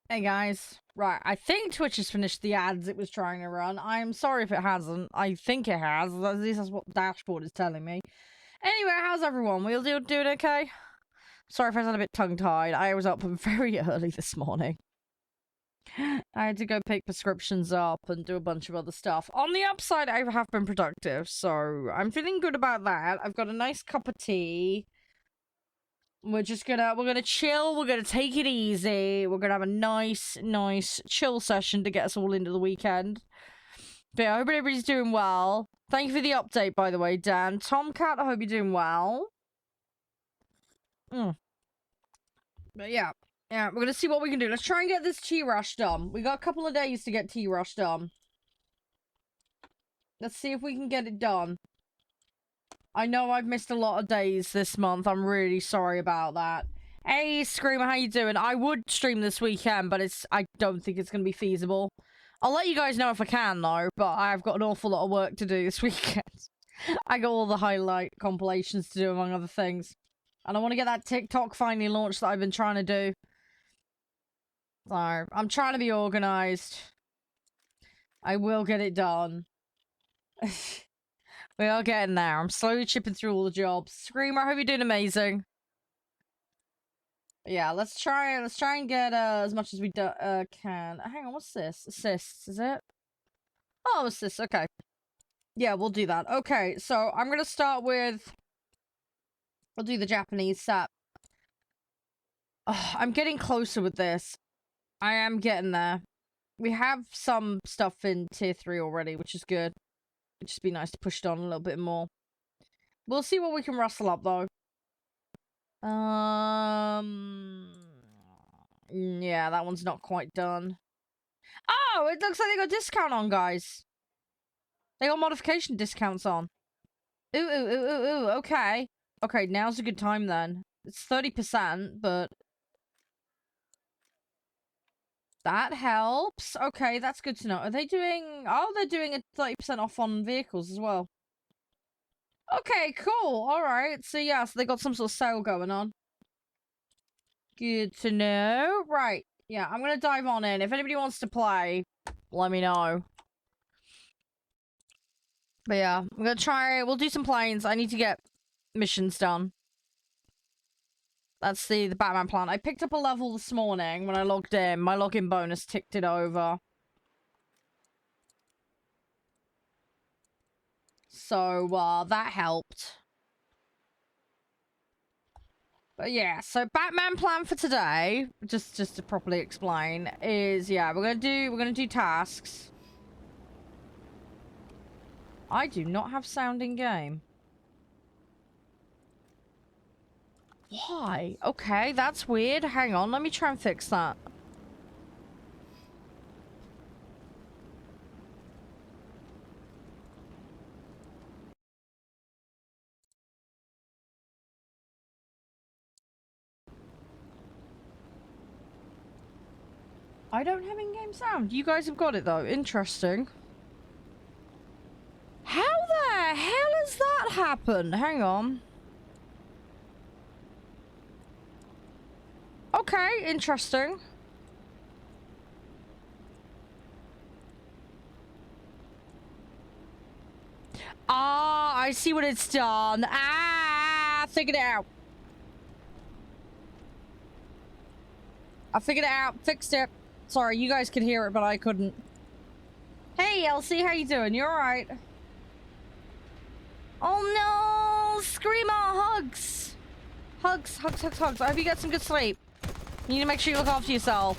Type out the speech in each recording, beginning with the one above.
Hey guys. Right, I think Twitch has finished the ads it was trying to run. I'm sorry if it hasn't. I think it has. At least that's what the dashboard is telling me. Anyway, how's everyone? We all doing okay? Sorry if I sound a bit tongue-tied. I was up very early this morning. I had to go pick prescriptions up and do a bunch of other stuff. On the upside, I have been productive, so I'm feeling good about that. I've got a nice cup of tea. We're gonna chill, we're gonna take it easy, we're gonna have a nice chill session to get us all into the weekend. But yeah, I hope everybody's doing well. Thank you for the update, by the way, Dan. Tomcat, I hope you're doing well. But yeah, we're gonna see what we can do. Let's try and get this tea rush done. We got a couple of days to get tea rush done. Let's see if we can get it done. I know I've missed a lot of days this month. I'm really sorry about that. Hey, Screamer, how you doing? I would stream this weekend, but I don't think it's going to be feasible. I'll let you guys know if I can, though, but I've got an awful lot of work to do this weekend. I got all the highlight compilations to do, among other things. And I want to get that TikTok finally launched that I've been trying to do. So, I'm trying to be organized. I will get it done. We are getting there. I'm slowly chipping through all the jobs. Screamer, I hope you're doing amazing. Yeah, let's try and get as much as we can. Hang on, what's this? Assists, is it? Oh, assists, okay. Yeah, we'll do that. Okay, so I'm gonna start with... We'll do the Japanese set. Oh, I'm getting closer with this. I am getting there. We have some stuff in tier 3 already, which is good. It'd just be nice to push it on a little bit more. We'll see what we can rustle up, though. Yeah, that one's not quite done. Oh, it looks like they got a discount on, guys. They got modification discounts on. Ooh, okay. Okay, now's a good time then. It's 30%, but... That helps. Okay, that's good to know. Are they doing... Oh, they're doing a 30% off on vehicles as well. Okay, cool. Alright. So, yeah, so they got some sort of sale going on. Good to know. Right. Yeah, I'm gonna dive on in. If anybody wants to play, let me know. But yeah, I'm gonna try... We'll do some planes. I need to get missions done. That's the Batman plan. I picked up a level this morning when I logged in. My login bonus ticked it over. So, that helped. But yeah, so Batman plan for today, just to properly explain, is yeah, we're gonna do tasks. I do not have sound in game. Why? Okay, that's weird. Hang on, let me try and fix that. I don't have in-game sound. You guys have got it though. Interesting. How the hell has that happened? Hang on. Okay, interesting. Ah, I see what it's done. Ah, figured it out. I figured it out. Fixed it. Sorry, you guys could hear it, but I couldn't. Hey, Elsie, how you doing? You alright? Oh no! Screamer! Hugs! Hugs. I hope you get some good sleep. You need to make sure you look after yourself.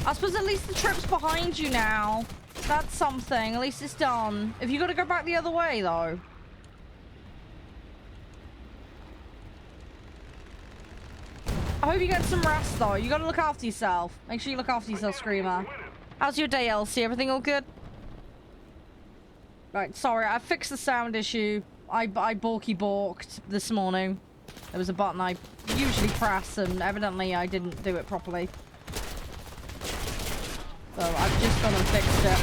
I suppose at least the trip's behind you now. That's something. At least it's done. If you gotta go back the other way, though. I hope you get some rest, though. You gotta look after yourself. Make sure you look after yourself, Screamer. How's your day, Elsie? Everything all good? Right, sorry. I fixed the sound issue. I balked this morning. There was a button I usually press, and evidently I didn't do it properly. So I've just gone and fixed it.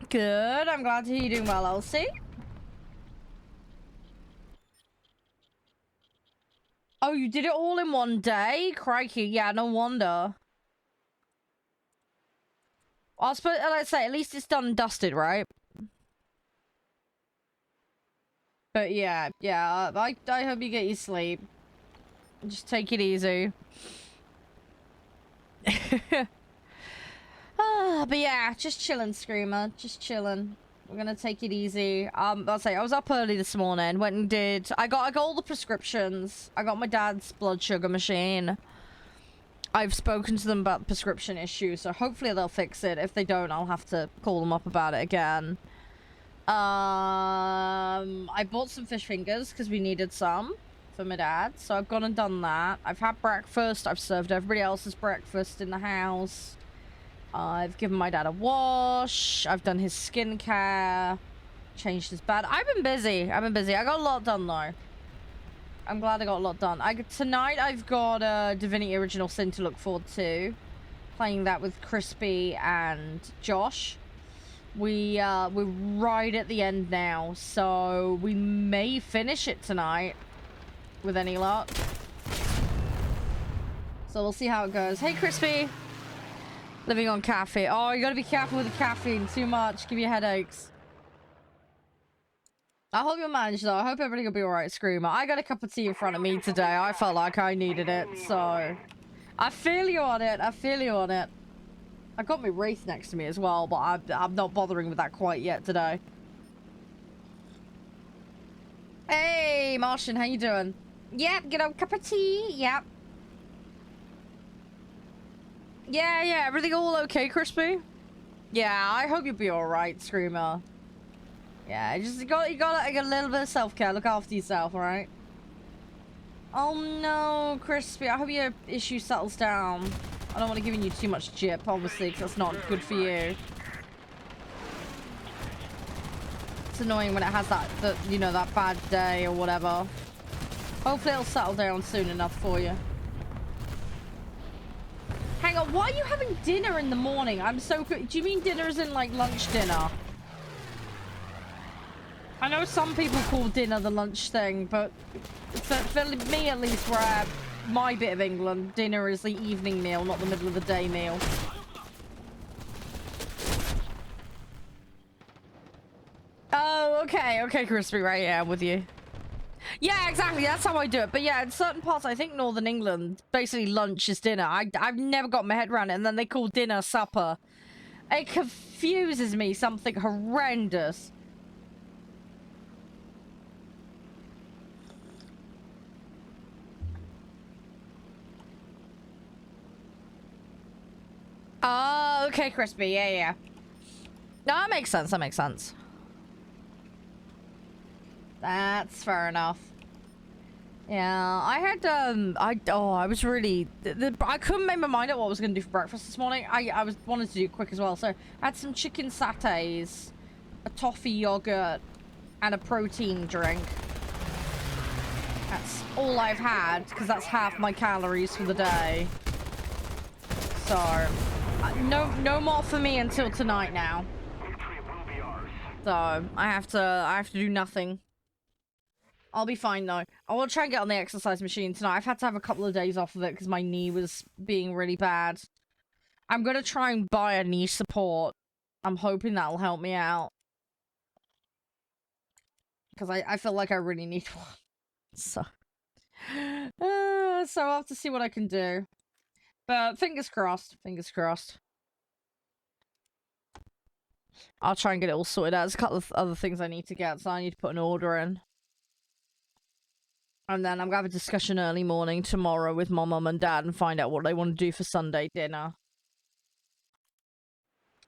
Good. I'm glad to hear you're doing well, Elsie. Oh, you did it all in one day? Crikey, yeah, no wonder. I suppose, let's say, at least it's done and dusted, right? But yeah, I hope you get your sleep. Just take it easy. But yeah, just chilling, Screamer. Just chilling. We're gonna take it easy. I'll say I was up early this morning. Went and did. I got all the prescriptions. I got my dad's blood sugar machine. I've spoken to them about the prescription issue, so hopefully they'll fix it. If they don't, I'll have to call them up about it again. I bought some fish fingers because we needed some for my dad, so I've gone and done that. I've had breakfast. I've served everybody else's breakfast in the house. I've given my dad a wash. I've done his skincare. Changed his bed. I've been busy. I got a lot done, though. I'm glad I got a lot done. Tonight, I've got Divinity Original Sin to look forward to. Playing that with Crispy and Josh. We're right at the end now, so we may finish it tonight. With any luck. So we'll see how it goes. Hey, Crispy! Living on caffeine. Oh, you gotta be careful with the caffeine. Too much. Give you headaches. I hope you'll manage, though. I hope everything will be alright, Screamer. I got a cup of tea in front of me today. I felt like I needed it, so... I feel you on it. I feel you on it. I got my Wraith next to me as well, but I'm not bothering with that quite yet today. Hey, Martian. How you doing? Yep, get a cup of tea. Yep. Yeah, everything all okay, Crispy? Yeah, I hope you'll be alright, Screamer. Yeah, you got like, a little bit of self-care. Look after yourself, alright? Oh no, Crispy, I hope your issue settles down. I don't want to give you too much jip, obviously, because that's not good for you. It's annoying when it has that bad day or whatever. Hopefully it'll settle down soon enough for you. Hang on, why are you having dinner in the morning? I'm so... Do you mean dinner as in, like, lunch dinner? I know some people call dinner the lunch thing, but for me, at least, where my bit of England, dinner is the evening meal, not the middle of the day meal. Oh, okay, Crispy, right, yeah, I'm with you. Yeah, exactly. That's how I do it. But yeah, in certain parts, I think Northern England, basically lunch is dinner. I've never got my head around it. And then they call dinner supper. It confuses me something horrendous. Oh, okay, Crispy. Yeah. No, that makes sense. That makes sense. That's fair enough. Yeah, I had, I was really, I couldn't make my mind up what I was going to do for breakfast this morning. I wanted to do it quick as well. So I had some chicken satays, a toffee yogurt, and a protein drink. That's all I've had, because that's half my calories for the day. So, no more for me until tonight now. So, I have to do nothing. I'll be fine though. I will try and get on the exercise machine tonight. I've had to have a couple of days off of it because my knee was being really bad. I'm gonna try and buy a knee support. I'm hoping that'll help me out. Because I feel like I really need one. So I'll have to see what I can do. But fingers crossed. Fingers crossed. I'll try and get it all sorted out. There's a couple of other things I need to get, so I need to put an order in. And then I'm gonna have a discussion early morning tomorrow with my mum and dad and find out what they want to do for Sunday dinner.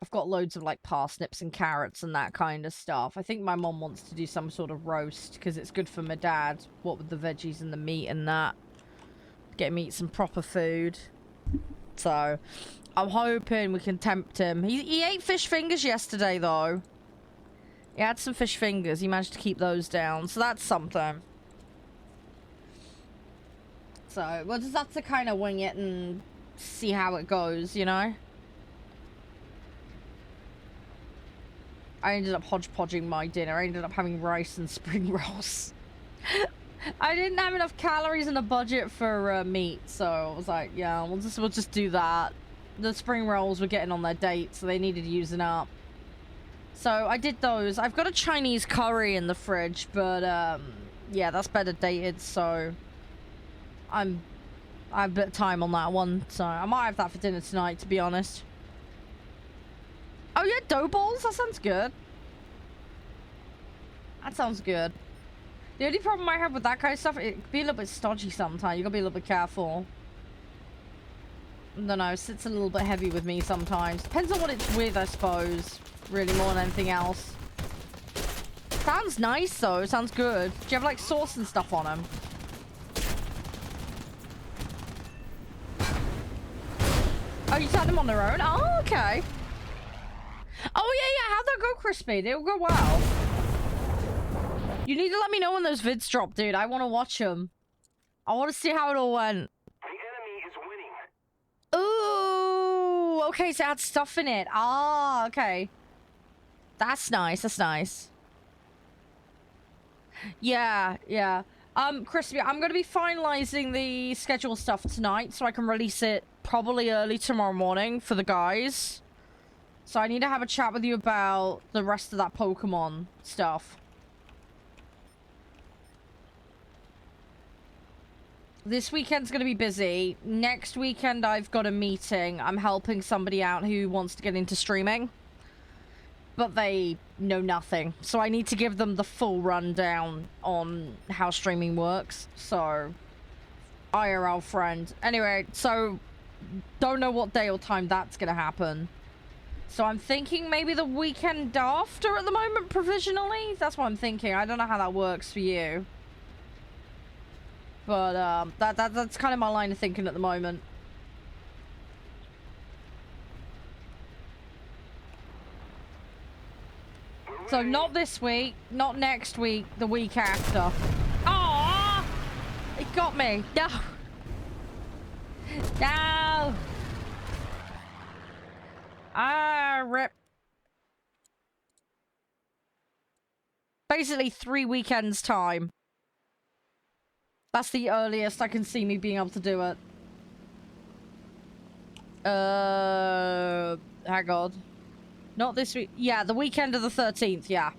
I've got loads of like parsnips and carrots and that kind of stuff. I think my mum wants to do some sort of roast because it's good for my dad. What with the veggies and the meat and that. Get him eat some proper food. So I'm hoping we can tempt him. He ate fish fingers yesterday though. He had some fish fingers. He managed to keep those down. So that's something. So we'll just have to kind of wing it and see how it goes, you know? I ended up hodgepodging my dinner. I ended up having rice and spring rolls. I didn't have enough calories in the budget for meat, so I was like, yeah, we'll just do that. The spring rolls were getting on their date, so they needed using up. So I did those. I've got a Chinese curry in the fridge, but yeah, that's better dated, so I have a bit of time on that one, so I might have that for dinner tonight, to be honest. Oh yeah, dough balls? That sounds good. That sounds good. The only problem I have with that kind of stuff, it can be a little bit stodgy sometimes. You gotta be a little bit careful. I don't know, it sits a little bit heavy with me sometimes. Depends on what it's with, I suppose. Really, more than anything else. Sounds nice, though. Sounds good. Do you have, like, sauce and stuff on them? Oh, you turned them on their own? Oh, okay. Oh, yeah. How'd that go, Crispy? It'll go well. You need to let me know when those vids drop, dude. I want to watch them. I want to see how it all went. The enemy is winning. Ooh, okay, so it had stuff in it. Ah, okay. That's nice, that's nice. Yeah. Crispy, I'm gonna be finalizing the schedule stuff tonight so I can release it probably early tomorrow morning for the guys. So I need to have a chat with you about the rest of that Pokemon stuff. This weekend's gonna be busy. Next weekend I've got a meeting. I'm helping somebody out who wants to get into streaming. But they know nothing. So I need to give them the full rundown on how streaming works. So, IRL friend. Anyway, so don't know what day or time that's going to happen. So I'm thinking maybe the weekend after at the moment, provisionally. That's what I'm thinking. I don't know how that works for you. But that's kind of my line of thinking at the moment. So not this week, not next week, the week after. Oh, it got me. No. No. Ah, rip. Basically 3 weekends time. That's the earliest I can see me being able to do it. Hang on. Not this week. Yeah, the weekend of the 13th, yeah.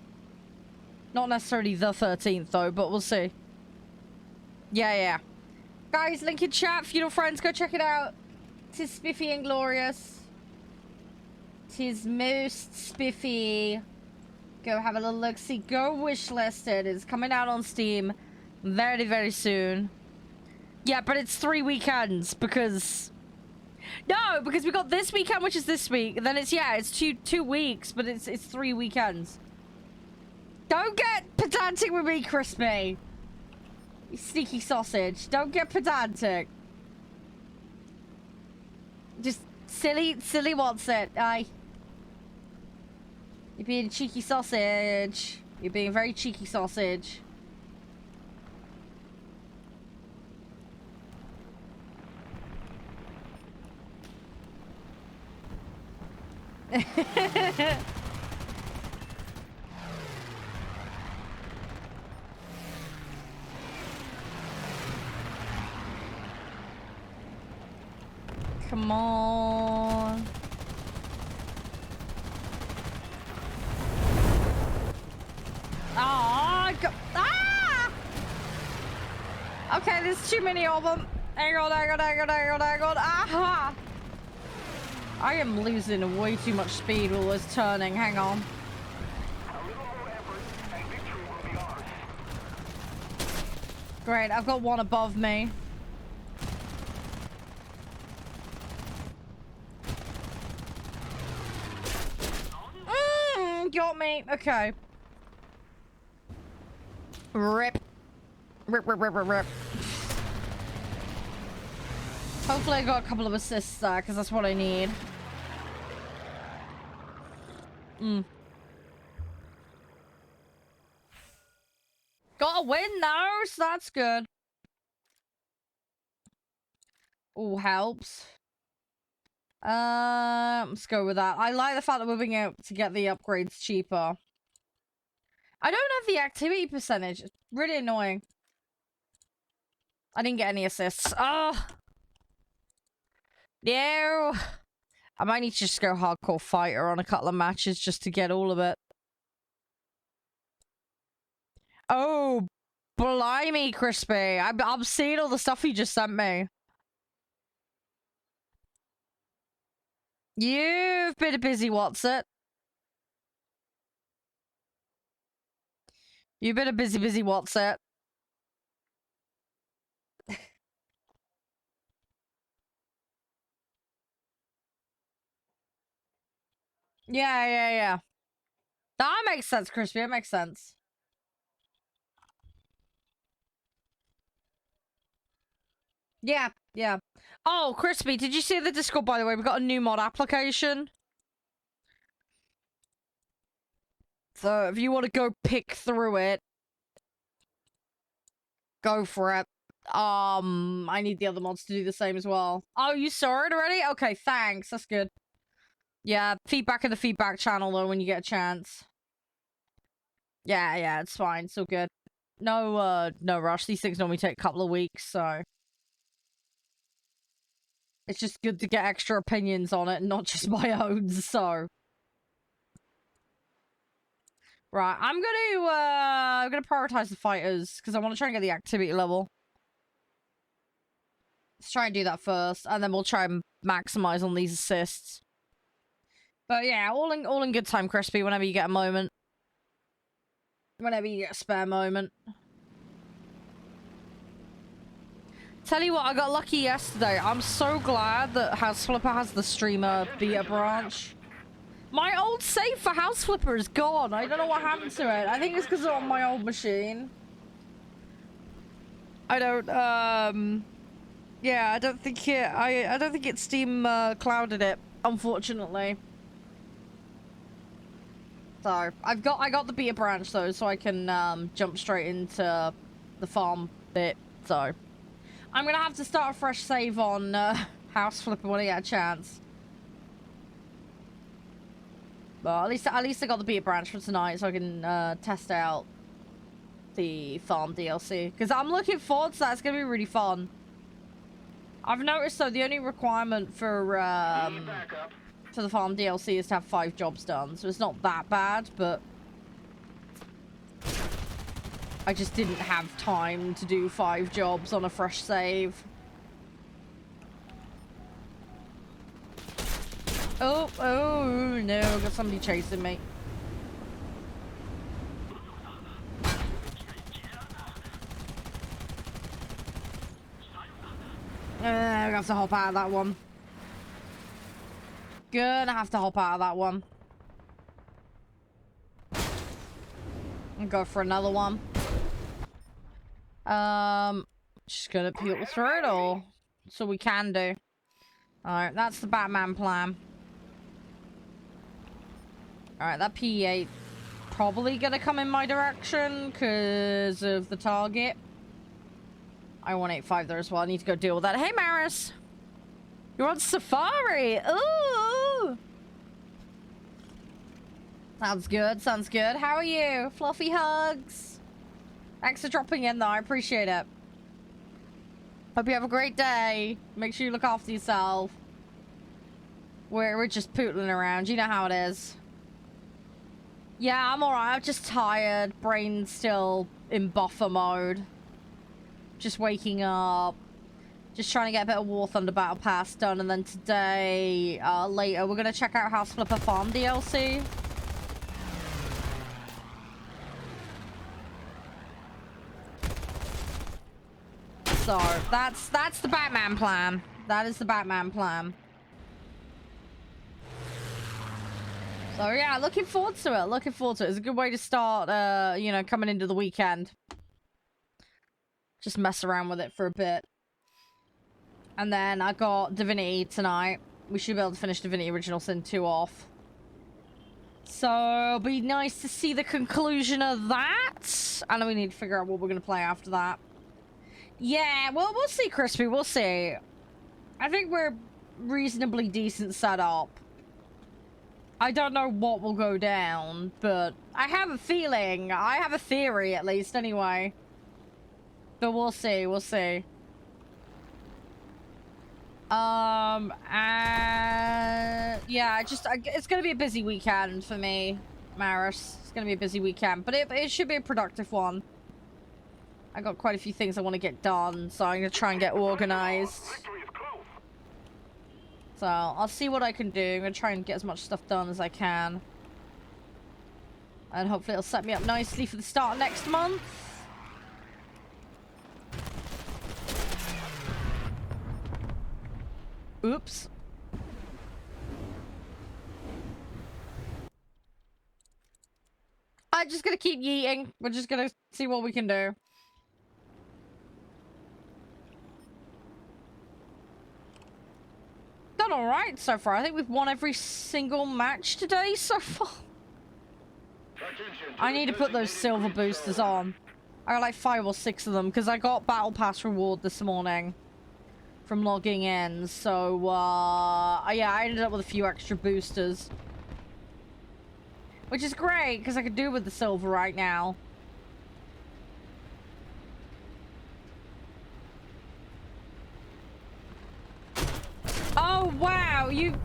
Not necessarily the 13th, though, but we'll see. Yeah. Guys, link in chat, Feudal Friends, go check it out. Tis spiffy and glorious. Tis most spiffy. Go have a little look-see. Go wishlist it. It's coming out on Steam very, very soon. Yeah, but it's 3 weekends, because... No, because we got this weekend, which is this week. And then it's two weeks, but it's 3 weekends. Don't get pedantic with me, Crispy. You sneaky sausage. Don't get pedantic. Just silly wants it. Aye. You're being a cheeky sausage. You're being a very cheeky sausage. Come on. Ah! Okay, there's too many of them. Hang on. Aha! I am losing way too much speed while it's turning. Hang on. A little more effort and victory will be ours. Great, I've got one above me. Got me. Okay. Rip. Hopefully I got a couple of assists there, because that's what I need. Got a win now, so that's good. Ooh, helps. Let's go with that. I like the fact that we're being able to get the upgrades cheaper. I don't have the activity percentage. It's really annoying. I didn't get any assists. Oh! No! I might need to just go hardcore fighter on a couple of matches just to get all of it. Oh, blimey, Crispy. I'm seeing all the stuff you just sent me. You've been a busy what's it? You've been a busy what's it? Yeah. That makes sense, Crispy. It makes sense. Yeah. Oh, Crispy, did you see the Discord, by the way? We got a new mod application. So if you want to go pick through it, go for it. I need the other mods to do the same as well. Oh, you saw it already? Okay, thanks. That's good. Yeah, feedback in the feedback channel, though, when you get a chance. Yeah, it's fine. It's all good. No rush. These things normally take a couple of weeks, so... It's just good to get extra opinions on it, and not just my own, so... Right, I'm gonna prioritize the fighters, because I want to try and get the activity level. Let's try and do that first, and then we'll try and maximize on these assists. But yeah, all in good time, Crispy, whenever you get a moment. Whenever you get a spare moment. Tell you what, I got lucky yesterday. I'm so glad that House Flipper has the streamer beta branch. My old save for House Flipper is gone. I don't know what happened to it. I think it's because it's on my old machine. I don't think I don't think it Steam clouded it, unfortunately. So I got the beta branch though, so I can jump straight into the farm bit. So I'm gonna have to start a fresh save on House Flipper when I get a chance. But at least I got the beta branch for tonight, so I can test out the farm DLC. Because I'm looking forward to that. It's gonna be really fun. I've noticed though the only requirement for the farm DLC is to have 5 jobs done, so it's not that bad, but I just didn't have time to do 5 jobs on a fresh save. Oh no, got somebody chasing me. I'm gonna have to hop out of that one. Gonna have to hop out of that one. And go for another one. Just gonna peel through it all. So we can do. Alright, that's the Batman plan. Alright, that P8 probably gonna come in my direction because of the target. I 185 there as well. I need to go deal with that. Hey, Maris! You're on safari! Ooh! Sounds good, sounds good. How are you? Fluffy hugs! Thanks for dropping in, though. I appreciate it. Hope you have a great day. Make sure you look after yourself. We're just pootling around. You know how it is. Yeah, I'm alright. I'm just tired. Brain's still in buffer mode. Just waking up. Just trying to get a bit of War Thunder Battle Pass done. And then today, later, we're going to check out House Flipper Farm DLC. So, that's the Batman plan. That is the Batman plan. So yeah, looking forward to it. Looking forward to it. It's a good way to start, you know, coming into the weekend. Just mess around with it for a bit. And then I got Divinity tonight. We should be able to finish Divinity Original Sin 2 off. So it'll be nice to see the conclusion of that. And then we need to figure out what we're going to play after that. Yeah, well, we'll see, Crispy. We'll see. I think we're reasonably decent set up. I don't know what will go down, but I have a feeling. I have a theory, at least, anyway. But we'll see, we'll see. Yeah, it's gonna be a busy weekend for me, Maris. It's gonna be a busy weekend, but it should be a productive one. I got quite a few things I want to get done, so I'm gonna try and get organized. Victory is close. So I'll see what I can do. I'm gonna try and get as much stuff done as I can, and hopefully it'll set me up nicely for the start of next month. Oops. I'm just gonna keep yeeting. We're just gonna see what we can do. Done alright so far. I think we've won every single match today so far. I need to put those silver boosters on. I got like 5 or 6 of them because I got Battle Pass reward this morning from logging in. So, yeah, I ended up with a few extra boosters. Which is great because I could do with the silver right now. Oh, wow, you've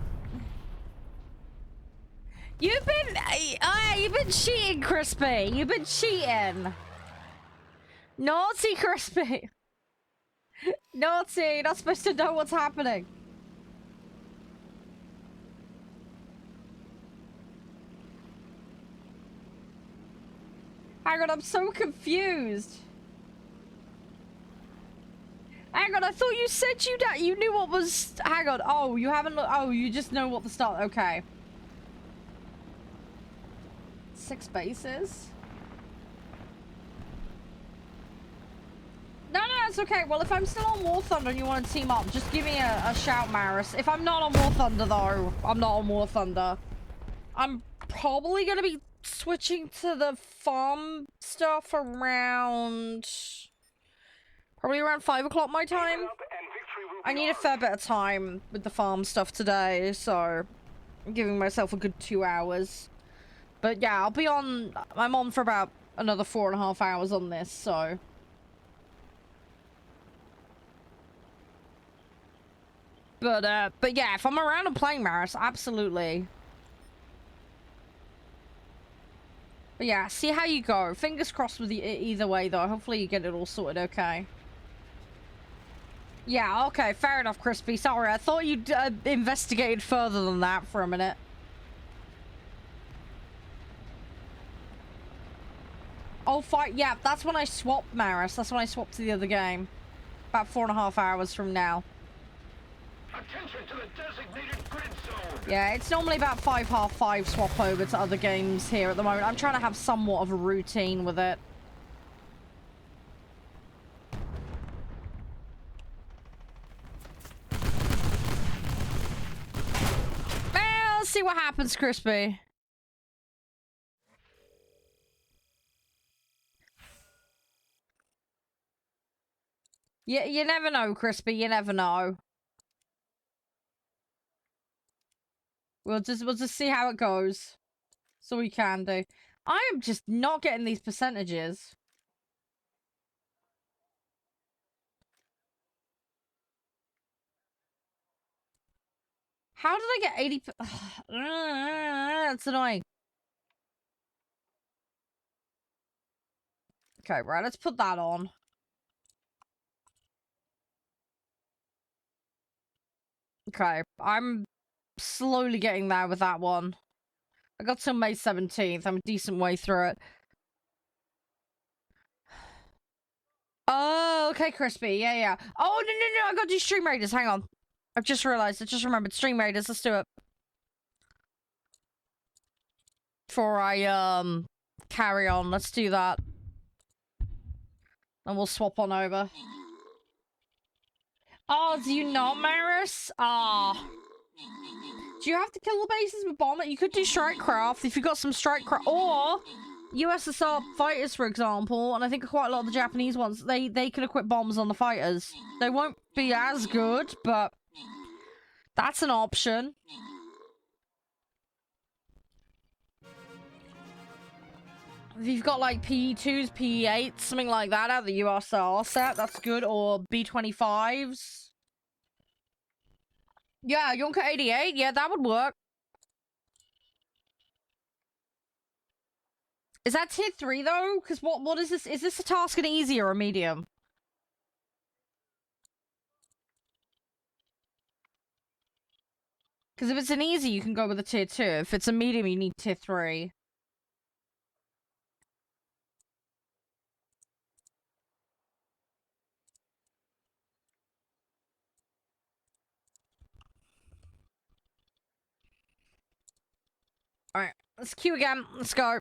been cheating, Crispy. You've been cheating. Naughty, Crispy. Naughty, you're not supposed to know what's happening. Hang on, I'm so confused. Hang on, I thought you said you knew what was... Hang on, oh, you haven't... Oh, you just know what the start... Okay. 6 bases? No, it's okay. Well, if I'm still on War Thunder and you want to team up, just give me a shout, Maris. If I'm not on War Thunder, though, I'm not on War Thunder. I'm probably going to be switching to the farm stuff around... Probably around 5 o'clock my time. I need a fair bit of time with the farm stuff today, so I'm giving myself a good 2 hours. But yeah, I'm on for about another 4.5 hours on this, so. But yeah, if I'm around and playing Maris, absolutely. But yeah, see how you go. Fingers crossed with either way, though. Hopefully you get it all sorted okay. Yeah, okay, fair enough, Crispy. Sorry, I thought you'd investigated further than that for a minute. Oh, fight. Yeah, that's when I swapped Maris. That's when I swapped to the other game. About 4.5 hours from now. Attention to the designated grid zone. Yeah, it's normally about 5, half 5 swap over to other games here at the moment. I'm trying to have somewhat of a routine with it. Well, let's see what happens, Crispy. Yeah, you never know, Crispy. You never know. We'll just see how it goes. So we can do. I am just not getting these percentages. How did I get 80? That's annoying. Okay, right. Let's put that on. Okay, I'm slowly getting there with that one. I got till May 17th. I'm a decent way through it. Oh, okay, Crispy. Yeah. Oh, no. I got to do Stream Raiders. Hang on. I've just realized. I just remembered. Stream Raiders. Let's do it. Before I, carry on. Let's do that. And we'll swap on over. Oh, do you not, Maris? Ah. Do you have to kill the bases with bomber? You could do Strikecraft if you got some Strikecraft. Or USSR fighters, for example, and I think quite a lot of the Japanese ones, they can equip bombs on the fighters. They won't be as good, but that's an option. If you've got like PE2s, PE8s, something like that out of the USSR set, that's good. Or B-25s. Yeah, Yonka 88. Yeah, that would work. Is that tier 3 though? Because what is this? Is this a task an easy or a medium? Because if it's an easy, you can go with a tier 2. If it's a medium, you need tier 3. Alright, let's queue again. Let's go.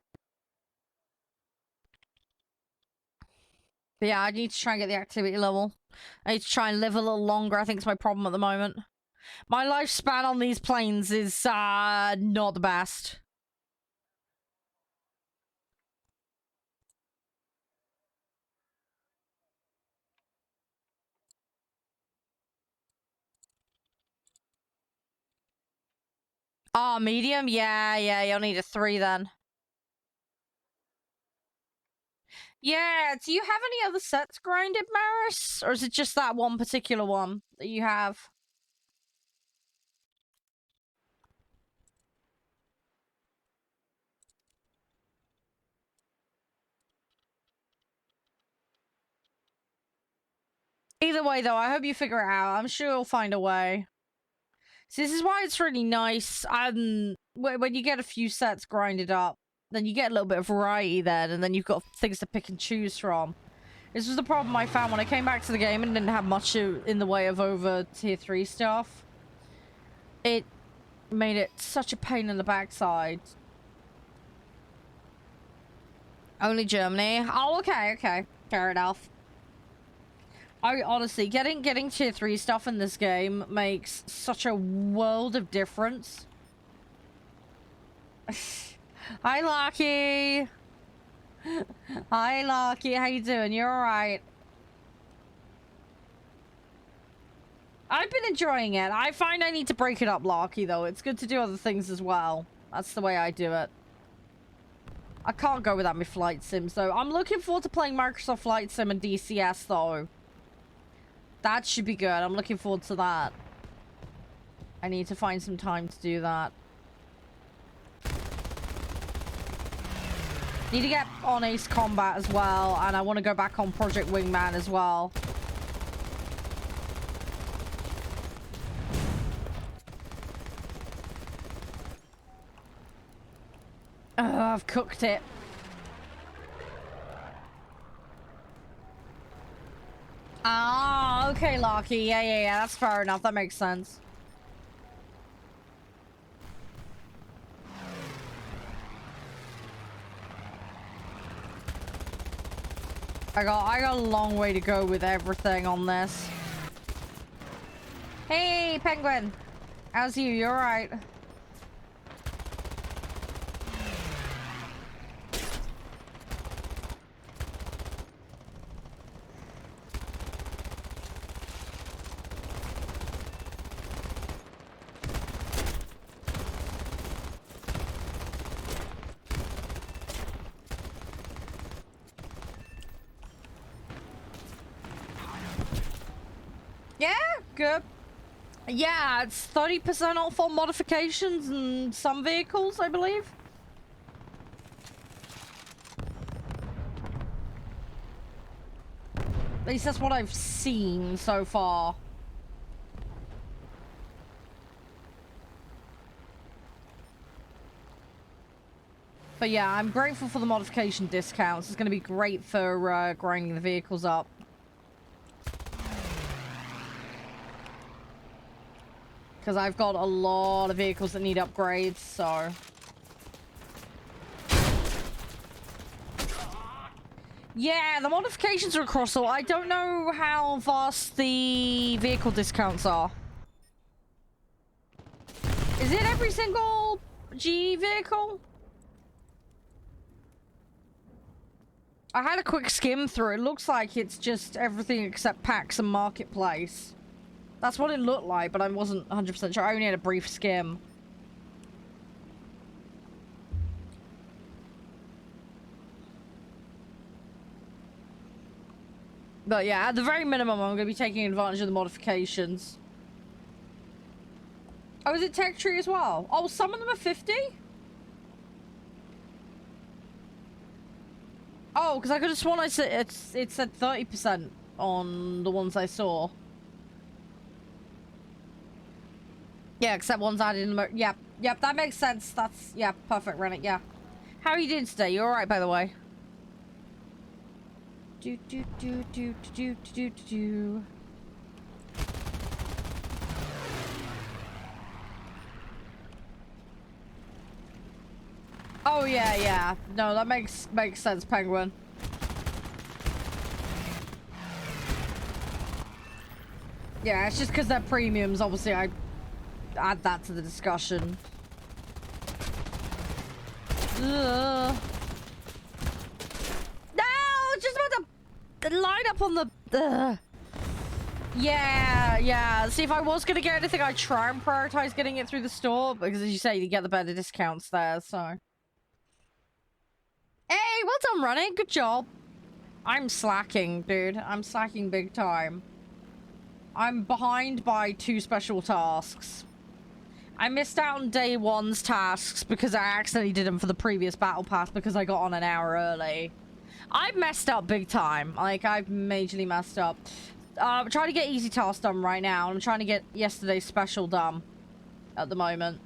But yeah, I need to try and get the activity level. I need to try and live a little longer. I think it's my problem at the moment. My lifespan on these planes is not the best. Oh, medium? Yeah, you'll need a 3 then. Yeah, do you have any other sets grinded, Maris? Or is it just that one particular one that you have? Either way, though, I hope you figure it out. I'm sure you'll find a way. So this is why it's really nice. When you get a few sets grinded up, then you get a little bit of variety then, and then you've got things to pick and choose from. This was the problem I found when I came back to the game and didn't have much in the way of over tier 3 stuff. It made it such a pain in the backside. Only Germany? Oh, okay. Fair enough. I honestly, getting tier 3 stuff in this game makes such a world of difference. Hi, Lucky. Hi, Lucky. How you doing? You're alright. I've been enjoying it. I find I need to break it up, Larky, though. It's good to do other things as well. That's the way I do it. I can't go without my flight sims, though. I'm looking forward to playing Microsoft Flight Sim and DCS, though. That should be good. I'm looking forward to that. I need to find some time to do that. Need to get on Ace Combat as well, and I want to go back on Project Wingman as well. I've cooked it. Ah, okay, Larky. Yeah. That's fair enough. That makes sense. I got a long way to go with everything on this. Hey, Penguin. How's you? You alright? Yeah, good. Yeah, it's 30% off on modifications and some vehicles, I believe. At least that's what I've seen so far. But yeah, I'm grateful for the modification discounts. It's going to be great for grinding the vehicles up. Because I've got a lot of vehicles that need upgrades, so... Yeah, the modifications are across all. I don't know how vast the vehicle discounts are. Is it every single G vehicle? I had a quick skim through. It looks like it's just everything except packs and marketplace. That's what it looked like, but I wasn't 100% sure. I only had a brief skim. But yeah, at the very minimum, I'm going to be taking advantage of the modifications. Oh, is it tech tree as well? Oh, some of them are 50? Oh, because I could have sworn it said 30% on the ones I saw. Yeah, except one's added in the... Yep, yep, that makes sense. That's... Yeah, perfect, Rennet, yeah. How are you doing today? You alright, by the way? Do, do, do, do, do, do, do, do. Oh, yeah, yeah. No, that makes sense, Penguin. Yeah, it's just because they're premiums. Obviously, I add that to the discussion. Ugh. No, just about to line up on the... Ugh. Yeah, yeah. See, if I was going to get anything, I'd try and prioritize getting it through the store. Because, as you say, you get the better discounts there, so... Hey, well done, Running. Good job. I'm slacking, dude. I'm slacking big time. I'm behind by 2 special tasks. I missed out on day 1's tasks because I accidentally did them for the previous battle pass because I got on an hour early. I've messed up big time. Like, I've majorly messed up. I'm trying to get easy tasks done right now. I'm trying to get yesterday's special done at the moment.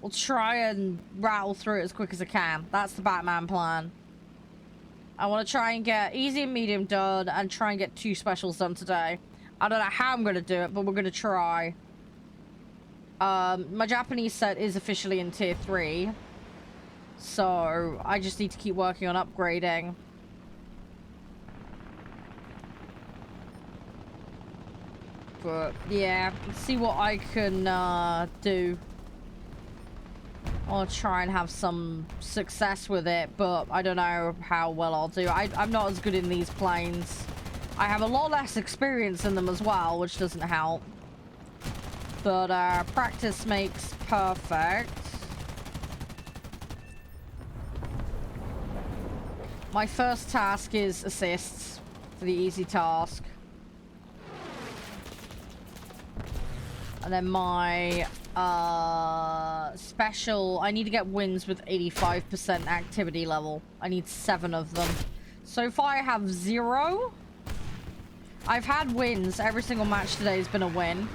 We'll try and rattle through it as quick as I can. That's the Batman plan. I want to try and get easy and medium done and try and get 2 specials done today. I don't know how I'm going to do it, but we're going to try. My Japanese set is officially in tier 3. So, I just need to keep working on upgrading. But, yeah. Let's see what I can, do. I'll try and have some success with it, but I don't know how well I'll do. I'm not as good in these planes. I have a lot less experience in them as well, which doesn't help. But practice makes perfect. My first task is assists for the easy task. And then my special, I need to get wins with 85% activity level. I need 7 of them. So far I have 0. I've had wins. Every single match today has been a win.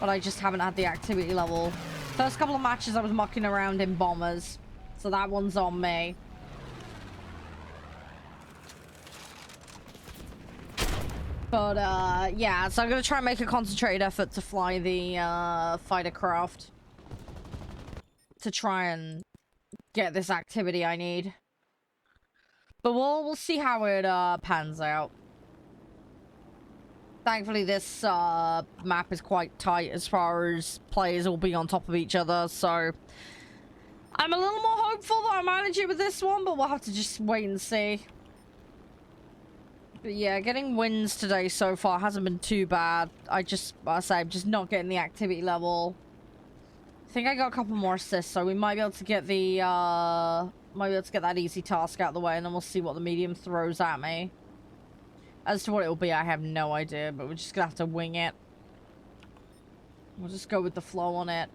But I just haven't had the activity level. First couple of matches I was mucking around in bombers. So that one's on me. But, yeah. So I'm going to try and make a concentrated effort to fly the, fighter craft. To try and get this activity I need. But we'll see how it, pans out. Thankfully, this map is quite tight as far as players will be on top of each other, so... I'm a little more hopeful that I manage it with this one, but we'll have to just wait and see. But yeah, getting wins today so far hasn't been too bad. I'm just not getting the activity level. I think I got a couple more assists, so we might be able to get the, that easy task out of the way, and then we'll see what the medium throws at me. As to what it'll be, I have no idea, but we're just gonna have to wing it. We'll just go with the flow on it.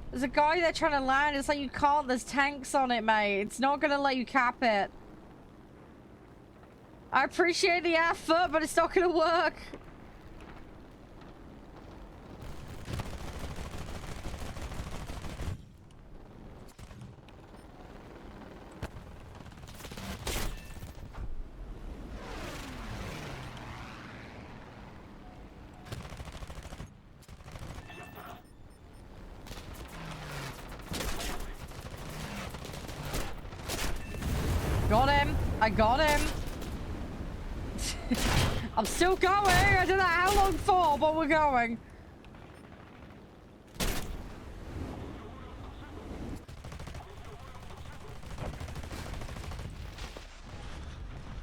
There's a guy there trying to land. It's like you can't. There's tanks on it, mate. It's not gonna let you cap it. I appreciate the effort, but it's not gonna work. Got him. I got him. I'm still going. I don't know how long for, but we're going.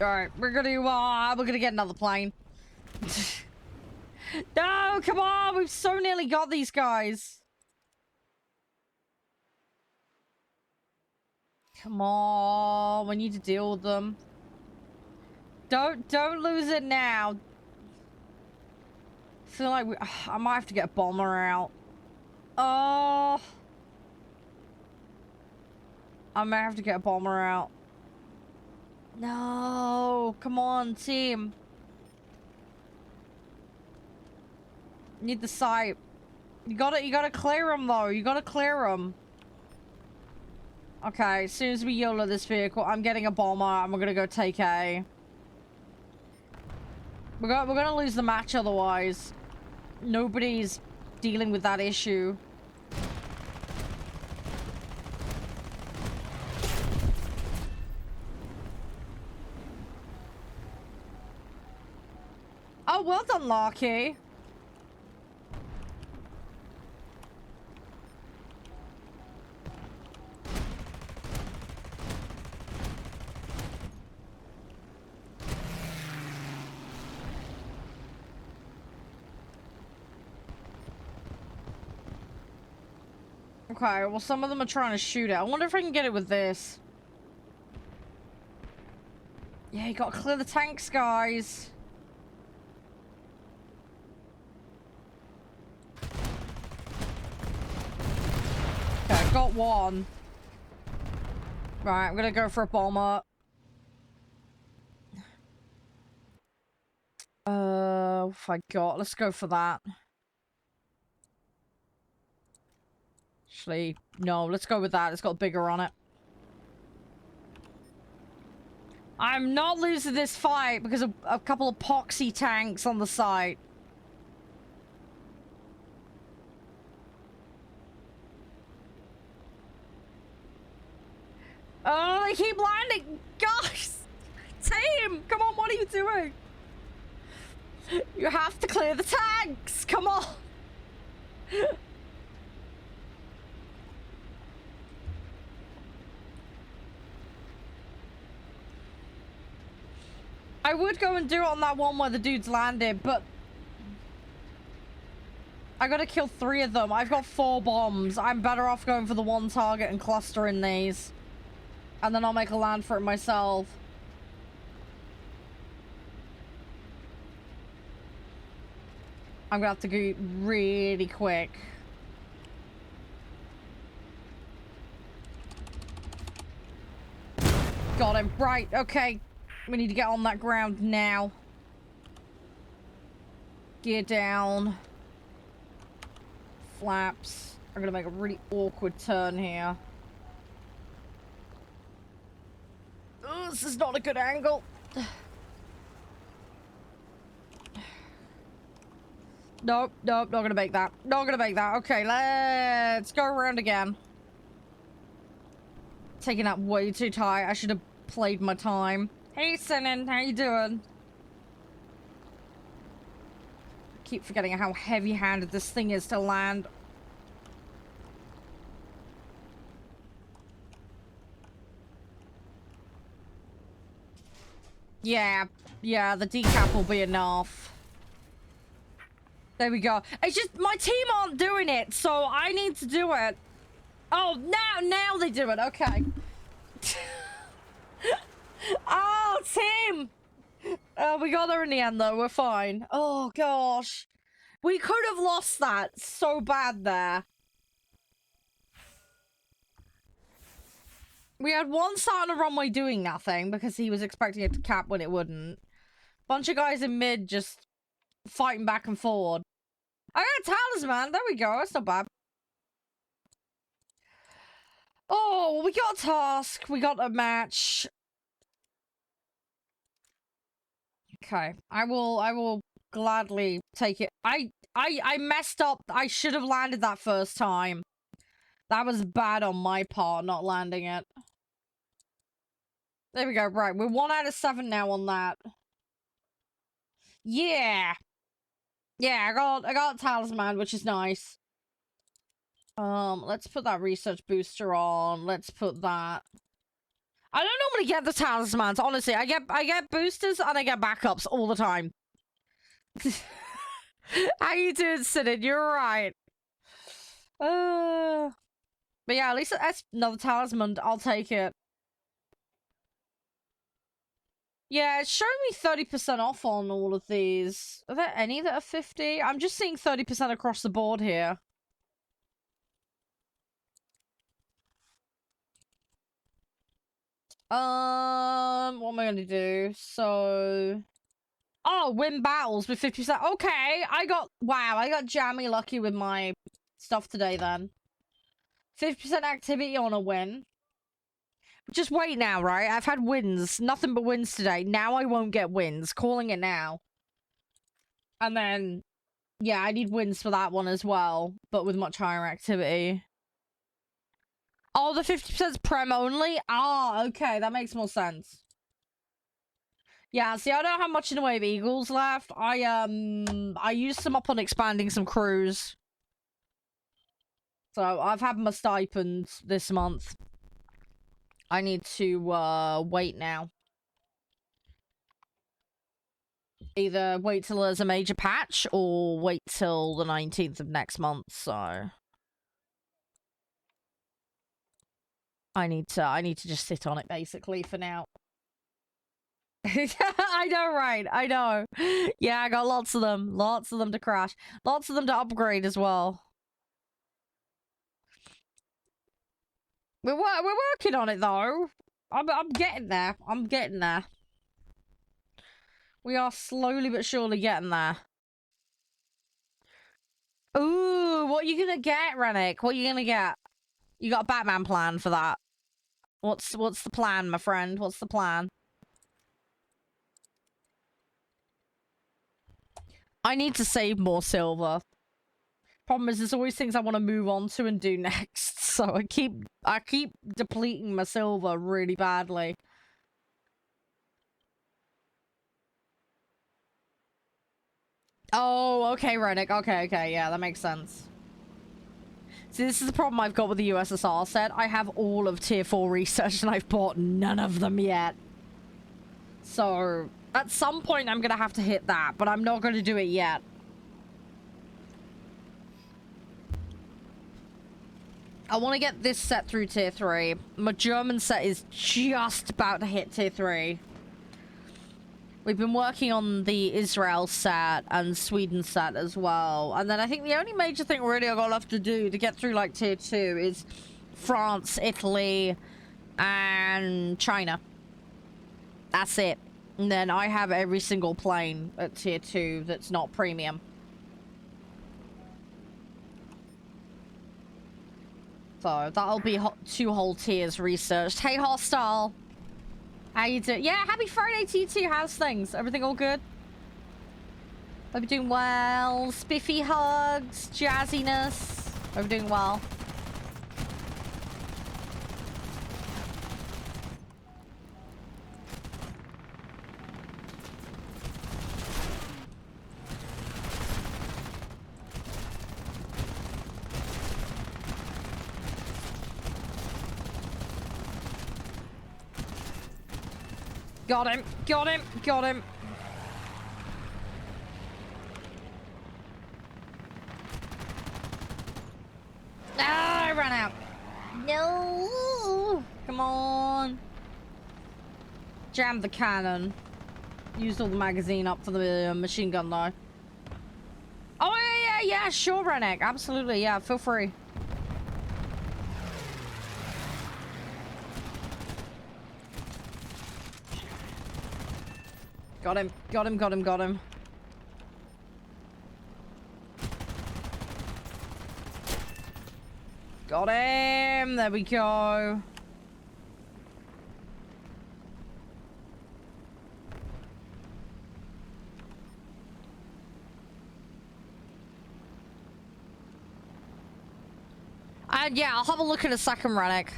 All right, we're gonna get another plane. No, come on. We've so nearly got these guys. Come on, we need to deal with them. Don't lose it now. feel like I might have to get a bomber out. Oh. I might have to get a bomber out. No. Come on, team. Need the site. You gotta clear them, though. You gotta clear them. Okay, as soon as we YOLO this vehicle, I'm getting a bomber and we're gonna go take A. We're gonna lose the match otherwise. Nobody's dealing with that issue. Oh, well done, Larky. Okay, well, some of them are trying to shoot it. I wonder if I can get it with this. Yeah, you gotta clear the tanks, guys. Okay, got one. Right, I'm gonna go for a bomber. If I got, let's go for that. Actually, no, let's go with that. It's got bigger on it. I'm not losing this fight because of a couple of poxy tanks on the site. Oh, they keep landing. Gosh! Team! Come on, what are you doing? You have to clear the tanks! Come on! I would go and do it on that one where the dudes landed, but I gotta kill 3 of them. I've got 4 bombs. I'm better off going for the one target and clustering these. And then I'll make a land for it myself. I'm gonna have to go really quick. Got him. Right, okay. We need to get on that ground now. Gear down. Flaps. I'm gonna make a really awkward turn here. Oh, this is not a good angle. Nope, nope, not gonna make that. Not gonna make that. Okay, let's go around again. Taking that way too tight. I should have played my time. Hey, Sinin, how you doing? Keep forgetting how heavy-handed this thing is to land. Yeah, the decap will be enough. There we go. It's just my team aren't doing it, so I need to do it. Oh, now they do it. Okay. Oh, team. We got there in the end, though. We're fine. Oh, gosh. We could have lost that so bad there. We had one start on a runway doing nothing because he was expecting it to cap when it wouldn't. Bunch of guys in mid just fighting back and forward. I got a talisman. There we go. That's not bad. Oh, we got a task. We got a match. Okay. I will gladly take it. I messed up. I should have landed that first time. That was bad on my part, not landing it. There we go. Right. We're 1 out of 7 now on that. Yeah. Yeah, I got a talisman, which is nice. Let's put that research booster on. Let's put that. I don't normally get the talismans, honestly. I get boosters and I get backups all the time. How you doing, Sidon? You're right. But yeah, at least that's another talisman. I'll take it. Yeah, it's showing me 30% off on all of these. Are there any that are 50? I'm just seeing 30% across the board here. What am I gonna do? So... Oh, win battles with 50%. Okay, wow, I got jammy lucky with my stuff today then. 50% activity on a win. Just wait now, right? I've had wins. Nothing but wins today. Now I won't get wins. Calling it now. And then, yeah, I need wins for that one as well, but with much higher activity. Oh, the 50% is prem only? Ah, okay, that makes more sense. Yeah, see, I don't have much in the way of eagles left. I used some up on expanding some crews. So, I've had my stipend this month. I need to, wait now. Either wait till there's a major patch, or wait till the 19th of next month, so... I need to just sit on it, basically, for now. I know, right? I know. Yeah, I got lots of them. Lots of them to crash. Lots of them to upgrade as well. We're working on it, though. I'm getting there. I'm getting there. We are slowly but surely getting there. Ooh, what are you gonna get, Rennick? What are you gonna get? You got a Batman plan for that? What's the plan, my friend? What's the plan? I need to save more silver. Problem is, there's always things I want to move on to and do next, so I keep depleting my silver really badly. Oh, okay, Rennick. Okay, yeah, that makes sense. See, this is the problem I've got with the USSR set. I have all of tier 4 research and I've bought none of them yet. So, at some point I'm gonna have to hit that, but I'm not gonna do it yet. I want to get this set through tier 3. My German set is just about to hit tier 3. We've been working on the Israel set and Sweden set as well. And then I think the only major thing really I've got left to do to get through like tier 2 is France, Italy, and China. That's it. And then I have every single plane at tier 2 that's not premium. So that'll be 2 whole tiers researched. Hey, Hostile. How you doing? Yeah, happy Friday to you too. How's things? Everything all good? Hope you're doing well. Spiffy hugs, jazziness. Hope you're doing well. Got him, got him, got him. Ah, I ran out. No. Come on. Jammed the cannon. Used all the magazine up for the machine gun though. Oh, yeah, sure, Rennick. Absolutely, yeah, feel free. Got him, got him, got him, got him. Got him! There we go. And yeah, I'll have a look in a second, Rennick.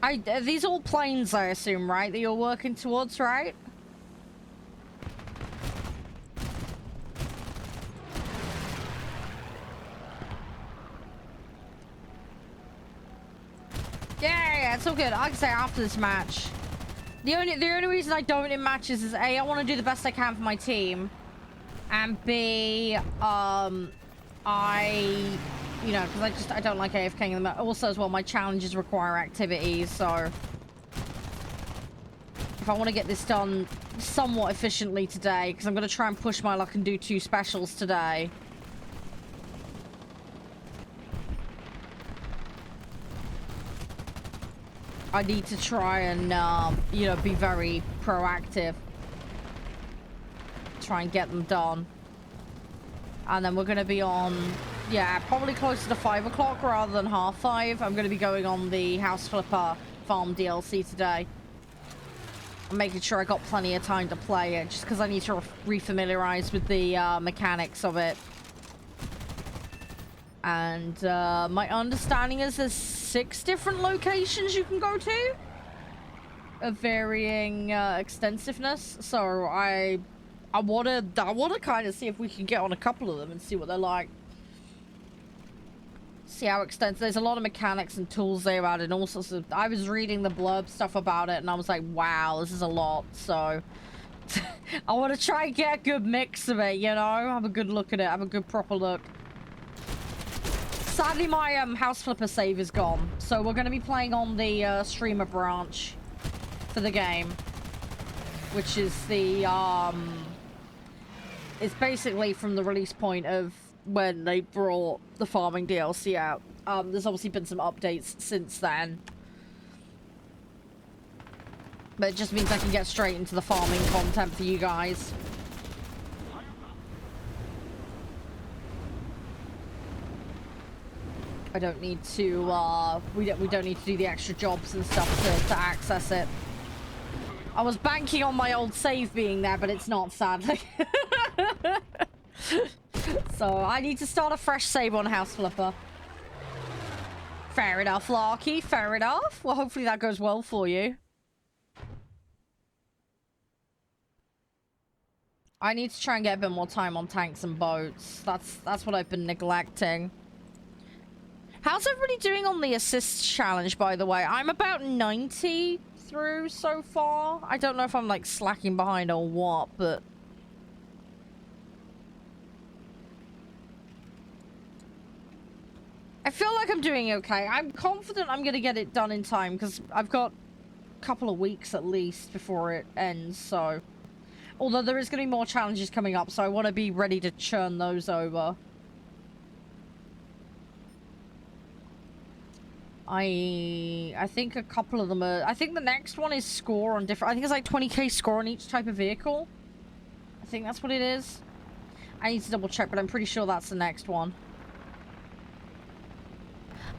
Are these all planes, I assume, right? That you're working towards, right? Yeah, it's all good. I can say after this match. The only reason I don't in matches is A, I want to do the best I can for my team, and B, you know, because I don't like AFKing them. Also, as well, my challenges require activities, so... if I want to get this done somewhat efficiently today, because I'm going to try and push my luck and do 2 specials today. I need to try and, you know, be very proactive. Try and get them done. And then we're going to be on, yeah, probably closer to 5 o'clock rather than 5:30. I'm going to be going on the House Flipper Farm DLC today. I'm making sure I got plenty of time to play it, just because I need to refamiliarize with the mechanics of it. And my understanding is there's 6 different locations you can go to of varying extensiveness. So I wanna kind of see if we can get on a couple of them and see what they're like. See how extensive. There's a lot of mechanics and tools they added, and all sorts of. I was reading the blurb stuff about it, and I was like, wow, this is a lot. So I want to try and get a good mix of it, you know, have a good look at it, have a good proper look. Sadly, my House Flipper save is gone, so we're going to be playing on the streamer branch for the game, which is the it's basically from the release point of when they brought the farming DLC out. There's obviously been some updates since then, but it just means I can get straight into the farming content for you guys. I don't need to, we don't need to do the extra jobs and stuff to access it. I was banking on my old save being there, but it's not, sadly. So I need to start a fresh save on House Flipper. Fair enough, Larky. Fair enough. Well, hopefully that goes well for you. I need to try and get a bit more time on tanks and boats. That's what I've been neglecting. How's everybody doing on the assist challenge, by the way? I'm about 90 through so far. I don't know if I'm, like, slacking behind or what, but... I feel like I'm doing okay. I'm confident I'm going to get it done in time, because I've got a couple of weeks at least before it ends, so... Although there is going to be more challenges coming up, so I want to be ready to churn those over. I think a couple of them are... I think the next one is score on different... I think it's like 20k score on each type of vehicle. I think that's what it is. I need to double check, but I'm pretty sure that's the next one.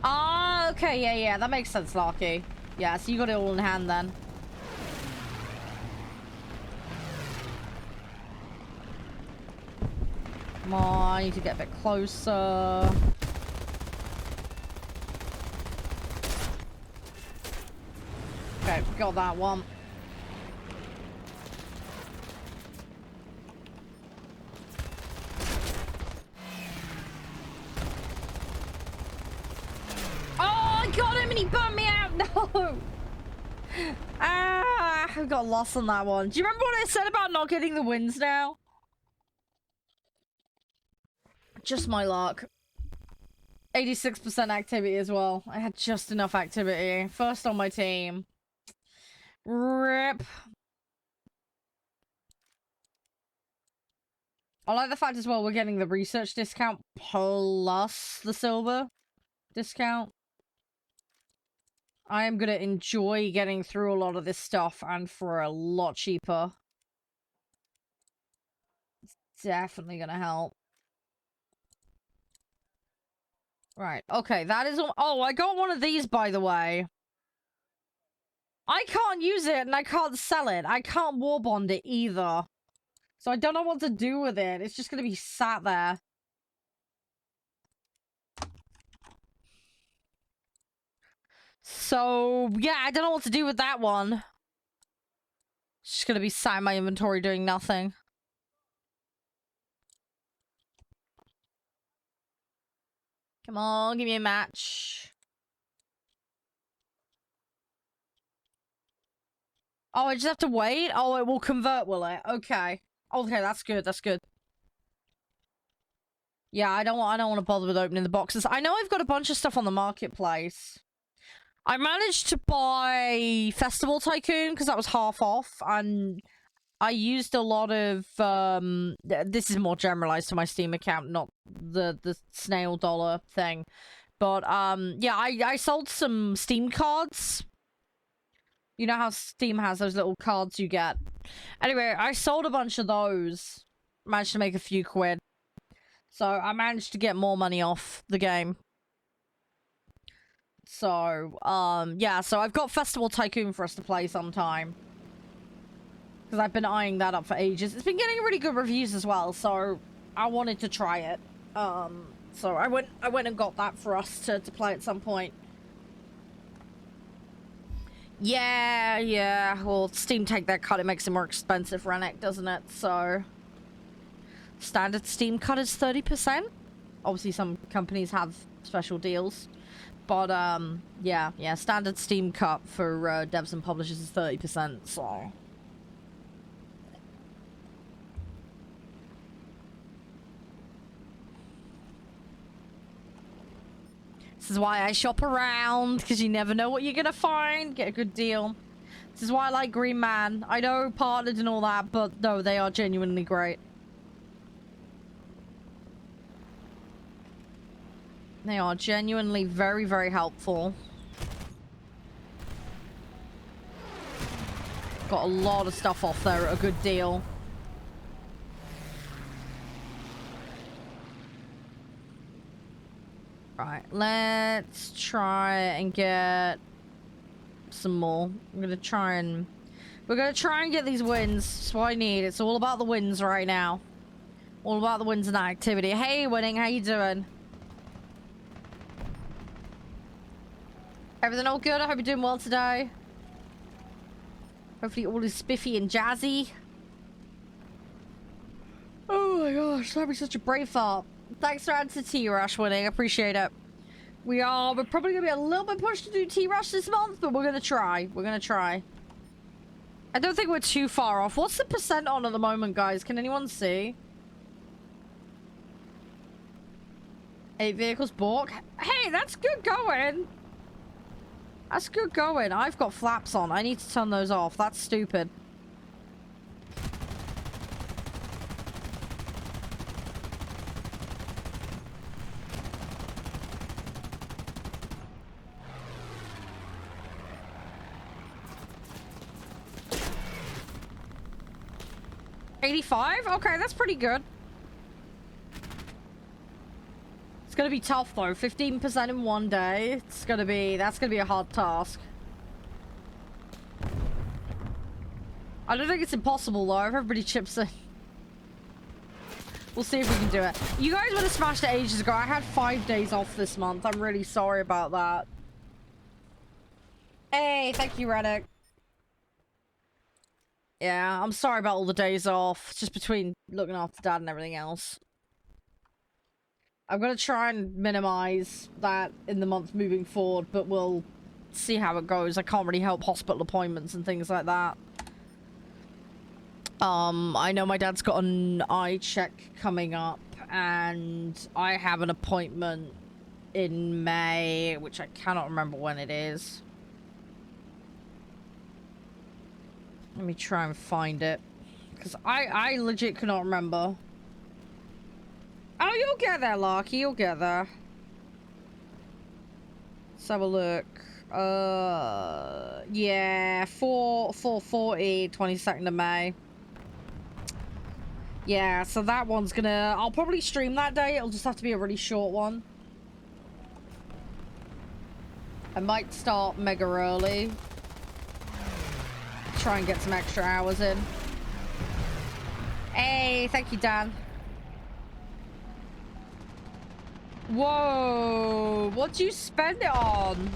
Ah, okay, yeah, that makes sense, Larky. Yeah, so you got it all in hand then. Come on, I need to get a bit closer. Okay, got that one. Oh, I got him and he burned me out. No. Ah, I got lost on that one. Do you remember what I said about not getting the wins now? Just my luck. 86% activity as well. I had just enough activity. First on my team. Rip. I like the fact as well we're getting the research discount plus the silver discount. I am going to enjoy getting through a lot of this stuff and for a lot cheaper. It's definitely going to help. Right, okay, that is all. Oh, I got one of these, by the way. I can't use it and I can't sell it. I can't war bond it either. So I don't know what to do with it. It's just going to be sat there. So, yeah, I don't know what to do with that one. It's just going to be sat in my inventory doing nothing. Come on, give me a match. Oh, I just have to wait? Oh, it will convert, will it? Okay. Okay, that's good, that's good. Yeah, I don't want to bother with opening the boxes. I know I've got a bunch of stuff on the marketplace. I managed to buy Festival Tycoon because that was half off, and I used a lot of this is more generalized to my Steam account, not the snail dollar thing. But yeah, I sold some Steam cards. You know how Steam has those little cards you get. Anyway, I sold a bunch of those. Managed to make a few quid. So I managed to get more money off the game. So, yeah, so I've got Festival Tycoon for us to play sometime. Because I've been eyeing that up for ages. It's been getting really good reviews as well, so I wanted to try it. So I went and got that for us to play at some point. Yeah. Well, Steam take that cut, it makes it more expensive, Rennick, doesn't it? So standard Steam cut is 30%. Obviously, some companies have special deals. But, yeah, standard Steam cut for devs and publishers is 30%, so... This is why I shop around, because you never know what you're gonna find. Get a good deal. This is why I like Green Man. I know partnered and all that, but no, they are genuinely great. They are genuinely very, very helpful. Got a lot of stuff off there at a good deal. Right, let's try and get some more. We're gonna try and get these wins. That's what I need. It's all about the wins right now. All about the wins and that activity. Hey, Winning, how you doing? Everything all good? I hope you're doing well today. Hopefully all is spiffy and jazzy. Oh my gosh, that'd be such a brave thought. Thanks for adding to T-Rush, Winning. I appreciate it. We're probably gonna be a little bit pushed to do T-Rush this month, but we're gonna try. We're gonna try. I don't think we're too far off. What's the percent on at the moment, guys? Can anyone see? 8 vehicles bought. Hey, that's good going. That's good going. I've got flaps on. I need to turn those off. That's stupid. $85? Okay, that's pretty good. It's gonna be tough though. 15% in one day. That's gonna be a hard task. I don't think it's impossible though, if everybody chips in. We'll see if we can do it. You guys would have smashed it ages ago. I had 5 days off this month. I'm really sorry about that. Hey, thank you, Reddick. Yeah, I'm sorry about all the days off. It's just between looking after Dad and everything else. I'm gonna try and minimize that in the month moving forward, but we'll see how it goes. I can't really help hospital appointments and things like that. I know my dad's got an eye check coming up, and I have an appointment in May, which I cannot remember when it is. Let me try and find it, because I legit cannot remember. Oh, you'll get there, Larky. You'll get there. Let's have a look. Yeah, 440, 22nd of May. Yeah, so that one's gonna... I'll probably stream that day. It'll just have to be a really short one. I might start mega early. Try and get some extra hours in. Hey, thank you, Dan. Whoa, what'd you spend it on?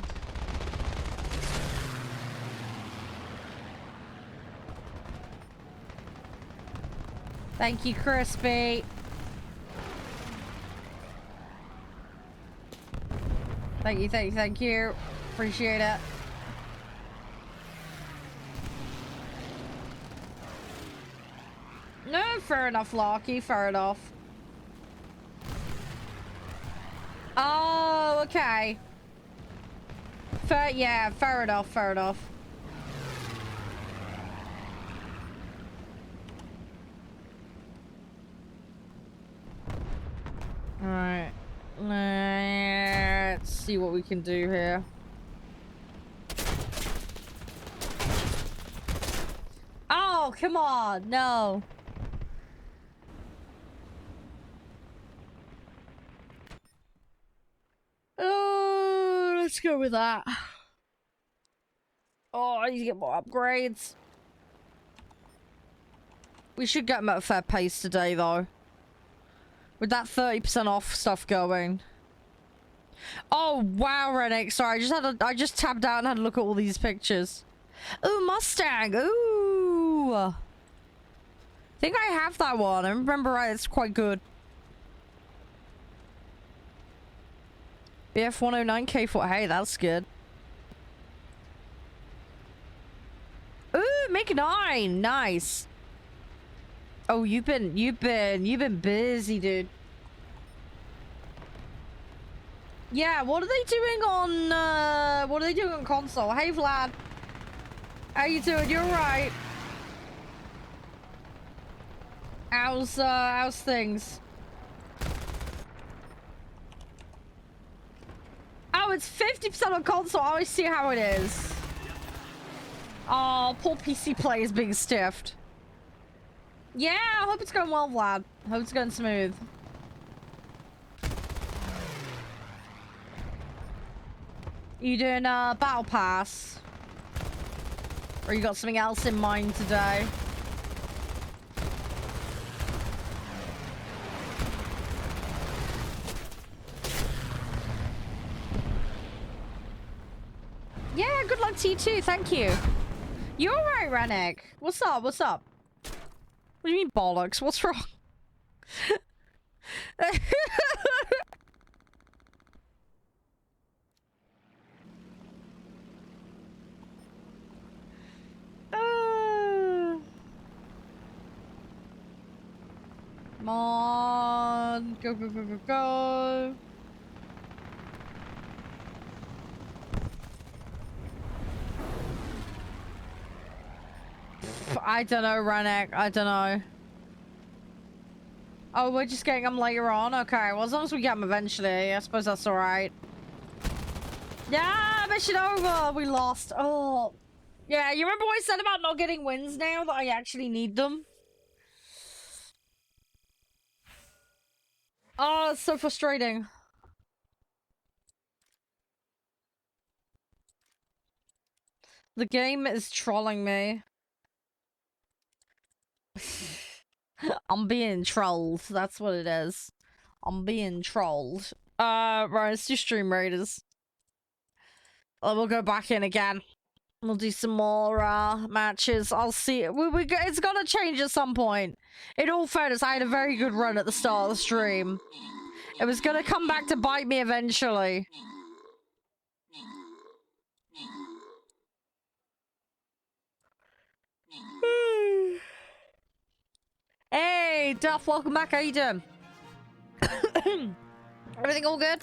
Thank you, Crispy. Thank you, thank you, thank you. Appreciate it. No, fair enough, Larky. Fair enough. Oh, okay. Yeah, fair enough, fair enough. Alright. Let's see what we can do here. Oh, come on. No. Oh, let's go with that. Oh, I need to get more upgrades. We should get them at a fair pace today, though. With that 30% off stuff going. Oh, wow, Rennick. Sorry, I just tabbed out and had a look at all these pictures. Ooh, Mustang. Ooh. I think I have that one. I remember right, it's quite good. BF 109K for, hey, that's good. Ooh, make 9. Nice. Oh, you've been busy, dude. Yeah, what are they doing on console? Hey, Vlad. How you doing? You're right. How's things? Oh, it's 50% on console. I always see how it is. Oh, poor PC play is being stiffed. Yeah, I hope it's going well, Vlad. I hope it's going smooth. You doing battle pass? Or you got something else in mind today? Yeah, good luck to you too, thank you. You're right, Rennick. What's up? What's up? What do you mean bollocks? What's wrong? Come on. Go, go, go, go, go. I don't know, Rennick. I don't know. Oh, we're just getting them later on? Okay, well, as long as we get them eventually, I suppose that's alright. Yeah, mission over! We lost. Oh. Yeah, you remember what I said about not getting wins now that I actually need them? Oh, it's so frustrating. The game is trolling me. I'm being trolled. That's what it is. I'm being trolled. Right, let's do Stream Raiders. We'll go back in again. We'll do some more matches. I'll see. It's gonna change at some point. In all fairness, I had a very good run at the start of the stream. It was gonna come back to bite me eventually. Hey, Duff, welcome back. How you doing? Everything all good?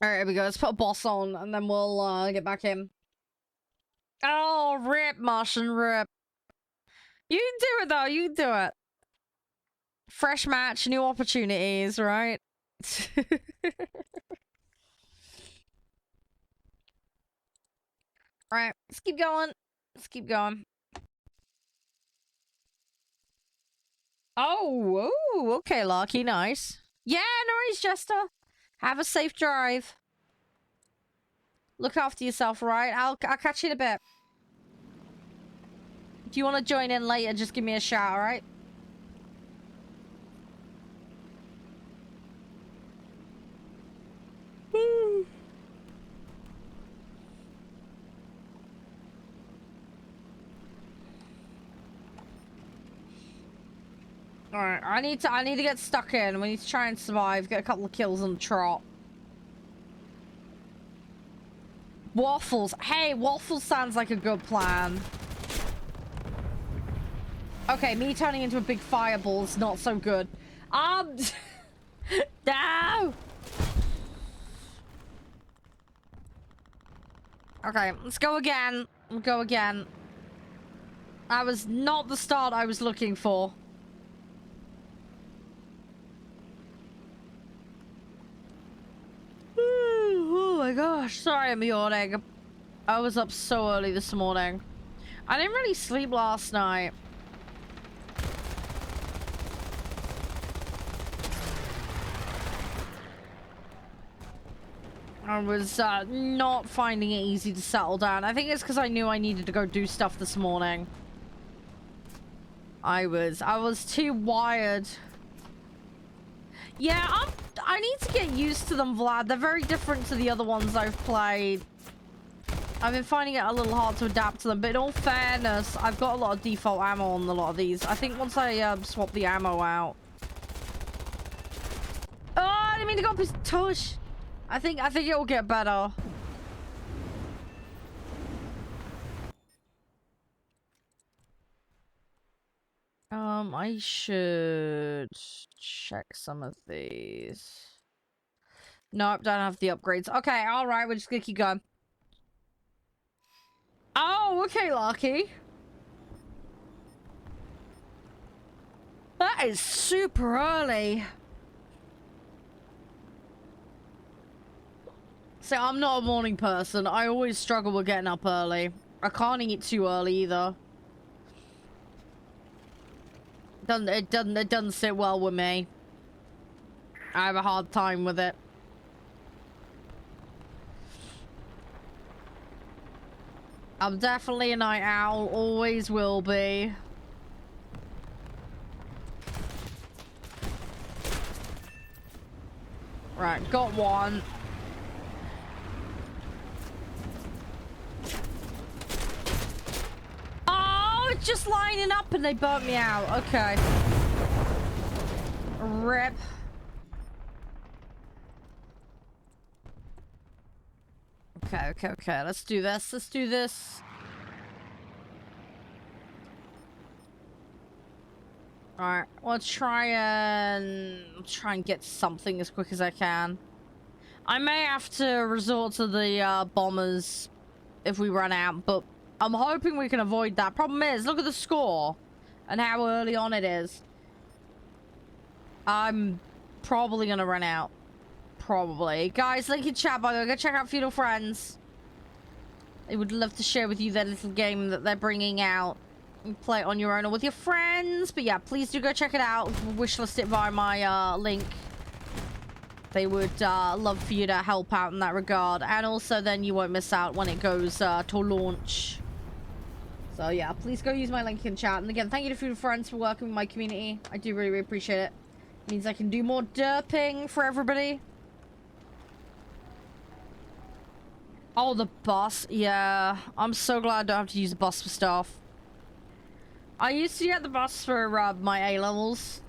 Alright, here we go. Let's put a boss on, and then we'll get back in. Oh, rip, Martian, rip. You can do it, though. You can do it. Fresh match, new opportunities, right? Alright, let's keep going. Let's keep going. Oh, ooh, okay, Lucky, nice. Yeah, no worries, Jester. Have a safe drive. Look after yourself, right? I'll catch you in a bit. If you want to join in later, just give me a shout, alright? Alright, I need to get stuck in. We need to try and survive, get a couple of kills on the trot. Waffles. Hey, waffles sounds like a good plan. Okay, me turning into a big fireball is not so good. No! Okay, let's go again. We'll go again. That was not the start I was looking for. Oh my gosh, sorry I'm yawning. I was up so early this morning. I didn't really sleep last night. I was not finding it easy to settle down. I think it's because I knew I needed to go do stuff this morning. I was too wired. Yeah, I need to get used to them, Vlad. They're very different to the other ones I've played. I've been finding it a little hard to adapt to them, but in all fairness, I've got a lot of default ammo on a lot of these. I think once I swap the ammo out. Oh, I didn't mean to go up his tush. I think it will get better. I should check some of these. Nope, don't have the upgrades. Okay, alright, we're just gonna keep going. Oh, okay, Lucky. That is super early. See, I'm not a morning person. I always struggle with getting up early. I can't eat too early either. It doesn't sit well with me. I have a hard time with it. I'm definitely a night owl. Always will be. Right, got one. Oh, it's just lining up and they burnt me out. Okay. Rip. Okay. Let's do this. Let's do this. Alright, let's try and get something as quick as I can. I may have to resort to the bombers if we run out, but I'm hoping we can avoid that. Problem is, look at the score and how early on it is. I'm probably gonna run out. Probably. Guys, link in chat, by the way. Go check out Feudal Friends. They would love to share with you their little game that they're bringing out. You play it on your own or with your friends. But yeah, please do go check it out. Wishlist it via my link. They would love for you to help out in that regard. And also then you won't miss out when it goes to launch. So yeah, please go use my link in chat. And again, thank you to Feudal Friends for working with my community. I do really, really appreciate it. It means I can do more derping for everybody. Oh, the bus. Yeah, I'm so glad I don't have to use the bus for stuff. I used to get the bus for my A-levels.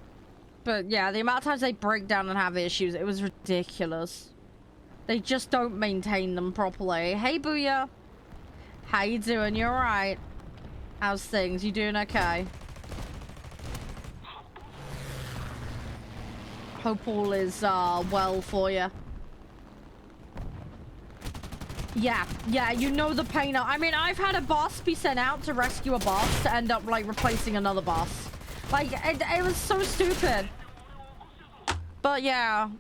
But yeah, the amount of times they break down and have issues, it was ridiculous. They just don't maintain them properly. Hey, Booyah. How you doing? You alright? How's things? You doing okay? Hope all is well for you. Yeah, you know the pain. I mean, I've had a boss be sent out to rescue a boss to end up, like, replacing another boss. Like, it was so stupid. But, yeah.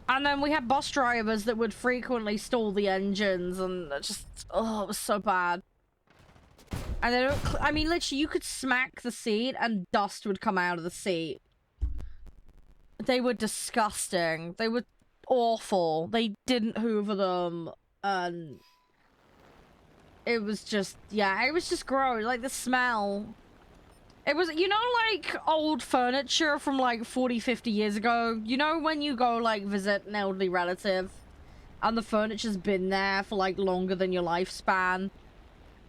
And then we had bus drivers that would frequently stall the engines, and just, oh, it was so bad. And they don't, I mean, literally, you could smack the seat and dust would come out of the seat. They were disgusting. They were awful. They didn't hoover them. And it was just, yeah, it was just gross. Like, the smell. It was, you know, like, old furniture from, like, 40, 50 years ago? You know when you go, like, visit an elderly relative and the furniture's been there for, like, longer than your lifespan?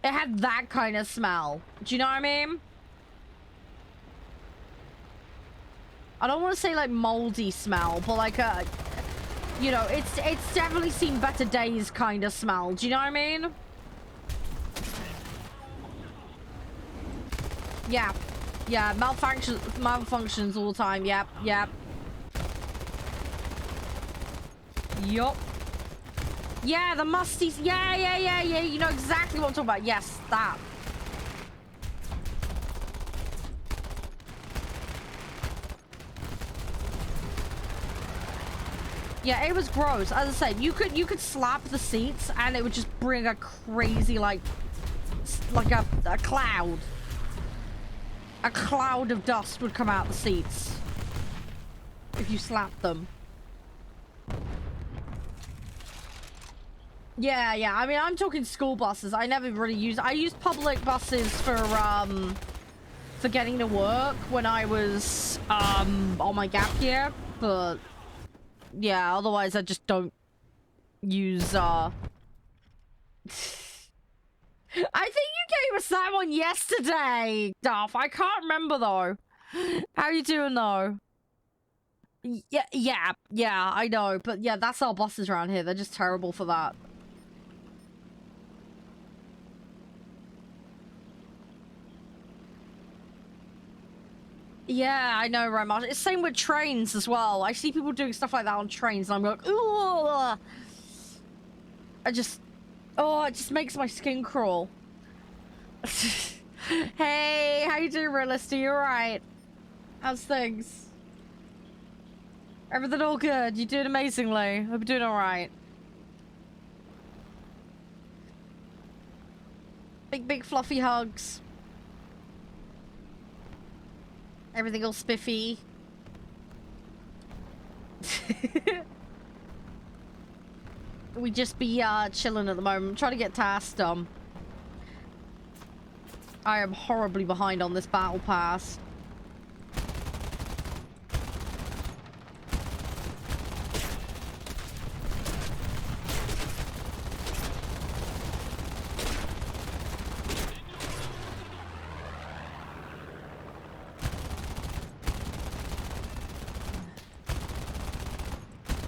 It had that kind of smell. Do you know what I mean? I don't want to say, like, moldy smell, but, like, a... You know, it's definitely seen better days kind of smell. Do you know what I mean? Yeah, malfunctions all the time. Yep. Yup. Yeah, the musties. Yeah. You know exactly what I'm talking about. Yes, that. Yeah, it was gross. As I said, you could slap the seats and it would just bring a crazy like a cloud. A cloud of dust would come out the seats if you slapped them. Yeah. I mean, I'm talking school buses. I never really I used public buses for getting to work when I was on my gap year, but yeah, otherwise I just don't use I think you gave us that one yesterday, Duff. I can't remember though. How you doing though? Yeah, I know, but yeah, that's our buses around here. They're just terrible for that. Yeah, I know, right, Marsh. It's same with trains as well. I see people doing stuff like that on trains, and I'm like, ooh. It just makes my skin crawl. Hey, how you doing, Realist? Are you alright? How's things? Everything all good? You doing amazingly? Hope you're doing alright. Big fluffy hugs. Everything all spiffy. We just be chilling at the moment. I'm trying to get tasks done. I am horribly behind on this battle pass.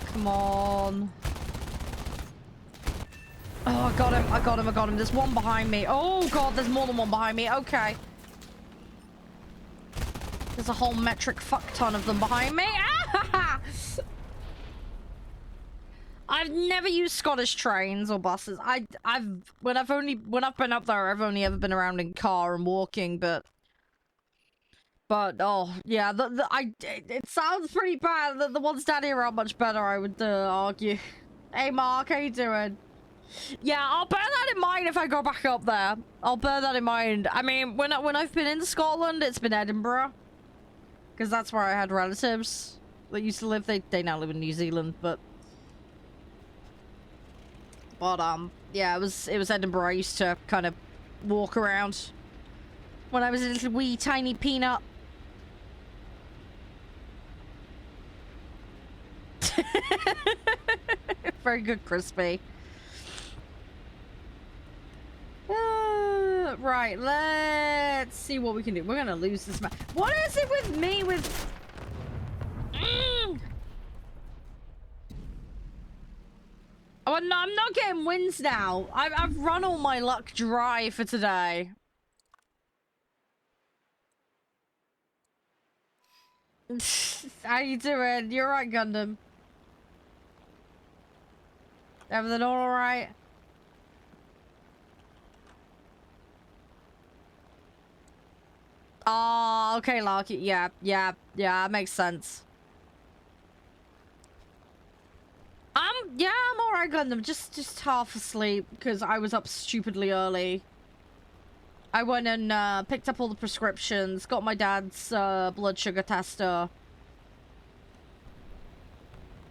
Come on. Oh, I got him. There's one behind me. Oh, God, there's more than one behind me. Okay. There's a whole metric fuck ton of them behind me. Ah! I've never used Scottish trains or buses. When I've been up there, I've only ever been around in car and walking, but oh yeah, it sounds pretty bad. The ones down here are much better, I would argue. Hey Mark, how you doing? Yeah, I'll bear that in mind if I go back up there. I'll bear that in mind. I mean, when I've been in Scotland, it's been Edinburgh, because that's where I had relatives that used to live. They now live in New Zealand, but yeah, it was Edinburgh. I used to kind of walk around when I was a little wee tiny peanut. Very good, Crispy. Right, let's see what we can do. We're gonna lose this match. What is it with me with... Oh, no, I'm not getting wins now. I've run all my luck dry for today. How you doing? You're right, Gundam. Everything all right? Oh, okay, Larky. Yeah, that makes sense. Yeah, I'm alright, Gundam. Just half asleep because I was up stupidly early. I went and picked up all the prescriptions, got my dad's blood sugar tester,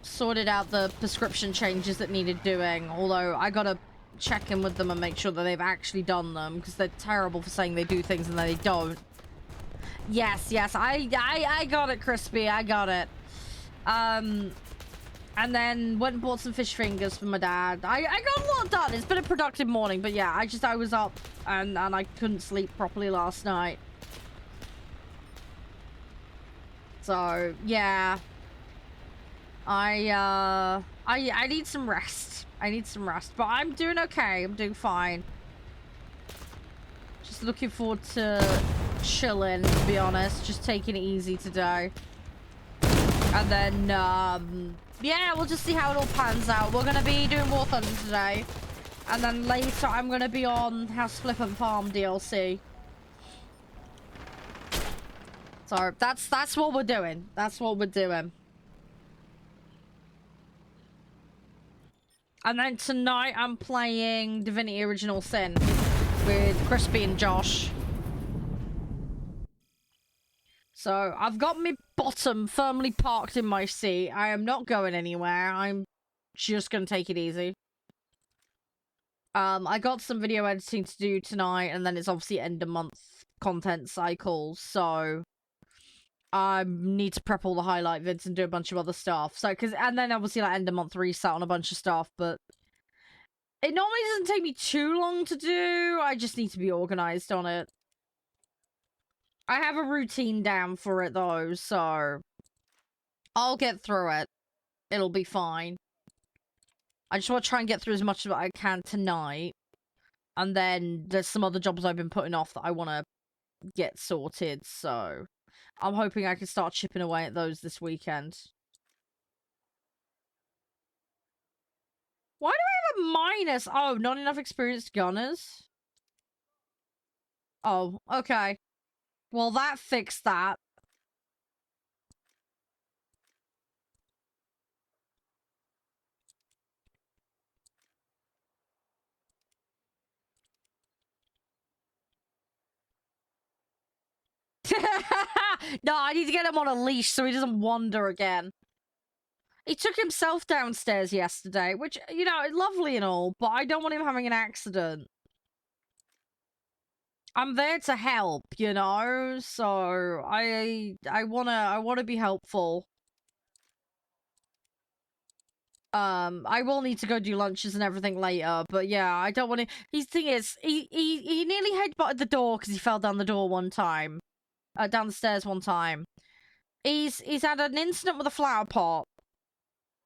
sorted out the prescription changes that needed doing, although I gotta check in with them and make sure that they've actually done them, because they're terrible for saying they do things and then they don't. Yes, I got it, Crispy, I got it. And then went and bought some fish fingers for my dad. I got a lot done. It's been a productive morning, but yeah, I was up and I couldn't sleep properly last night. So, yeah. I need some rest. But I'm doing okay. I'm doing fine. Just looking forward to chilling, to be honest. Just taking it easy today. And then, yeah, we'll just see how it all pans out. We're gonna be doing War Thunder today. And then later, I'm gonna be on House Flip and Farm DLC. So, that's what we're doing. That's what we're doing. And then tonight, I'm playing Divinity Original Sin with Crispy and Josh. So, I've got my bottom firmly parked in my seat. I am not going anywhere. I'm just gonna take it easy. I got some video editing to do tonight, and then it's obviously end of month content cycle, so I need to prep all the highlight vids and do a bunch of other stuff. So, and then obviously like end of month reset on a bunch of stuff, but it normally doesn't take me too long to do. I just need to be organized on it. I have a routine down for it though, so I'll get through it. It'll be fine. I just want to try and get through as much of it I can tonight. And then there's some other jobs I've been putting off that I want to get sorted, so I'm hoping I can start chipping away at those this weekend. Why do I have a minus? Oh, not enough experienced gunners? Oh, okay. Well, that fixed that. No, I need to get him on a leash so he doesn't wander again. He took himself downstairs yesterday, which, you know, lovely and all, but I don't want him having an accident. I'm there to help, you know, so I wanna be helpful. I will need to go do lunches and everything later, but yeah, I don't want to. His thing is, he nearly headbutted the door because he fell down the door one time, down the stairs one time. He's had an incident with a flower pot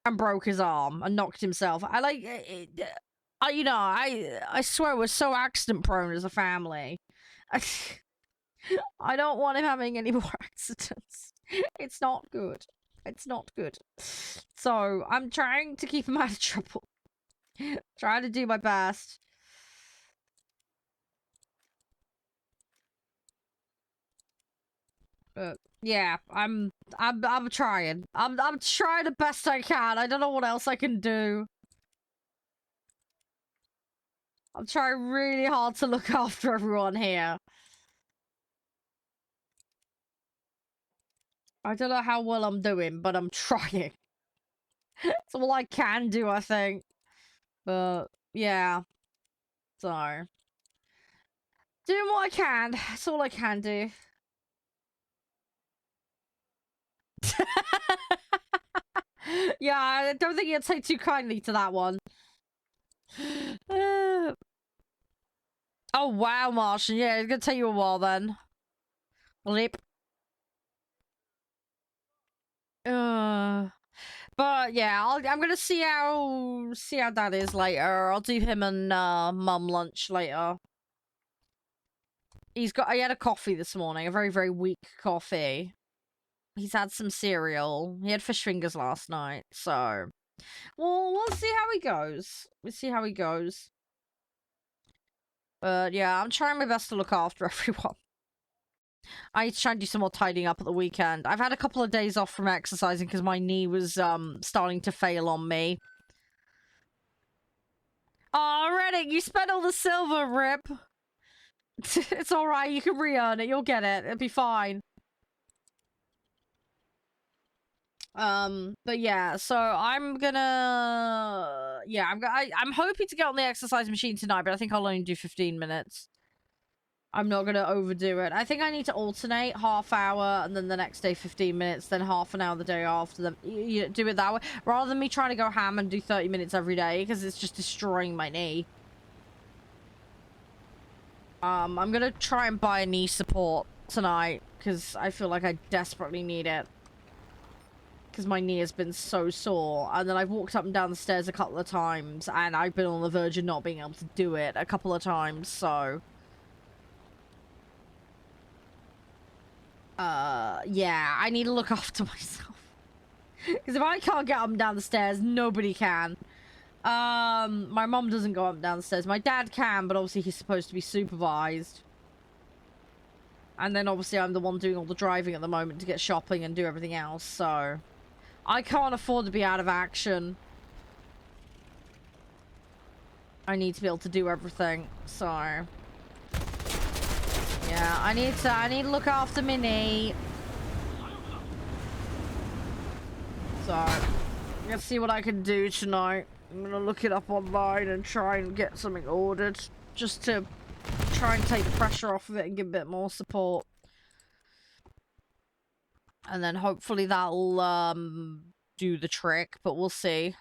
and broke his arm and knocked himself. You know, I swear we're so accident prone as a family. I don't want him having any more accidents. It's not good. It's not good. So, I'm trying to keep him out of trouble. Trying to do my best. But yeah, I'm trying. I'm trying the best I can. I don't know what else I can do. I'm trying really hard to look after everyone here. I don't know how well I'm doing, but I'm trying. It's all I can do, I think. But, yeah. So. Doing what I can. That's all I can do. Yeah, I don't think you'd take too kindly to that one. Oh, wow, Martian. Yeah, it's gonna take you a while then. Lip. But yeah, I'm gonna see how Dad is later. I'll do him and Mum lunch later. He had a coffee this morning, a very, very weak coffee. He's had some cereal. He had fish fingers last night, so well, we'll see how he goes. We'll see how he goes. But yeah, I'm trying my best to look after everyone. I need to try and do some more tidying up at the weekend. I've had a couple of days off from exercising because my knee was starting to fail on me. Oh, Reddick, you spent all the silver, Rip. It's alright, you can re-earn it. You'll get it. It'll be fine. But yeah, so I'm gonna... Yeah, I'm hoping to get on the exercise machine tonight, but I think I'll only do 15 minutes. I'm not gonna overdo it. I think I need to alternate half hour and then the next day 15 minutes, then half an hour the day after. Then you do it that way, rather than me trying to go ham and do 30 minutes every day because it's just destroying my knee. I'm gonna try and buy a knee support tonight because I feel like I desperately need it. Because my knee has been so sore, and then I've walked up and down the stairs a couple of times, and I've been on the verge of not being able to do it a couple of times, so... yeah, I need to look after myself. Because if I can't get up and down the stairs, nobody can. My mom doesn't go up and down the stairs. My dad can, but obviously he's supposed to be supervised. And then obviously I'm the one doing all the driving at the moment to get shopping and do everything else, so... I can't afford to be out of action. I need to be able to do everything, so... Yeah, I need to look after Minnie. So, let's see what I can do tonight. I'm gonna look it up online and try and get something ordered. Just to try and take the pressure off of it and give a bit more support. And then hopefully that'll, do the trick, but we'll see.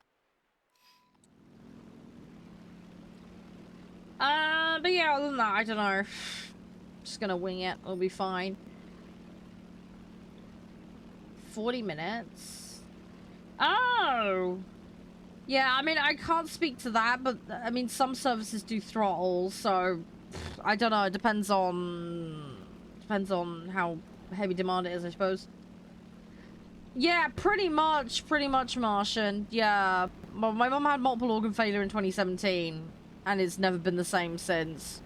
But yeah, other than that, I don't know. Just gonna wing it. It'll be fine. 40 minutes? Oh! Yeah, I mean, I can't speak to that, but, I mean, some services do throttle, so... I don't know, it depends on how heavy demand it is, I suppose. Yeah, pretty much, Martian. Yeah. Well, my mum had multiple organ failure in 2017, and it's never been the same since.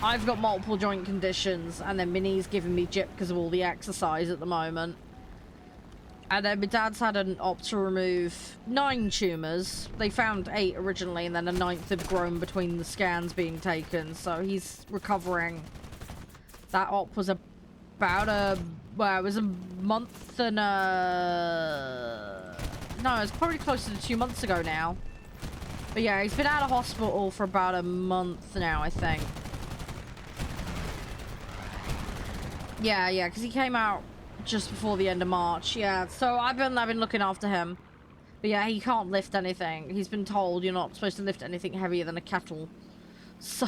I've got multiple joint conditions, and then Minnie's giving me jip because of all the exercise at the moment. And then my dad's had an op to remove 9 tumours. They found 8 originally, and then a 9th had grown between the scans being taken, so he's recovering. That op was about well, it was a month and no, it's probably closer to 2 months ago now. But yeah, he's been out of hospital for about a month now, I think. Yeah, because he came out just before the end of March. Yeah, so I've been looking after him. But yeah, he can't lift anything. He's been told you're not supposed to lift anything heavier than a kettle. So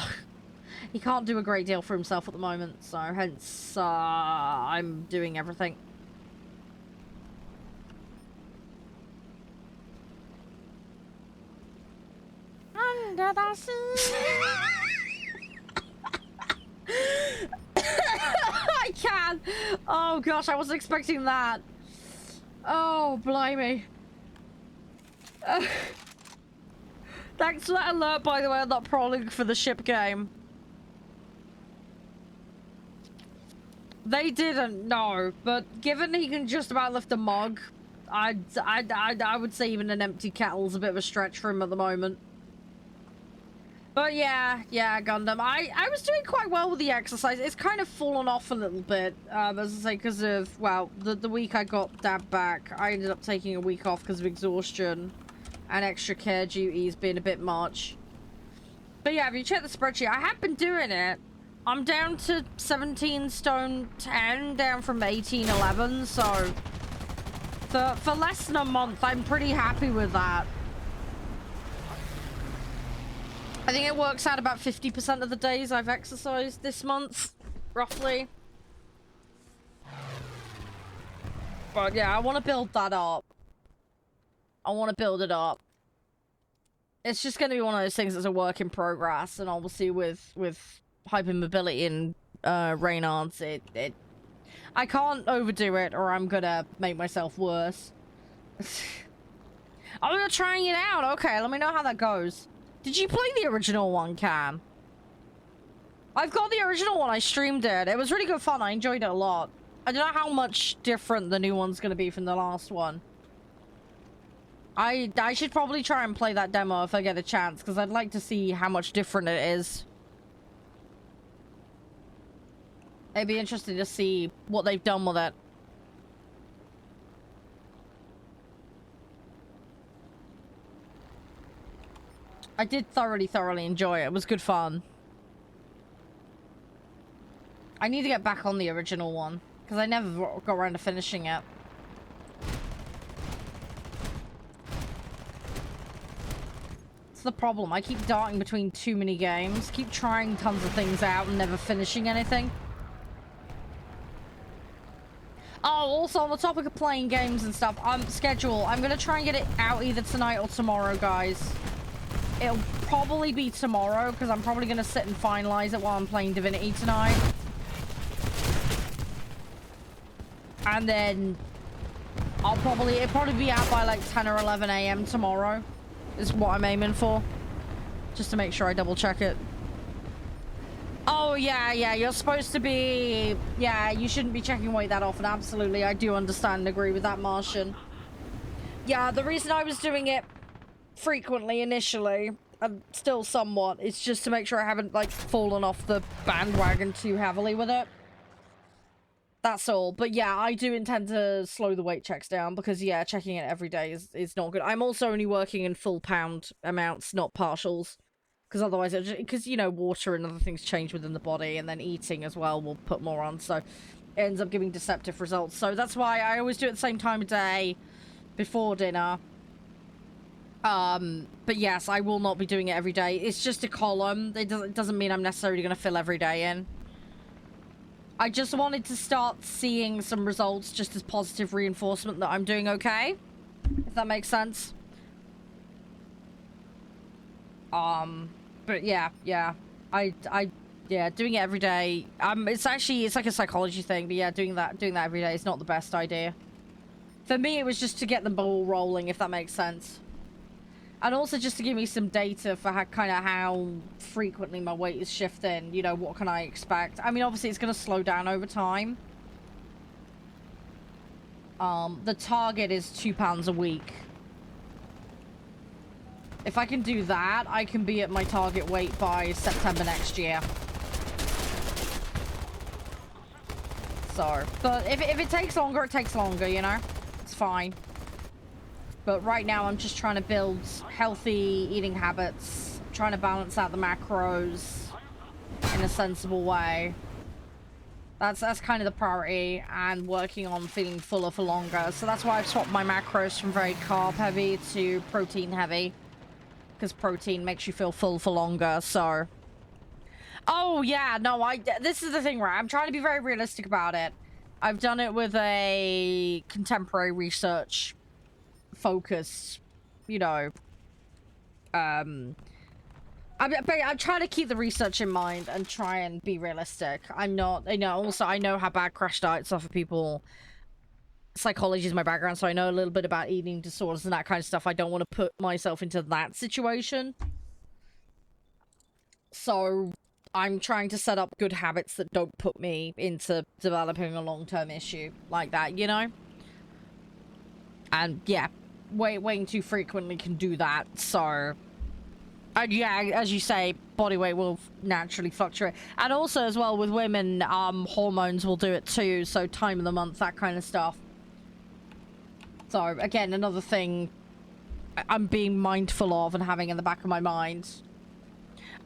he can't do a great deal for himself at the moment. So hence I'm doing everything. Under the sea. I can. Oh gosh, I wasn't expecting that. Oh, blimey. Thanks for that alert, by the way, on that prologue for the ship game. They didn't, no, but given he can just about lift a mug, I would say even an empty kettle's a bit of a stretch for him at the moment. But yeah, Gundam. I was doing quite well with the exercise. It's kind of fallen off a little bit, as I say, because of, well, the week I got Dad back, I ended up taking a week off because of exhaustion and extra care duties being a bit much. But yeah, if you check the spreadsheet, I have been doing it. I'm down to 17 stone 10, down from 1811, so for less than a month, I'm pretty happy with that. I think it works out about 50% of the days I've exercised this month, roughly. But yeah, I want to build that up. I want to build it up. It's just going to be one of those things that's a work in progress, and obviously with hypermobility and Reynard's, I can't overdo it or I'm gonna make myself worse. I'm gonna try it out. Okay, let me know how that goes. Did you play the original one, Cam? I've got the original one. I streamed it. It was really good fun. I enjoyed it a lot. I don't know how much different the new one's going to be from the last one. I should probably try and play that demo if I get a chance, because I'd like to see how much different it is. It'd be interesting to see what they've done with it. I did thoroughly enjoy it. It was good fun. I need to get back on the original one, because I never got around to finishing it. It's the problem. I keep darting between too many games, keep trying tons of things out and never finishing anything. Oh, also on the topic of playing games and stuff, schedule. I'm going to try and get it out either tonight or tomorrow, guys. It'll probably be tomorrow, because I'm probably going to sit and finalize it while I'm playing Divinity tonight. And then it'll probably be out by like 10 or 11 a.m. tomorrow is what I'm aiming for. Just to make sure I double check it. Oh, yeah, you're supposed to be... Yeah, you shouldn't be checking weight that often. Absolutely, I do understand and agree with that, Martian. Yeah, the reason I was doing it frequently initially, and still somewhat, is just to make sure I haven't, like, fallen off the bandwagon too heavily with it. That's all. But yeah, I do intend to slow the weight checks down because, yeah, checking it every day is not good. I'm also only working in full pound amounts, not partials. Because otherwise, because, you know, water and other things change within the body, and then eating as well will put more on. So it ends up giving deceptive results. So that's why I always do it at the same time of day before dinner. But yes, I will not be doing it every day. It's just a column. It doesn't mean I'm necessarily going to fill every day in. I just wanted to start seeing some results just as positive reinforcement that I'm doing okay. If that makes sense. But yeah. Yeah, doing it every day. It's like a psychology thing, but yeah, doing that every day is not the best idea. For me, it was just to get the ball rolling, if that makes sense. And also just to give me some data for how frequently my weight is shifting. You know, what can I expect? I mean, obviously, it's going to slow down over time. The target is 2 pounds a week. If I can do that, I can be at my target weight by September next year. So, but if it takes longer, it takes longer, you know? It's fine. But right now, I'm just trying to build healthy eating habits. Trying to balance out the macros in a sensible way. That's kind of the priority. And working on feeling fuller for longer. So that's why I've swapped my macros from very carb heavy to protein heavy. Because protein makes you feel full for longer, so... Oh, yeah, no, this is the thing, right? I'm trying to be very realistic about it. I've done it with a contemporary research focus, you know. I'm trying to keep the research in mind and try and be realistic. I'm not, you know, also I know how bad crash diets are for people. Psychology is my background, so I know a little bit about eating disorders and that kind of stuff. I don't want to put myself into that situation. So I'm trying to set up good habits that don't put me into developing a long-term issue like that, you know? And yeah, weighing too frequently can do that, so... And yeah, as you say, body weight will naturally fluctuate. And also as well with women, hormones will do it too, so time of the month, that kind of stuff. So again, another thing I'm being mindful of and having in the back of my mind.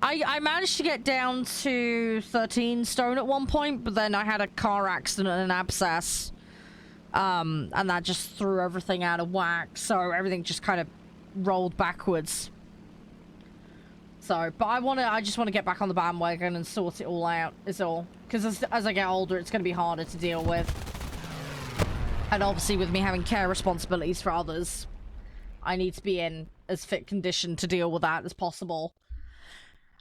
I managed to get down to 13 stone at one point, but then I had a car accident and an abscess. And that just threw everything out of whack, so everything just kind of rolled backwards. So, but I just want to get back on the bandwagon and sort it all out, is all. Because as I get older, it's going to be harder to deal with. And obviously with me having care responsibilities for others, I need to be in as fit condition to deal with that as possible.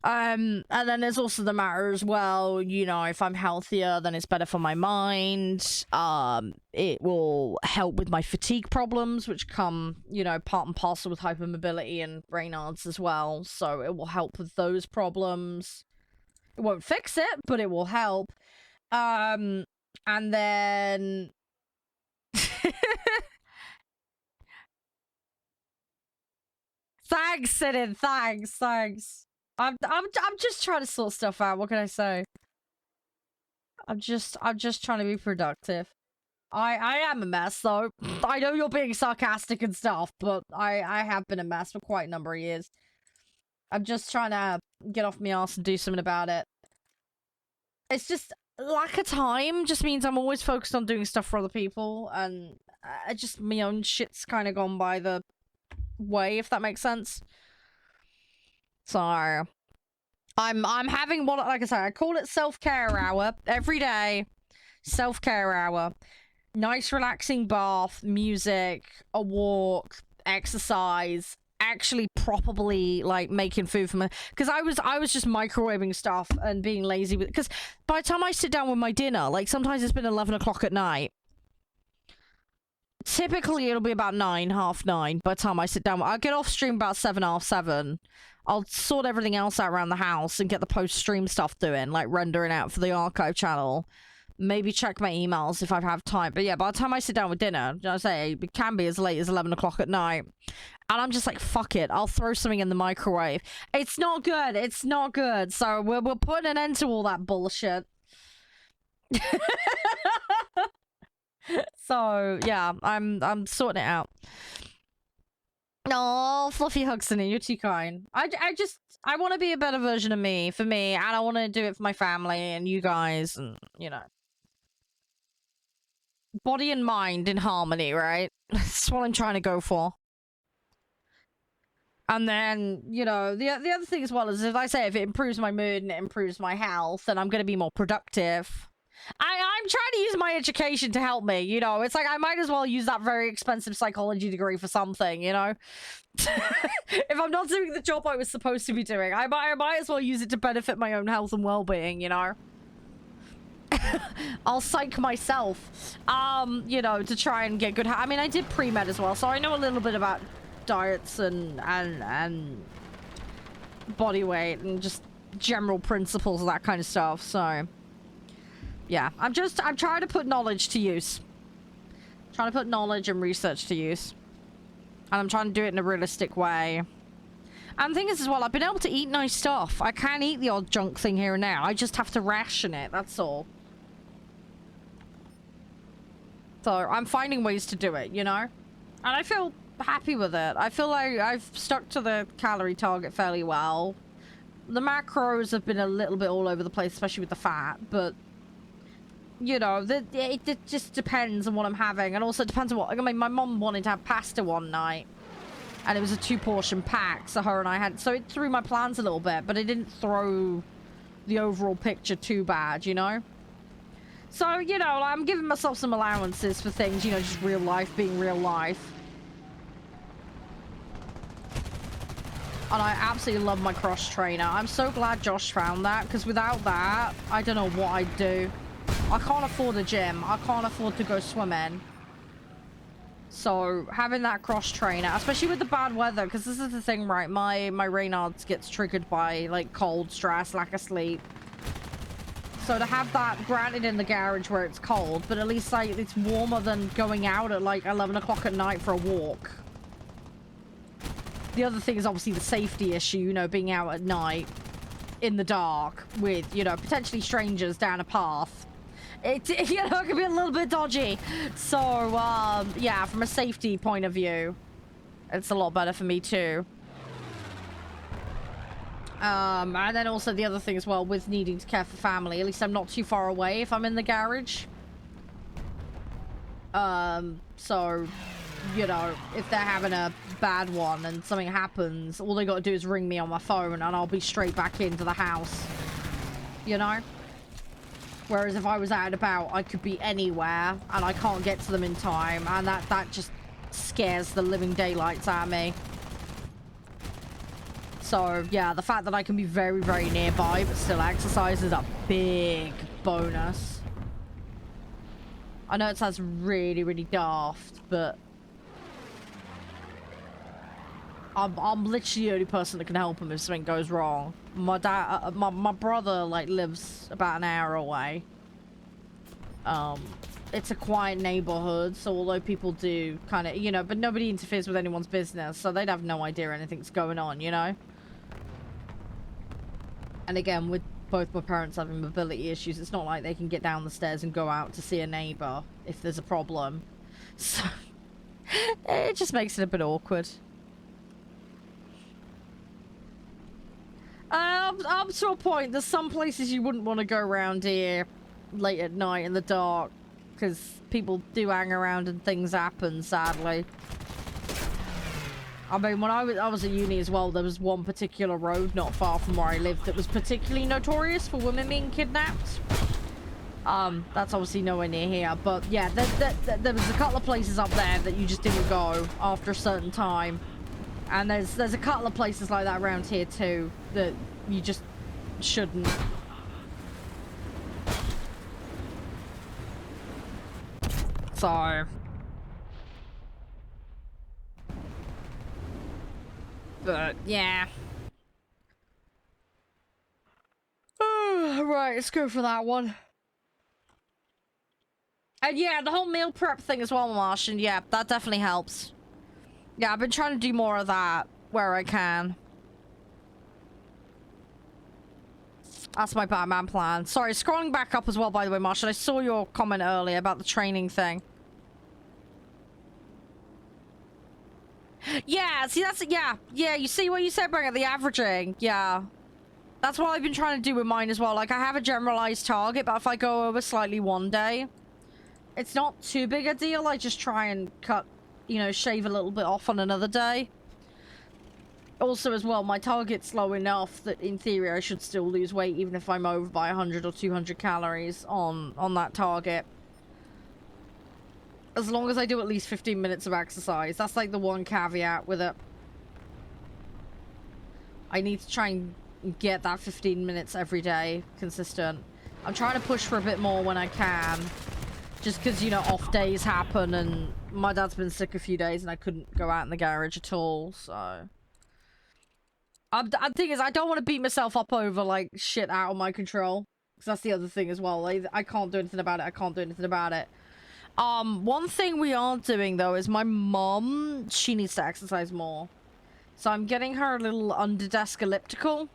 And then there's also the matter as well, you know, if I'm healthier, then it's better for my mind. It will help with my fatigue problems, which come, you know, part and parcel with hypermobility and Raynaud's as well. So it will help with those problems. It won't fix it, but it will help. And then... Thanks, Sidon. Thanks. I'm just trying to sort stuff out. What can I say? I'm just trying to be productive. I am a mess though. I know you're being sarcastic and stuff, but I have been a mess for quite a number of years. I'm just trying to get off my ass and do something about it. It's just lack of time just means I'm always focused on doing stuff for other people, and my own shit's kind of gone by the way, if that makes sense. So I'm having one, like I said, I call it self-care hour every day. Self-care hour. Nice relaxing bath, music, a walk, exercise, actually properly like making food for me, because I was just microwaving stuff and being lazy with, because by the time I sit down with my dinner, like sometimes it's been 11 o'clock at night. typically it'll be about 9, half 9 by the time I sit down. I'll get off stream about 7, half 7. I'll sort everything else out around the house and get the post-stream stuff doing, like rendering out for the archive channel. Maybe check my emails if I have time. But yeah, by the time I sit down with dinner, you know, I say it can be as late as 11 o'clock at night. And I'm just like, fuck it. I'll throw something in the microwave. It's not good. It's not good. So we're putting an end to all that bullshit. So yeah, I'm sorting it out. Oh, fluffy hugs to me. You're too kind. I want to be a better version of me, for me, and I want to do it for my family and you guys, and you know, body and mind in harmony, right? That's what I'm trying to go for. And then, you know, the other thing as well is, if I say, if it improves my mood and it improves my health, then I'm going to be more productive. I'm trying to use my education to help me, you know? It's like, I might as well use that very expensive psychology degree for something, you know? If I'm not doing the job I was supposed to be doing, I might as well use it to benefit my own health and well-being, you know? I'll psych myself, you know, to try and get good. I mean, I did pre-med as well, so I know a little bit about diets and body weight and just general principles of that kind of stuff, so... Yeah, I'm trying to put knowledge to use. Trying to put knowledge and research to use. And I'm trying to do it in a realistic way. And the thing is as well, I've been able to eat nice stuff. I can eat the odd junk thing here and there. I just have to ration it, that's all. So I'm finding ways to do it, you know? And I feel happy with it. I feel like I've stuck to the calorie target fairly well. The macros have been a little bit all over the place, especially with the fat, but... You know, it just depends on what I'm having. And also it depends on what... I mean, my mom wanted to have pasta one night. And it was a 2-portion pack. So her and I had... So it threw my plans a little bit. But it didn't throw the overall picture too bad, you know? So, you know, I'm giving myself some allowances for things. You know, just real life being real life. And I absolutely love my cross trainer. I'm so glad Josh found that. Because without that, I don't know what I'd do. I can't afford a gym. I can't afford to go swimming. So having that cross trainer, especially with the bad weather, because this is the thing, right? My Raynaud's gets triggered by like cold, stress, lack of sleep. So to have that, granted in the garage where it's cold, but at least like it's warmer than going out at like 11 o'clock at night for a walk. The other thing is obviously the safety issue, you know, being out at night in the dark with, you know, potentially strangers down a path. It, you know, it can be a little bit dodgy. So, yeah, from a safety point of view, it's a lot better for me too. And then also the other thing as well, with needing to care for family, at least I'm not too far away if I'm in the garage. So, you know, if they're having a bad one and something happens, all they got to do is ring me on my phone and I'll be straight back into the house. You know? Whereas if I was out and about, I could be anywhere and I can't get to them in time, and that just scares the living daylights out of me. So yeah, the fact that I can be very, very nearby but still exercise is a big bonus. I know it sounds really, really daft, but I'm literally the only person that can help him if something goes wrong. My dad, my brother, like, lives about an hour away. It's a quiet neighborhood, so although people do kind of, you know, but nobody interferes with anyone's business, so they'd have no idea anything's going on, you know? And again, with both my parents having mobility issues, it's not like they can get down the stairs and go out to see a neighbor if there's a problem. So, it just makes it a bit awkward. Up to a point, there's some places you wouldn't want to go around here late at night in the dark, because people do hang around and things happen, sadly. I mean, when I was at uni as well, there was one particular road not far from where I lived that was particularly notorious for women being kidnapped. That's obviously nowhere near here, but yeah, there was a couple of places up there that you just didn't go after a certain time. And there's a couple of places like that around here too that you just shouldn't. So But, yeah. Right, let's go for that one. And yeah, the whole meal prep thing as well, Martian. Yeah, that definitely helps. Yeah, I've been trying to do more of that where I can. That's my Batman plan. Sorry, scrolling back up as well, by the way, Martian. I saw your comment earlier about the training thing. Yeah, see, that's... Yeah, you see what you said about the averaging? Yeah. That's what I've been trying to do with mine as well. Like, I have a generalized target, but if I go over slightly one day, it's not too big a deal. I just try and cut, you know, shave a little bit off on another day. Also, as well, my target's low enough that, in theory, I should still lose weight, even if I'm over by 100 or 200 calories on that target. As long as I do at least 15 minutes of exercise. That's, like, the one caveat with it. I need to try and get that 15 minutes every day, consistent. I'm trying to push for a bit more when I can. Just because, you know, off days happen, and my dad's been sick a few days, and I couldn't go out in the garage at all, so... The thing is, I don't want to beat myself up over, like, shit out of my control. Because that's the other thing as well. Like, I can't do anything about it. I can't do anything about it. One thing we are doing, though, is my mom, she needs to exercise more. So I'm getting her a little under-desk elliptical.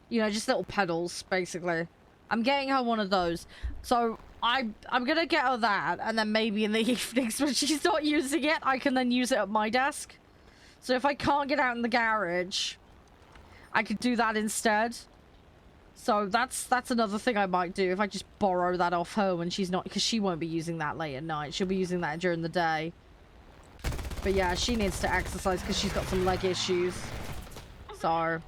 You know, just little pedals, basically. I'm getting her one of those. So I'm gonna get her that, and then maybe in the evenings when she's not using it, I can then use it at my desk. So if I can't get out in the garage, I could do that instead. So that's another thing I might do, if I just borrow that off her when she's not, because she won't be using that late at night. She'll be using that during the day. But yeah, she needs to exercise because she's got some leg issues. So...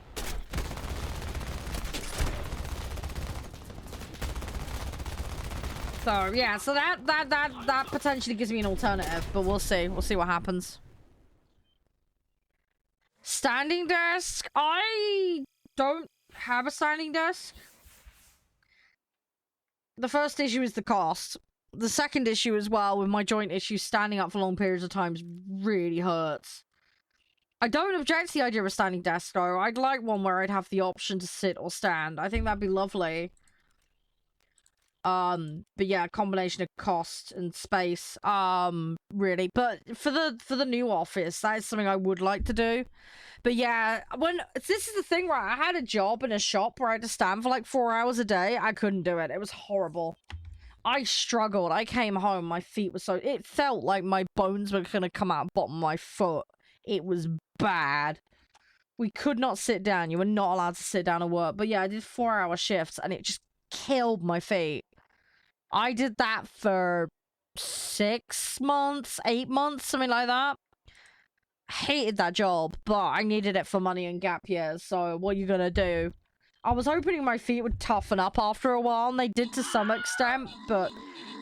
So yeah, so that potentially gives me an alternative, but we'll see. We'll see what happens. Standing desk? I don't have a standing desk. The first issue is the cost. The second issue as well, with my joint issues, standing up for long periods of time really hurts. I don't object to the idea of a standing desk, though. I'd like one where I'd have the option to sit or stand. I think that'd be lovely. But yeah, a combination of cost and space, really. But for the new office, that is something I would like to do. But yeah, this is the thing, right? I had a job in a shop where I had to stand for like 4 hours a day. I couldn't do it. It was horrible. I struggled. I came home, my feet were so... It felt like my bones were gonna come out the bottom of my foot. It was bad. We could not sit down. You were not allowed to sit down and work. But yeah, I did 4-hour shifts, and it just killed my feet. I did that for 6 months, 8 months, something like that. Hated that job, but I needed it for money and gap years, so what are you gonna do? I was hoping my feet would toughen up after a while, and they did to some extent, but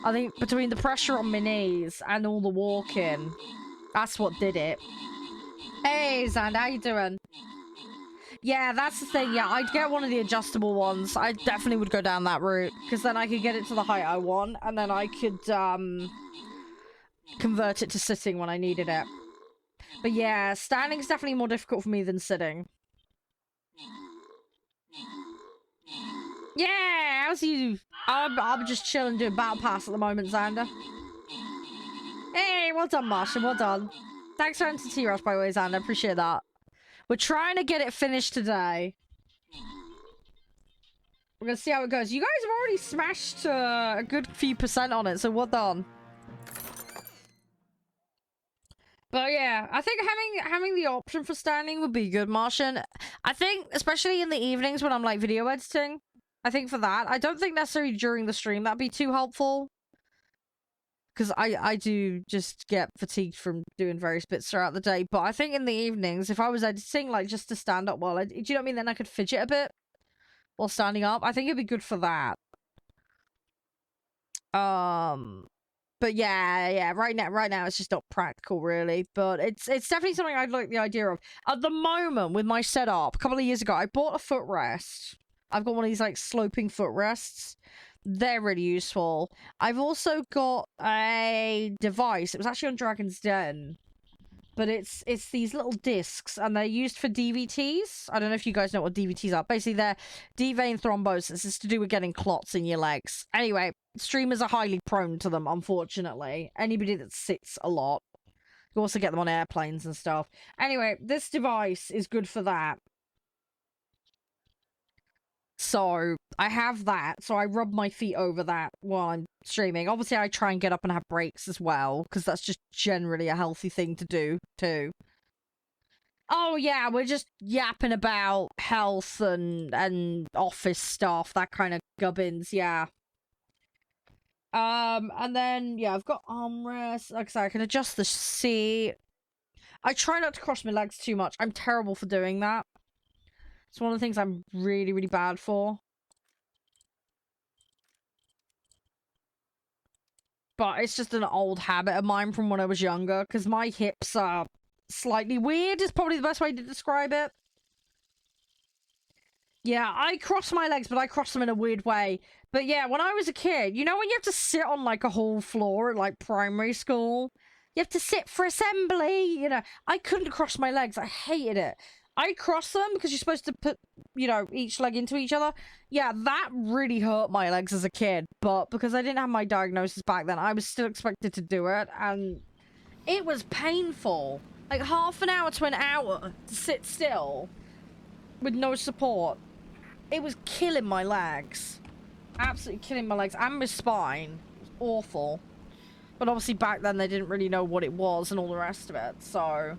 I think between the pressure on my knees and all the walking, that's what did it. Hey, Xand, how you doing? Yeah, that's the thing. Yeah, I'd get one of the adjustable ones. I definitely would go down that route, because then I could get it to the height I want, and then I could convert it to sitting when I needed it. But yeah, standing's definitely more difficult for me than sitting. Yeah, how's you? I'm just chilling doing battle pass at the moment, Xander. Hey, well done, Martian, well done. Thanks for answering T-Rush, by the way, Xander. Appreciate that. We're trying to get it finished today. We're gonna see how it goes. You guys have already smashed a good few % on it, so well done. But yeah, I think having the option for standing would be good, Martian. I think, especially in the evenings when I'm like video editing, I think for that, I don't think necessarily during the stream that'd be too helpful. Because I do just get fatigued from doing various bits throughout the day. But I think in the evenings, if I was editing, like, just to stand up while do you know what I mean? Then I could fidget a bit while standing up. I think it'd be good for that. But yeah, right now it's just not practical, really. But it's definitely something I'd like the idea of. At the moment, with my setup, a couple of years ago, I bought a footrest. I've got one of these, like, sloping footrests. They're really useful. I've also got a device. It was actually on Dragon's Den. but it's these little discs, and they're used for DVTs. I don't know if you guys know what DVTs are. Basically, they're deep vein thrombosis. It's to do with getting clots in your legs. Anyway, streamers are highly prone to them, unfortunately. Anybody that sits a lot. You also get them on airplanes and stuff. Anyway, this device is good for that. So, I have that. So, I rub my feet over that while I'm streaming. Obviously, I try and get up and have breaks as well, because that's just generally a healthy thing to do, too. Oh, yeah, we're just yapping about health and office stuff, that kind of gubbins, yeah. And then, yeah, I've got armrests. Like I said, I can adjust the seat. I try not to cross my legs too much. I'm terrible for doing that. It's one of the things I'm really, really bad for. But it's just an old habit of mine from when I was younger, because my hips are slightly weird, is probably the best way to describe it. Yeah, I cross my legs, but I cross them in a weird way. But yeah, when I was a kid, you know when you have to sit on, like, a whole floor at, like, primary school? You have to sit for assembly, you know. I couldn't cross my legs. I hated it. I cross them because you're supposed to put, you know, each leg into each other. Yeah, that really hurt my legs as a kid. But because I didn't have my diagnosis back then, I was still expected to do it. And it was painful. Like, half an hour to an hour to sit still with no support. It was killing my legs. Absolutely killing my legs and my spine. It was awful. But obviously back then they didn't really know what it was and all the rest of it, so...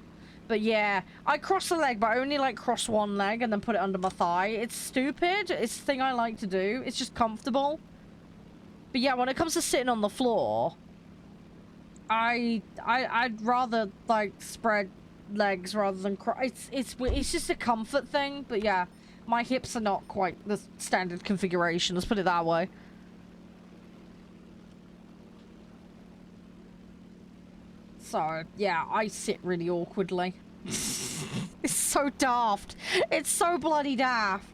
But yeah, I cross the leg, but I only, like, cross one leg and then put it under my thigh. It's stupid. It's the thing I like to do. It's just comfortable. But yeah, when it comes to sitting on the floor, I'd rather, like, spread legs rather than it's just a comfort thing. But yeah, my hips are not quite the standard configuration, let's put it that way. So, yeah, I sit really awkwardly. It's so daft. It's so bloody daft.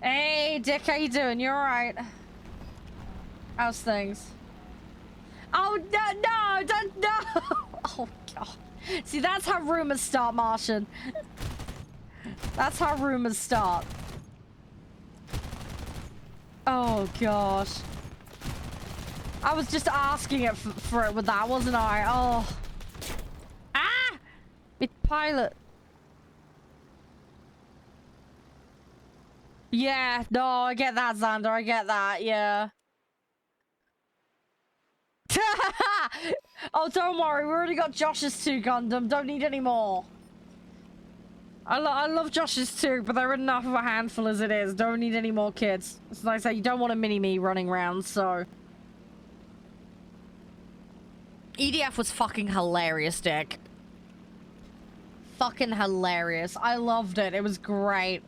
Hey, Dick, how you doing? You alright? How's things? Oh, no, don't, no! Oh, God. See, that's how rumors start, Martian. That's how rumors start. Oh, gosh. I was just asking it for it with that, wasn't I? Oh. Ah! It's pilot. Yeah, no, I get that, Xander. I get that, yeah. Oh, don't worry. We already got Josh's 2 Gundam. Don't need any more. I love Josh's 2, but they're enough of a handful as it is. Don't need any more kids. It's like I say, you don't want a mini-me running around, so... EDF was fucking hilarious, Dick. Fucking hilarious. I loved it. It was great.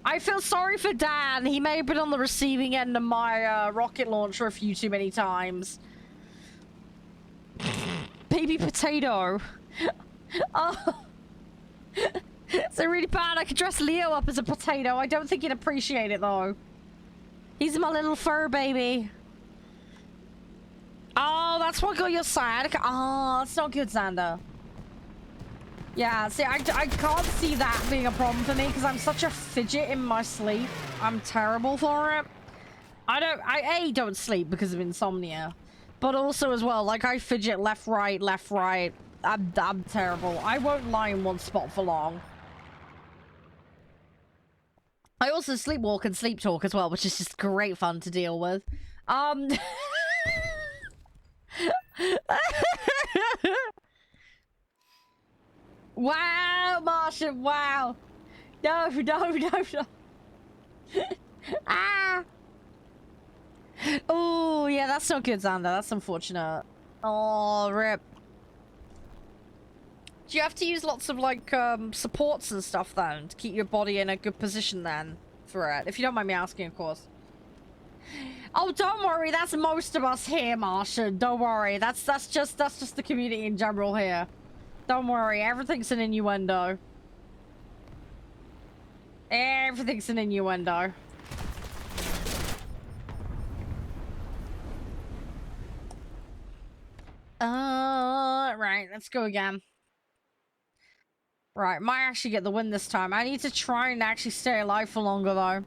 I feel sorry for Dan. He may have been on the receiving end of my rocket launcher a few too many times. Baby potato. Oh. So really bad. I could dress Leo up as a potato. I don't think he'd appreciate it, though. He's my little fur baby. Oh, that's what got your sciatica. Oh, that's not good, Xander. Yeah, see, I can't see that being a problem for me because I'm such a fidget in my sleep. I'm terrible for it. I don't sleep because of insomnia. But also as well, like I fidget left, right, left, right. I'm terrible. I won't lie in one spot for long. I also sleepwalk and sleep talk as well, which is just great fun to deal with. Wow, Martian, wow. No. Ah. Oh, yeah, that's not good, Xander. That's unfortunate. Oh, rip. Do you have to use lots of, like, supports and stuff, then, to keep your body in a good position, then, for it? If you don't mind me asking, of course. Oh, don't worry. That's most of us here, Martian. Don't worry. That's just the community in general here. Don't worry. Everything's an innuendo. Everything's an innuendo. Right. Alright, let's go again. Right, might actually get the win this time. I need to try and actually stay alive for longer, though.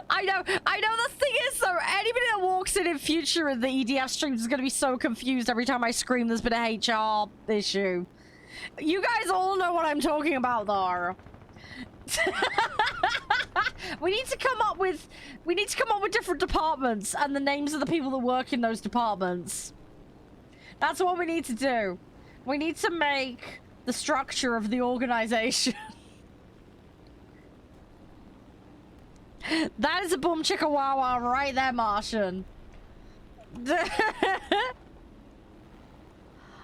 I know the thing is, though, anybody that walks in future in the EDF streams is going to be so confused every time I scream there's been a HR issue. You guys all know what I'm talking about, though. we need to come up with different departments and the names of the people that work in those departments. That's what we need to do. We need to make the structure of the organization. That is a boom chicka wow wow right there, Martian.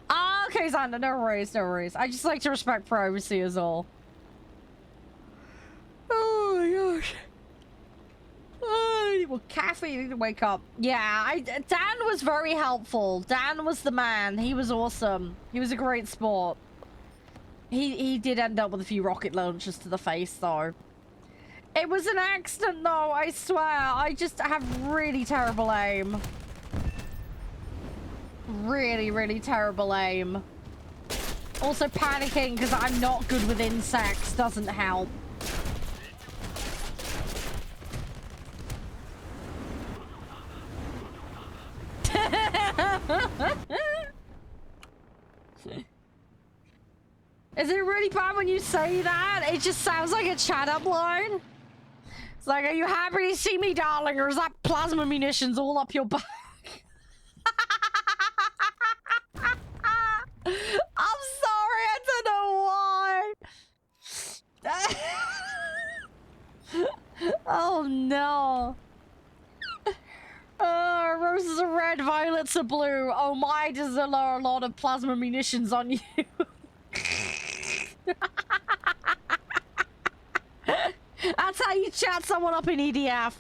Ah, okay, Xander, no worries, no worries. I just like to respect privacy is all. Oh my gosh. Well, Kathy, you need to wake up. Yeah, Dan was very helpful. Dan was the man. He was awesome. He was a great sport. He did end up with a few rocket launchers to the face, though. It was an accident, though, I swear. I just have really terrible aim. Really, really terrible aim. Also, panicking because I'm not good with insects doesn't help. Is it really bad when you say that? It just sounds like a chat up line. It's like, are you happy to see me, darling? Or is that plasma munitions all up your back? I'm sorry, I don't know why. Oh no. Roses are red, violets are blue. Oh my, does there are a lot of plasma munitions on you? That's how you chat someone up in EDF.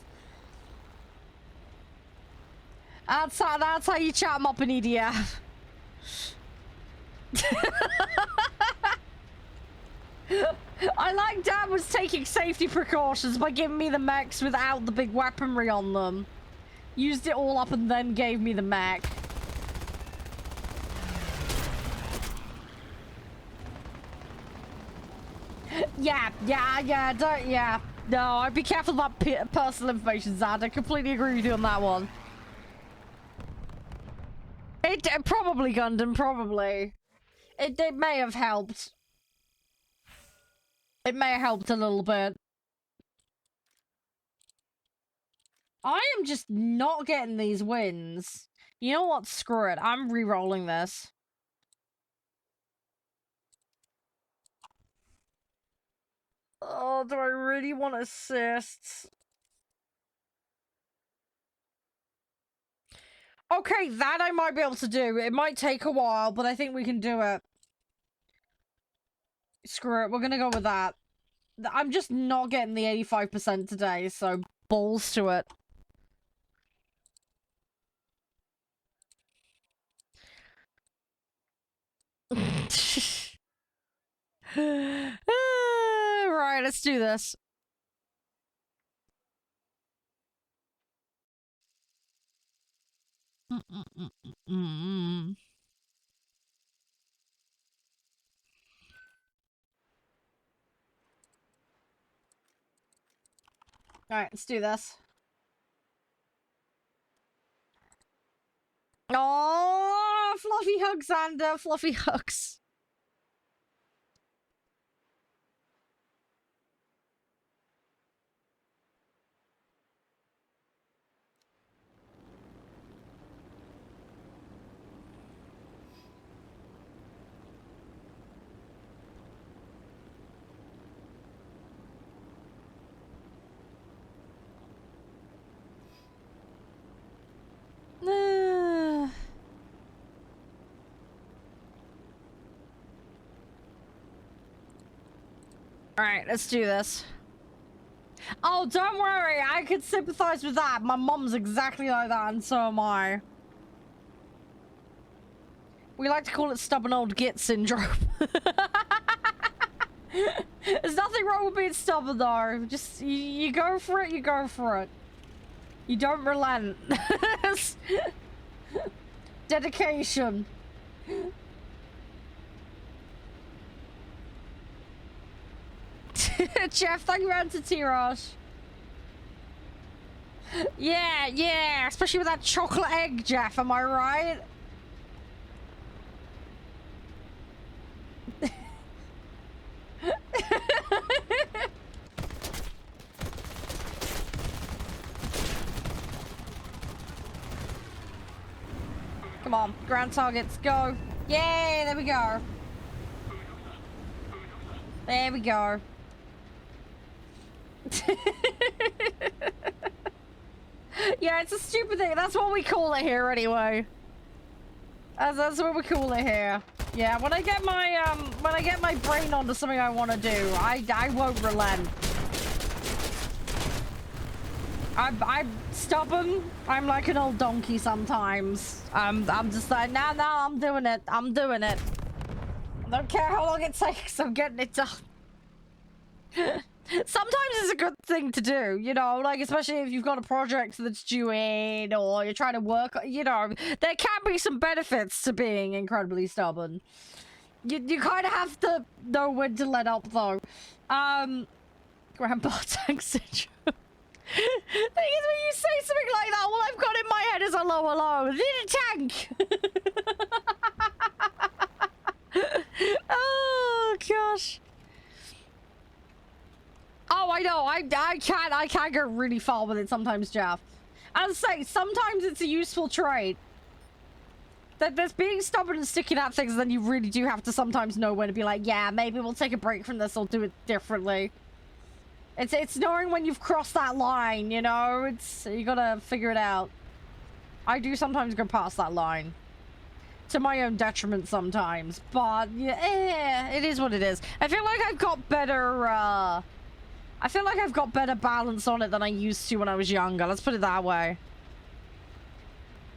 That's how you chat them up in EDF. I like Dan was taking safety precautions by giving me the mechs without the big weaponry on them. Used it all up and then gave me the mech. Yeah. No, I'd be careful about personal information, Zad. I completely agree with you on that one. It probably, Gundam, probably. It may have helped. It may have helped a little bit. I am just not getting these wins. You know what? Screw it. I'm re-rolling this. Oh, do I really want assists? Okay, that I might be able to do. It might take a while, but I think we can do it. Screw it. We're gonna go with that. I'm just not getting the 85% today, so balls to it. Right, let's do this. Alright, let's do this. Oh, fluffy hugs, Xander. Fluffy hugs. Alright, let's do this. Oh, don't worry. I can sympathize with that. My mom's exactly like that, and so am I. We like to call it stubborn old git syndrome. There's nothing wrong with being stubborn, though. Just, you go for it, you go for it. You don't relent. Dedication. Jeff, thank you for Tirage. Yeah, yeah, especially with that chocolate egg, Jeff, am I right? Come on, ground targets, go. Yay, there we go. There we go. Yeah, it's a stupid thing. That's what we call it here anyway. That's what we call it here. Yeah, when I get my brain onto something I want to do, I won't relent. I'm stubborn. I'm like an old donkey sometimes. I'm just like, nah, I'm doing it. I'm doing it. I don't care how long it takes. I'm getting it done. Sometimes it's a good thing to do, you know, like especially if you've got a project that's due in or you're trying to work, you know, there can be some benefits to being incredibly stubborn. You kind of have to know when to let up though. Grandpa tank syndrome. Thing is, when you say something like that, all I've got in my head is hello, little tank. Oh gosh. Oh, I know. I can go really far with it sometimes, Jeff. As I say, sometimes it's a useful trait. That there's being stubborn and sticking at things, then you really do have to sometimes know when to be like, yeah, maybe we'll take a break from this or do it differently. It's knowing when you've crossed that line, you know? You gotta figure it out. I do sometimes go past that line. To my own detriment sometimes. But, yeah, it is what it is. I feel like I've got better, I feel like I've got better balance on it than I used to when I was younger. Let's put it that way.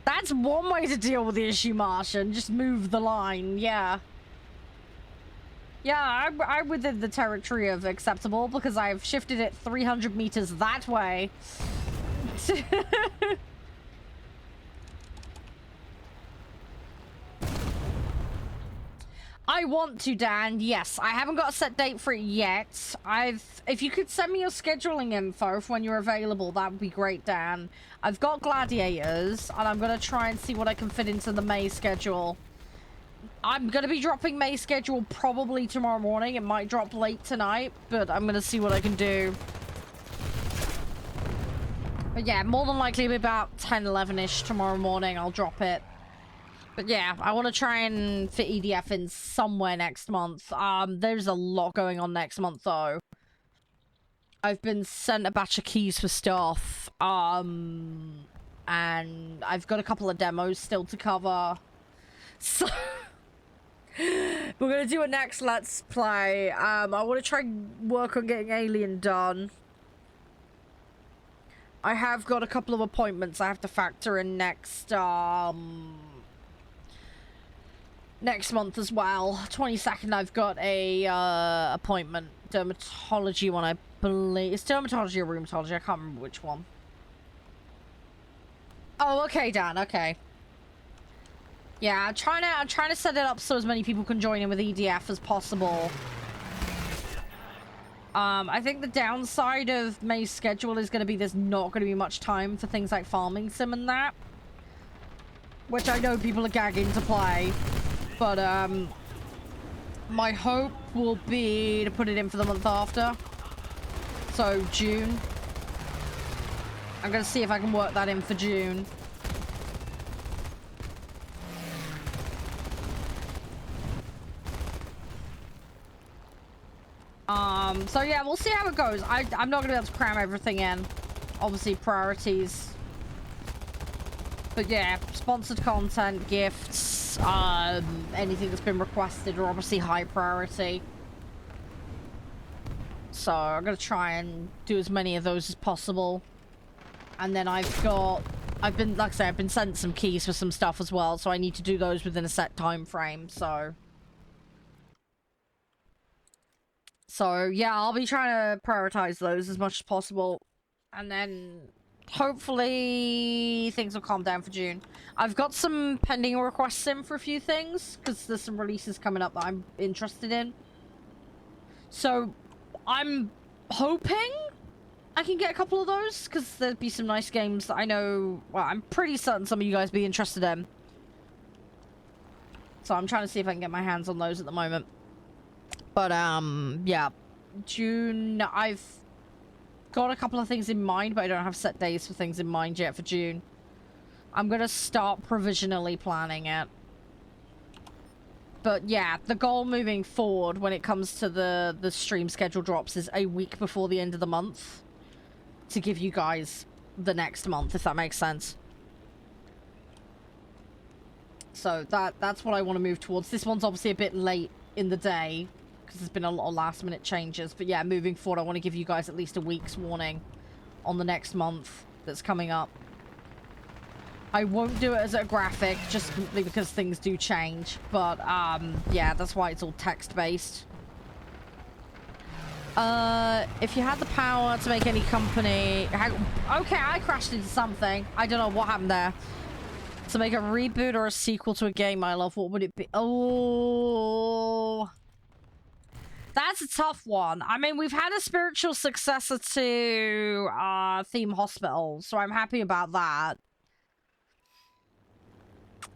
That's one way to deal with the issue, Martian. Just move the line, yeah. Yeah, I'm within the territory of acceptable because I've shifted it 300 meters that way. I want to, Dan. Yes, I haven't got a set date for it yet. If you could send me your scheduling info for when you're available, that would be great, Dan. I've got gladiators, and I'm gonna try and see what I can fit into the May schedule. I'm gonna be dropping May schedule probably tomorrow morning. It might drop late tonight, but I'm gonna see what I can do. But yeah, more than likely be about 10, 11-ish tomorrow morning. I'll drop it. But yeah, I want to try and fit EDF in somewhere next month. There's a lot going on next month, though. I've been sent a batch of keys for stuff. And I've got a couple of demos still to cover. So... we're going to do a next Let's Play. I want to try and work on getting Alien done. I have got a couple of appointments I have to factor in next month as well. 22nd, I've got a appointment. Dermatology one, I believe. It's dermatology or rheumatology. I can't remember which one. Oh, okay, Dan. Okay. Yeah, I'm trying to set it up so as many people can join in with EDF as possible. I think the downside of May's schedule is going to be there's not going to be much time for things like farming sim and that. Which I know people are gagging to play. But, my hope will be to put it in for the month after. So, June. I'm going to see if I can work that in for June. So yeah, we'll see how it goes. I'm not going to be able to cram everything in. Obviously, priorities. But yeah, sponsored content, gifts, anything that's been requested are obviously high priority. So I'm going to try and do as many of those as possible. And then like I say, I've been sent some keys for some stuff as well, so I need to do those within a set time frame, so yeah, I'll be trying to prioritize those as much as possible. And then hopefully things will calm down for June. I've got some pending requests in for a few things because there's some releases coming up that I'm interested in. So I'm hoping I can get a couple of those because there'd be some nice games that I know, well, I'm pretty certain some of you guys be interested in. So I'm trying to see if I can get my hands on those at the moment. But yeah, June, I've got a couple of things in mind, but I don't have set days for things in mind yet for June. I'm gonna start provisionally planning it. But yeah, the goal moving forward when it comes to the stream schedule drops is a week before the end of the month to give you guys the next month, if that makes sense. So that's what I want to move towards. This one's obviously a bit late in the day because there's been a lot of last minute changes. But yeah, moving forward, I want to give you guys at least a week's warning on the next month that's coming up. I won't do it as a graphic just simply because things do change. But yeah, that's why it's all text-based. If you had the power to make any company... Okay, I crashed into something. I don't know what happened there. To make a reboot or a sequel to a game I love, what would it be? Oh... That's a tough one. I mean, we've had a spiritual successor to Theme Hospital, so I'm happy about that.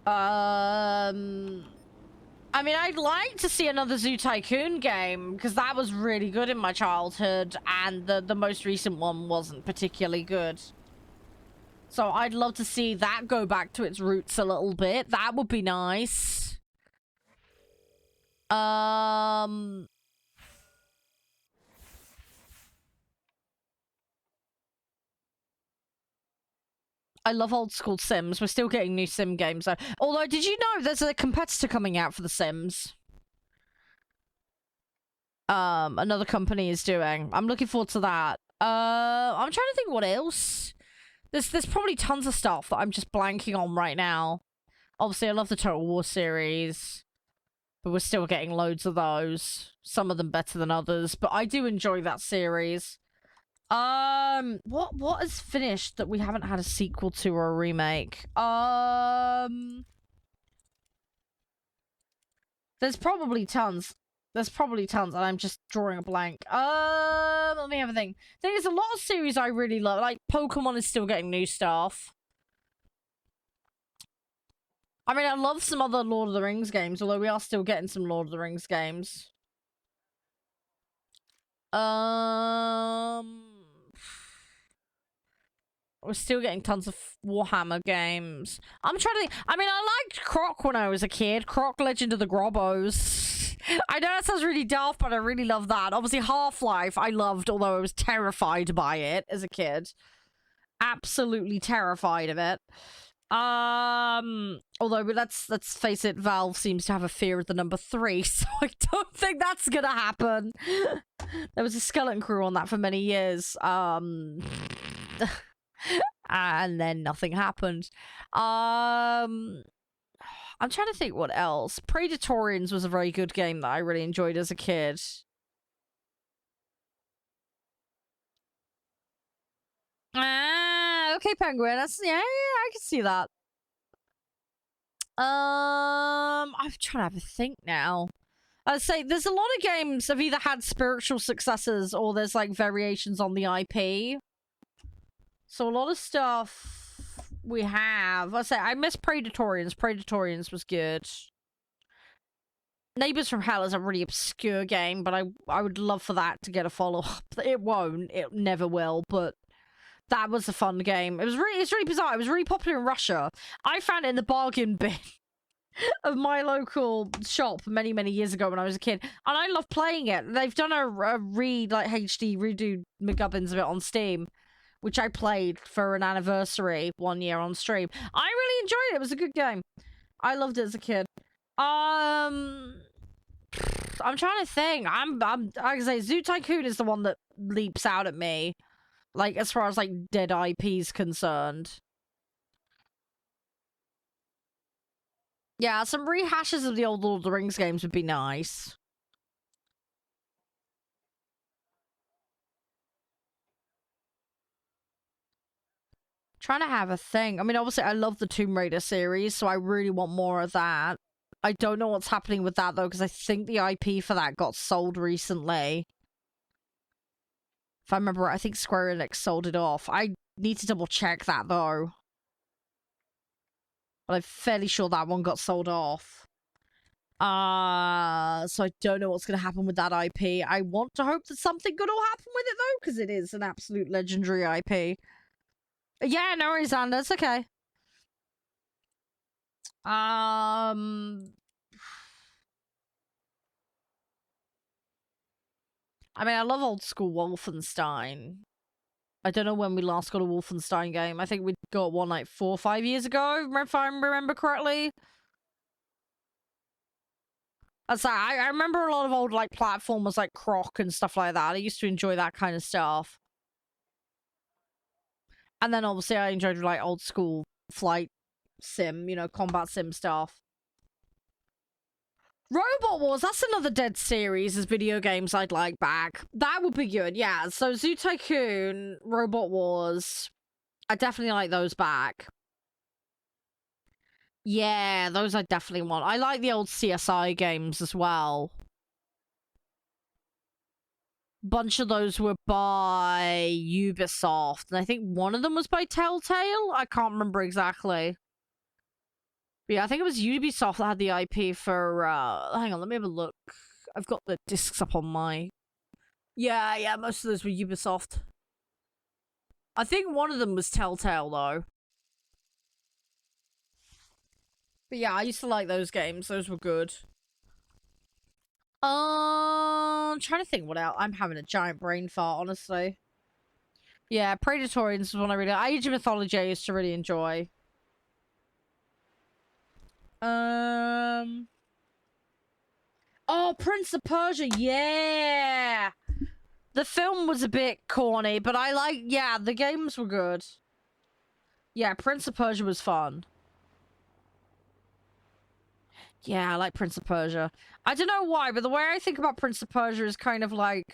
I mean, I'd like to see another Zoo Tycoon game, because that was really good in my childhood, and the most recent one wasn't particularly good. So I'd love to see that go back to its roots a little bit. That would be nice. I love old school Sims. We're still getting new Sim games though. Although, did you know there's a competitor coming out for the Sims? Another company is doing. I'm looking forward to that. I'm trying to think what else. There's probably tons of stuff that I'm just blanking on right now. Obviously, I love the Total War series, but we're still getting loads of those. Some of them better than others, but I do enjoy that series. What has finished that we haven't had a sequel to or a remake? There's probably tons. There's probably tons, and I'm just drawing a blank. Let me have a think. There's a lot of series I really love. Like, Pokemon is still getting new stuff. I mean, I love some other Lord of the Rings games, although we are still getting some Lord of the Rings games. We're still getting tons of Warhammer games. I'm trying to think. I mean, I liked Croc when I was a kid. Croc Legend of the Grobbos. I know that sounds really daft, but I really love that. Obviously, Half-Life I loved, although I was terrified by it as a kid. Absolutely terrified of it. Although let's face it, Valve seems to have a fear of the number 3, so I don't think that's gonna happen. There was a skeleton crew on that for many years. And then nothing happened. I'm trying to think what else. Predatorians was a very good game that I really enjoyed as a kid. Okay, Penguin. That's yeah, I can see that. I'm trying to have a think now. I'd say there's a lot of games have either had spiritual successors or there's like variations on the IP. So a lot of stuff we have. Let's say I miss Predatorians. Predatorians was good. Neighbors from Hell is a really obscure game, but I would love for that to get a follow-up. It won't. It never will, but that was a fun game. It's really bizarre. It was really popular in Russia. I found it in the bargain bin of my local shop many, many years ago when I was a kid. And I love playing it. They've done a HD redo McGubbins of it on Steam, which I played for an anniversary one year on stream. I really enjoyed it. It was a good game. I loved it as a kid. I'm trying to think. I'm like I say, Zoo Tycoon is the one that leaps out at me. Like, as far as, like, dead IP's concerned. Yeah, some rehashes of the old Lord of the Rings games would be nice. Trying to have a thing. I mean, obviously, I love the Tomb Raider series, so I really want more of that. I don't know what's happening with that, though, because I think the IP for that got sold recently. If I remember right, I think Square Enix sold it off. I need to double check that, though. But I'm fairly sure that one got sold off. So I don't know what's going to happen with that IP. I want to hope that something good will happen with it, though, because it is an absolute legendary IP. Yeah, no worries, Xander. It's okay. I mean, I love old school Wolfenstein. I don't know when we last got a Wolfenstein game. I think we got one like 4 or 5 years ago, if I remember correctly. That's I remember a lot of old like platformers like Croc and stuff like that. I used to enjoy that kind of stuff. And then obviously I enjoyed like old school flight sim, you know, combat sim stuff. Robot Wars, that's another dead series as video games I'd like back. That would be good, yeah. So Zoo Tycoon, Robot Wars, I definitely like those back. Yeah, those I definitely want. I like the old CSI games as well. Bunch of those were by Ubisoft, and I think one of them was by Telltale? I can't remember exactly. But yeah, I think it was Ubisoft that had the IP for, hang on, let me have a look. I've got the discs up on my... Yeah, most of those were Ubisoft. I think one of them was Telltale, though. But yeah, I used to like those games. Those were good. I'm trying to think what else. I'm having a giant brain fart, honestly. Yeah, Predatorians is one I really... Age of Mythology I used to really enjoy. Oh, Prince of Persia, yeah! The film was a bit corny, but I like... Yeah, the games were good. Yeah, Prince of Persia was fun. Yeah, I like Prince of Persia. I don't know why, but the way I think about Prince of Persia is kind of like...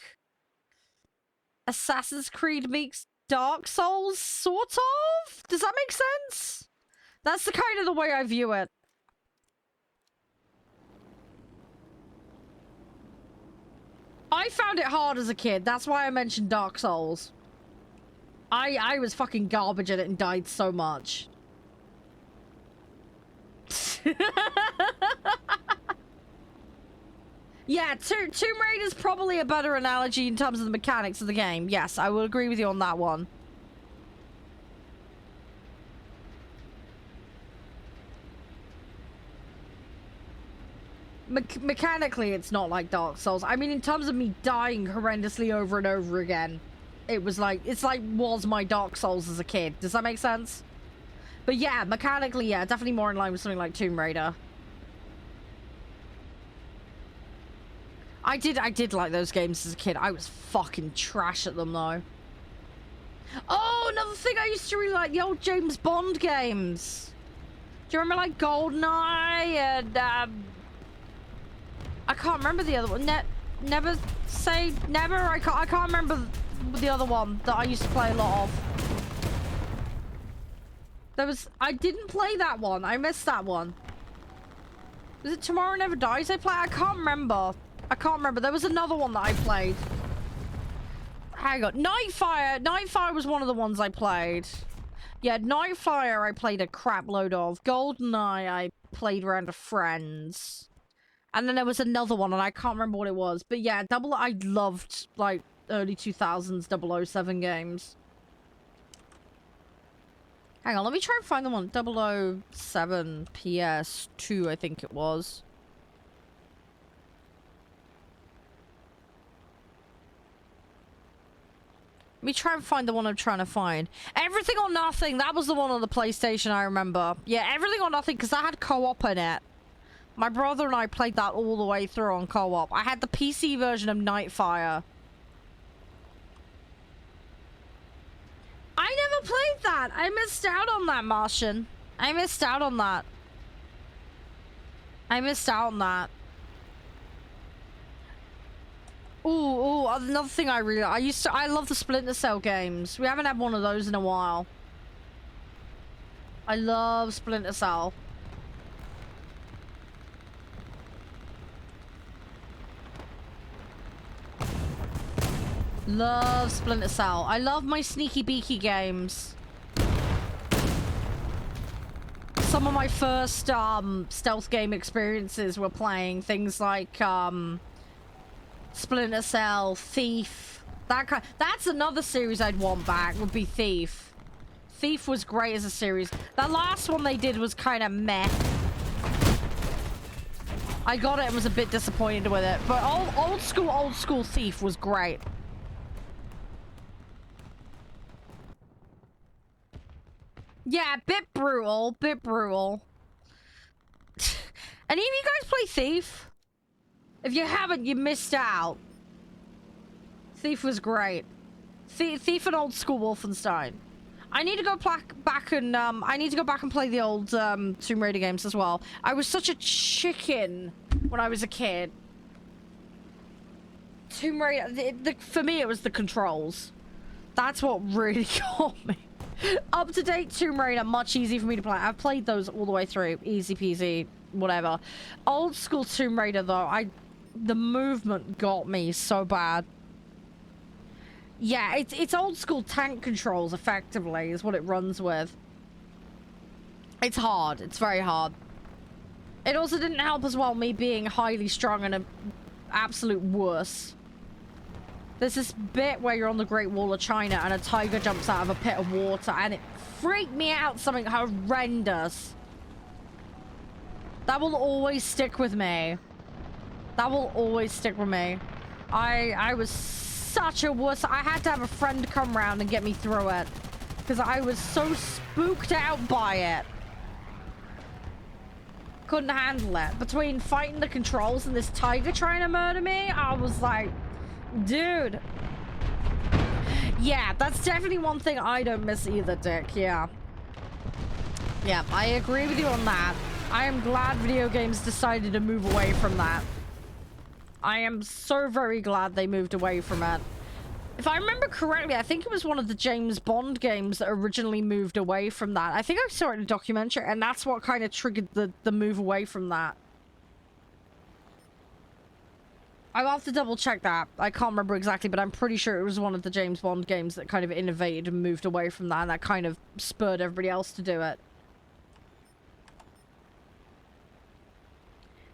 Assassin's Creed meets Dark Souls, sort of? Does that make sense? That's the kind of the way I view it. I found it hard as a kid. That's why I mentioned Dark Souls. I was fucking garbage at it and died so much. Yeah, Tomb Raider is probably a better analogy in terms of the mechanics of the game. Yes, I will agree with you on that one. Mechanically, it's not like Dark Souls. I mean, in terms of me dying horrendously over and over again, it was like, it's like was my Dark Souls as a kid. Does that make sense? But yeah, mechanically, yeah, definitely more in line with something like Tomb Raider. I did like those games as a kid. I was fucking trash at them, though. Oh, another thing I used to really like, the old James Bond games. Do you remember, like, GoldenEye and, I can't remember the other one. Never Say Never? I can't remember the other one that I used to play a lot of. I didn't play that one. I missed that one. Was it Tomorrow Never Dies I played? I can't remember. There was another one that I played. Hang on. Nightfire. Nightfire was one of the ones I played. Yeah, Nightfire I played a crap load of. GoldenEye I played around with friends. And then there was another one, and I can't remember what it was. But yeah, I loved, like, early 2000s 007 games. Hang on, let me try and find the one. 007 PS2, I think it was. Let me try and find the one I'm trying to find. Everything or Nothing. That was the one on the PlayStation, I remember. Yeah, Everything or Nothing, because that had co-op in it. My brother and I played that all the way through on co-op. I had the PC version of Nightfire. I never played that. I missed out on that, Martian. I missed out on that. Ooh, another thing I love the Splinter Cell games. We haven't had one of those in a while. I love Splinter Cell. Love Splinter Cell. I love my sneaky beaky games. Some of my first stealth game experiences were playing things like Splinter Cell, Thief. That's another series I'd want back, would be Thief. Thief was great as a series. That last one they did was kind of meh. I got it and was a bit disappointed with it, but old school Thief was great. Yeah, bit brutal, bit brutal. Any of you guys play Thief? If you haven't, you missed out. Thief was great. Thief and old school Wolfenstein. I need to go back and I need to go back and play the old Tomb Raider games as well. I was such a chicken when I was a kid. Tomb Raider, for me it was the controls. That's what really got me. Up-to-date Tomb Raider, much easier for me to play. I've played those all the way through. Easy peasy, whatever. Old school Tomb Raider, though, the movement got me so bad. Yeah, it's old school tank controls, effectively, is what it runs with. It's hard. It's very hard. It also didn't help as well, me being highly strung and an absolute wuss. There's this bit where you're on the Great Wall of China and a tiger jumps out of a pit of water and it freaked me out, something horrendous. That will always stick with me. That will always stick with me. I was such a wuss. I had to have a friend come round and get me through it because I was so spooked out by it. Couldn't handle it. Between fighting the controls and this tiger trying to murder me, I was like... Dude. Yeah, that's definitely one thing I don't miss either, Dick. Yeah. Yeah, I agree with you on that. I am glad video games decided to move away from that. I am so very glad they moved away from it. If I remember correctly, I think it was one of the James Bond games that originally moved away from that. I think I saw it in a documentary, and that's what kind of triggered the move away from that. I'll have to double check that. I can't remember exactly, but I'm pretty sure it was one of the James Bond games that kind of innovated and moved away from that, and that kind of spurred everybody else to do it.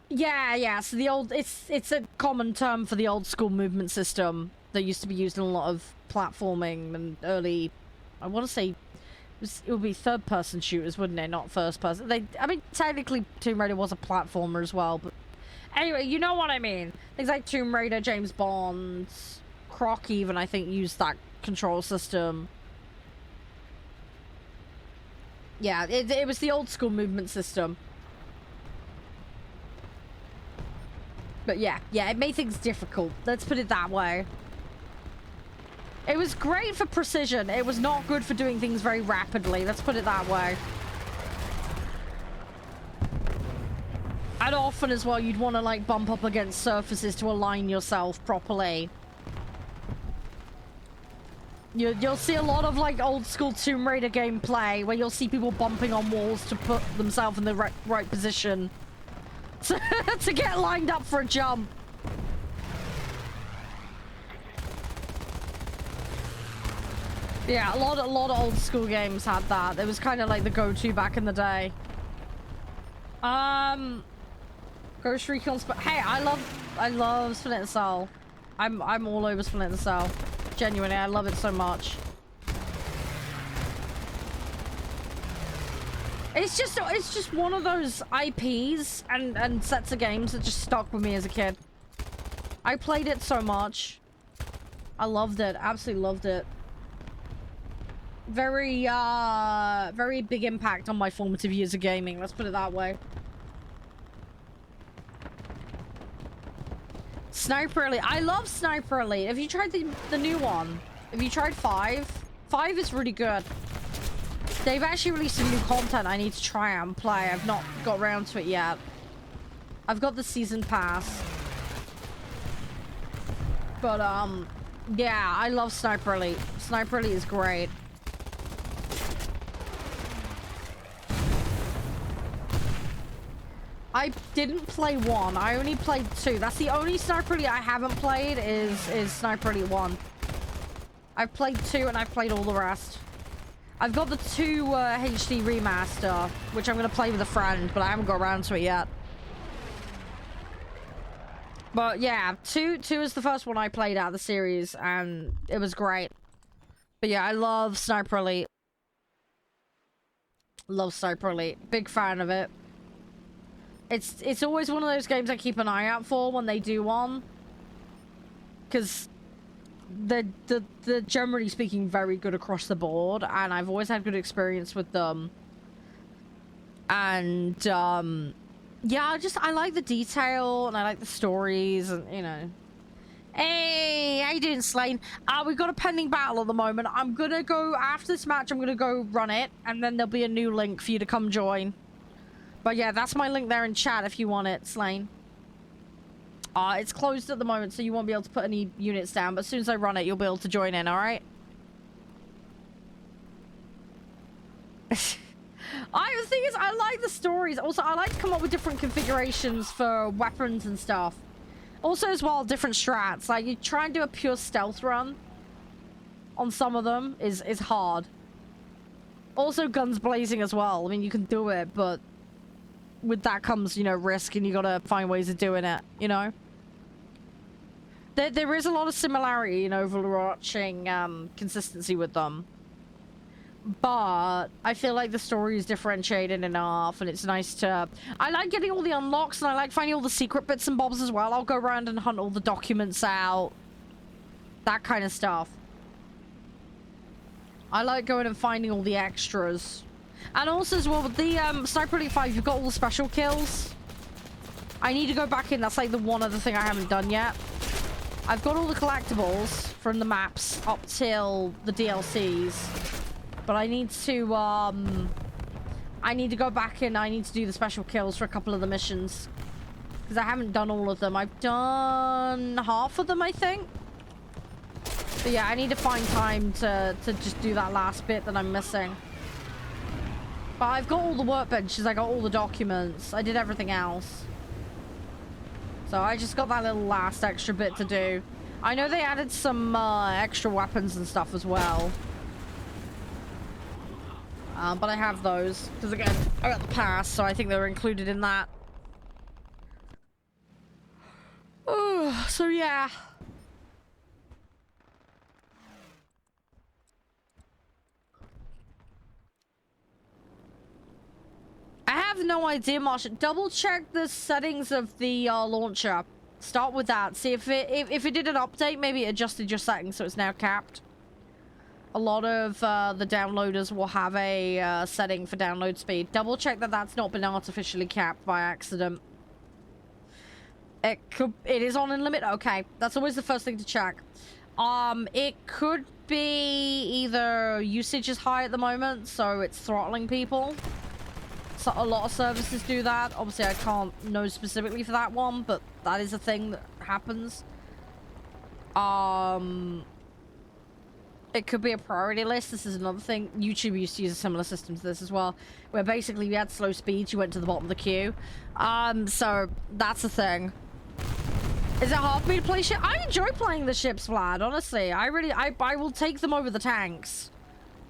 Yeah, so the old... It's a common term for the old school movement system that used to be used in a lot of platforming and early... I want to say... It would be third-person shooters, wouldn't it? Not first-person. I mean, technically, Tomb Raider was a platformer as well, but... Anyway, you know what I mean. Things like Tomb Raider, James Bond, Croc even, I think, used that control system. Yeah, it was the old school movement system. But yeah, it made things difficult. Let's put it that way. It was great for precision. It was not good for doing things very rapidly. Let's put it that way. And often as well, you'd want to like bump up against surfaces to align yourself properly. You'll see a lot of like old school Tomb Raider gameplay where you'll see people bumping on walls to put themselves in the right position to get lined up for a jump. Yeah, a lot of old school games had that. It was kind of like the go-to back in the day. Ghost Recon, hey, I love Splinter Cell. I'm all over Splinter Cell. Genuinely, I love it so much. It's just one of those IPs and sets of games that just stuck with me as a kid. I played it so much. I loved it. Absolutely loved it. Very big impact on my formative years of gaming. Let's put it that way. Sniper Elite. I love Sniper Elite. Have you tried the new one? Have you tried 5? 5 is really good. They've actually released some new content I need to try and play. I've not got around to it yet. I've got the season pass. But, yeah, I love Sniper Elite. Sniper Elite is great. I didn't play 1. I only played 2. That's the only Sniper Elite I haven't played is Sniper Elite 1. I've played 2 and I've played all the rest. I've got the 2 HD remaster, which I'm going to play with a friend, but I haven't got around to it yet. But yeah, 2 is the first one I played out of the series, and it was great. But yeah, I love Sniper Elite. Love Sniper Elite. Big fan of it. It's always one of those games I keep an eye out for when they do one. Because they're generally speaking very good across the board, and I've always had good experience with them. And yeah, I like the detail and I like the stories, and you know. Hey, how you doing, Slane? We've got a pending battle at the moment. I'm gonna go after this match. I'm gonna go run it, and then there'll be a new link for you to come join. But yeah, that's my link there in chat if you want it, Slane. It's closed at the moment, so you won't be able to put any units down, but as soon as I run it, you'll be able to join in, alright? The thing is, I like the stories. Also, I like to come up with different configurations for weapons and stuff. Also, as well, different strats. Like, you try and do a pure stealth run on some of them is hard. Also, guns blazing as well. I mean, you can do it, but with that comes, you know, risk, and you gotta find ways of doing it, you know? There is a lot of similarity and overarching consistency with them. But I feel like the story is differentiated enough, and it's nice to... I like getting all the unlocks, and I like finding all the secret bits and bobs as well. I'll go around and hunt all the documents out. That kind of stuff. I like going and finding all the extras. And also as well, with the Sniper Elite 5, you've got all the special kills. I need to go back in. That's like the one other thing I haven't done yet. I've got all the collectibles from the maps up till the DLCs. But I need to go back in. I need to do the special kills for a couple of the missions. Because I haven't done all of them. I've done half of them, I think. But yeah, I need to find time to just do that last bit that I'm missing. But I've got all the workbenches, I got all the documents, I did everything else. So I just got that little last extra bit to do. I know they added some extra weapons and stuff as well. But I have those, because again, I got the pass, so I think they were included in that. Oh, so yeah. I have no idea, Marsha. Double check the settings of the launcher. Start with that. See if it did an update, maybe it adjusted your settings so it's now capped. A lot of the downloaders will have a setting for download speed. Double check that that's not been artificially capped by accident. It is on in limit. Okay, that's always the first thing to check. It could be either usage is high at the moment, so it's throttling people. So a lot of services do that. Obviously, I can't know specifically for that one, but that is a thing that happens. It could be a priority list. This is another thing. YouTube used to use a similar system to this as well, where basically you had slow speeds, you went to the bottom of the queue. So that's the thing. Is it hard for me to play ship? I enjoy playing the ships, Vlad, honestly. I will take them over the tanks.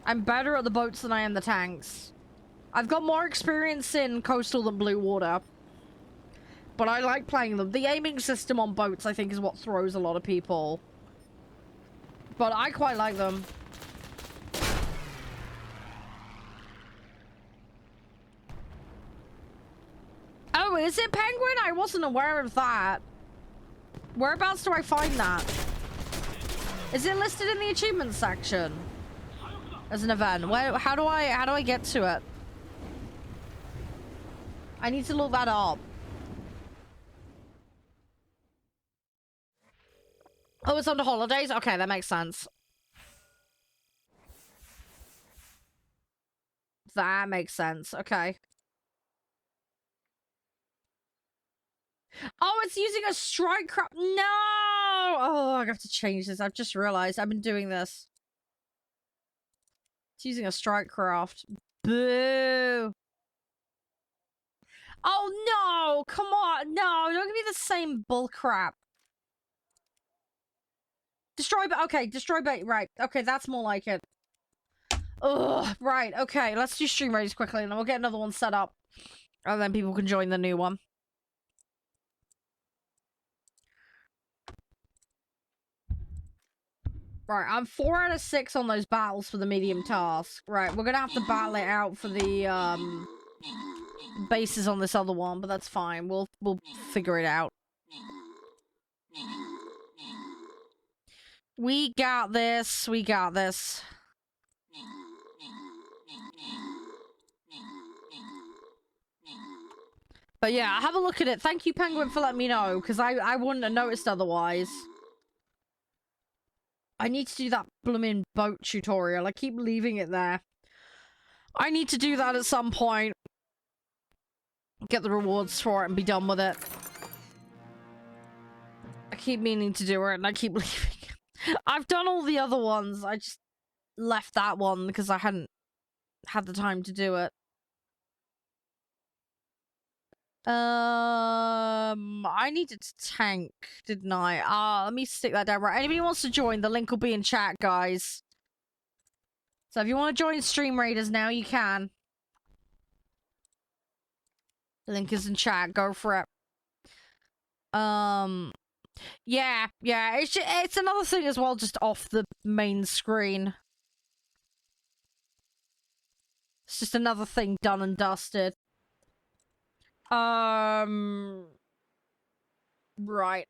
I'm better at the boats than I am the tanks. I've got more experience in coastal than blue water. But I like playing them. The aiming system on boats, I think, is what throws a lot of people. But I quite like them. Oh, is it Penguin? I wasn't aware of that. Whereabouts do I find that? Is it listed in the achievements section? As an event? How do I get to it? I need to look that up. Oh, it's on the holidays? Okay, that makes sense. That makes sense. Okay. Oh, it's using a strike craft. No! Oh, I have to change this. I've just realized I've been doing this. It's using a strike craft. Boo! Oh no! Come on! No! Don't give me the same bullcrap. Destroy bait. Okay, destroy bait. Right. Okay, that's more like it. Ugh. Right. Okay, let's do stream raids quickly, and then we'll get another one set up, and then people can join the new one. Right, I'm 4 out of 6 on those battles for the medium task. Right, we're gonna have to battle it out for the bases on this other one, but that's fine. We'll figure it out. We got this. We got this. But yeah, have a look at it. Thank you, Penguin, for letting me know, because I wouldn't have noticed otherwise. I need to do that blooming boat tutorial. I keep leaving it there. I need to do that at some point. Get the rewards for it and be done with it. I keep meaning to do it and I keep leaving. I've done all the other ones. I just left that one because I hadn't had the time to do it. I needed to tank, didn't I? Let me stick that down. Right, anybody wants to join, the link will be in chat, guys. So if you want to join Stream Raiders now, you can. The link is in chat. Go for it. Yeah. It's another thing as well, just off the main screen. It's just another thing done and dusted. Right.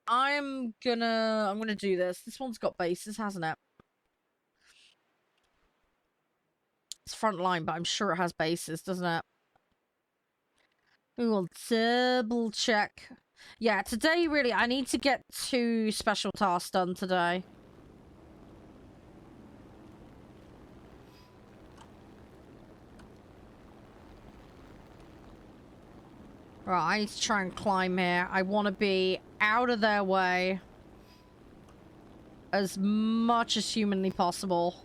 I'm gonna do this. This one's got bases, hasn't it? It's front line, but I'm sure it has bases, doesn't it? We will double check. Yeah, today, really, I need to get 2 special tasks done today. Right, I need to try and climb here. I want to be out of their way as much as humanly possible.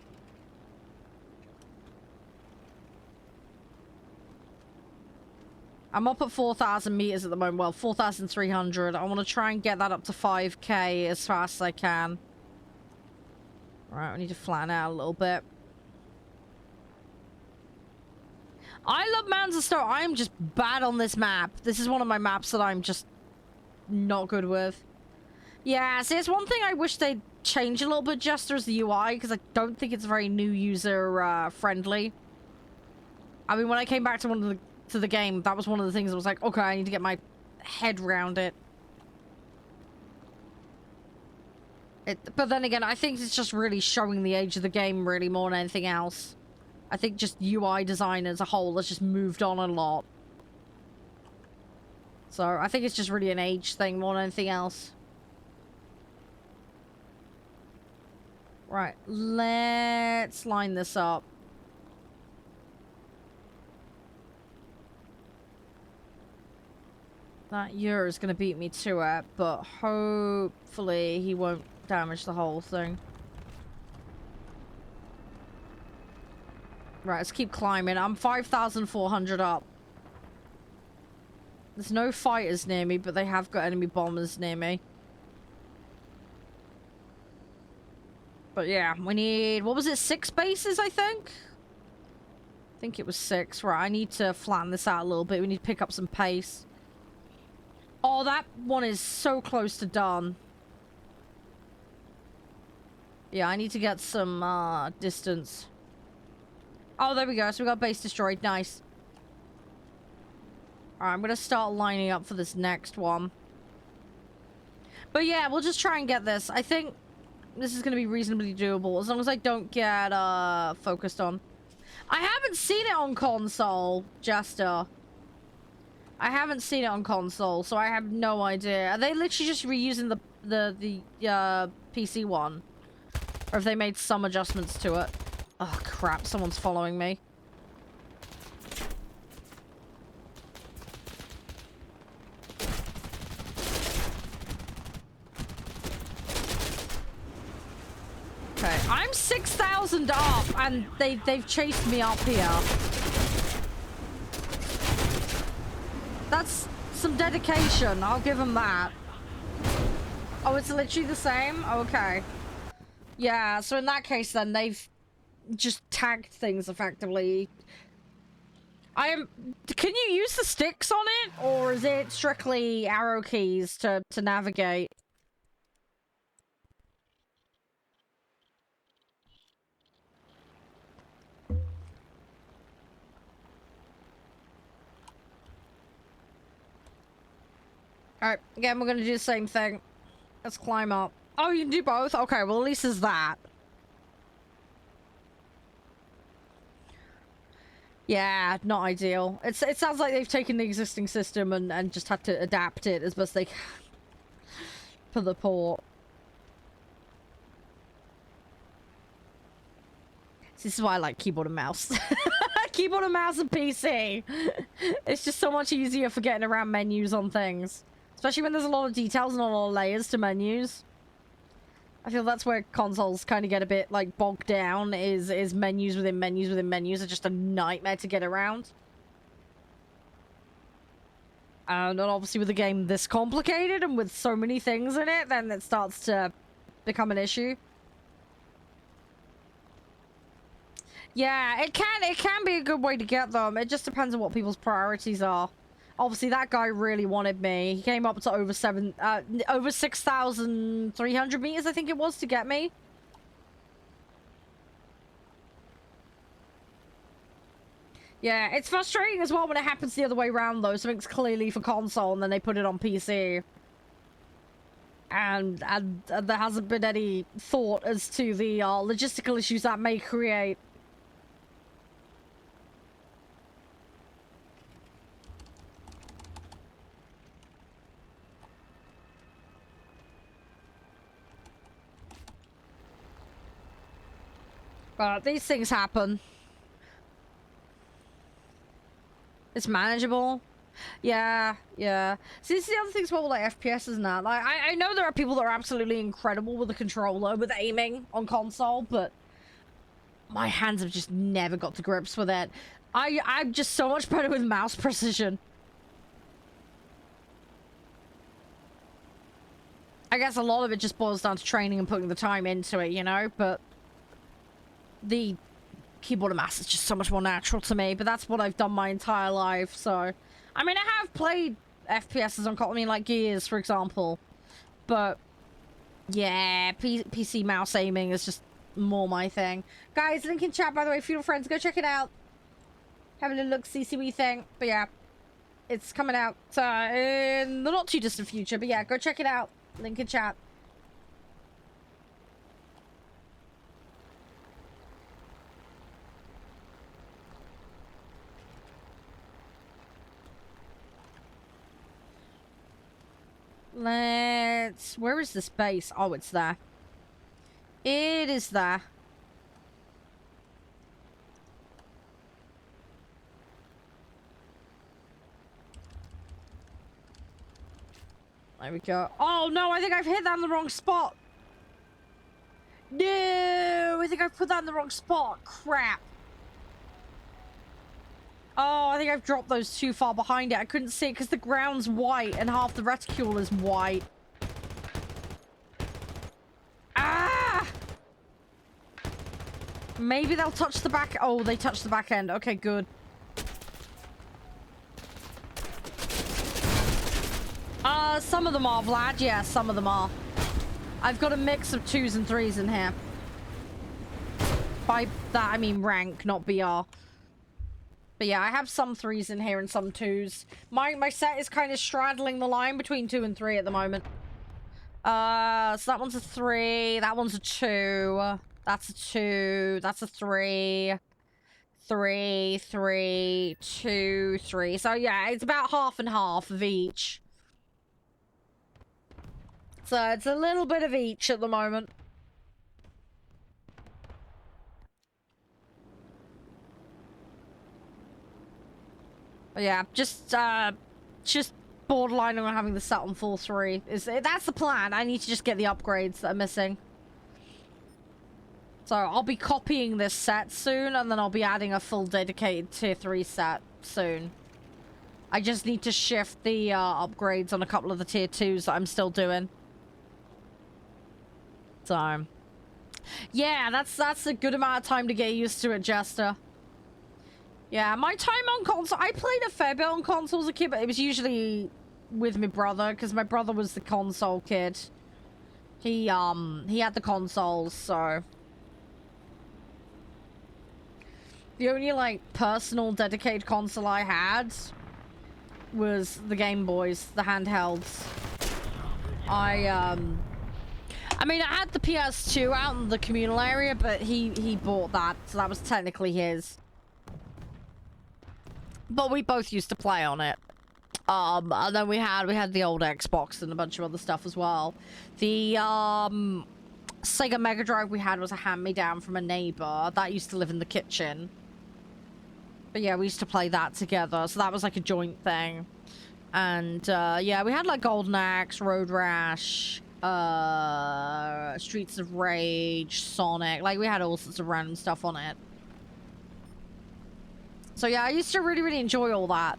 I'm up at 4,000 meters at the moment. Well, 4,300. I want to try and get that up to 5k as fast as I can. Right, I need to flatten out a little bit. I love Mounds of Snow. I am just bad on this map. This is one of my maps that I'm just not good with. Yeah, see, it's one thing I wish they'd change a little bit, Jester, as the UI, because I don't think it's very new user friendly. I mean, when I came back to the game, that was one of the things I was like, okay, I need to get my head around it. But then again, I think it's just really showing the age of the game really more than anything else. I think just UI design as a whole has just moved on a lot. So I think it's just really an age thing more than anything else. Right, let's line this up. That Ur is going to beat me to it, but hopefully he won't damage the whole thing. Right, let's keep climbing. I'm 5,400 up. There's no fighters near me, but they have got enemy bombers near me. But yeah, we need... What was it? 6 bases, I think? I think it was 6. Right, I need to flatten this out a little bit. We need to pick up some pace. Oh, that one is so close to done. Yeah, I need to get some distance. Oh, there we go. So we got base destroyed. Nice. Alright, I'm gonna start lining up for this next one. But yeah, we'll just try and get this. I think this is gonna be reasonably doable, as long as I don't get focused on. I haven't seen it on console, Jester. I haven't seen it on console, so I have no idea. Are they literally just reusing the PC one? Or have they made some adjustments to it? Oh crap, someone's following me. Okay, I'm 6,000 up and they've chased me up here. That's some dedication. I'll give them that. Oh, it's literally the same? Okay. Yeah, so in that case then, they've just tagged things effectively. Can you use the sticks on it? Or is it strictly arrow keys to navigate? Alright, again, we're gonna do the same thing. Let's climb up. Oh, you can do both? Okay, well, at least there's that. Yeah, not ideal. It sounds like they've taken the existing system and just had to adapt it as best they can for the port. This is why I like keyboard and mouse. Keyboard and mouse and PC. It's just so much easier for getting around menus on things. Especially when there's a lot of details and a lot of layers to menus. I feel that's where consoles kind of get a bit, like, bogged down, is menus within menus within menus are just a nightmare to get around. And obviously with a game this complicated and with so many things in it, then it starts to become an issue. Yeah, it can be a good way to get them. It just depends on what people's priorities are. Obviously, that guy really wanted me. He came up to over 6,300 meters, I think it was, to get me. Yeah, it's frustrating as well when it happens the other way around, though. Something's clearly for console, and then they put it on PC. And there hasn't been any thought as to the logistical issues that may create. But these things happen. It's manageable. Yeah, yeah. See, this is the other thing as well with, like, FPS and that. Like, I know there are people that are absolutely incredible with the controller, with aiming on console, but my hands have just never got to grips with it. I'm just so much better with mouse precision. I guess a lot of it just boils down to training and putting the time into it, you know, but the keyboard and mouse is just so much more natural to me, but that's what I've done my entire life, so... I mean, I have played FPSs on, I mean, like Gears, for example, but yeah, PC mouse aiming is just more my thing. Guys, link in chat, by the way, Feudal Friends, go check it out. Have a little look, CCW thing, but yeah, it's coming out in the not too distant future, but yeah, go check it out. Link in chat. Where is this base? Oh, it's there. It is there. There we go. Oh, no, I think I've hit that in the wrong spot. No, I think I've put that in the wrong spot. Crap. Oh, I think I've dropped those too far behind it. I couldn't see it because the ground's white and half the reticule is white. Ah! Maybe they'll touch the back. Oh, they touched the back end. Okay, good. Some of them are, Vlad. Yeah, some of them are. I've got a mix of 2s and 3s in here. By that, I mean rank, not BR. But yeah, I have some 3s in here and some 2s. My set is kind of straddling the line between 2 and 3 at the moment. So that one's a 3. That one's a 2. That's a 2. That's a 3. 3, 3, 2, 3. So yeah, it's about half and half of each. So it's a little bit of each at the moment. But yeah, just borderline on having the set on full 3. That's the plan. I need to just get the upgrades that are missing. So I'll be copying this set soon, and then I'll be adding a full dedicated tier 3 set soon. I just need to shift the upgrades on a couple of the tier 2s that I'm still doing. So, yeah, that's a good amount of time to get used to it, Jester. Yeah, my time on console, I played a fair bit on console as a kid, but it was usually with my brother, because my brother was the console kid. He had the consoles, so... The only, like, personal dedicated console I had was the Game Boys, the handhelds. I mean, I had the PS2 out in the communal area, but he bought that, so that was technically his. But we both used to play on it. And then we had the old Xbox and a bunch of other stuff as well. The Sega Mega Drive we had was a hand-me-down from a neighbor that used to live in the kitchen. But yeah, we used to play that together, so that was like a joint thing. And yeah, we had like Golden Axe, Road Rash, Streets of Rage, Sonic. Like, we had all sorts of random stuff on it. So yeah, I used to really, really enjoy all that.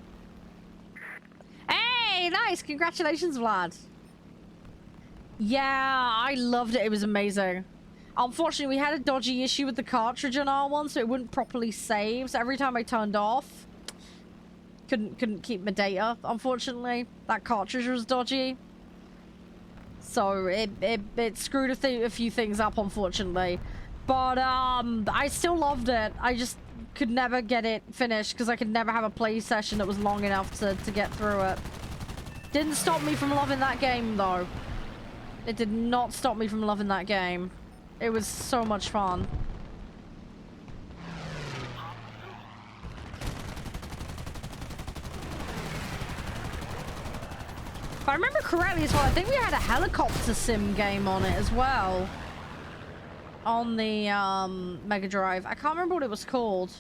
Hey, nice! Congratulations, Vlad. Yeah, I loved it. It was amazing. Unfortunately, we had a dodgy issue with the cartridge on R1, so it wouldn't properly save. So every time I turned off, couldn't keep my data, unfortunately. That cartridge was dodgy. So it screwed a few things up, unfortunately. But I still loved it. I just could never get it finished because I could never have a play session that was long enough to get through it. Didn't stop me from loving that game, though. It did not stop me from loving that game. It was so much fun. If I remember correctly as well, I think we had a helicopter sim game on it as well. On the Mega Drive. I can't remember what it was called.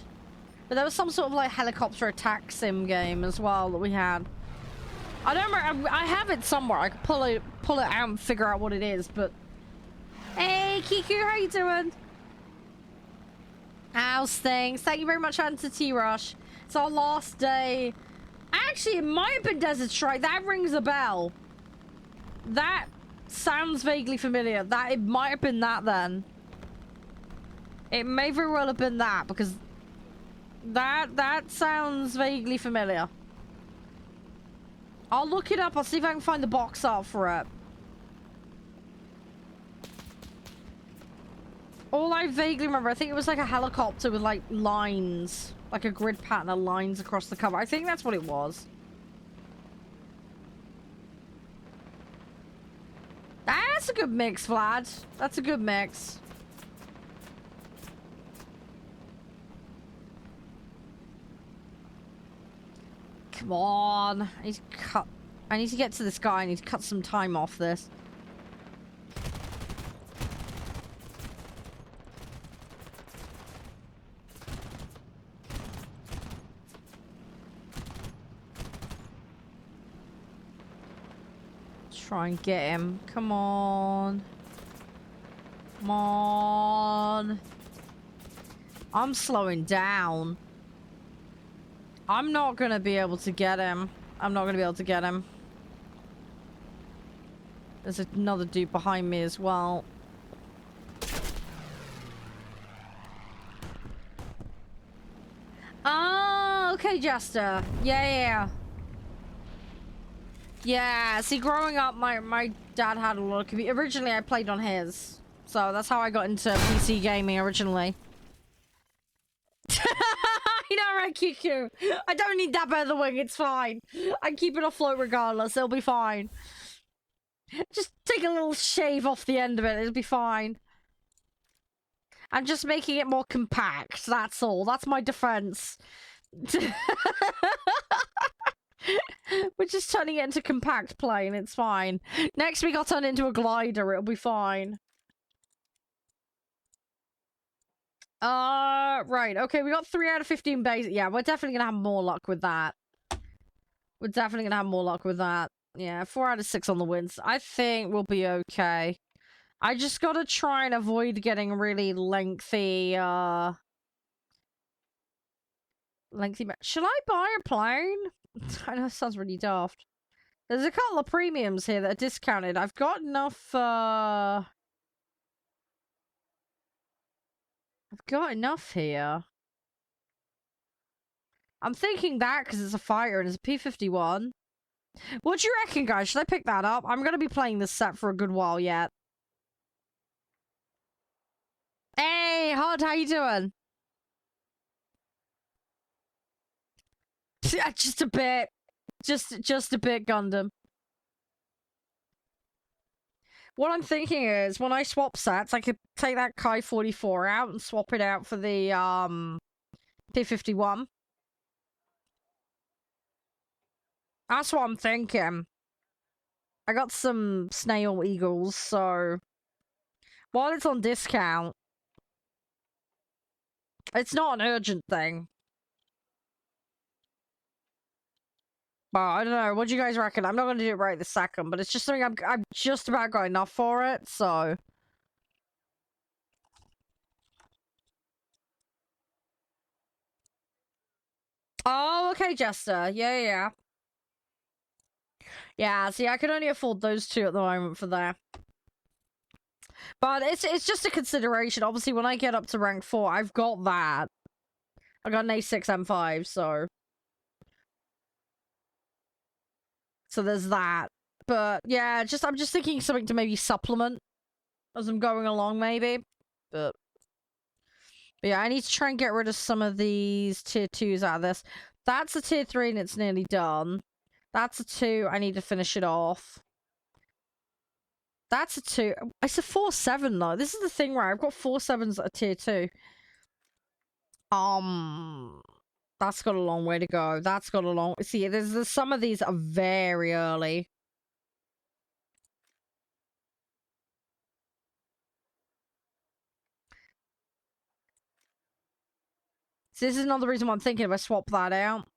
But there was some sort of like helicopter attack sim game as well that we had. I don't remember. I have it somewhere. I could pull it out and figure out what it is, but... Hey, Kiku, how you doing? How's things? Thank you very much, Hunter T-Rush. It's our last day. Actually, it might have been Desert Strike. That rings a bell. That sounds vaguely familiar. It might have been that then. It may very well have been that, because that sounds vaguely familiar. I'll look it up. I'll see if I can find the box art for it. All I vaguely remember, I think it was like a helicopter with like lines, like a grid pattern of lines across the cover. I think that's what it was. That's a good mix, Vlad. That's a good mix. Come on. I need to get to this guy. I need to cut some time off this. Try and get him. Come on. Come on. I'm slowing down. I'm not gonna be able to get him. I'm not gonna be able to get him. There's another dude behind me as well. Oh, okay, Jester. Yeah. Yeah, see, growing up, my dad had a lot of computer. Originally, I played on his. So that's how I got into PC gaming originally. You know, right, QQ? I don't need that by the wing, it's fine. I can keep it afloat regardless, it'll be fine. Just take a little shave off the end of it, it'll be fine. I'm just making it more compact, that's all. That's my defense. We're just turning it into compact plane, it's fine. Next week I'll turn it into a glider, it'll be fine. Right, okay, we got 3 out of 15 base. Yeah, we're definitely gonna have more luck with that. We're definitely gonna have more luck with that. Yeah, 4 out of 6 on the wins. I think we'll be okay. I just gotta try and avoid getting really lengthy, Should I buy a plane? I know it sounds really daft. There's a couple of premiums here that are discounted. I've got enough, I've got enough here. I'm thinking that because it's a fighter and it's a P-51. What do you reckon, guys? Should I pick that up? I'm going to be playing this set for a good while yet. Hey, Hod, how you doing? Just a bit. Just a bit, Gundam. What I'm thinking is, when I swap sets, I could take that Kai 44 out and swap it out for the, P-51. That's what I'm thinking. I got some snail eagles, so while it's on discount, it's not an urgent thing. But I don't know. What do you guys reckon? I'm not going to do it right this second, but it's just something I'm just about got enough for it, so. Oh, okay, Jester. Yeah. Yeah, see, I can only afford those two at the moment for that. But it's just a consideration. Obviously, when I get up to rank 4, I've got that. I got an A6 M5, so. So there's that. But yeah, I'm just thinking something to maybe supplement as I'm going along, maybe. But yeah, I need to try and get rid of some of these tier 2s out of this. That's a tier 3 and it's nearly done. That's a 2. I need to finish it off. That's a 2. It's a 4-7 though. This is the thing where I've got 4-7s at a tier 2. That's got a long way to go. That's got a long... See, there's some of these are very early. So this is another reason why I'm thinking if I swap that out.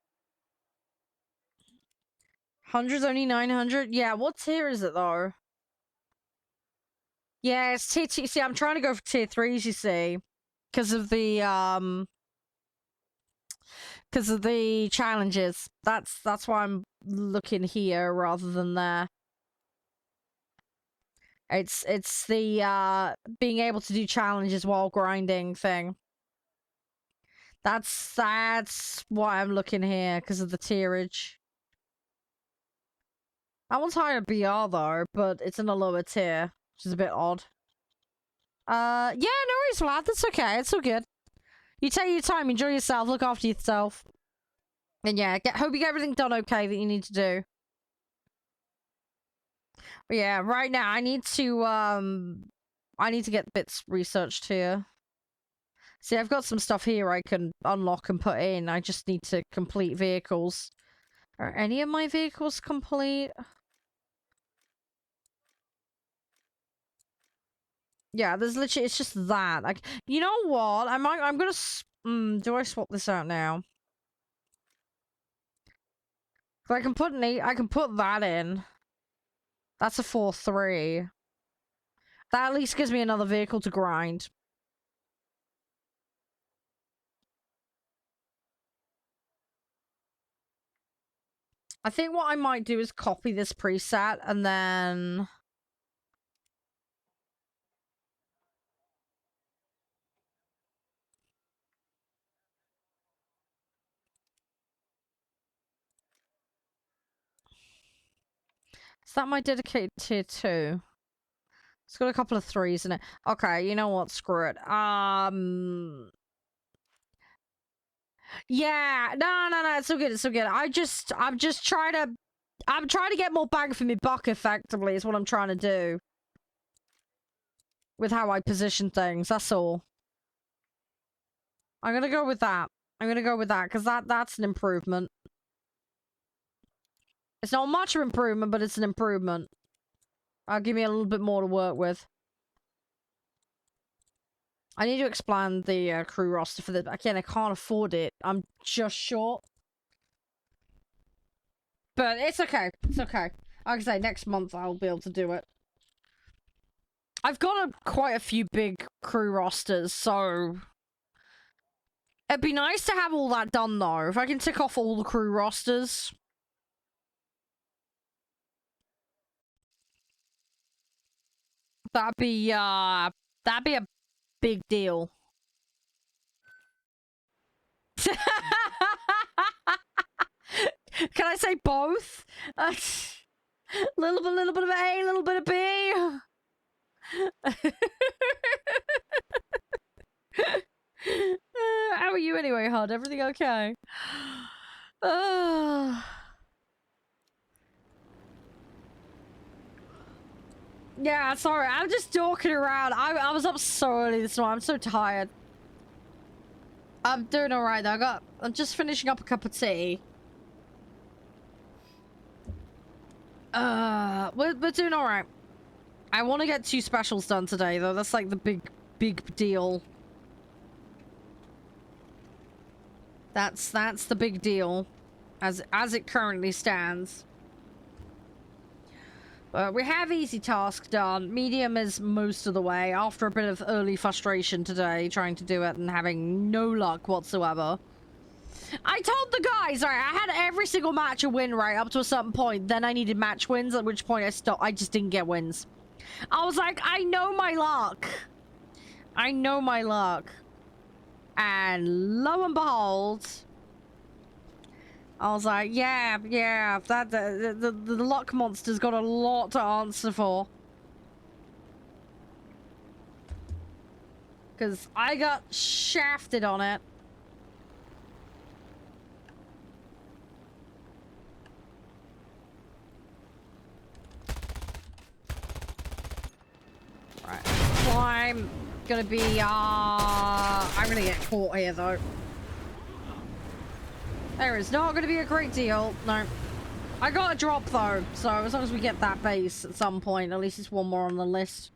100's only 900? Yeah, what tier is it though? Yeah, it's tier 2. See, I'm trying to go for tier 3s, you see. Because of the, challenges. That's why I'm looking here rather than there. It's the, being able to do challenges while grinding thing. That's why I'm looking here, because of the tierage. That one's higher BR though, but it's in a lower tier, which is a bit odd. Yeah, no worries, Vlad. That's okay. It's all good. You take your time, enjoy yourself, look after yourself. And yeah, hope you get everything done okay that you need to do. But yeah, right now I need to get bits researched here. See, I've got some stuff here I can unlock and put in. I just need to complete vehicles. Are any of my vehicles complete? Yeah, there's literally, it's just that. Like, you know what? I'm gonna, do I swap this out now? I can put I can put that in. That's a 4-3. That at least gives me another vehicle to grind. I think what I might do is copy this preset and then... Is that my dedicated tier 2? It's got a couple of 3s in it. Okay, you know what? Screw it. Yeah, no, it's all good, it's all good. I'm trying to get more bang for my buck effectively is what I'm trying to do. With how I position things, that's all. I'm gonna go with that. Because that's an improvement. It's not much of an improvement, but it's an improvement. I'll give me a little bit more to work with. I need to expand the crew roster for this. Again, I can't afford it. I'm just short. But it's okay. It's okay. Like I say, next month I'll be able to do it. I've got quite a few big crew rosters, so... It'd be nice to have all that done, though. If I can tick off all the crew rosters. That'd be a big deal. Can I say both? Little bit of A, little bit of B. How are you anyway, Hud? Everything okay? Yeah, sorry. I'm just talking around. I was up so early this morning. I'm so tired. I'm doing alright though. I'm just finishing up a cup of tea. We're doing alright. I want to get 2 specials done today though. That's like the big deal. That's the big deal as it currently stands. We have easy task done. Medium is most of the way after a bit of early frustration today trying to do it and having no luck whatsoever. I told the guys, right, I had every single match a win right up to a certain point. Then I needed match wins, at which point I stopped. I just didn't get wins. I was like, I know my luck. I know my luck. And lo and behold, I was like, yeah, that the luck monster's got a lot to answer for. Because I got shafted on it. Right. So I'm gonna be, I'm gonna get caught here though. There is not going to be a great deal. No. I got a drop though, so as long as we get that base at some point, at least it's one more on the list.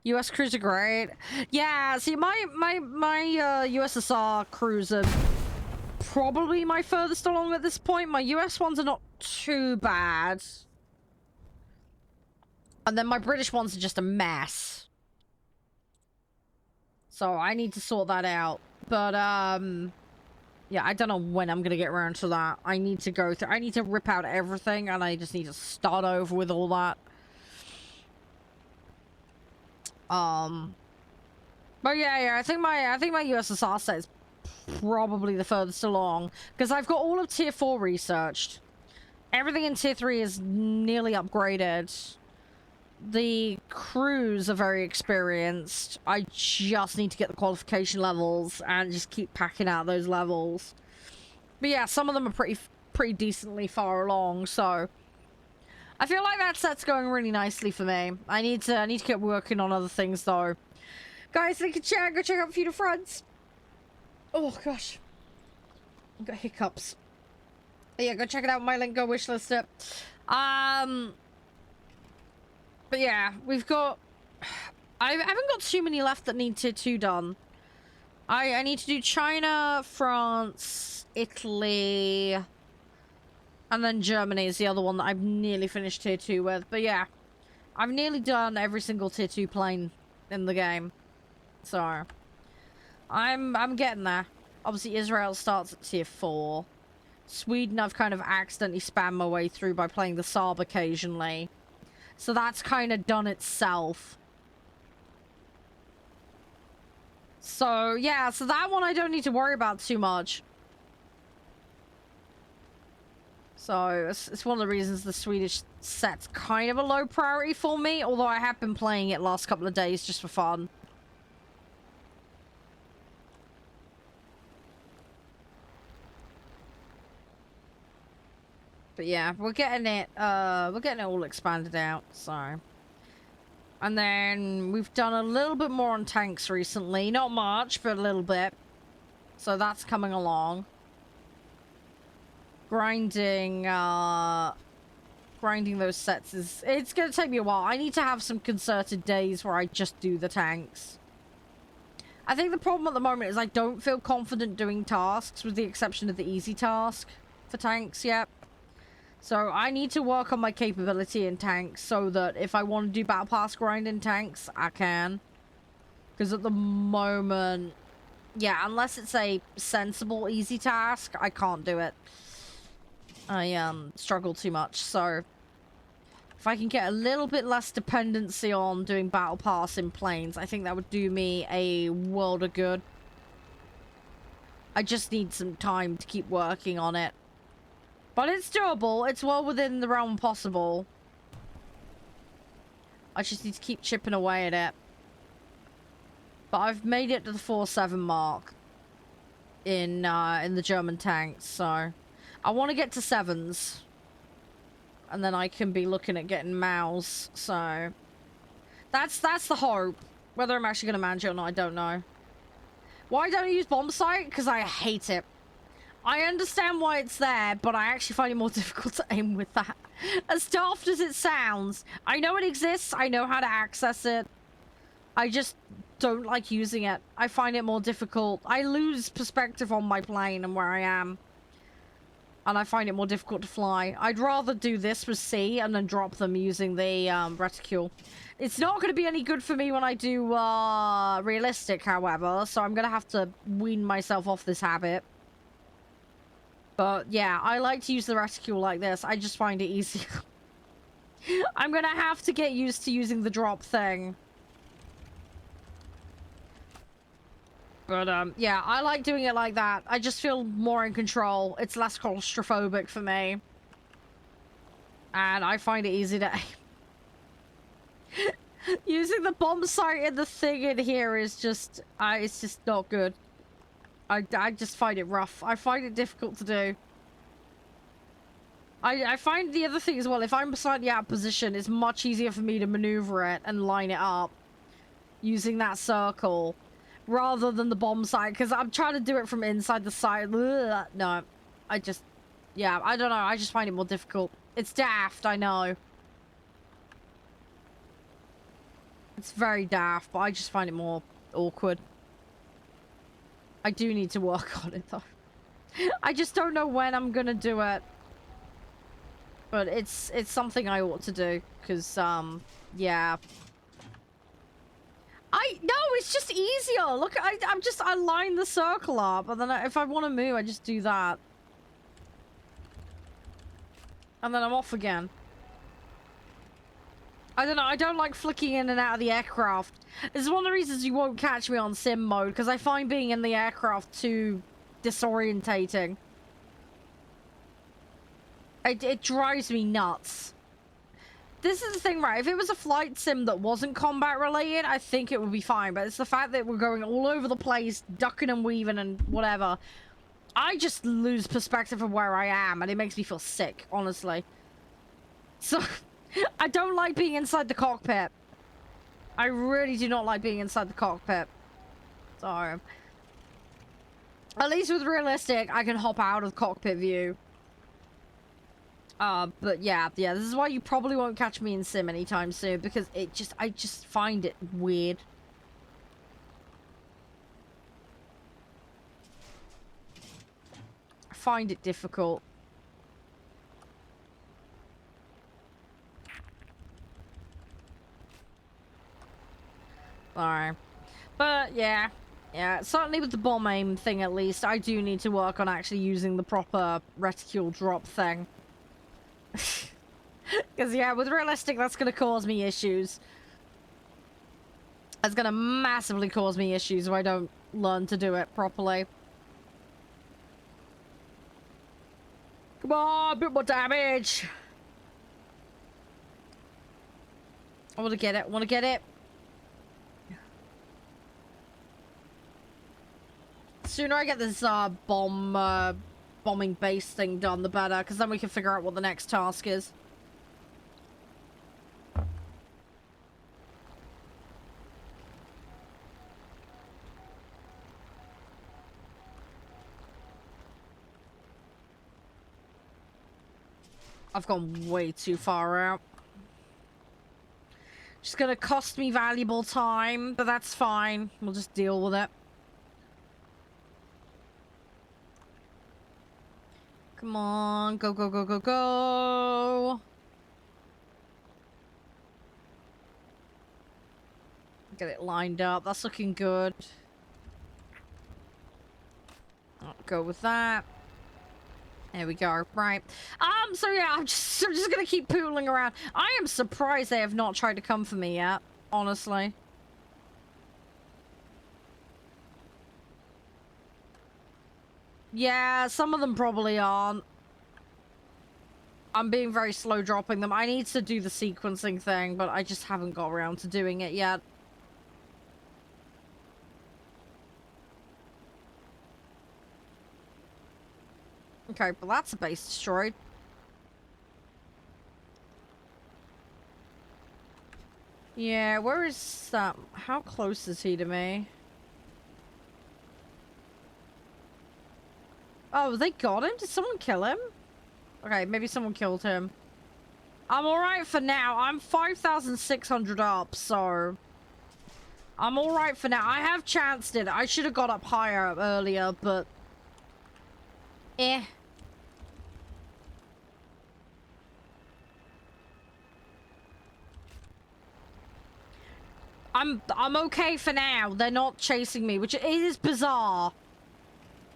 US cruiser great. Yeah, see my USSR cruiser probably my furthest along at this point. My US ones are not too bad. And then my British ones are just a mess. So I need to sort that out. But yeah, I don't know when I'm gonna get around to that. I need to go through. I need to rip out everything, and I just need to start over with all that. But yeah, I think my USSR set is probably the furthest along because I've got all of Tier 4 researched. Everything in Tier 3 is nearly upgraded. The crews are very experienced. I just need to get the qualification levels and just keep packing out those levels. But yeah, some of them are pretty decently far along, so I feel like that set's going really nicely for me. I need to get working on other things though. Guys, link in chat, go check out Feudal Friends. Oh gosh. I've got hiccups. Yeah, go check it out, my link, go wishlist it. But yeah, we've got... I haven't got too many left that need Tier 2 done. I need to do China, France, Italy, and then Germany is the other one that I've nearly finished Tier 2 with. But yeah, I've nearly done every single Tier 2 plane in the game. So, I'm getting there. Obviously, Israel starts at Tier 4. Sweden, I've kind of accidentally spammed my way through by playing the Saab occasionally. So that's kind of done itself. So, yeah, so that one I don't need to worry about too much. So, it's one of the reasons the Swedish set's kind of a low priority for me, although I have been playing it last couple of days just for fun. But yeah, we're getting it all expanded out, so. And then we've done a little bit more on tanks recently. Not much, but a little bit. So that's coming along. Grinding those sets it's gonna take me a while. I need to have some concerted days where I just do the tanks. I think the problem at the moment is I don't feel confident doing tasks, with the exception of the easy task for tanks yet. So I need to work on my capability in tanks so that if I want to do battle pass grind in tanks, I can. Because at the moment, yeah, unless it's a sensible easy task, I can't do it. I struggle too much. So If I can get a little bit less dependency on doing battle pass in planes, I think that would do me a world of good. I just need some time to keep working on it. But it's doable. It's well within the realm possible. I just need to keep chipping away at it. But I've made it to the 4-7 mark in the German tanks, so I want to get to 7s. And then I can be looking at getting Maus, so that's the hope. Whether I'm actually going to manage it or not, I don't know. Why don't I use bomb sight? Because I hate it. I understand why it's there, but I actually find it more difficult to aim with that. As daft as it sounds, I know it exists, I know how to access it. I just don't like using it. I find it more difficult. I lose perspective on my plane and where I am. And I find it more difficult to fly. I'd rather do this with C and then drop them using the reticule. It's not going to be any good for me when I do realistic, however. So I'm going to have to wean myself off this habit. But yeah, I like to use the reticule like this. I just find it easier. I'm going to have to get used to using the drop thing. But, yeah, I like doing it like that. I just feel more in control. It's less claustrophobic for me. And I find it easy to aim. Using the bomb sight in the thing in here is just... it's just not good. I just find it rough. I find it difficult to do. I find the other thing as well, if I'm slightly out of position, it's much easier for me to maneuver it and line it up. Using that circle. Rather than the bomb sight, because I'm trying to do it from inside the side. Ugh, no, I just, yeah, I don't know. I just find it more difficult. It's daft, I know. It's very daft, but I just find it more awkward. I do need to work on it, though. I just don't know when I'm gonna do it. But it's something I ought to do, because, yeah. No, it's just easier. Look, I line the circle up, and then if I want to move, I just do that. And then I'm off again. I don't know, I don't like flicking in and out of the aircraft. This is one of the reasons you won't catch me on sim mode, because I find being in the aircraft too disorientating. It drives me nuts. This is the thing, right? If it was a flight sim that wasn't combat related, I think it would be fine. But it's the fact that we're going all over the place, ducking and weaving and whatever. I just lose perspective of where I am, and it makes me feel sick, honestly. So, I don't like being inside the cockpit. I really do not like being inside the cockpit. So, at least with realistic, I can hop out of cockpit view. But yeah, this is why you probably won't catch me in sim anytime soon, because I just find it weird. I find it difficult. Alright. But yeah, certainly with the bomb aim thing at least, I do need to work on actually using the proper reticule drop thing. Because, yeah, with realistic, that's going to cause me issues. That's going to massively cause me issues if I don't learn to do it properly. Come on, a bit more damage. I want to get it. Want to get it. The sooner I get this bombing base thing done, the better, because then we can figure out what the next task is. I've gone way too far out. Just gonna cost me valuable time, but that's fine. We'll just deal with it. Come on, go, go, go, go, go. Get it lined up. That's looking good. I'll go with that. There we go. Right. So yeah, I'm just gonna keep pootling around. I am surprised they have not tried to come for me yet, honestly. Yeah, some of them probably aren't. I'm being very slow dropping them. I need to do the sequencing thing, but I just haven't got around to doing it yet. Okay, but that's a base destroyed. Yeah, where is that? How close is he to me? Oh, they got him? Did someone kill him? Okay, maybe someone killed him. I'm alright for now. I'm 5,600 up, so... I'm alright for now. I have chanced it. I should have got up higher earlier, but... Eh. I'm okay for now. They're not chasing me, which it is bizarre.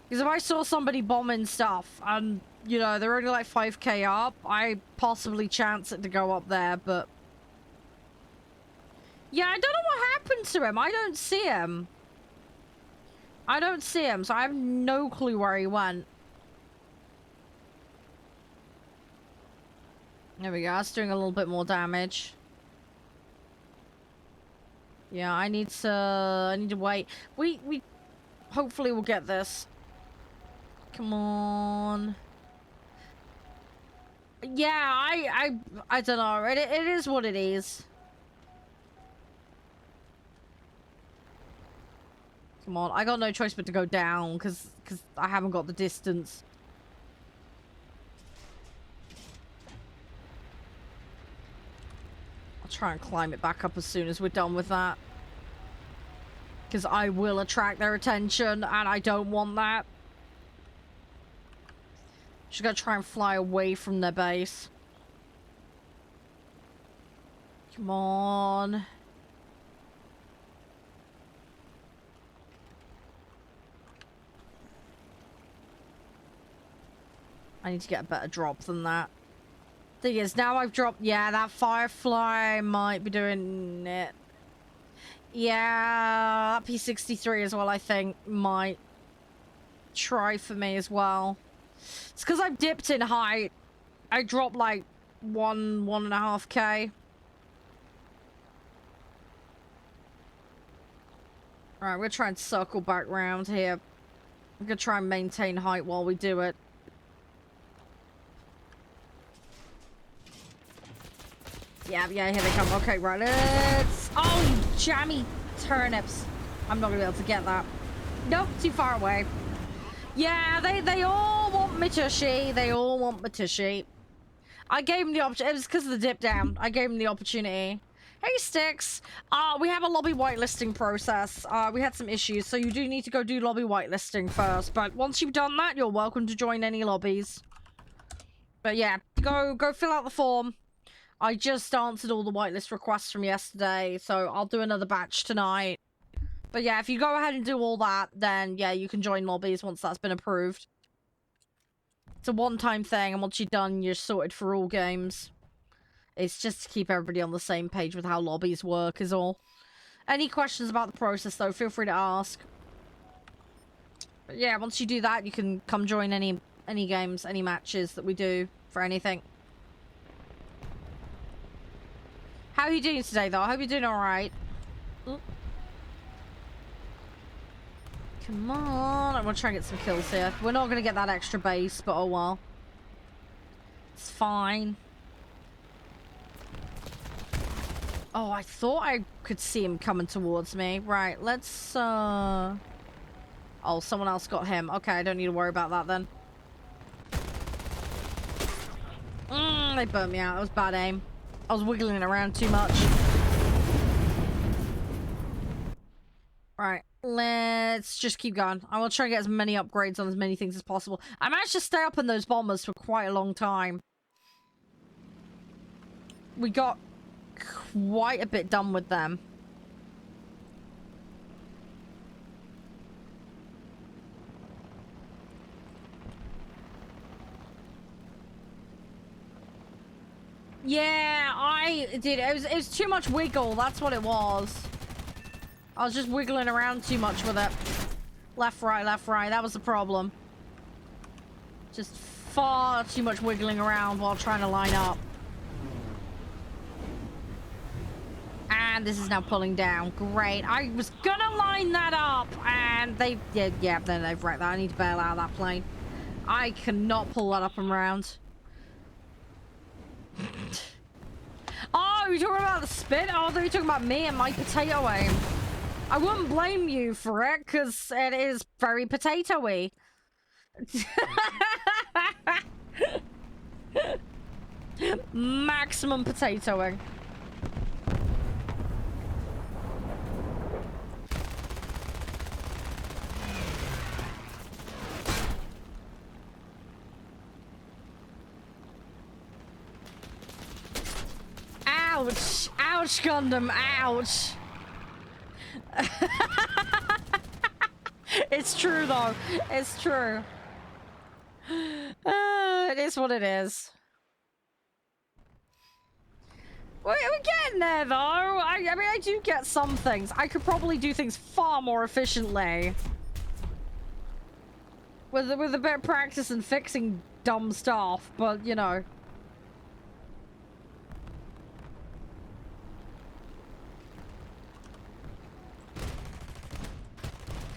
Because if I saw somebody bombing stuff, and, you know, they're only like 5k up, I possibly chance it to go up there, but... Yeah, I don't know what happened to him. I don't see him. I don't see him, so I have no clue where he went. There we go. That's doing a little bit more damage. Yeah, I need to wait. We hopefully we'll get this. Come on. Yeah, I don't know. It is what it is. Come on, I got no choice but to go down because I haven't got the distance. I'll try and climb it back up as soon as we're done with that. Because I will attract their attention, and I don't want that. Just gotta try and fly away from their base. Come on. I need to get a better drop than that. Thing is, now I've dropped... Yeah, that Firefly might be doing it. Yeah, that P63 as well, I think, might try for me as well. It's because I've dipped in height. I dropped like 1.5k. Alright, we're trying to circle back round here. We're gonna try and maintain height while we do it. Yeah, here they come. Okay, right, let's... Oh, you jammy turnips. I'm not gonna be able to get that. Nope, too far away. Yeah, they all want my tushy. They all want my tushy. I gave him the option. It was because of the dip down. I gave him the opportunity. Hey, Sticks. We have a lobby whitelisting process. We had some issues, so you do need to go do lobby whitelisting first. But once you've done that, you're welcome to join any lobbies. But yeah, go fill out the form. I just answered all the whitelist requests from yesterday, so I'll do another batch tonight. But yeah, if you go ahead and do all that, then yeah, you can join lobbies once that's been approved. It's a one-time thing, and once you're done, you're sorted for all games. It's just to keep everybody on the same page with how lobbies work is all. Any questions about the process, though, feel free to ask. But yeah, once you do that, you can come join any games, any matches that we do for anything. How are you doing today, though? I hope you're doing alright. Come on. I'm gonna try and get some kills here. We're not gonna get that extra base, but oh well. It's fine. Oh, I thought I could see him coming towards me. Right, let's, Oh, someone else got him. Okay, I don't need to worry about that then. They burnt me out. That was bad aim. I was wiggling around too much. Right, let's just keep going. I will try and get as many upgrades on as many things as possible. I managed to stay up in those bombers for quite a long time. We got quite a bit done with them. Yeah, I did. It was too much wiggle. That's what it was. I was just wiggling around too much with it. Left, right, left, right. That was the problem. Just far too much wiggling around while trying to line up. And this is now pulling down. Great. I was gonna line that up, and they did. Yeah, then they've wrecked that. I need to bail out of that plane. I cannot pull that up and round. Oh, you're talking about the spit? Oh, I thought you were talking about me and my potato aim. I wouldn't blame you for it, because it is very potato-y. Maximum potatoing. Ouch! Ouch, Gundam! Ouch! It's true, though. It's true. It is what it is. We're getting there, though. I mean, I do get some things. I could probably do things far more efficiently. With a bit of practice and fixing dumb stuff, but, you know.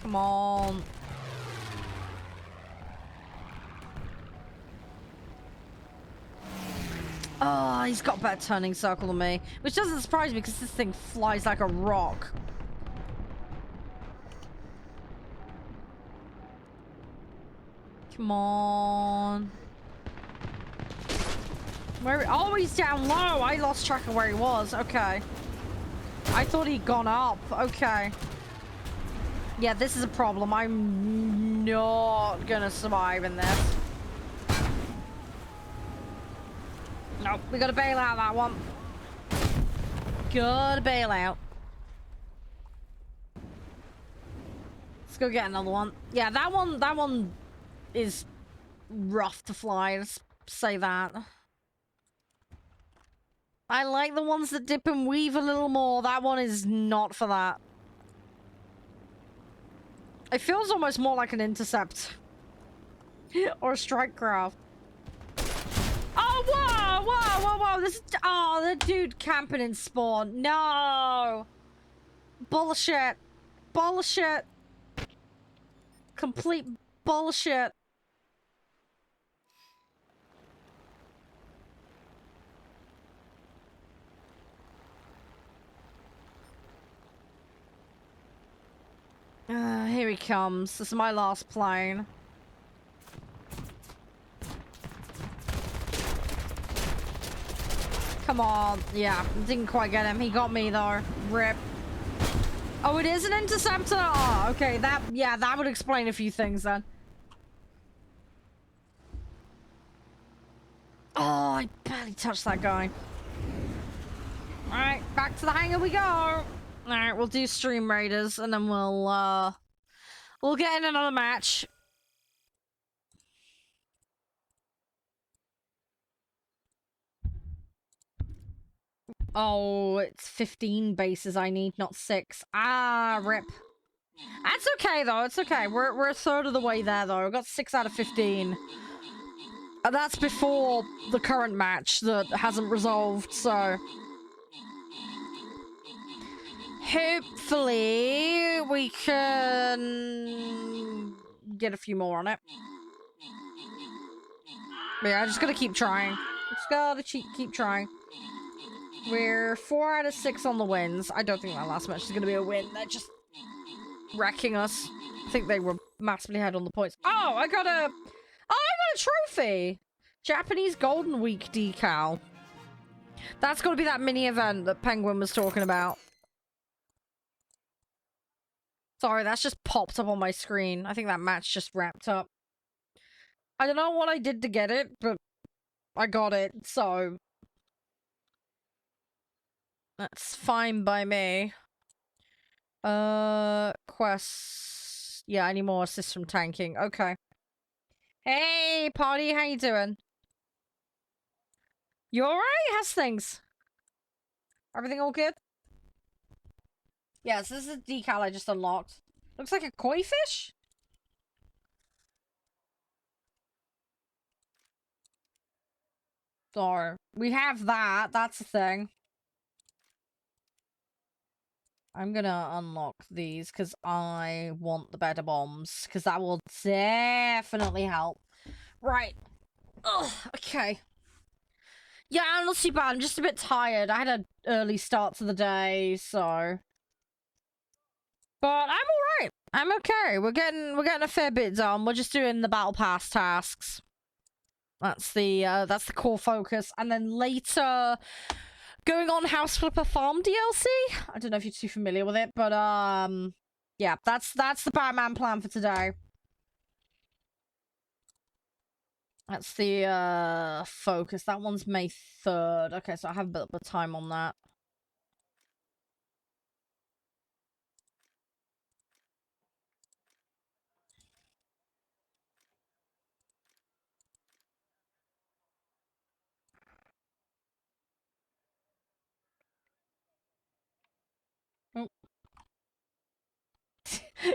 Come on. Oh, he's got a better turning circle than me. Which doesn't surprise me because this thing flies like a rock. Come on. Where? Oh, he's down low. I lost track of where he was. Okay. I thought he'd gone up. Okay. Yeah, this is a problem. I'm not gonna survive in this. Nope, we gotta bail out that one. Gotta bail out. Let's go get another one. Yeah, that one is rough to fly. Let's say that. I like the ones that dip and weave a little more. That one is not for that. It feels almost more like an intercept. Or a strike craft. Oh, whoa, whoa, whoa, whoa. This, oh, the dude camping in spawn. No. Bullshit. Bullshit. Complete bullshit. Here he comes. This is my last plane. Come on. Yeah, didn't quite get him. He got me though. Rip. Oh, it is an interceptor? Oh, okay. Yeah, that would explain a few things then. Oh, I barely touched that guy. Alright, back to the hangar we go. Alright, we'll do Stream Raiders and then we'll get in another match. Oh, it's 15 bases I need, not 6. Ah, rip. That's okay though, it's okay. We're a third of the way there though. We got 6 out of 15. And that's before the current match that hasn't resolved, so hopefully we can get a few more on it. But yeah, I just gotta keep trying. Just gotta keep trying. We're 4 out of 6 on the wins. I don't think that last match is gonna be a win. They're just wrecking us. I think they were massively ahead on the points. Oh, I got a trophy! Japanese Golden Week decal. That's gotta be that mini event that Penguin was talking about. Sorry, that's just popped up on my screen. I think that match just wrapped up. I don't know what I did to get it, but I got it, so that's fine by me. Quests. Yeah, I need more assists from tanking. Okay. Hey, party, how you doing? You alright? How's things? Everything all good? Yes, this is a decal I just unlocked. Looks like a koi fish? So, we have that. That's the thing. I'm gonna unlock these because I want the better bombs. Because that will definitely help. Right. Ugh, okay. Yeah, I'm not too bad. I'm just a bit tired. I had an early start to the day, so... But I'm alright. I'm okay. We're getting a fair bit done. We're just doing the battle pass tasks. That's the core focus. And then later, going on House Flipper Farm DLC. I don't know if you're too familiar with it, but yeah, that's the Batman plan for today. That's the focus. That one's May 3rd. Okay, so I have a bit of time on that. Oh.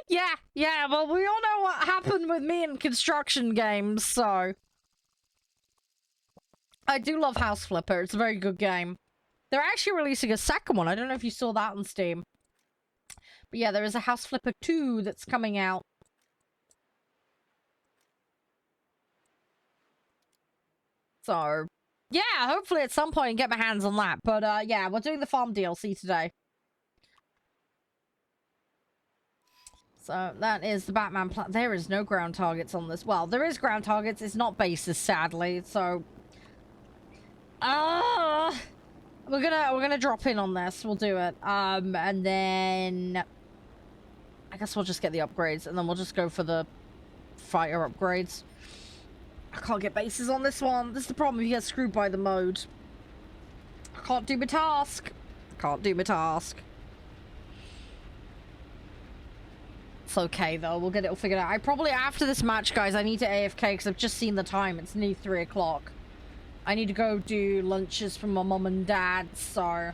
yeah, well, we all know what happened with me in construction games, so... I do love House Flipper. It's a very good game. They're actually releasing a second one. I don't know if you saw that on Steam. But yeah, there is a House Flipper 2 that's coming out. So, yeah, hopefully at some point I can get my hands on that. But yeah, we're doing the farm DLC today. So that is the Batman plan. There is no ground targets on this. Well, there is ground targets. It's not bases, sadly. So, we're gonna drop in on this. We'll do it. And then I guess we'll just get the upgrades, and then we'll just go for the fighter upgrades. I can't get bases on this one. This is the problem if you get screwed by the mode. I can't do my task. It's okay, though. We'll get it all figured out. I probably, after this match, guys, I need to AFK because I've just seen the time. It's nearly 3 o'clock. I need to go do lunches from my mum and dad, so...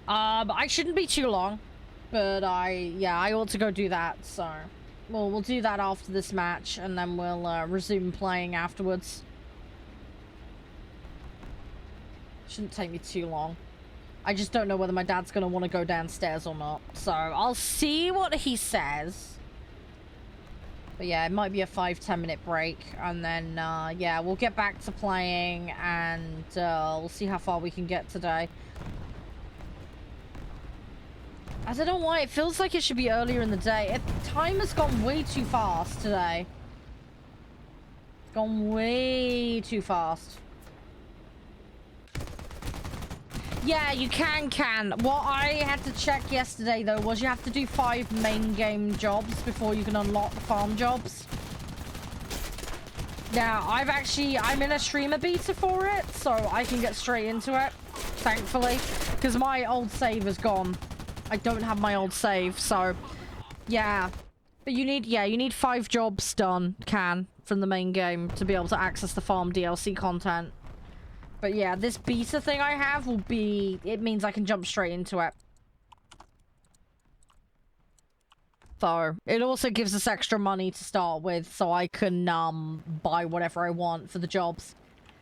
I shouldn't be too long. But I ought to go do that, so... We'll do that after this match, and then we'll resume playing afterwards. Shouldn't take me too long. I just don't know whether my dad's gonna want to go downstairs or not. So, I'll see what he says. But yeah, it might be a 5-10 minute break. And then, yeah, we'll get back to playing, and we'll see how far we can get today. I don't know why, it feels like it should be earlier in the day. Time has gone way too fast today. It's gone way too fast. Yeah, you can. What I had to check yesterday, though, was you have to do 5 main game jobs before you can unlock the farm jobs. Now, I'm in a streamer beta for it, so I can get straight into it, thankfully, because my old save is gone. I don't have my old save, so yeah. But you need 5 jobs done, from the main game to be able to access the farm DLC content. But yeah, this beta thing I have it means I can jump straight into it. So, it also gives us extra money to start with, so I can, buy whatever I want for the jobs,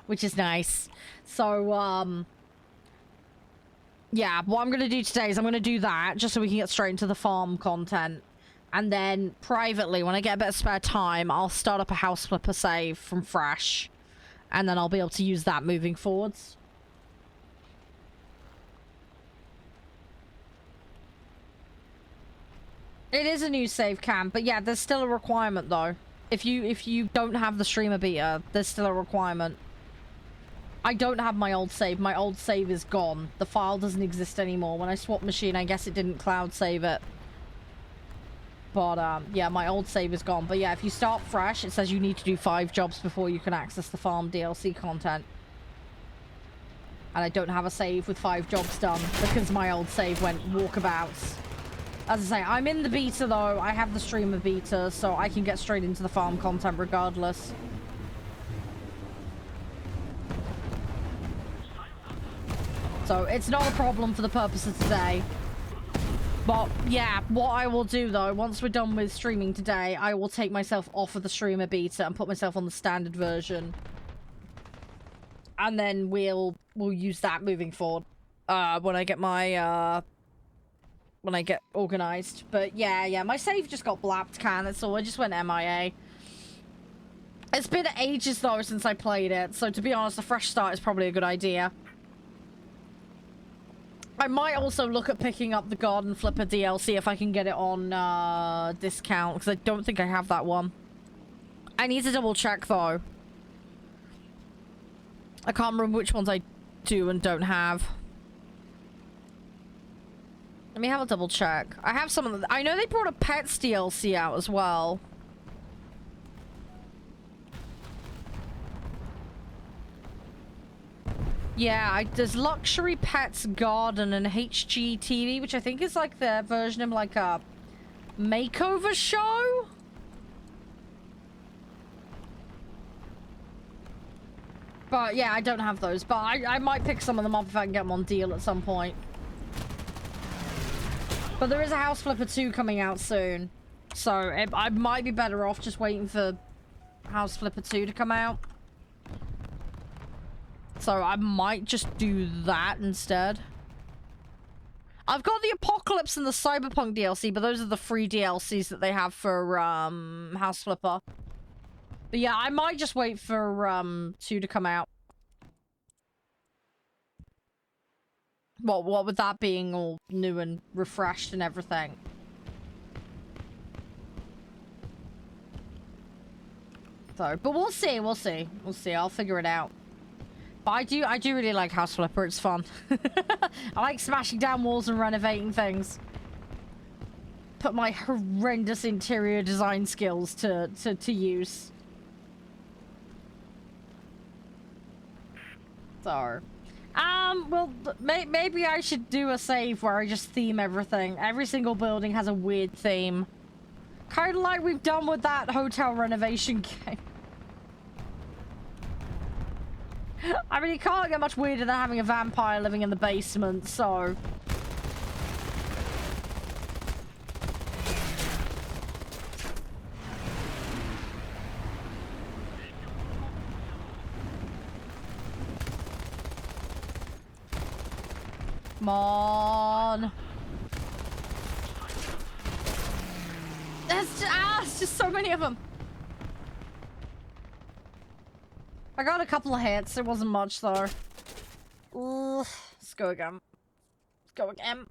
which is nice. So, yeah, what I'm going to do today is I'm going to do that, just so we can get straight into the farm content. And then, privately, when I get a bit of spare time, I'll start up a House Flipper save from fresh. And then I'll be able to use that moving forwards. It is a new save cam, but yeah, there's still a requirement though. If you don't have the streamer beta, there's still a requirement. I don't have my old save. My old save is gone. The file doesn't exist anymore. When I swapped machine, I guess it didn't cloud save it. But, yeah, my old save is gone. But yeah, if you start fresh, it says you need to do 5 jobs before you can access the farm DLC content. And I don't have a save with 5 jobs done because my old save went walkabouts. As I say, I'm in the beta though. I have the streamer beta, so I can get straight into the farm content regardless. So it's not a problem for the purpose of today. But yeah, what I will do though, once we're done with streaming today, I will take myself off of the streamer beta and put myself on the standard version. And then we'll use that moving forward. When I get my when I get organized. But yeah, my save just got blapped, that's all. I just went MIA. It's been ages though since I played it, so to be honest, a fresh start is probably a good idea. I might also look at picking up the Garden Flipper DLC if I can get it on discount, because I don't think I have that one. I need to double check though. I can't remember which ones I do and don't have. Let me have a double check. I have some of the... I know they brought a Pets DLC out as well. Yeah, there's Luxury Pets Garden and HGTV, which I think is like their version of like a makeover show? But yeah, I don't have those. But I might pick some of them up if I can get them on deal at some point. But there is a House Flipper 2 coming out soon. So I might be better off just waiting for House Flipper 2 to come out. So I might just do that instead. I've got the Apocalypse and the Cyberpunk DLC, but those are the free DLCs that they have for House Flipper. But yeah, I might just wait for 2 to come out. Well, what with that being all new and refreshed and everything. So, but we'll see, we'll see. We'll see, I'll figure it out. But I do really like House Flipper, it's fun. I like smashing down walls and renovating things. Put my horrendous interior design skills to use. So, well, maybe I should do a save where I just theme everything. Every single building has a weird theme. Kind of like we've done with that hotel renovation game. I mean, you can't get much weirder than having a vampire living in the basement, so... Come on. It's just so many of them. I got a couple of hits. It wasn't much, though. Ugh. Let's go again. Let's go again.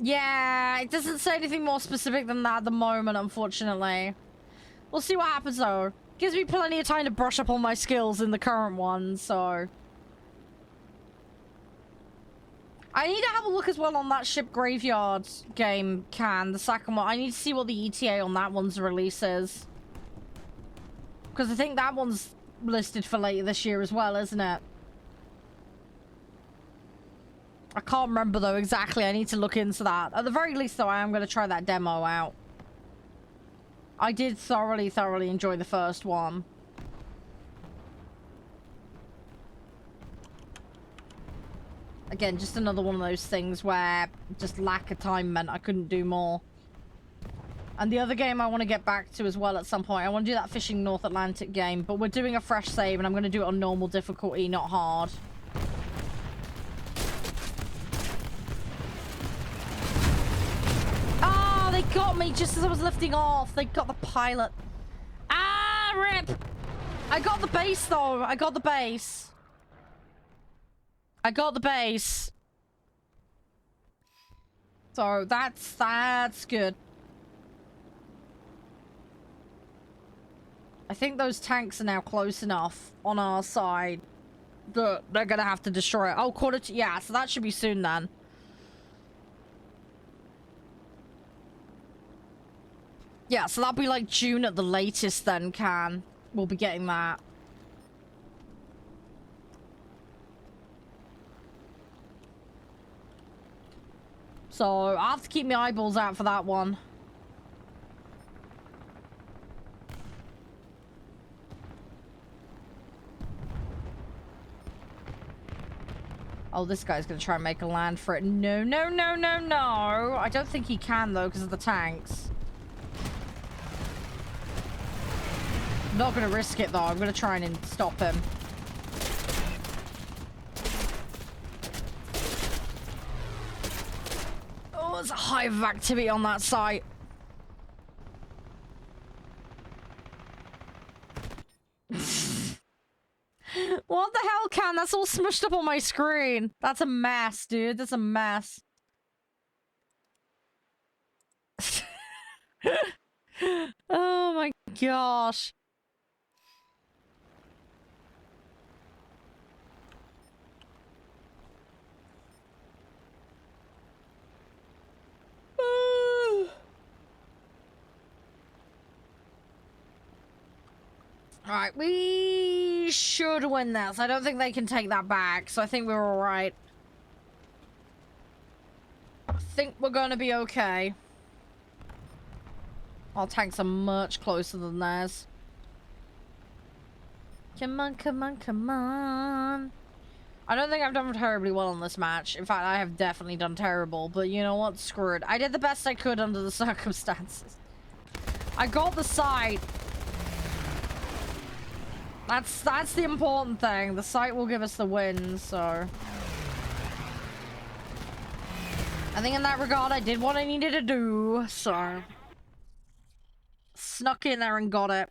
Yeah, it doesn't say anything more specific than that at the moment, unfortunately. We'll see what happens, though. Gives me plenty of time to brush up on my skills in the current one, so... I need to have a look as well on that Ship Graveyard game, the second one. I need to see what the ETA on that one's release is. Because I think that one's listed for later this year as well, isn't it? I can't remember, though, exactly. I need to look into that. At the very least, though, I am going to try that demo out. I did thoroughly enjoy the first one. Again, just another one of those things where just lack of time meant I couldn't do more. And the other game I want to get back to as well at some point. I want to do that Fishing North Atlantic game, but we're doing a fresh save and I'm going to do it on normal difficulty, not hard. Oh, they got me just as I was lifting off. They got the pilot. Ah, rip! I got the base, though. I got the base. I got the base. So that's good. I think those tanks are now close enough on our side that they're gonna have to destroy it. Oh, quarter to, yeah, so that should be soon then. Yeah, so that'll be like June at the latest then, we'll be getting that. So, I'll have to keep my eyeballs out for that one. Oh, this guy's gonna try and make a land for it. No, no, no, no, no. I don't think he can, though, because of the tanks. I'm not gonna risk it, though. I'm gonna try and stop him. Oh, there's a hive of activity on that site. What the hell, Can? That's all smushed up on my screen. That's a mess, dude. That's a mess. Oh my gosh. Alright, we should win this. I don't think they can take that back, so I think we're alright. I think we're gonna be okay. Our tanks are much closer than theirs. Come on, come on, come on. I don't think I've done terribly well on this match. In fact, I have definitely done terrible, but you know what? Screw it. I did the best I could under the circumstances. I got the site. That's the important thing. The site will give us the win, so... I think in that regard, I did what I needed to do, so... Snuck in there and got it.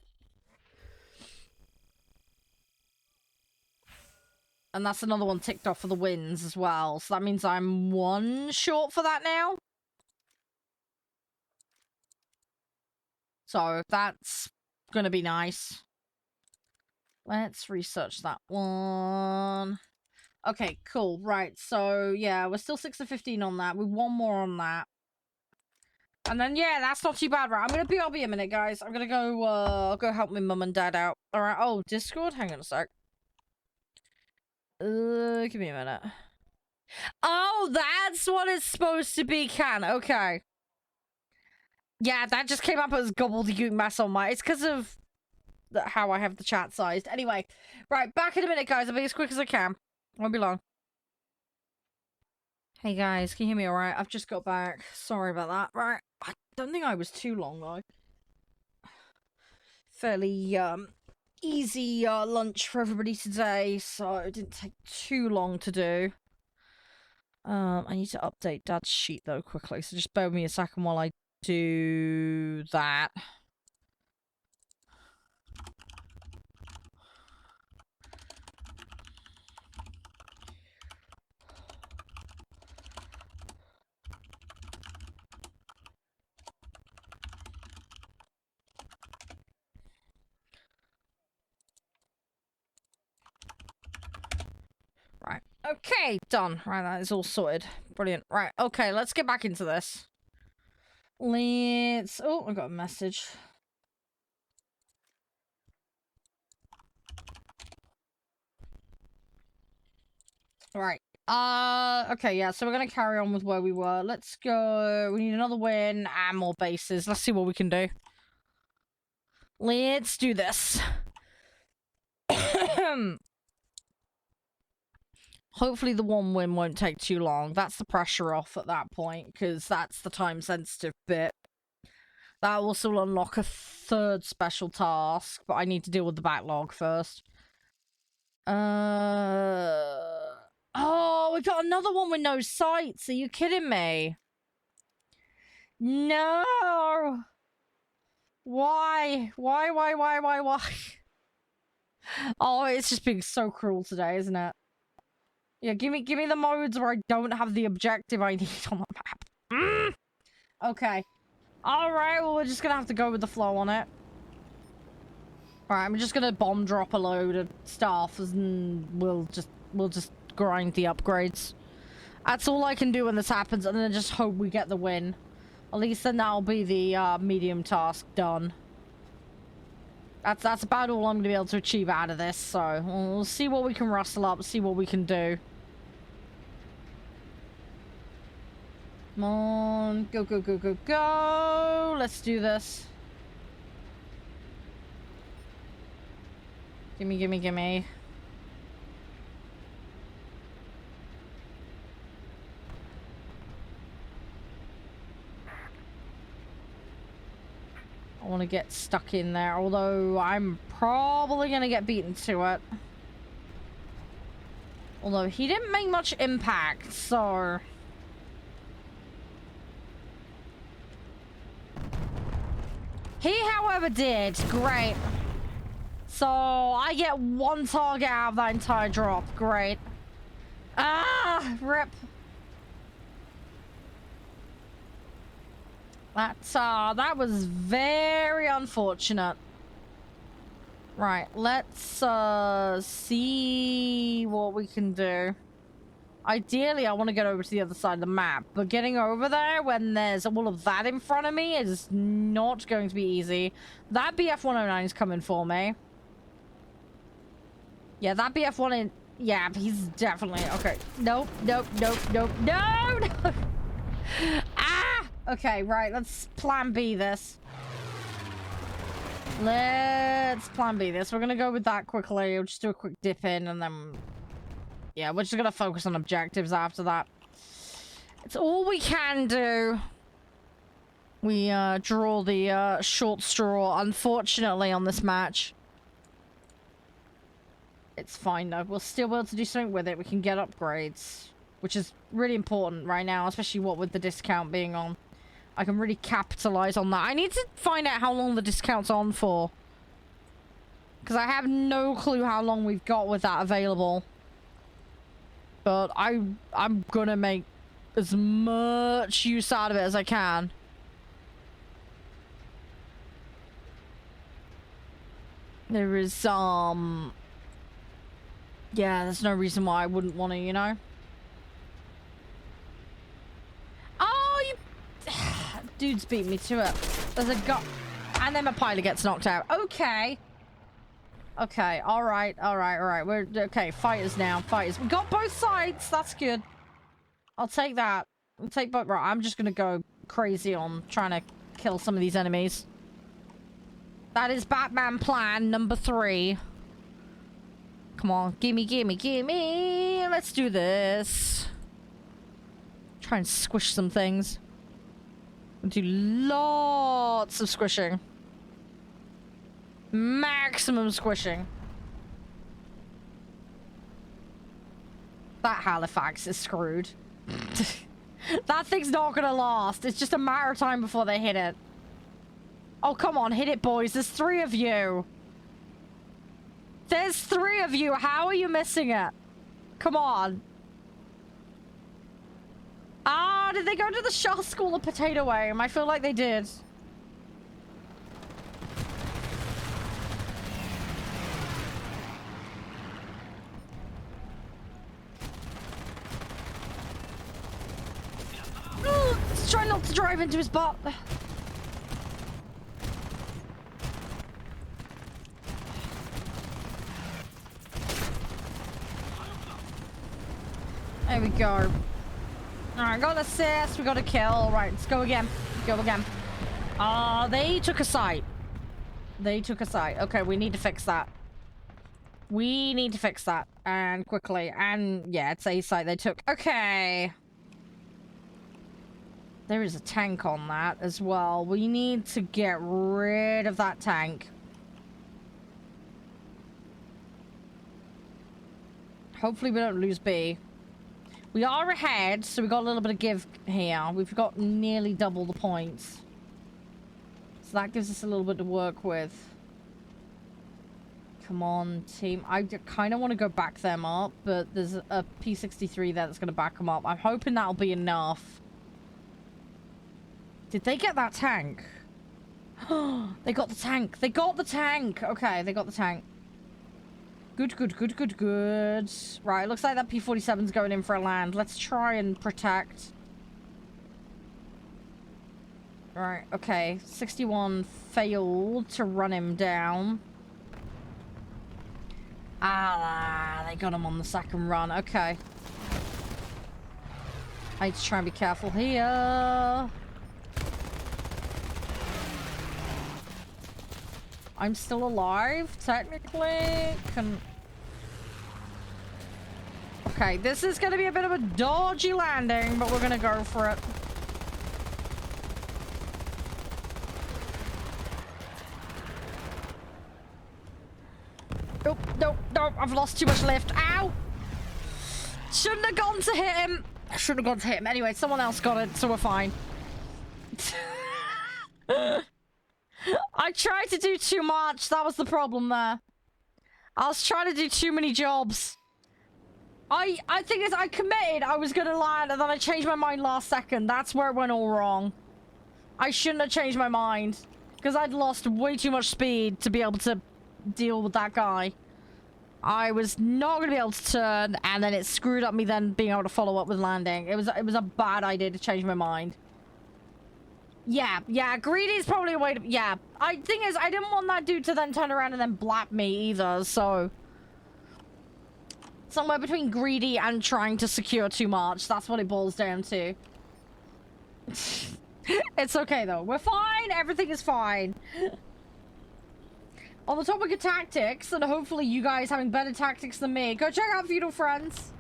And that's another one ticked off for the wins as well. So that means I'm one short for that now. So that's gonna be nice. Let's research that one. Okay, cool. Right, so yeah, we're still 6 to 15 on that. We one more on that. And then, yeah, that's not too bad, right? I'm gonna BRB a minute, guys. I'm gonna go, go help my mum and dad out. Alright, oh, Discord? Hang on a sec. Give me a minute. Oh, that's what it's supposed to be, Can. Okay. Yeah, that just came up as gobbledygook mess on my... It's because of how I have the chat sized. Anyway, right, back in a minute, guys. I'll be as quick as I can. Won't be long. Hey, guys. Can you hear me all right? I've just got back. Sorry about that. Right. I don't think I was too long, though. Fairly, easy, lunch for everybody today, so it didn't take too long to do. I need to update Dad's sheet, though, quickly, so just bear with me a second while I do that. Right, okay, done. Right, that is all sorted. Brilliant. Right, okay, let's get back into this. Let's... Oh, I got a message. Right. Okay, yeah, so we're gonna carry on with where we were. Let's go. We need another win and more bases. Let's see what we can do. Let's do this. Hopefully the one win won't take too long. That's the pressure off at that point, because that's the time-sensitive bit. That will still unlock a third special task, but I need to deal with the backlog first. Oh, we got another one with no sights. Are you kidding me? No! Why? Why? Oh, it's just being so cruel today, isn't it? Yeah, give me the modes where I don't have the objective I need on the map. Okay. Alright, well, we're just gonna have to go with the flow on it. Alright, I'm just gonna bomb drop a load of stuff and we'll just grind the upgrades. That's all I can do when this happens, and then just hope we get the win. At least then that'll be the medium task done. That's about all I'm gonna be able to achieve out of this, so we'll see what we can rustle up, see what we can do. Come on, go, go, go, go, go! Let's do this. Gimme. I want to get stuck in there, although I'm probably going to get beaten to it. Although he didn't make much impact, so... He, however, did. Great. So, I get one target out of that entire drop. Great. Ah! Rip. That was very unfortunate. Right, let's see what we can do. Ideally, I want to get over to the other side of the map, but getting over there when there's all of that in front of me is not going to be easy. That BF-109 is coming for me. Yeah, that BF-109... Yeah, he's definitely... Okay. Nope, nope, nope, nope. No! No! Ah! Okay, right. Let's plan B this. Let's plan B this. We're gonna go with that quickly. We'll just do a quick dip in and then... Yeah, we're just gonna focus on objectives after that. It's all we can do. We draw the short straw, unfortunately, on this match. It's fine though. We'll still be able to do something with it. We can get upgrades, which is really important right now, especially what with the discount being on. I can really capitalize on that. I need to find out how long the discount's on for, because I have no clue how long we've got with that available. But I'm gonna make as much use out of it as I can. There is yeah, there's no reason why I wouldn't want to, you know? Oh, you... Dude's beat me to it. There's a guy... And then my pilot gets knocked out. Okay. Okay, alright, alright, alright. We're... Okay, fighters now, fighters. We got both sides, that's good. I'll take that. I'll take both... Right, I'm just gonna go crazy on trying to kill some of these enemies. That is Batman plan number 3. Come on, gimme, gimme, gimme. Let's do this. Try and squish some things. We'll do lots of squishing. Maximum squishing. That Halifax is screwed. That thing's not gonna last. It's just a matter of time before they hit it. Oh, come on, hit it, boys. There's 3 of you. There's 3 of you. How are you missing it? Come on. Ah, did they go to the Shah School of Potato Aim? I feel like they did. Let's try not to drive into his butt. There we go. Alright, got an assist, we got a kill. Right, let's go again. Go again. They took a site. They took a site. Okay, we need to fix that. We need to fix that. And quickly. And yeah, it's a site they took. Okay. There is a tank on that as well. We need to get rid of that tank. Hopefully we don't lose B. We are ahead, so we got a little bit of give here. We've got nearly double the points. So that gives us a little bit to work with. Come on, team. I kind of want to go back them up, but there's a P-63 there that's going to back them up. I'm hoping that'll be enough. Did they get that tank? They got the tank. They got the tank. Okay, they got the tank. Good, good, good, good, good. Right, looks like that P-47's going in for a land. Let's try and protect. Right, okay. 61 failed to run him down. Ah, they got him on the second run. Okay. I need to try and be careful here. I'm still alive, technically. Okay, this is going to be a bit of a dodgy landing, but we're going to go for it. Nope, nope, nope. I've lost too much lift. Ow! Shouldn't have gone to hit him. I shouldn't have gone to hit him. Anyway, someone else got it, so we're fine. I tried to do too much. That was the problem there. I was trying to do too many jobs. I think is I committed I was gonna land and then I changed my mind last second. That's where it went all wrong. I shouldn't have changed my mind. Because I'd lost way too much speed to be able to deal with that guy. I was not gonna be able to turn, and then it screwed up me then being able to follow up with landing. It was a bad idea to change my mind. Yeah, greedy is probably a way to... Yeah, thing is, I didn't want that dude to then turn around and then blap me either, so... Somewhere between greedy and trying to secure too much. That's what it boils down to. It's okay, though. We're fine. Everything is fine. On the topic of tactics, and hopefully you guys having better tactics than me, go check out Feudal Friends.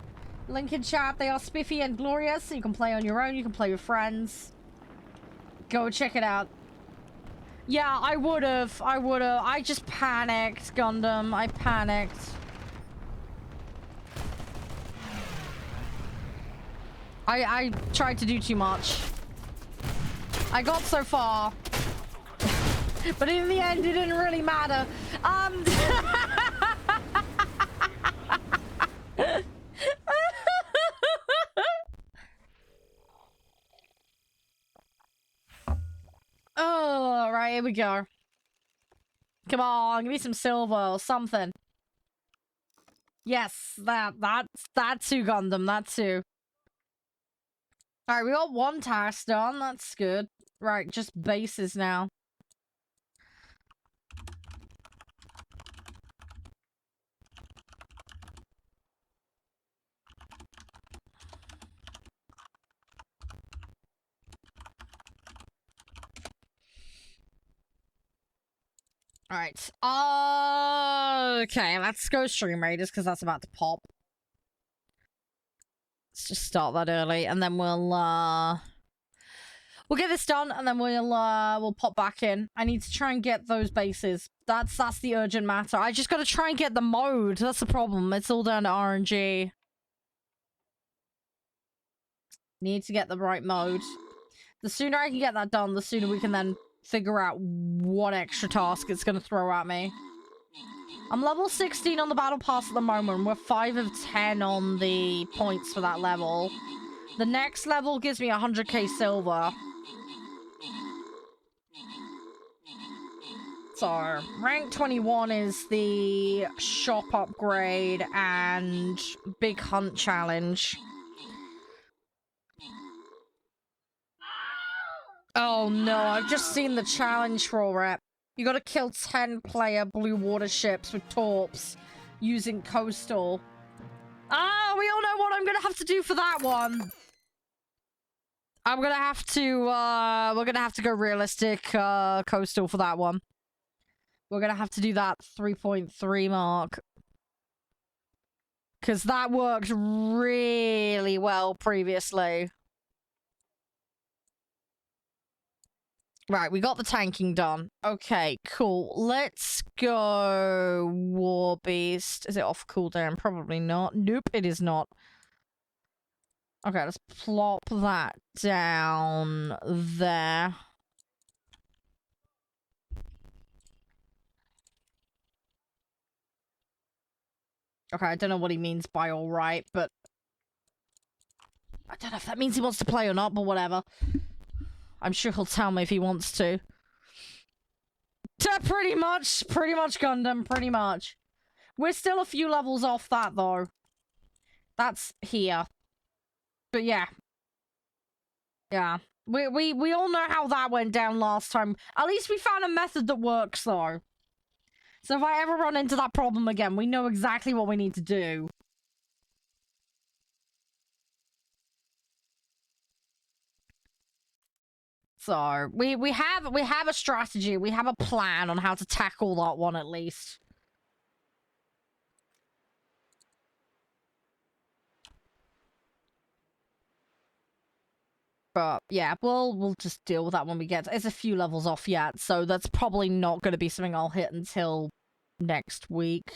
Link in chat. They are spiffy and glorious. You can play on your own. You can play with friends. Go check it out. Yeah, I would've. I just panicked, Gundam. I panicked. I tried to do too much. I got so far. But in the end, it didn't really matter. Oh, right, here we go. Come on, give me some silver or something. Yes, that too, Gundam, that too. Alright, we got one task done, that's good. Right, just bases now. Alright, okay, let's go Stream Raiders, because that's about to pop. Let's just start that early, and then we'll get this done, and then we'll pop back in. I need to try and get those bases. That's the urgent matter. I just gotta try and get the mode. That's the problem. It's all down to RNG. Need to get the right mode. The sooner I can get that done, the sooner we can then figure out what extra task it's gonna throw at me. I'm level 16 on the battle pass at the moment. We're 5 of 10 on the points for that level. The next level gives me 100k silver. So, rank 21 is the shop upgrade and big hunt challenge. Oh no, I've just seen the challenge for rep. You gotta kill 10 player blue water ships with torps using coastal. Ah, we all know what I'm gonna have to do for that one. I'm gonna have to, we're gonna have to go realistic, coastal for that one. We're gonna have to do that 3.3 mark. Because that worked really well previously. Right, we got the tanking done. Okay, cool. Let's go War Beast. Is it off cooldown? Probably not. Nope, it is not. Okay, let's plop that down there. Okay, I don't know what he means by alright, but... I don't know if that means he wants to play or not, but whatever. I'm sure he'll tell me if he wants to. Pretty much Gundam, pretty much. We're still a few levels off that, though. That's here. But yeah. Yeah. We all know how that went down last time. At least we found a method that works, though. So if I ever run into that problem again, we know exactly what we need to do. So, we have a strategy, we have a plan on how to tackle that one at least. But yeah, we'll just deal with that when we get to, it's a few levels off yet, so that's probably not going to be something I'll hit until next week.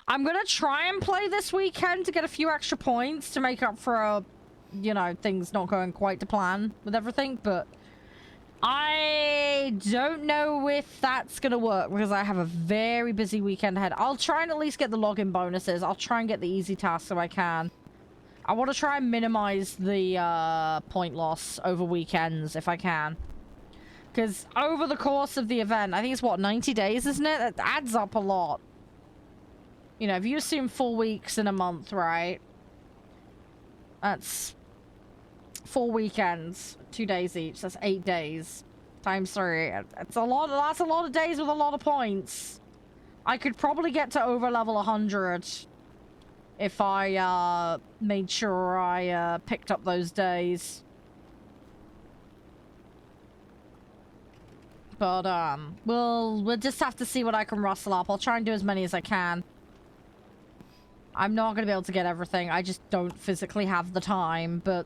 I'm gonna try and play this weekend to get a few extra points to make up for, you know, things not going quite to plan with everything, but I don't know if that's gonna work because I have a very busy weekend ahead. I'll try and at least get the login bonuses. I'll try and get the easy tasks if I can. I want to try and minimize the point loss over weekends if I can. Because over the course of the event, I think it's what, 90 days, isn't it? That adds up a lot. You know, if you assume 4 weeks in a month, right? That's 4 weekends, 2 days each. That's 8 days times 3. It's a lot. That's a lot of days with a lot of points. I could probably get to over level 100 if I made sure I picked up those days. But we'll just have to see what I can rustle up. I'll try and do as many as I can. I'm not gonna be able to get everything. I just don't physically have the time, but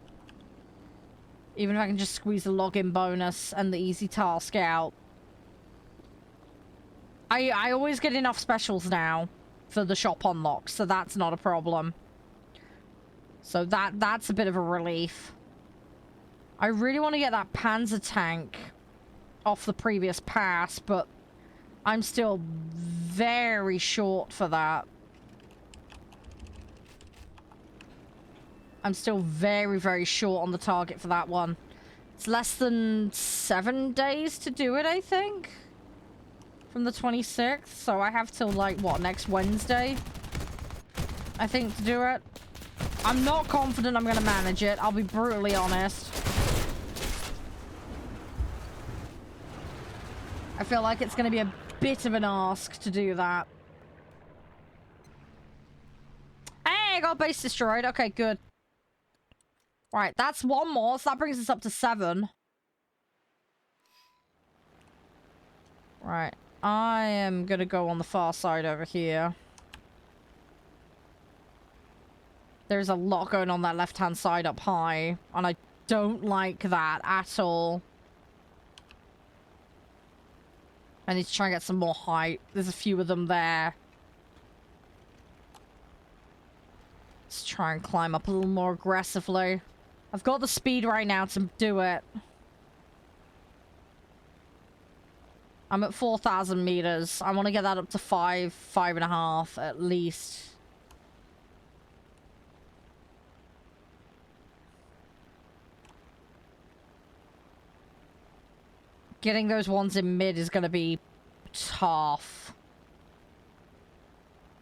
even if I can just squeeze the login bonus and the easy task out. I always get enough specials now for the shop unlocks, so that's not a problem. So that's a bit of a relief. I really want to get that Panzer tank off the previous pass, but I'm still very short for that. I'm still very, very short on the target for that one. It's less than 7 days to do it, I think. From the 26th, so I have till, like, what, next Wednesday? I think, to do it. I'm not confident I'm gonna manage it, I'll be brutally honest. I feel like it's gonna be a bit of an ask to do that. Hey, I got base destroyed. Okay, good. Right, that's one more, so that brings us up to 7. Right. I am gonna go on the far side over here. There's a lot going on that left-hand side up high, and I don't like that at all. I need to try and get some more height. There's a few of them there. Let's try and climb up a little more aggressively. I've got the speed right now to do it. I'm at 4,000 meters. I want to get that up to 5.5 at least. Getting those ones in mid is going to be tough.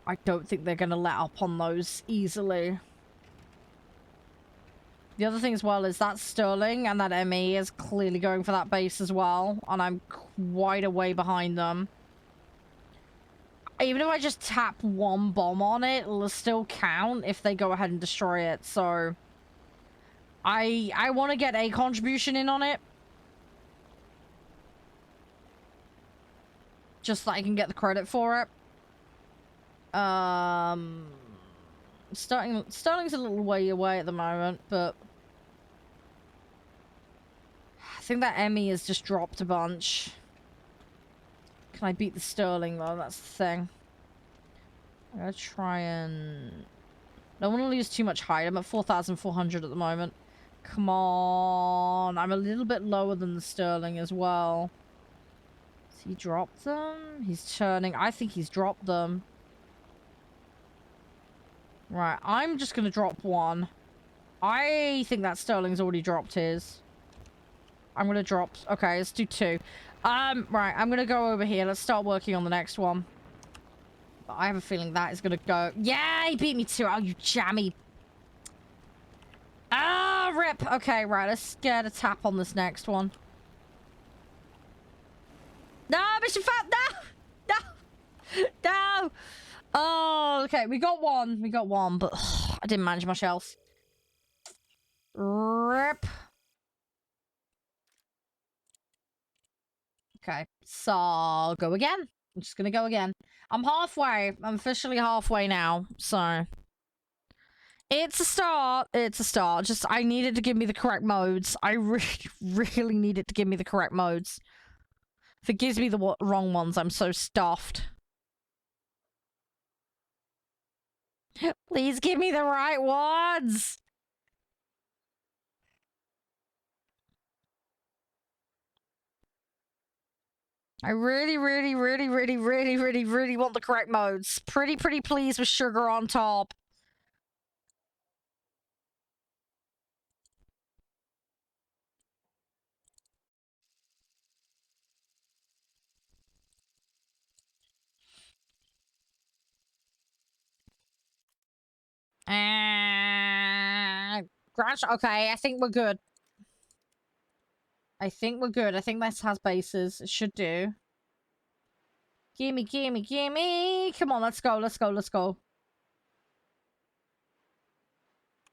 I don't think they're going to let up on those easily. The other thing as well is that Sterling and that ME is clearly going for that base as well. And I'm quite a way behind them. Even if I just tap one bomb on it, it'll still count if they go ahead and destroy it. So I want to get a contribution in on it. Just so I can get the credit for it. Sterling's a little way away at the moment, but I think that Emmy has just dropped a bunch. Can I beat the Sterling though? That's the thing. I'm gonna try and... don't want to lose too much height. I'm at 4,400 at the moment. Come on. I'm a little bit lower than the Sterling as well. Has he dropped them? He's turning. I think he's dropped them. Right, I'm just gonna drop one. I think that Sterling's already dropped his. I'm gonna drop... okay, let's do 2. Right, I'm gonna go over here. Let's start working on the next one. But I have a feeling that is gonna go... yeah, he beat me too. Oh, you jammy... ah, rip! Okay, right, let's get a tap on this next one. No, mission failed! No! No! No! Oh, okay, we got one, but I didn't manage much else. Rip. Okay, so go again. I'm just gonna go again. I'm halfway. I'm officially halfway now, so... it's a start. It's a start. Just, I needed to give me the correct modes. I really needed to give me the correct modes. If it gives me the wrong ones, I'm so stuffed. Please give me the right ones. I really, really, really, really, really, really, really want the correct modes. Pretty pleased with sugar on top. Crash. Okay, I think we're good. I think we're good. I think this has bases. It should do. Gimme, gimme, gimme. Come on, let's go, let's go, let's go.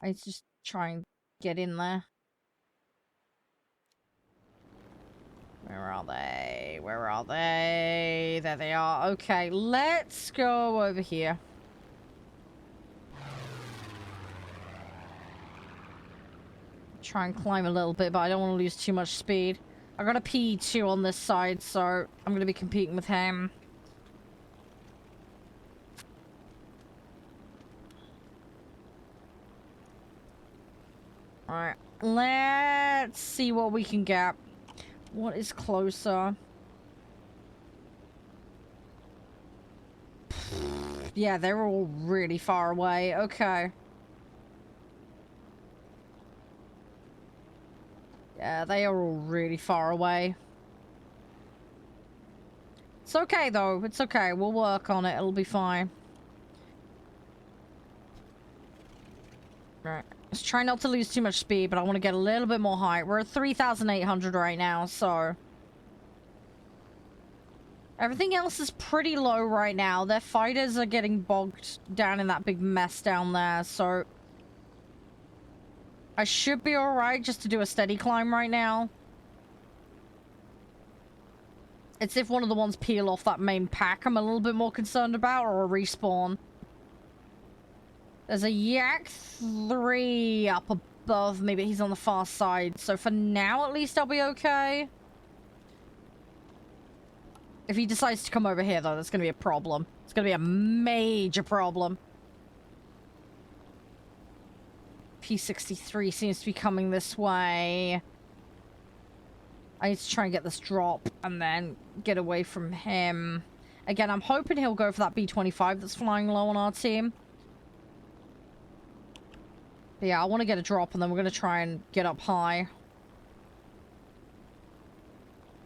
I just try and get in there. Where are they? Where are they? There they are. Okay, let's go over here. Try and climb a little bit, but I don't want to lose too much speed. I got a P2 on this side, so I'm going to be competing with him. Alright, let's see what we can get. What is closer? Yeah, they're all really far away. Okay. Yeah, they are all really far away. It's okay, though. It's okay. We'll work on it. It'll be fine. Right. Let's try not to lose too much speed, but I want to get a little bit more height. We're at 3,800 right now, so... Everything else is pretty low right now. Their fighters are getting bogged down in that big mess down there, so... I should be alright just to do a steady climb right now. It's if one of the ones peel off that main pack I'm a little bit more concerned about, or a respawn. There's a Yak 3 up above me, but he's on the far side. So for now, at least, I'll be okay. If he decides to come over here, though, that's going to be a problem. It's going to be a major problem. P63 seems to be coming this way. I need to try and get this drop and then get away from him. Again, I'm hoping he'll go for that B25 that's flying low on our team. But yeah, I want to get a drop and then we're going to try and get up high.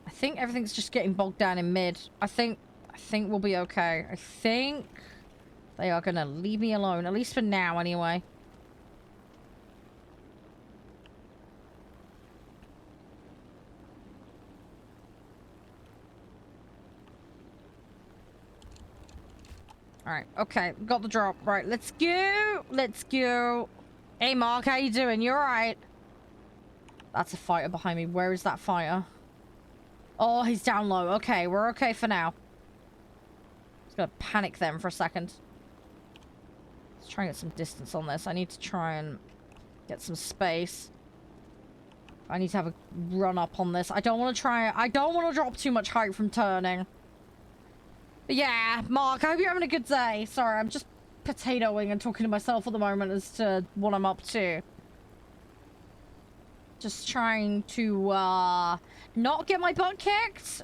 I think everything's just getting bogged down in mid. I think we'll be okay. I think they are going to leave me alone, at least for now anyway. Alright, okay, got the drop. Right, let's go! Let's go! Hey Mark, how you doing? You alright? That's a fighter behind me. Where is that fighter? Oh, he's down low. Okay, we're okay for now. Just gonna panic them for a second. Let's try and get some distance on this. I need to try and get some space. I need to have a run up on this. I don't want to drop too much height from turning. But yeah, Mark, I hope you're having a good day. Sorry, I'm just potatoing and talking to myself at the moment as to what I'm up to. Just trying to, not get my butt kicked.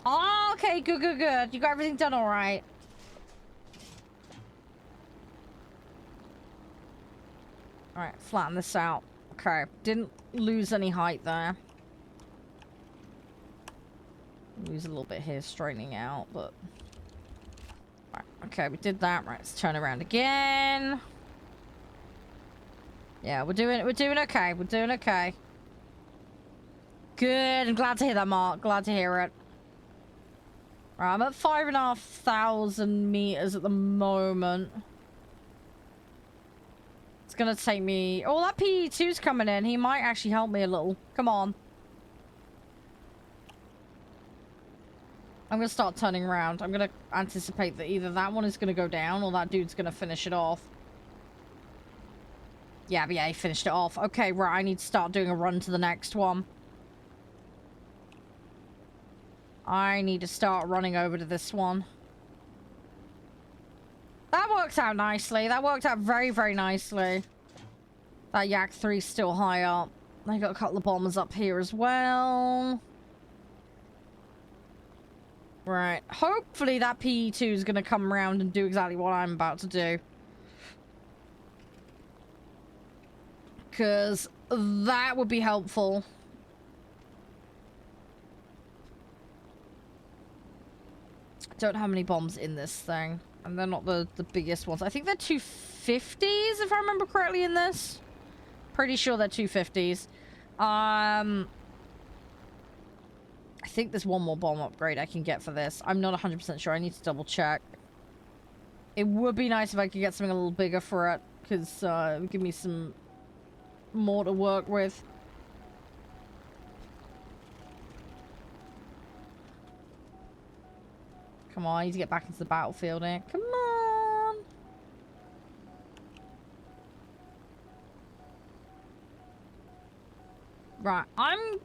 Oh, okay, good, good, good. You got everything done all right. All right, flatten this out. Okay, didn't lose any height there. Lose a little bit here, straightening out, but... Right, okay, we did that. Right, let's turn around again. Yeah, we're doing okay. We're doing okay. Good. I'm glad to hear that, Mark. Glad to hear it. Right, I'm at 5,500 meters at the moment. It's gonna take me... Oh, that PE2's coming in. He might actually help me a little. Come on. I'm gonna start turning around. I'm gonna anticipate that either that one is gonna go down or that dude's gonna finish it off. Yeah, but yeah, he finished it off. Okay, right, I need to start doing a run to the next one. I need to start running over to this one. That worked out nicely. That worked out very, very nicely. That Yak 3's still high up. I got a couple of bombers up here as well. Right. Hopefully that PE2 is going to come around and do exactly what I'm about to do. Because that would be helpful. I don't have many bombs in this thing. And they're not the biggest ones. I think they're 250s, if I remember correctly, in this. Pretty sure they're 250s. I think there's one more bomb upgrade I can get for this. I'm not 100% sure. I need to double check. It would be nice if I could get something a little bigger for it. Because it would give me some more to work with. Come on, I need to get back into the battlefield here. Come on! Right, I'm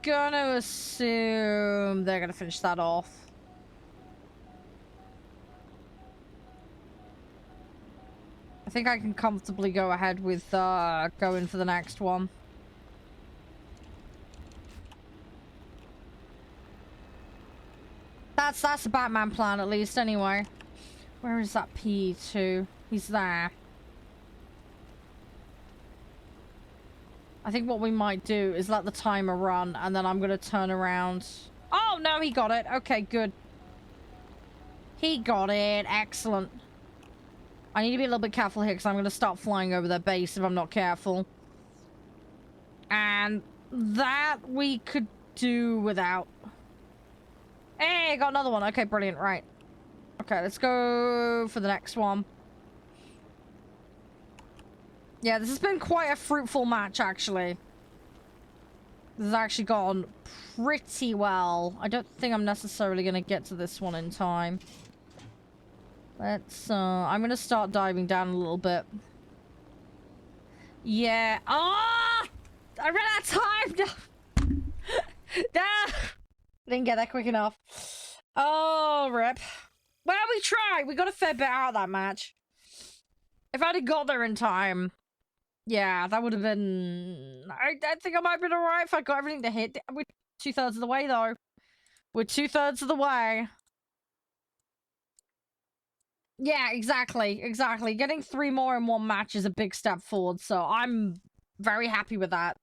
gonna assume they're gonna finish that off. I think I can comfortably go ahead with going for the next one. That's the Batman plan, at least, anyway. Where is that P2? He's there. I think what we might do is let the timer run, and then I'm gonna turn around. Oh, no, he got it. Okay, good. He got it. Excellent. I need to be a little bit careful here, because I'm gonna start flying over their base if I'm not careful. And that we could do without. Hey, got another one. Okay, brilliant. Right. Okay, let's go for the next one. Yeah, this has been quite a fruitful match, actually. This has actually gone pretty well. I don't think I'm necessarily going to get to this one in time. Let's, I'm going to start diving down a little bit. Yeah. Ah! I ran out of time! No! Didn't get that quick enough. Oh, rip. Well, we tried. We got a fair bit out of that match. If I'd have got there in time, yeah, that would have been... I think I might have been alright if I got everything to hit. We're 2/3 of the way, though. We're 2/3 of the way. Yeah, exactly. Exactly. Getting 3 more in one match is a big step forward, so I'm very happy with that.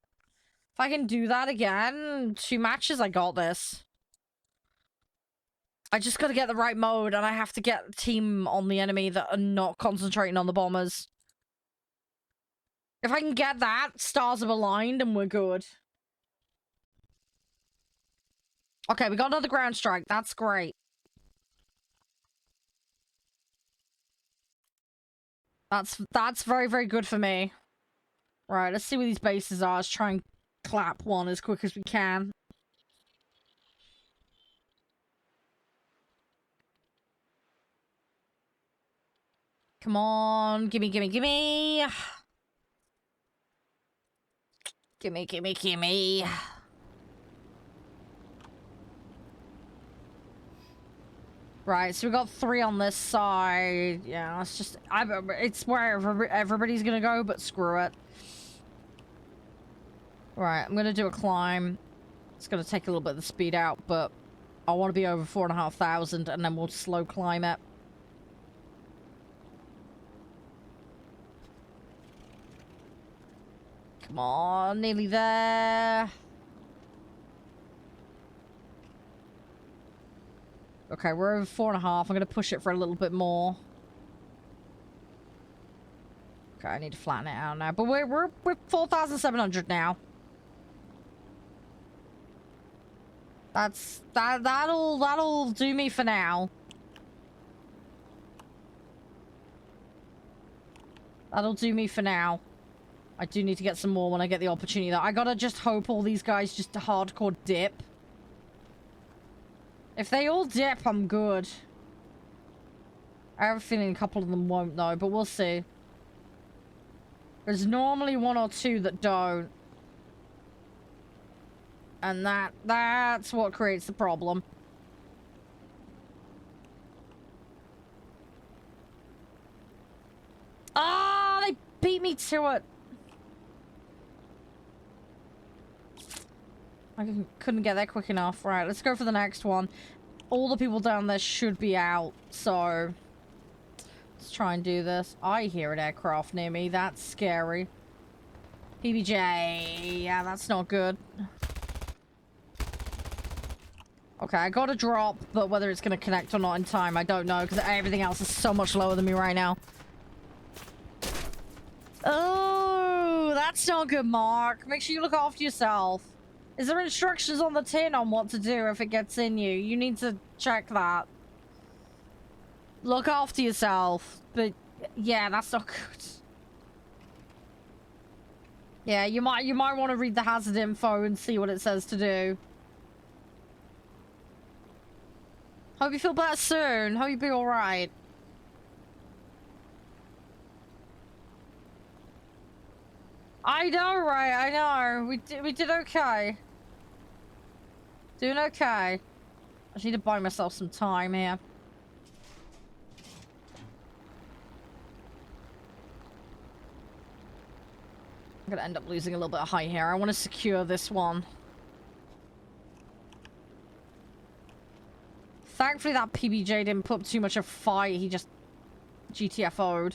If I can do that again, 2 matches, I got this. I just gotta get the right mode, and I have to get a team on the enemy that are not concentrating on the bombers. If I can get that, stars have aligned, and we're good. Okay, we got another ground strike. That's great. That's very, very good for me. Right, let's see where these bases are. Let's try and clap one as quick as we can. Come on, gimme, gimme, gimme. Gimme, gimme, gimme. Right, so we got 3 on this side. Yeah, it's just... it's where everybody's gonna go, but screw it. Right, I'm gonna do a climb. It's gonna take a little bit of the speed out, but I want to be over 4,500, and then we'll slow climb it. Come on, nearly there. Okay, we're over 4.5. I'm gonna push it for a little bit more. Okay, I need to flatten it out now. But we're 4,700 now. That'll do me for now. That'll do me for now. I do need to get some more when I get the opportunity, though. I gotta just hope all these guys just hardcore dip. If they all dip, I'm good. I have a feeling a couple of them won't, though, but we'll see. There's normally 1 or 2 that don't. And that's what creates the problem. beat me to it. I couldn't get there quick enough. Right, let's go for the next one. All the people down there should be out, so... Let's try and do this. I hear an aircraft near me. That's scary. PBJ. Yeah, that's not good. Okay, I got a drop, but whether it's going to connect or not in time, I don't know, because everything else is so much lower than me right now. Oh, that's not good, Mark. Make sure you look after yourself. Is there instructions on the tin on what to do if it gets in you? You need to check that. Look after yourself. But, yeah, that's not good. Yeah, you might want to read the hazard info and see what it says to do. Hope you feel better soon. Hope you be alright. I know, right? I know. We did okay. Doing okay. I just need to buy myself some time here. I'm gonna end up losing a little bit of height here. I want to secure this one. Thankfully that PBJ didn't put up too much of a fight. He just GTFO'd.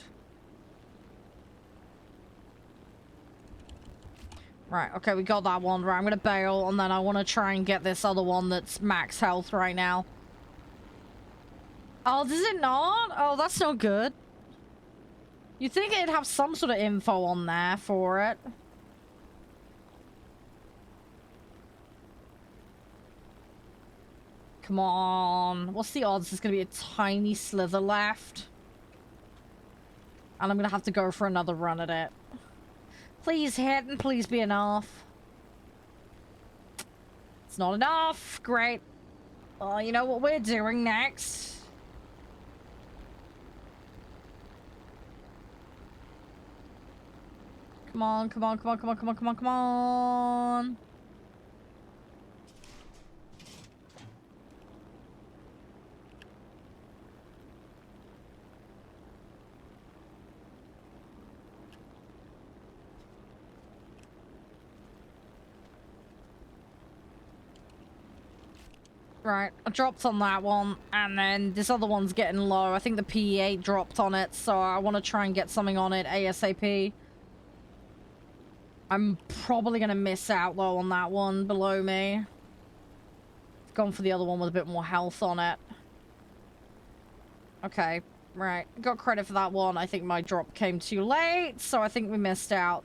Right, okay, we got that one. Right, I'm gonna bail, and then I want to try and get this other one that's max health right now. Oh, does it not? Oh, that's not good. You'd think it'd have some sort of info on there for it. Come on. What's the odds there's gonna be a tiny slither left? And I'm gonna have to go for another run at it. Please hit and please be enough. It's not enough. Great. Well, you know what we're doing next? Come on, come on, come on, come on, come on, come on, come on. Right, I dropped on that one, and then this other one's getting low. I think the PE8 dropped on it, so I want to try and get something on it ASAP. I'm probably going to miss out, though, on that one below me. I've gone for the other one with a bit more health on it. Okay, right. Got credit for that one. I think my drop came too late, so I think we missed out.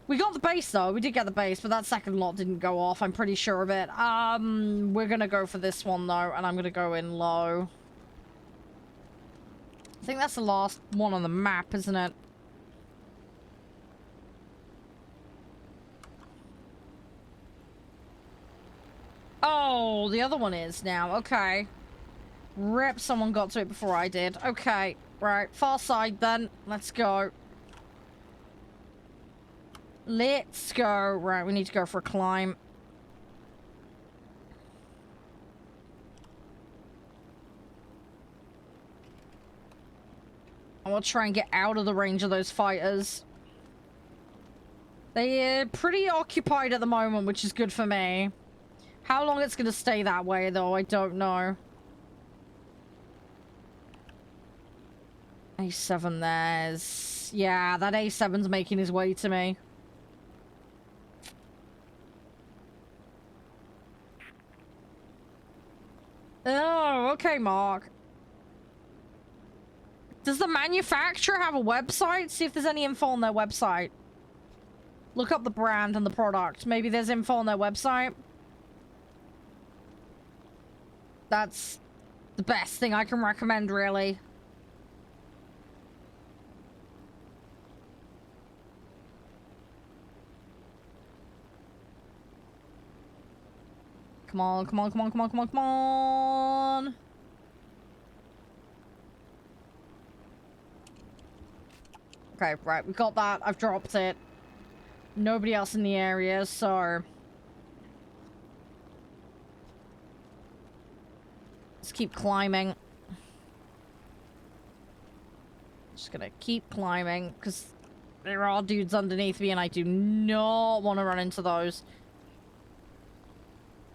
We got the base, though. We did get the base, but that second lot didn't go off. I'm pretty sure of it. We're gonna go for this one, though, and I'm gonna go in low. I think that's the last one on the map, isn't it? Oh, the other one is now. Okay. Rip, someone got to it before I did. Okay, right. Far side, then. Let's go. Let's go. Right, we need to go for a climb. I want to try and get out of the range of those fighters. They're pretty occupied at the moment, which is good for me. How long it's going to stay that way, though, I don't know. A7 there's... Yeah, that A7's making his way to me. Oh, okay, Mark. Does the manufacturer have a website? See if there's any info on their website. Look up the brand and the product. Maybe there's info on their website. That's the best thing I can recommend, really. Come on, come on, come on, come on, come on, come on. Okay, right, we got that. I've dropped it. Nobody else in the area, so... Let's keep climbing. Just gonna keep climbing, because There are dudes underneath me, and I do not want to run into those.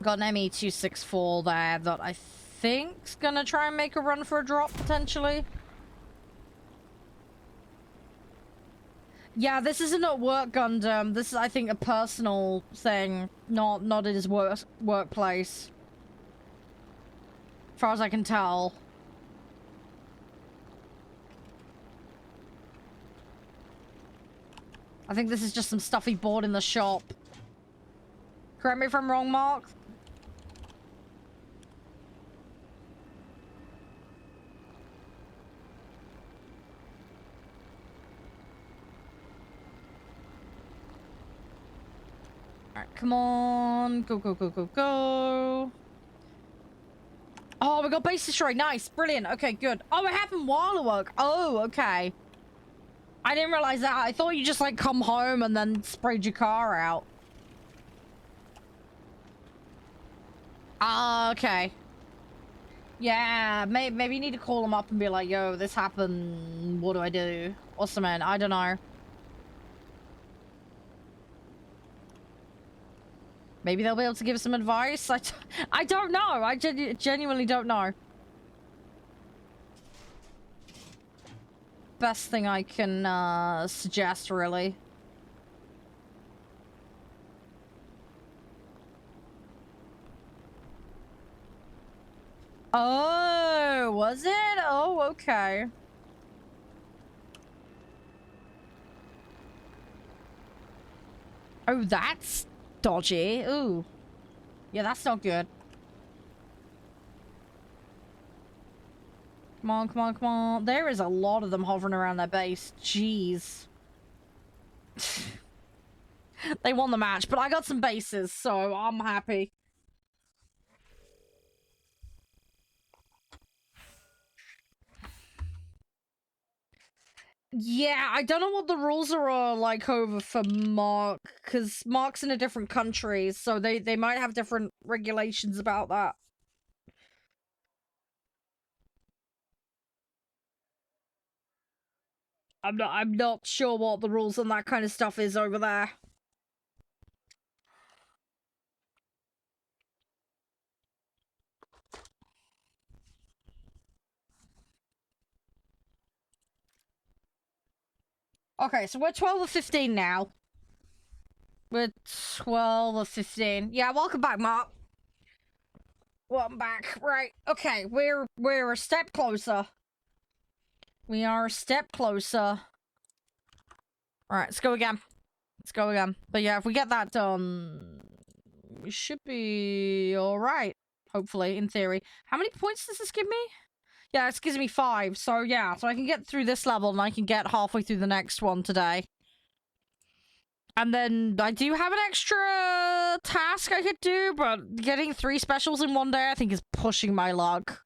Got an ME-264 there that I think's gonna try and make a run for a drop, potentially. Yeah, this isn't a work Gundam. This is, I think, a personal thing, not at his workplace. As far as I can tell. I think this is just some stuff he bought in the shop. Correct me if I'm wrong, Mark. Alright, come on. Go, go, go, go, go. Oh, we got base destroyed. Nice. Brilliant. Okay, good. Oh, it happened while at work. Oh, okay. I didn't realize that. I thought you just, like, come home and then sprayed your car out. Ah, okay. Yeah, maybe you need to call them up and be like, yo, this happened. What do I do? Or something. I don't know. Maybe they'll be able to give some advice. I don't know. I genuinely don't know. Best thing I can suggest, really. Oh, was it? Oh, okay. Oh, that's dodgy. Ooh. Yeah, that's not good. Come on, come on, come on. There is a lot of them hovering around their base. Jeez. They won the match, but I got some bases, so I'm happy. Yeah, I don't know what the rules are like over for Mark, because Mark's in a different country, so they might have different regulations about that. I'm not sure what the rules on that kind of stuff is over there. Okay, so we're 12 or 15 now. We're 12 or 15. Yeah, welcome back, Mark. Welcome back. Right, okay, we're a step closer. We are a step closer. Alright, let's go again. Let's go again. But yeah, if we get that done, we should be alright. Hopefully, in theory. How many points does this give me? Yeah, it gives me 5. So yeah, so I can get through this level and I can get halfway through the next one today. And then I do have an extra task I could do, but getting 3 specials in one day I think is pushing my luck.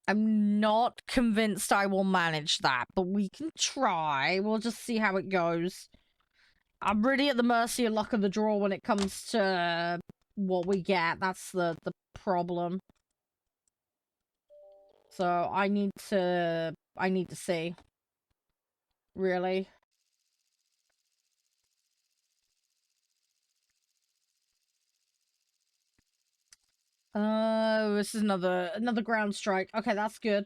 I'm not convinced I will manage that, but we can try. We'll just see how it goes. I'm really at the mercy of luck of the draw when it comes to what we get. That's the problem. So I need to see. Really. Oh, this is another ground strike. Okay, that's good.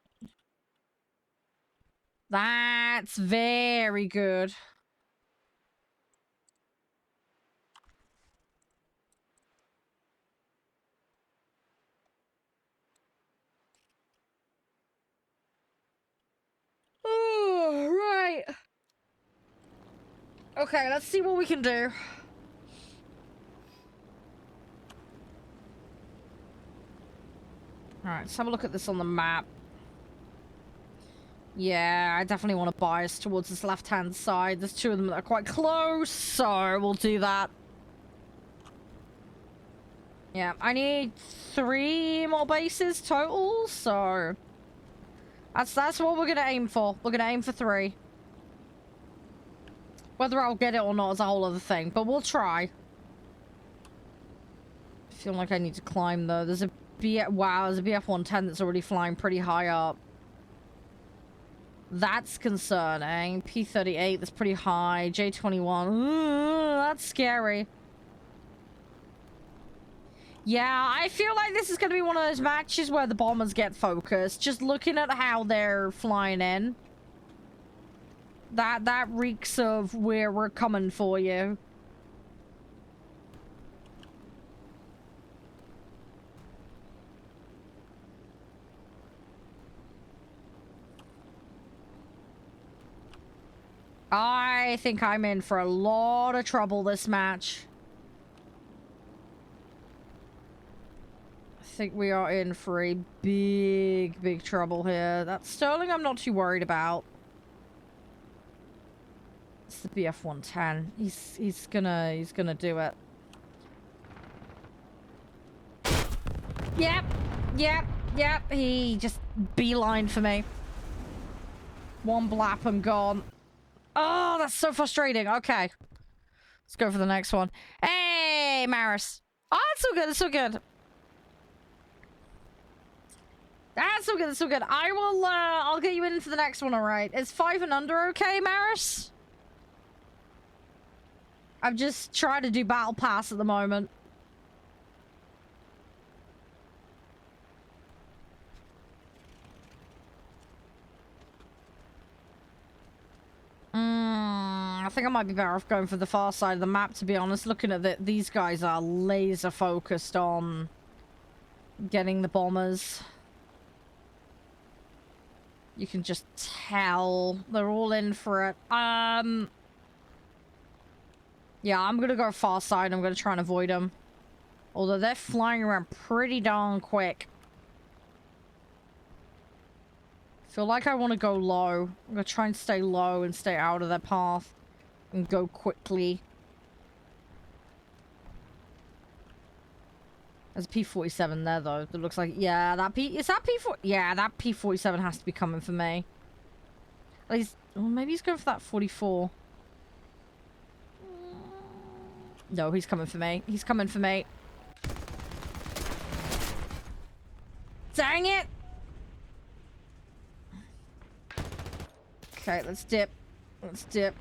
That's very good. Oh, right. Okay, let's see what we can do. Alright, let's have a look at this on the map. Yeah, I definitely want to bias towards this left-hand side. There's 2 of them that are quite close, so we'll do that. Yeah, I need 3 more bases total, so... That's what we're gonna aim for. We're gonna aim for 3. Whether I'll get it or not is a whole other thing, but we'll try. I feel like I need to climb, though. There's a... Wow, there's a BF-110 that's already flying pretty high up. That's concerning. P38, that's pretty high. J21, ooh, that's scary. Yeah, I feel like this is going to be one of those matches where the bombers get focused. Just looking at how they're flying in. That reeks of we're coming for you. I think I'm in for a lot of trouble this match. I think we are in for a big trouble here. That Sterling I'm not too worried about. It's the BF-110. He's gonna do it. Yep. He just beelined for me. One blap and gone. Oh, that's so frustrating. Okay. Let's go for the next one. Hey, Maris. Oh, it's so good. It's so good. That's so good. That's so good. I will, I'll get you in for the next one, alright? Is 5 and under okay, Maris? I'm just trying to do Battle Pass at the moment. I think I might be better off going for the far side of the map, to be honest. Looking at these guys are laser focused on getting the bombers. You can just tell they're all in for it. Yeah, I'm gonna go far side. I'm gonna try and avoid them. Although they're flying around pretty darn quick. Feel like I want to go low. I'm gonna try and stay low and stay out of their path. And go quickly. There's a P-47 there, though. That looks like... Yeah, is that P-4... Yeah, that P-47 has to be coming for me. At least... Well, maybe he's going for that 44. No, he's coming for me. He's coming for me. Dang it! Okay, let's dip. Let's dip.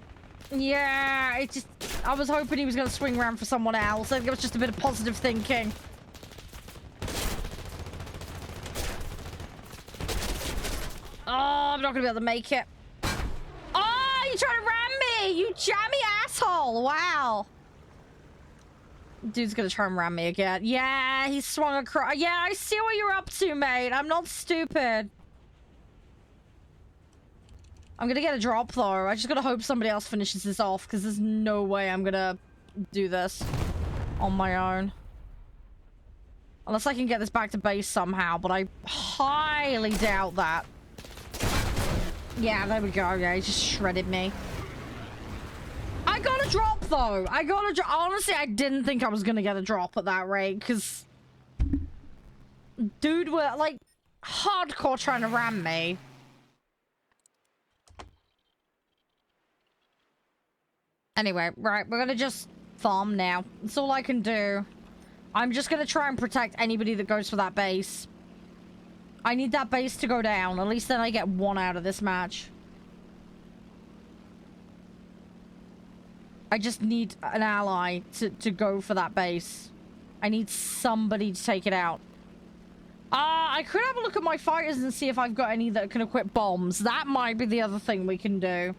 Yeah, it just... I was hoping he was going to swing around for someone else. I think it was just a bit of positive thinking. Oh, I'm not going to be able to make it. Oh, you trying to ram me! You jammy asshole! Wow. Dude's going to try and ram me again. Yeah, he swung across. Yeah, I see what you're up to, mate. I'm not stupid. I'm gonna get a drop, though. I just gotta hope somebody else finishes this off, because there's no way I'm gonna do this on my own. Unless I can get this back to base somehow, but I highly doubt that. Yeah, there we go. Yeah, he just shredded me. I got a drop, though. I got a drop. Honestly, I didn't think I was gonna get a drop at that rate, because... Dude were, like, hardcore trying to ram me. Anyway, right, we're gonna just farm now. That's all I can do. I'm just gonna try and protect anybody that goes for that base. I need that base to go down. At least then I get one out of this match. I just need an ally to go for that base. I need somebody to take it out. I could have a look at my fighters and see if I've got any that can equip bombs. That might be the other thing we can do.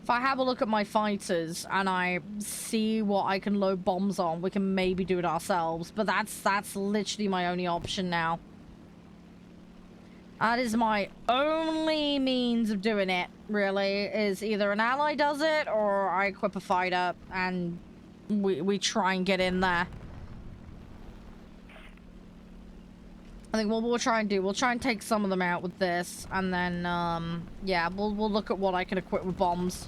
If I have a look at my fighters and I see what I can load bombs on, we can maybe do it ourselves. But that's literally my only option now. That is my only means of doing it, really, is either an ally does it or I equip a fighter and we try and get in there. I think what we'll try and do, we'll try and take some of them out with this, and then, yeah, we'll look at what I can equip with bombs.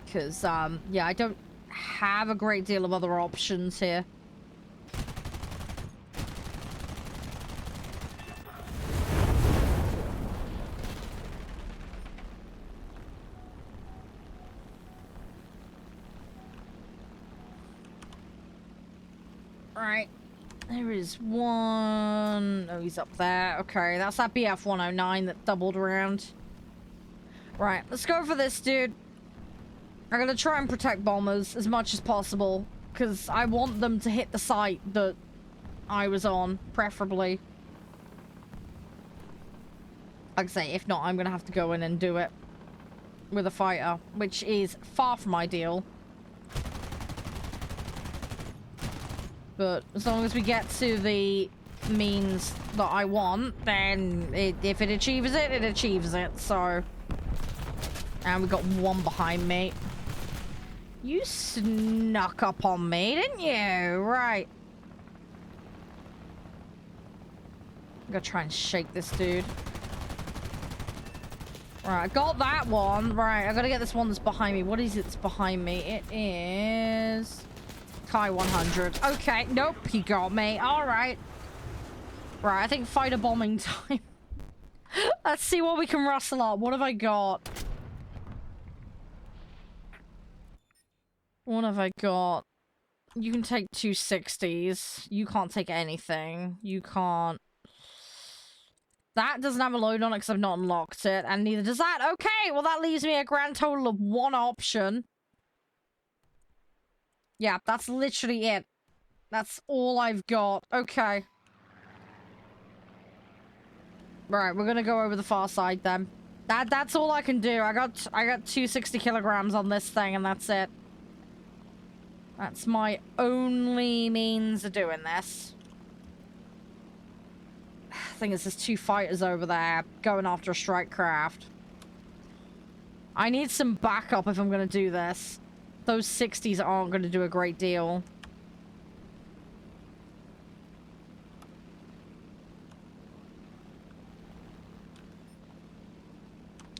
Because, yeah, I don't have a great deal of other options here. Alright. There is one. Oh, he's up there. Okay, that's that BF 109 that doubled around. Right, let's go for this, dude. I'm gonna try and protect bombers as much as possible, because I want them to hit the site that I was on, preferably. Like I say, if not, I'm gonna have to go in and do it with a fighter, which is far from ideal. But as long as we get to the means that I want, then if it achieves it, it achieves it, so... And we got one behind me. You snuck up on me, didn't you? Right. I'm gonna try and shake this dude. Right, I got that one. Right, I gotta get this one that's behind me. What is it that's behind me? It is... Kai 100. Okay, nope, he got me. Alright. Right, I think fighter bombing time. Let's see what we can rustle up. What have I got? What have I got? You can take 260s. You can't take anything. You can't... That doesn't have a load on it because I've not unlocked it, and neither does that. Okay, well that leaves me a grand total of one option. Yeah, that's literally it. That's all I've got. Okay. Right, we're gonna go over the far side then. That's all I can do. I got 260 kilograms on this thing, and that's it. That's my only means of doing this. Thing is, there's two fighters over there going after a strike craft. I need some backup if I'm gonna do this. Those 60s aren't gonna do a great deal.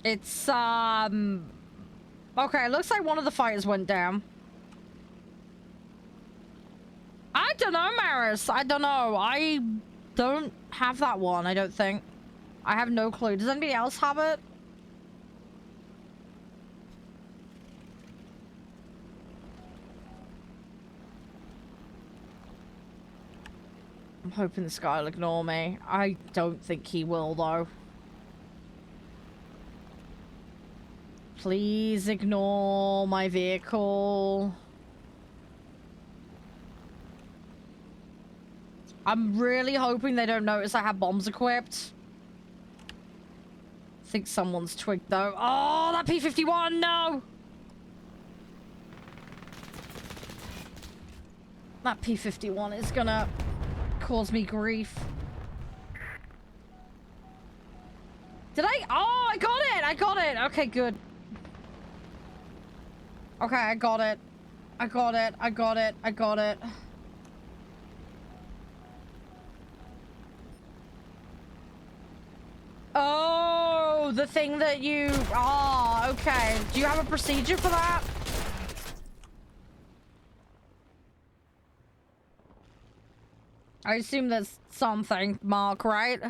It's, okay, it looks like one of the fighters went down. I don't know, Maris. I don't know. I don't have that one, I don't think. I have no clue. Does anybody else have it? I'm hoping this guy will ignore me. I don't think he will, though. Please ignore my vehicle. I'm really hoping they don't notice I have bombs equipped. I think someone's twigged, though. Oh, that P-51, no! That P-51 is gonna cause me grief. Did I? Oh, I got it! I got it! Okay, good. Okay, I got it. I got it. I got it. I got it. Oh, the thing that you... Oh, okay. Do you have a procedure for that? I assume there's something, Mark, right?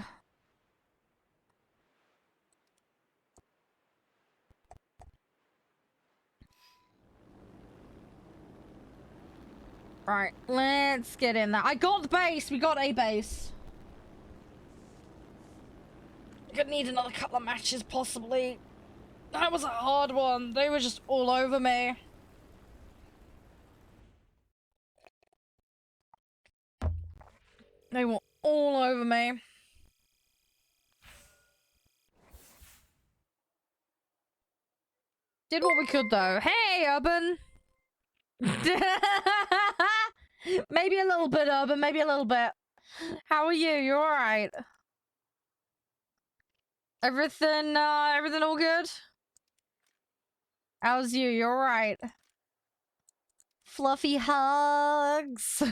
Right, let's get in there. I got the base! We got a base. Gonna need another couple of matches, possibly. That was a hard one. They were just all over me. They were all over me. Did what we could, though. Hey, Urban! Maybe a little bit, Urban. Maybe a little bit. How are you? You alright? Everything all good? How's you? You alright? Fluffy hugs. Hope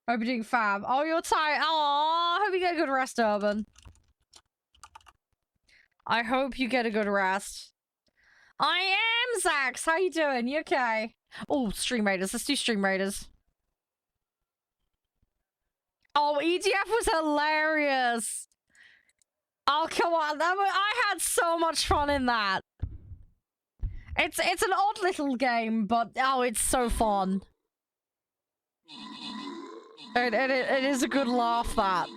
you're doing fab. Oh, you're tired. Oh, I hope you get a good rest, Urban. I hope you get a good rest. I am, Zax. How you doing? You okay? Oh, Stream Raiders. Let's do Stream Raiders. Oh, EDF was hilarious. Oh, come on. I had so much fun in that. It's an odd little game, but oh, it's so fun. It is a good laugh, that.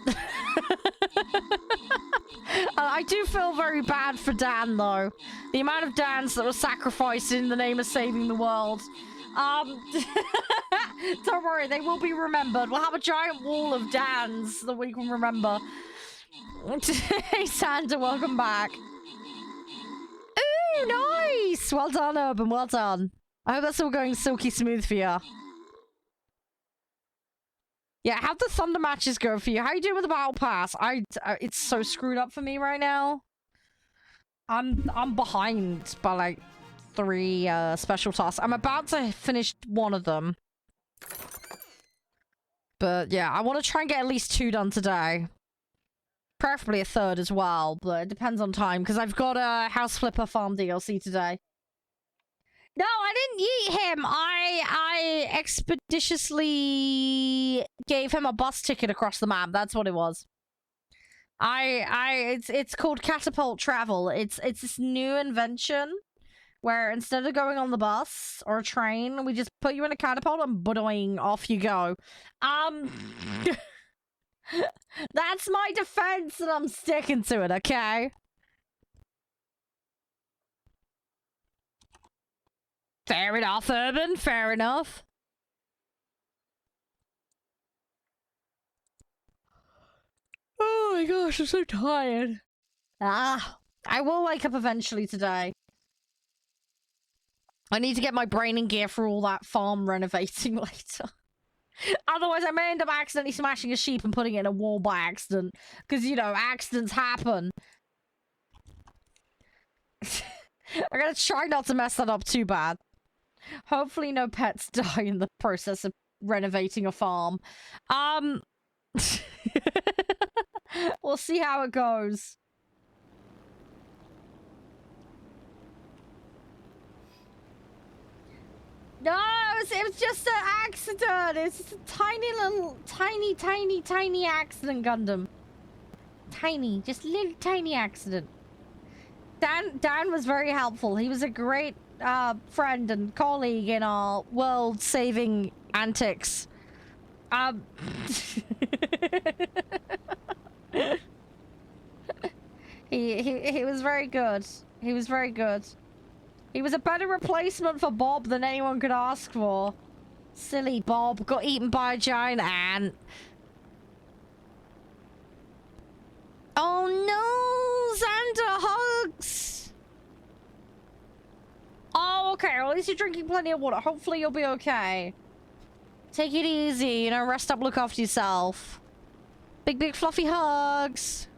I do feel very bad for Dan, though. The amount of Dans that were sacrificed in the name of saving the world. Don't worry, they will be remembered. We'll have a giant wall of Dans that we can remember. Hey, Santa, welcome back. Ooh, nice! Well done, Urban, well done. I hope that's all going silky smooth for you. Yeah, how'd the Thunder matches go for you? How you doing with the Battle Pass? It's so screwed up for me right now. I'm behind by like 3 special tasks. I'm about to finish one of them. But yeah, I want to try and get at least 2 done today. Preferably a 3rd as well, but it depends on time, because I've got a House Flipper Farm DLC today. No, I didn't yeet him. I expeditiously gave him a bus ticket across the map. That's what it was. It's called Catapult Travel. It's this new invention where instead of going on the bus or a train, we just put you in a catapult and boing, off you go. That's my defense, and I'm sticking to it, okay? Fair enough, Urban. Fair enough. Oh my gosh, I'm so tired. I will wake up eventually today. I need to get my brain in gear for all that farm renovating later. Otherwise, I may end up accidentally smashing a sheep and putting it in a wall by accident. Because, you know, accidents happen. I'm gonna try not to mess that up too bad. Hopefully no pets die in the process of renovating a farm. We'll see how it goes. No, it was just an accident. It's just a tiny little, tiny accident, Gundam. Tiny, just a little tiny accident. Dan was very helpful. He was a great friend and colleague in our world-saving antics. He was very good. He was very good. He was a better replacement for Bob than anyone could ask for. Silly Bob got eaten by a giant ant. Oh no, Xander, hugs. Oh, okay. Well, at least you're drinking plenty of water. Hopefully you'll be okay. Take it easy, you know, rest up, look after yourself. Big fluffy hugs.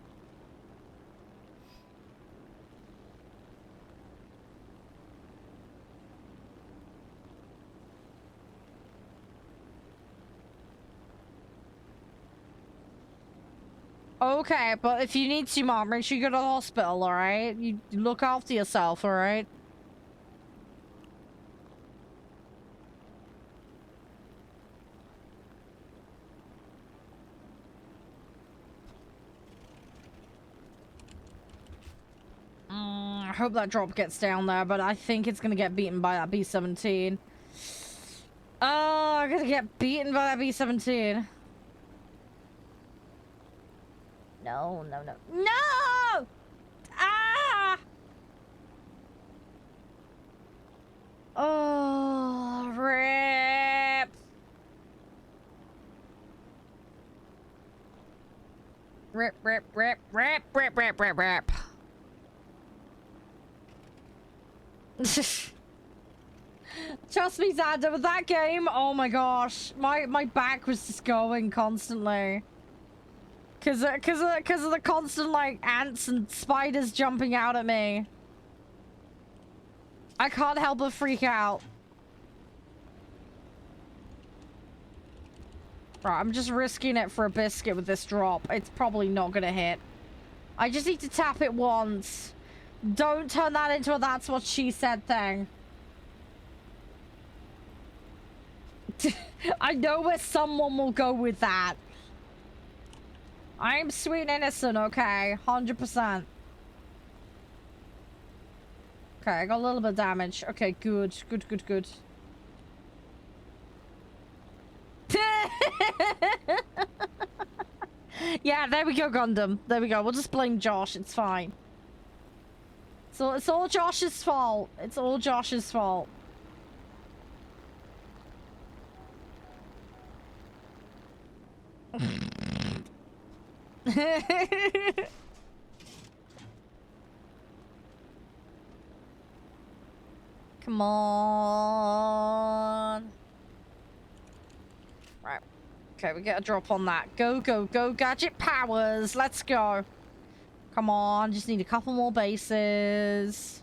Okay, but if you need to, Mom, make sure you go to the hospital, alright? You look after yourself, alright? I hope that drop gets down there, but I think it's gonna get beaten by that B-17. Oh, I'm gonna get beaten by that B-17. No. No! Ah! Oh, rip. Rip. Trust me, Xander, with that game, oh my gosh, my back was just going constantly. Cause of the constant, like, ants and spiders jumping out at me. I can't help but freak out. Right, I'm just risking it for a biscuit with this drop. It's probably not gonna hit. I just need to tap it once. Don't turn that into a that's what she said thing. I know where someone will go with that. I'm sweet and innocent, okay? 100%. Okay, I got a little bit of damage. Okay, good. Yeah, there we go, Gundam. There we go. We'll just blame Josh. It's fine. So it's all Josh's fault. It's all Josh's fault. Come on. Right. Okay, we get a drop on that. Go, go, go, gadget powers. Let's go. Come on, just need a couple more bases.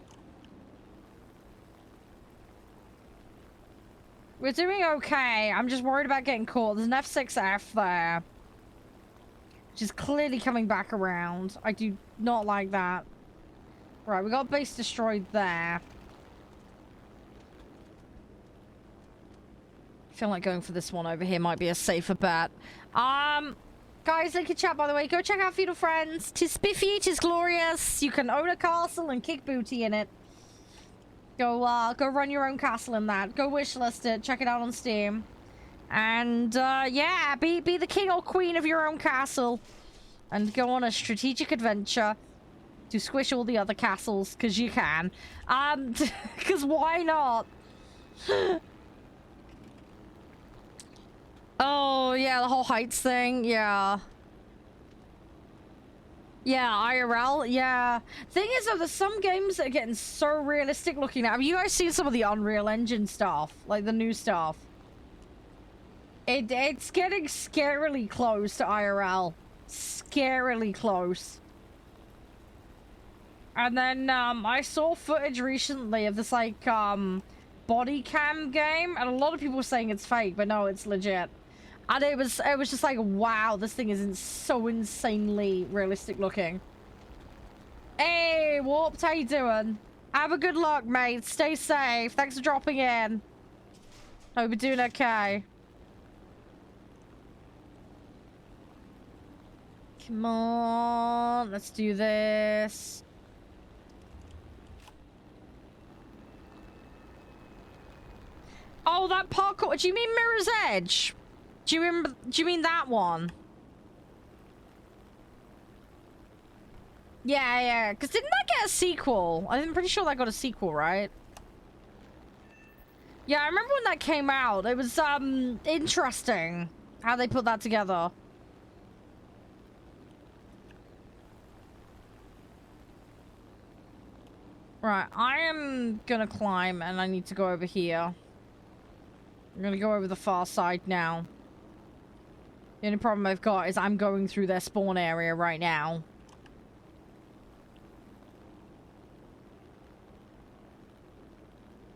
We're doing okay. I'm just worried about getting caught. There's an F6F there. Which is clearly coming back around. I do not like that. Right, we got base destroyed there. I feel like going for this one over here might be a safer bet. Guys, link in chat, by the way. Go check out Feudal Friends. 'Tis spiffy, 'tis glorious. You can own a castle and kick booty in it. Go run your own castle in that. Go wishlist it. Check it out on Steam. And, yeah, be the king or queen of your own castle. And go on a strategic adventure to squish all the other castles, because you can. Because why not? Oh, yeah, the whole heights thing, yeah. Yeah, IRL, yeah. Thing is, though, there's some games that are getting so realistic looking at. Have you guys seen some of the Unreal Engine stuff? Like, the new stuff? It's getting scarily close to IRL. Scarily close. And then, I saw footage recently of this, like, body cam game, and a lot of people were saying it's fake, but no, it's legit. And it was just like, wow, this thing is so insanely realistic looking. Hey, Warped, how you doing? Have a good luck, mate. Stay safe. Thanks for dropping in. Hope you're doing okay. Come on, let's do this. Oh, that parkour. Do you mean Mirror's Edge? Do you mean that one? Yeah. Because didn't that get a sequel? I'm pretty sure that got a sequel, right? Yeah, I remember when that came out. It was, interesting how they put that together. Right, I am gonna climb and I need to go over here. I'm gonna go over the far side now. The only problem I've got is I'm going through their spawn area right now.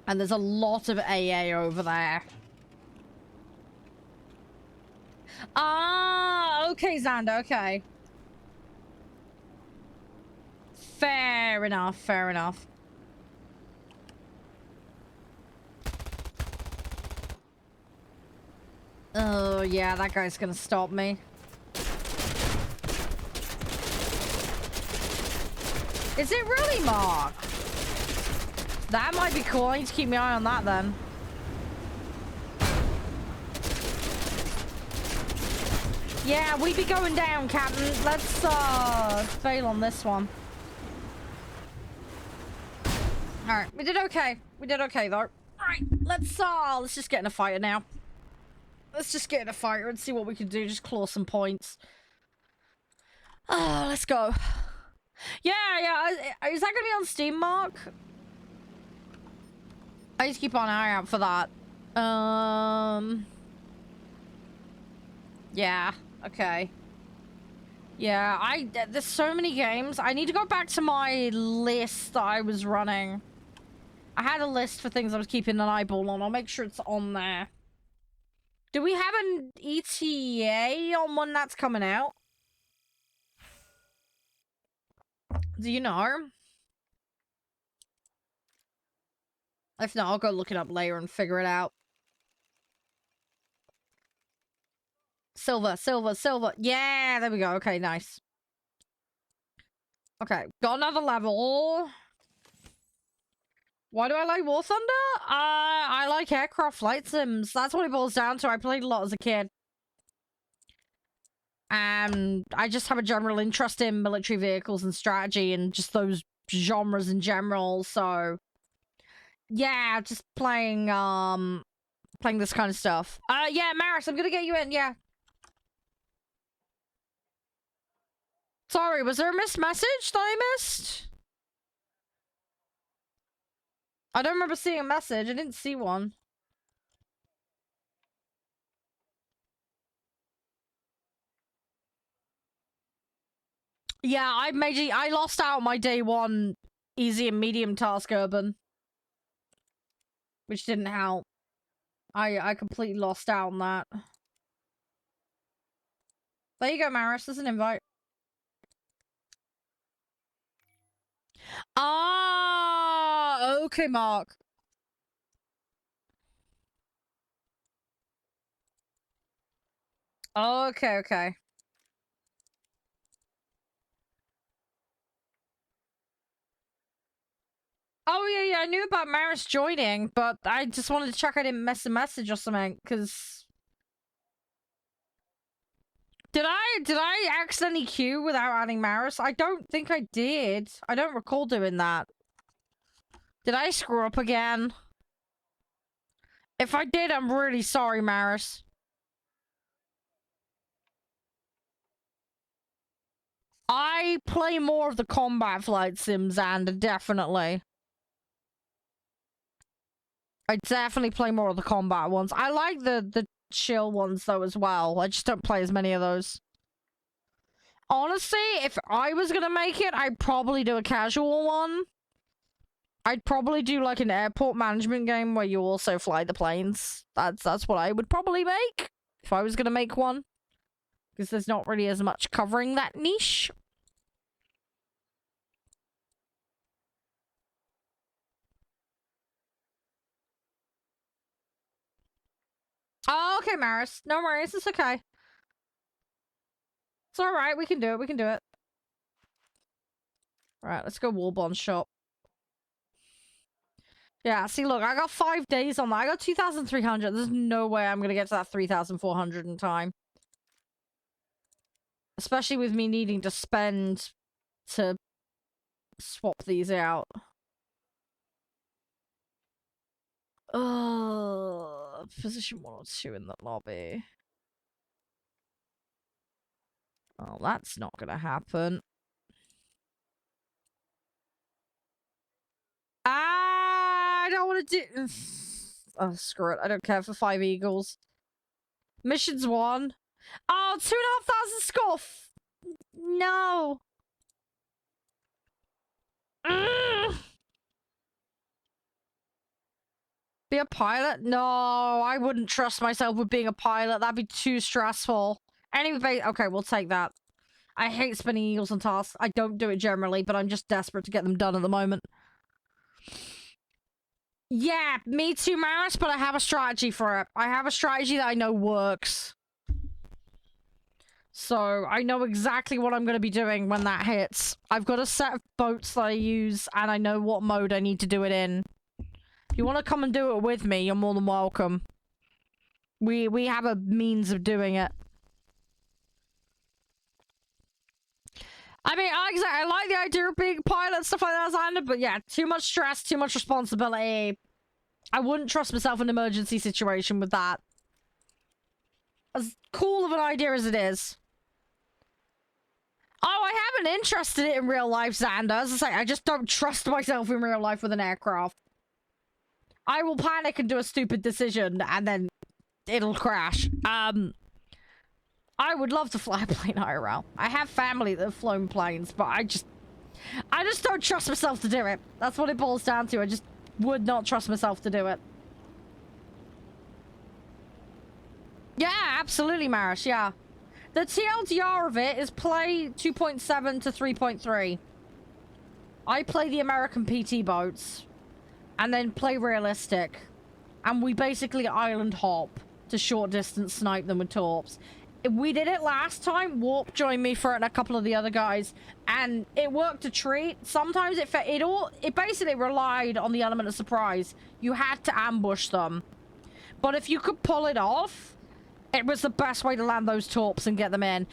And there's a lot of AA over there. Ah, okay, Xander, okay. Fair enough, fair enough. Oh, yeah, that guy's gonna stop me. Is it really, Mark? That might be cool. I need to keep my eye on that, then. Yeah, we be going down, Captain. Let's, fail on this one. Alright, we did okay. We did okay, though. Alright, let's just get in a fighter now. Let's just get in a fighter and see what we can do. Just claw some points. Oh, let's go. Yeah. Is that gonna be on Steam, Mark? I need to keep an eye out for that. Yeah. Okay. Yeah, there's so many games. I need to go back to my list that I was running. I had a list for things I was keeping an eyeball on. I'll make sure it's on there. Do we have an ETA on when that's coming out? Do you know? If not, I'll go look it up later and figure it out. Silver. Yeah, there we go. Okay, nice. Okay, got another level. Why do I like War Thunder? I like aircraft flight sims. That's what it boils down to. I played a lot as a kid. And I just have a general interest in military vehicles and strategy and just those genres in general. So yeah, just playing this kind of stuff. Yeah, Maris, I'm gonna get you in, yeah. Sorry, was there a missed message that I missed? I don't remember seeing a message. I didn't see one. Yeah, I lost out my day one easy and medium task urban. Which didn't help. I completely lost out on that. There you go, Maris. There's an invite. Ah, okay, Mark. Okay, okay. Oh, yeah, I knew about Maris joining, but I just wanted to check I didn't miss a message or something, because... Did I accidentally queue without adding Maris? I don't think I did. I don't recall doing that. Did I screw up again? If I did, I'm really sorry, Maris. I play more of the combat flight sims, and definitely. I definitely play more of the combat ones. I like the chill ones, though, as well. I just don't play as many of those. Honestly, if I was gonna make it, I'd probably do a casual one. I'd probably do, like, an airport management game where you also fly the planes. That's what I would probably make, if I was gonna make one. Because there's not really as much covering that niche. Oh, okay, Maris. No worries, it's okay. It's alright, we can do it, we can do it. Alright, let's go Warbond shop. Yeah, see, look, I got 5 days on that. I got 2,300. There's no way I'm gonna get to that 3,400 in time. Especially with me needing to spend to swap these out. Position 1 or 2 in the lobby. Oh, that's not gonna happen. I don't want to do... Oh, screw it. I don't care for 5 eagles. Missions 1. Oh, 2,500 scuff! No! Be a pilot? No, I wouldn't trust myself with being a pilot. That'd be too stressful. Anyway, okay, we'll take that. I hate spinning eagles on tasks. I don't do it generally, but I'm just desperate to get them done at the moment. Yeah, me too, Maris, but I have a strategy for it. I have a strategy that I know works. So, I know exactly what I'm going to be doing when that hits. I've got a set of boats that I use, and I know what mode I need to do it in. If you want to come and do it with me, you're more than welcome. We have a means of doing it. I mean, I like the idea of being a pilot and stuff like that, Xander, but yeah, too much stress, too much responsibility. I wouldn't trust myself in an emergency situation with that. As cool of an idea as it is. Oh, I have an interest in it in real life, Xander. As I say, I just don't trust myself in real life with an aircraft. I will panic and do a stupid decision, and then it'll crash. I would love to fly a plane IRL. I have family that have flown planes, but I just don't trust myself to do it. That's what it boils down to. I just would not trust myself to do it. Yeah, absolutely, Marish, yeah. The TLDR of it is play 2.7 to 3.3. I play the American PT boats, and then play realistic. And we basically island hop to short distance snipe them with torps. We did it last time. Warp joined me for it and a couple of the other guys, and it worked a treat. Sometimes it basically relied on the element of surprise. You had to ambush them, but if you could pull it off, It was the best way to land those torps and get them in.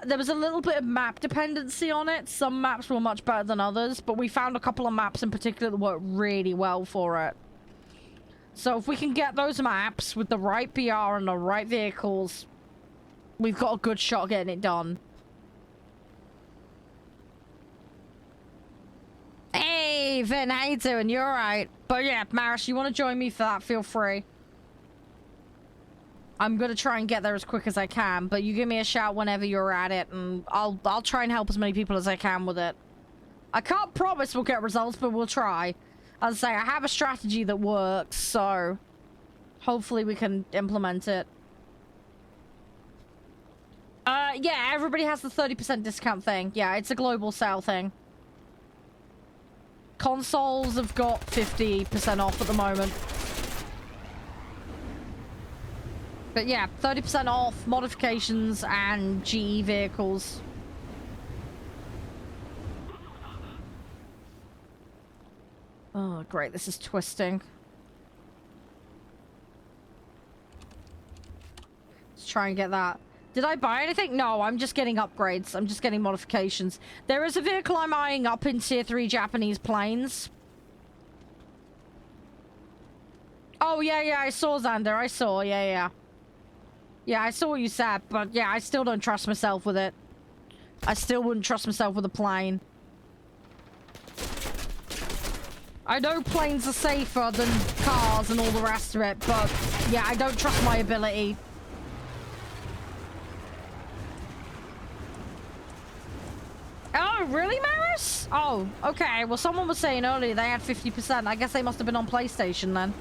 There was a little bit of map dependency on it. Some maps were much better than others, but we found a couple of maps in particular that worked really well for it. So if we can get those maps with the right BR and the right vehicles, we've got a good shot at getting it done. Hey, Vin, how you doing? You alright? But yeah, Maris, you want to join me for that? Feel free. I'm gonna try and get there as quick as I can, but you give me a shout whenever you're at it, and I'll try and help as many people as I can with it. I can't promise we'll get results, but we'll try. As I say, I have a strategy that works, so hopefully we can implement it. Yeah, everybody has the 30% discount thing. Yeah, it's a global sale thing. Consoles have got 50% off at the moment. But yeah, 30% off, modifications, and GE vehicles. Oh, great, this is twisting. Let's try and get that. Did I buy anything? No, I'm just getting upgrades. I'm just getting modifications. There is a vehicle I'm eyeing up in tier 3 Japanese planes. Oh, yeah, I saw Xander. I saw, yeah. Yeah, I saw what you said, but yeah, I still don't trust myself with it. I still wouldn't trust myself with a plane. I know planes are safer than cars and all the rest of it, but yeah, I don't trust my ability. Oh, really, Maris? Oh, okay. Well, someone was saying earlier they had 50%. I guess they must have been on PlayStation then.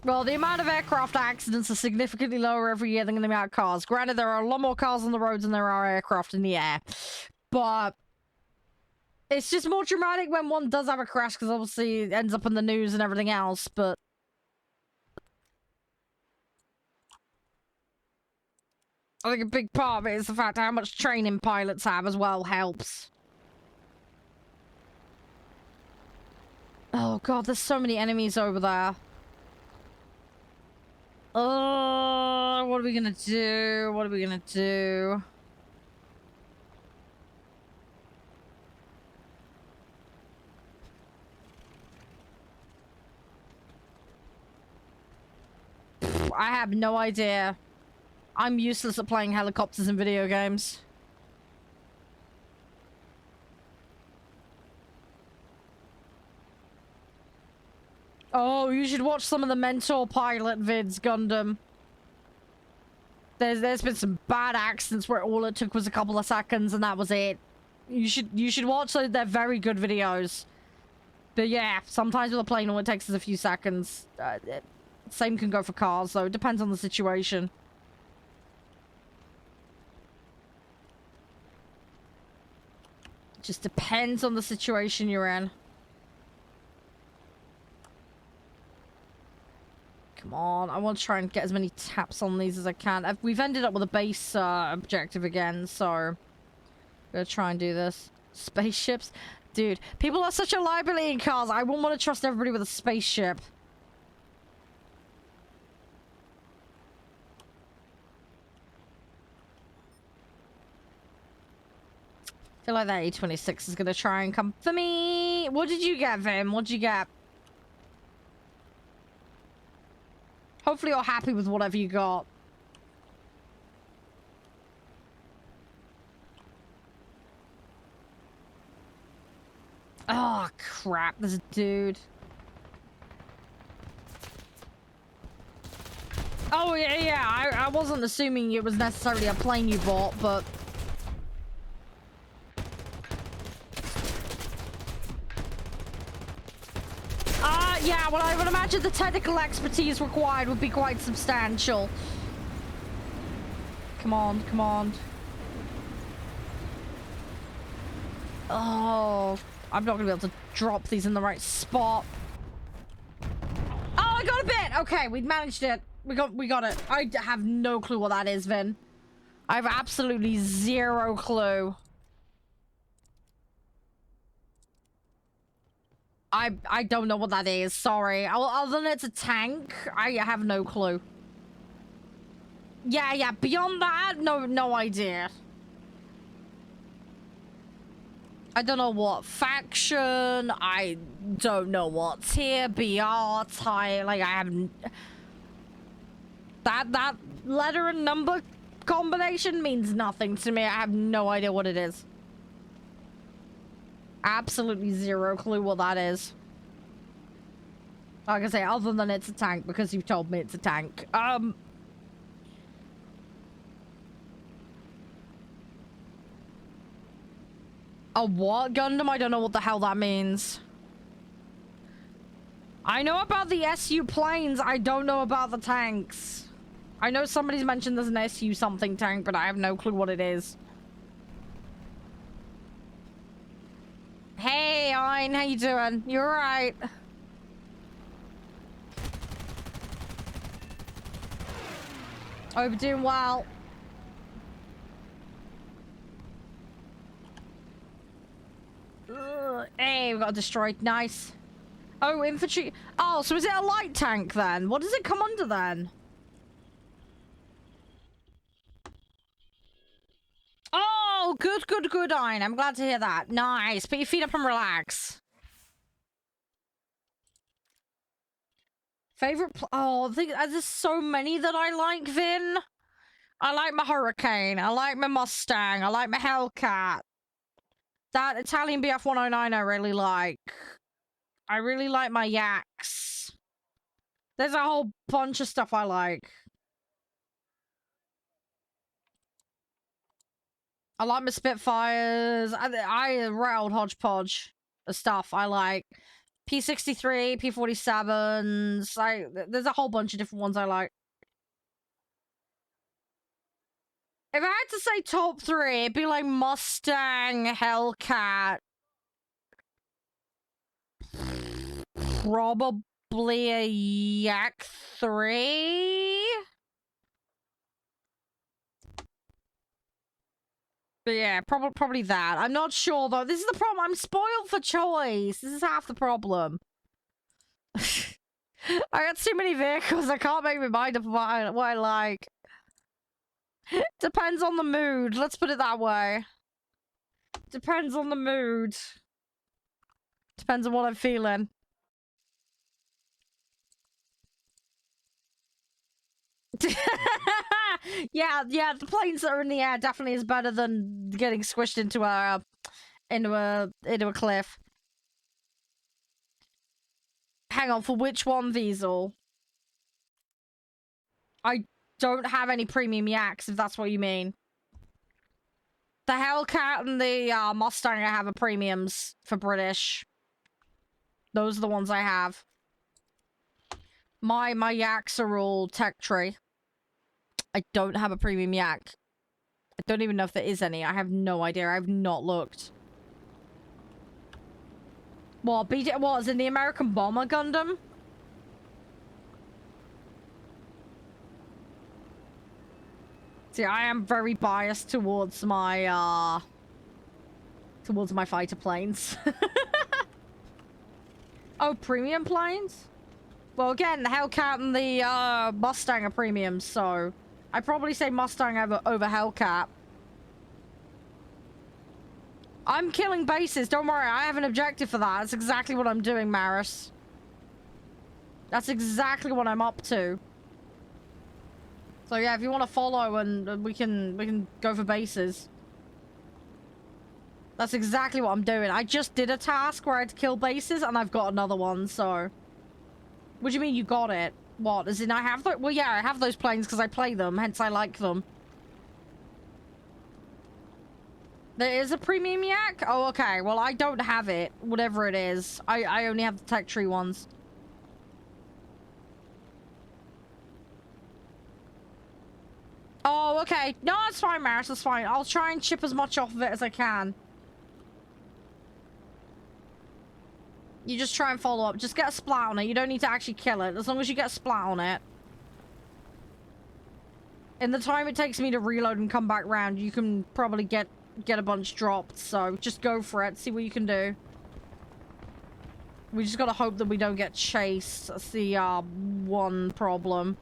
Well, the amount of aircraft accidents are significantly lower every year than the amount of cars. Granted, there are a lot more cars on the roads than there are aircraft in the air. But it's just more dramatic when one does have a crash, because obviously it ends up in the news and everything else, but I think a big part of it is the fact how much training pilots have as well helps. Oh god, there's so many enemies over there. Oh, what are we gonna do? What are we gonna do? I have no idea. I'm useless at playing helicopters in video games. Oh, you should watch some of the Mentor pilot vids, Gundam. There's been some bad accidents where all it took was a couple of seconds and that was it. You should watch those. They're very good videos. But yeah, sometimes with a plane all it takes is a few seconds. Same can go for cars, though. It depends on the situation. Just depends on the situation you're in. Come on, I want to try and get as many taps on these as I can. We've ended up with a base objective again, so I'm gonna try and do this. Spaceships? Dude, people are such a liability in cars. I wouldn't want to trust everybody with a spaceship. I feel like that A26 is gonna try and come for me. What did you get, Vim? What did you get? Hopefully you're happy with whatever you got. Oh, crap. There's a dude. Oh, yeah. I wasn't assuming it was necessarily a plane you bought, but... yeah, well, I would imagine the technical expertise required would be quite substantial. Come on, come on. Oh, I'm not gonna be able to drop these in the right spot. Oh, I got a bit! Okay, we managed it. We got it. I have no clue what that is, Vin. I have absolutely zero clue. I don't know what that is. Sorry. Other than it's a tank, I have no clue. Yeah. Beyond that, no idea. I don't know what faction. I don't know what tier, BR, type. Like, I haven't... That letter and number combination means nothing to me. I have no idea what it is. Absolutely zero clue what that is. Like I say, other than it's a tank, because you've told me it's a tank. A what Gundam? I don't know what the hell that means. I know about the SU planes. I don't know about the tanks. I know somebody's mentioned there's an SU something tank, but I have no clue what it is. Hey, Ein, how you doing? You alright? Hope you're doing well. Hey, we got destroyed. Nice. Oh, infantry. Oh, so is it a light tank then? What does it come under then? Oh, good, Ein. I'm glad to hear that. Nice. Put your feet up and relax. Favorite oh, there's so many that I like, Vin. I like my Hurricane. I like my Mustang. I like my Hellcat. That Italian BF-109 I really like. I really like my Yaks. There's a whole bunch of stuff I like. I like my Spitfires. I railed hodgepodge of stuff I like. P-63, P-47s. There's a whole bunch of different ones I like. If I had to say top three, it'd be like Mustang, Hellcat. Probably a Yak 3. But yeah, probably that. I'm not sure though. This is the problem. I'm spoiled for choice. This is half the problem. I got too many vehicles. I can't make my mind up what I like. Depends on the mood. Let's put it that way. Depends on the mood. Depends on what I'm feeling. yeah, the planes that are in the air definitely is better than getting squished into a cliff. Hang on, for which one, Diesel? I don't have any premium Yaks, if that's what you mean. The Hellcat and the Mustang I have are premiums for British. Those are the ones I have. My Yaks are all tech tree. I don't have a premium Yak. I don't even know if there is any. I have no idea. I've not looked. What? What, is it the American Bomber Gundam? See, I am very biased towards my fighter planes. Oh, premium planes? Well, again, the Hellcat and the Mustang are premiums, so I'd probably say Mustang over Hellcat. I'm killing bases. Don't worry, I have an objective for that. That's exactly what I'm doing, Maris. That's exactly what I'm up to. So yeah, if you want to follow and we can go for bases. That's exactly what I'm doing. I just did a task where I had to kill bases and I've got another one, so. What do you mean you got it? What? As in I have the— well, yeah, I have those planes because I play them, hence I like them. There is a premium Yak? Oh, okay. Well, I don't have it. Whatever it is. I only have the tech tree ones. Oh, okay. No, it's fine, Maris. That's fine. I'll try and chip as much off of it as I can. You just try and follow up. Just get a splat on it. You don't need to actually kill it. As long as you get a splat on it. In the time it takes me to reload and come back round, you can probably get a bunch dropped. So just go for it. See what you can do. We just gotta hope that we don't get chased. That's the one problem.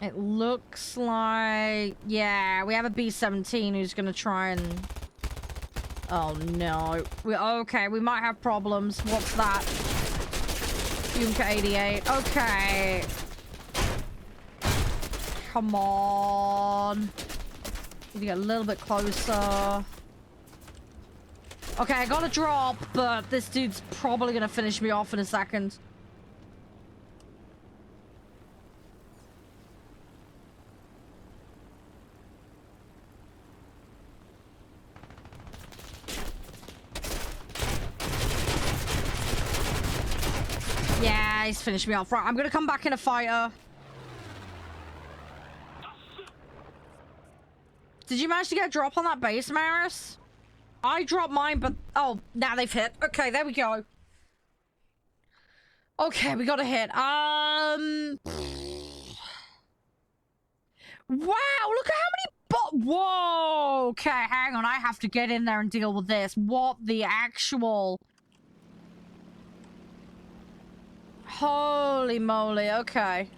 It looks like... Yeah, we have a B-17 who's gonna try and... Oh no. Okay, we might have problems. What's that? Junker 88. Okay. Come on. Need to get a little bit closer. Okay, I got a drop, but this dude's probably gonna finish me off in a second. Yeah, he's finished me off. Right, I'm gonna come back in a fighter. Did you manage to get a drop on that base, Maris? I dropped mine, but... Oh, now they've hit. Okay, there we go. Okay, we got a hit. Wow, look at how many... Whoa! Okay, hang on. I have to get in there and deal with this. What the actual... Holy moly, okay.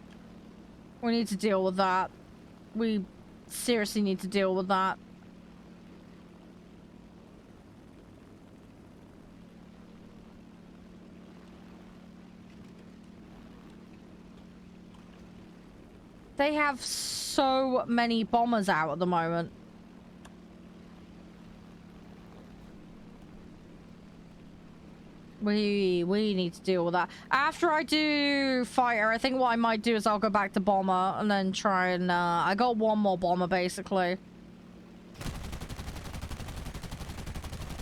We need to deal with that. We seriously need to deal with that. They have so many bombers out at the moment. We need to deal with that. After I do fighter, I think what I might do is I'll go back to bomber and then try and, I got one more bomber, basically.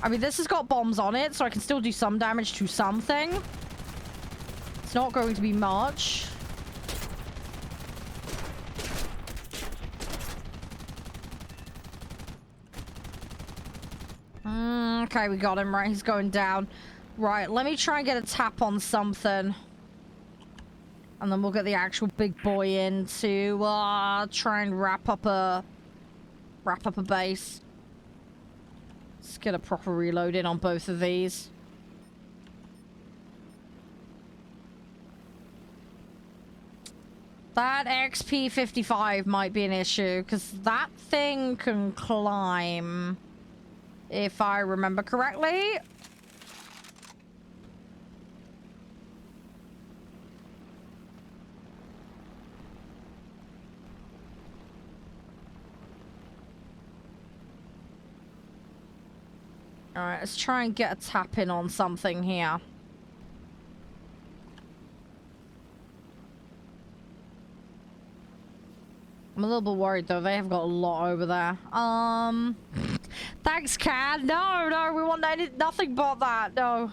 I mean, this has got bombs on it, so I can still do some damage to something. It's not going to be much. Okay, we got him, right? He's going down. Right, let me try and get a tap on something. And then we'll get the actual big boy in to try and wrap up a base. Let's get a proper reload in on both of these. That XP-55 might be an issue, because that thing can climb, if I remember correctly. Alright, let's try and get a tap in on something here. I'm a little bit worried though, they have got a lot over there. Thanks, Cad. No, we want nothing but that, no.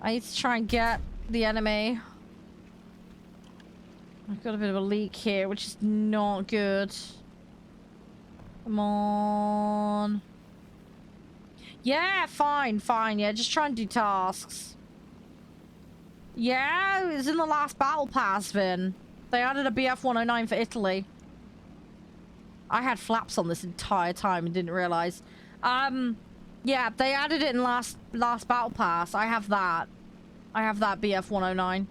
I need to try and get the enemy. I've got a bit of a leak here, which is not good. Come on. Yeah, fine. Yeah, just try and do tasks. Yeah, it's in the last battle pass, Vin. They added a BF-109 for Italy. I had flaps on this entire time and didn't realize. Yeah, they added it in last battle pass. I have that. I have that BF-109.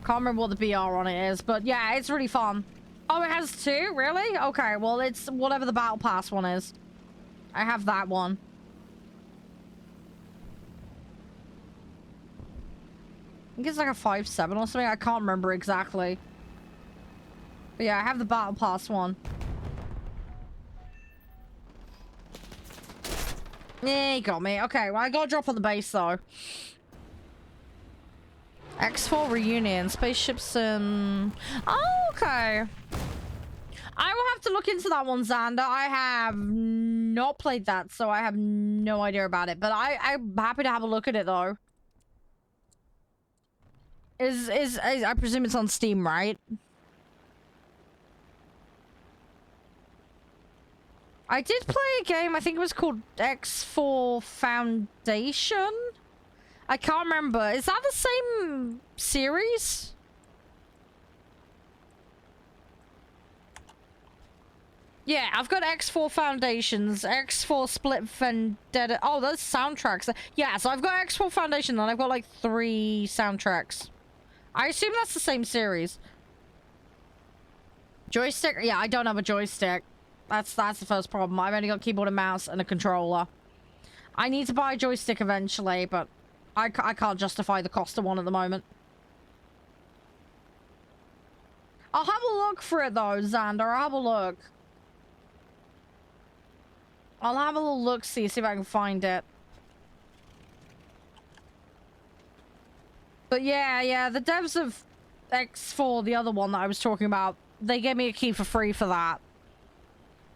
Can't remember what the BR on it is, but yeah, it's really fun. Oh, it has two? Really? Okay, well, it's whatever the battle pass one is. I have that one. I think it's like a 5.7 or something. I can't remember exactly. But yeah, I have the battle pass one. Yeah, he got me. Okay, well, I got a drop on the base, though. X4 reunion. Spaceships and... Oh, okay. I will have to look into that one, Xander. I have not played that, so I have no idea about it. But I'm happy to have a look at it, though. I presume it's on Steam, right? I did play a game, I think it was called X4 Foundation? I can't remember. Is that the same series? Yeah, I've got X4 Foundations, X4 Split Vendetta. Oh, those soundtracks. Yeah, so I've got X4 Foundation and I've got like 3 soundtracks. I assume that's the same series. Joystick? Yeah, I don't have a joystick. That's the first problem. I've only got keyboard and mouse and a controller. I need to buy a joystick eventually, but I can't justify the cost of one at the moment. I'll have a look for it though, Xander. I'll have a look. I'll have a little look, see if I can find it. But yeah, the devs of X4, the other one that I was talking about, they gave me a key for free for that.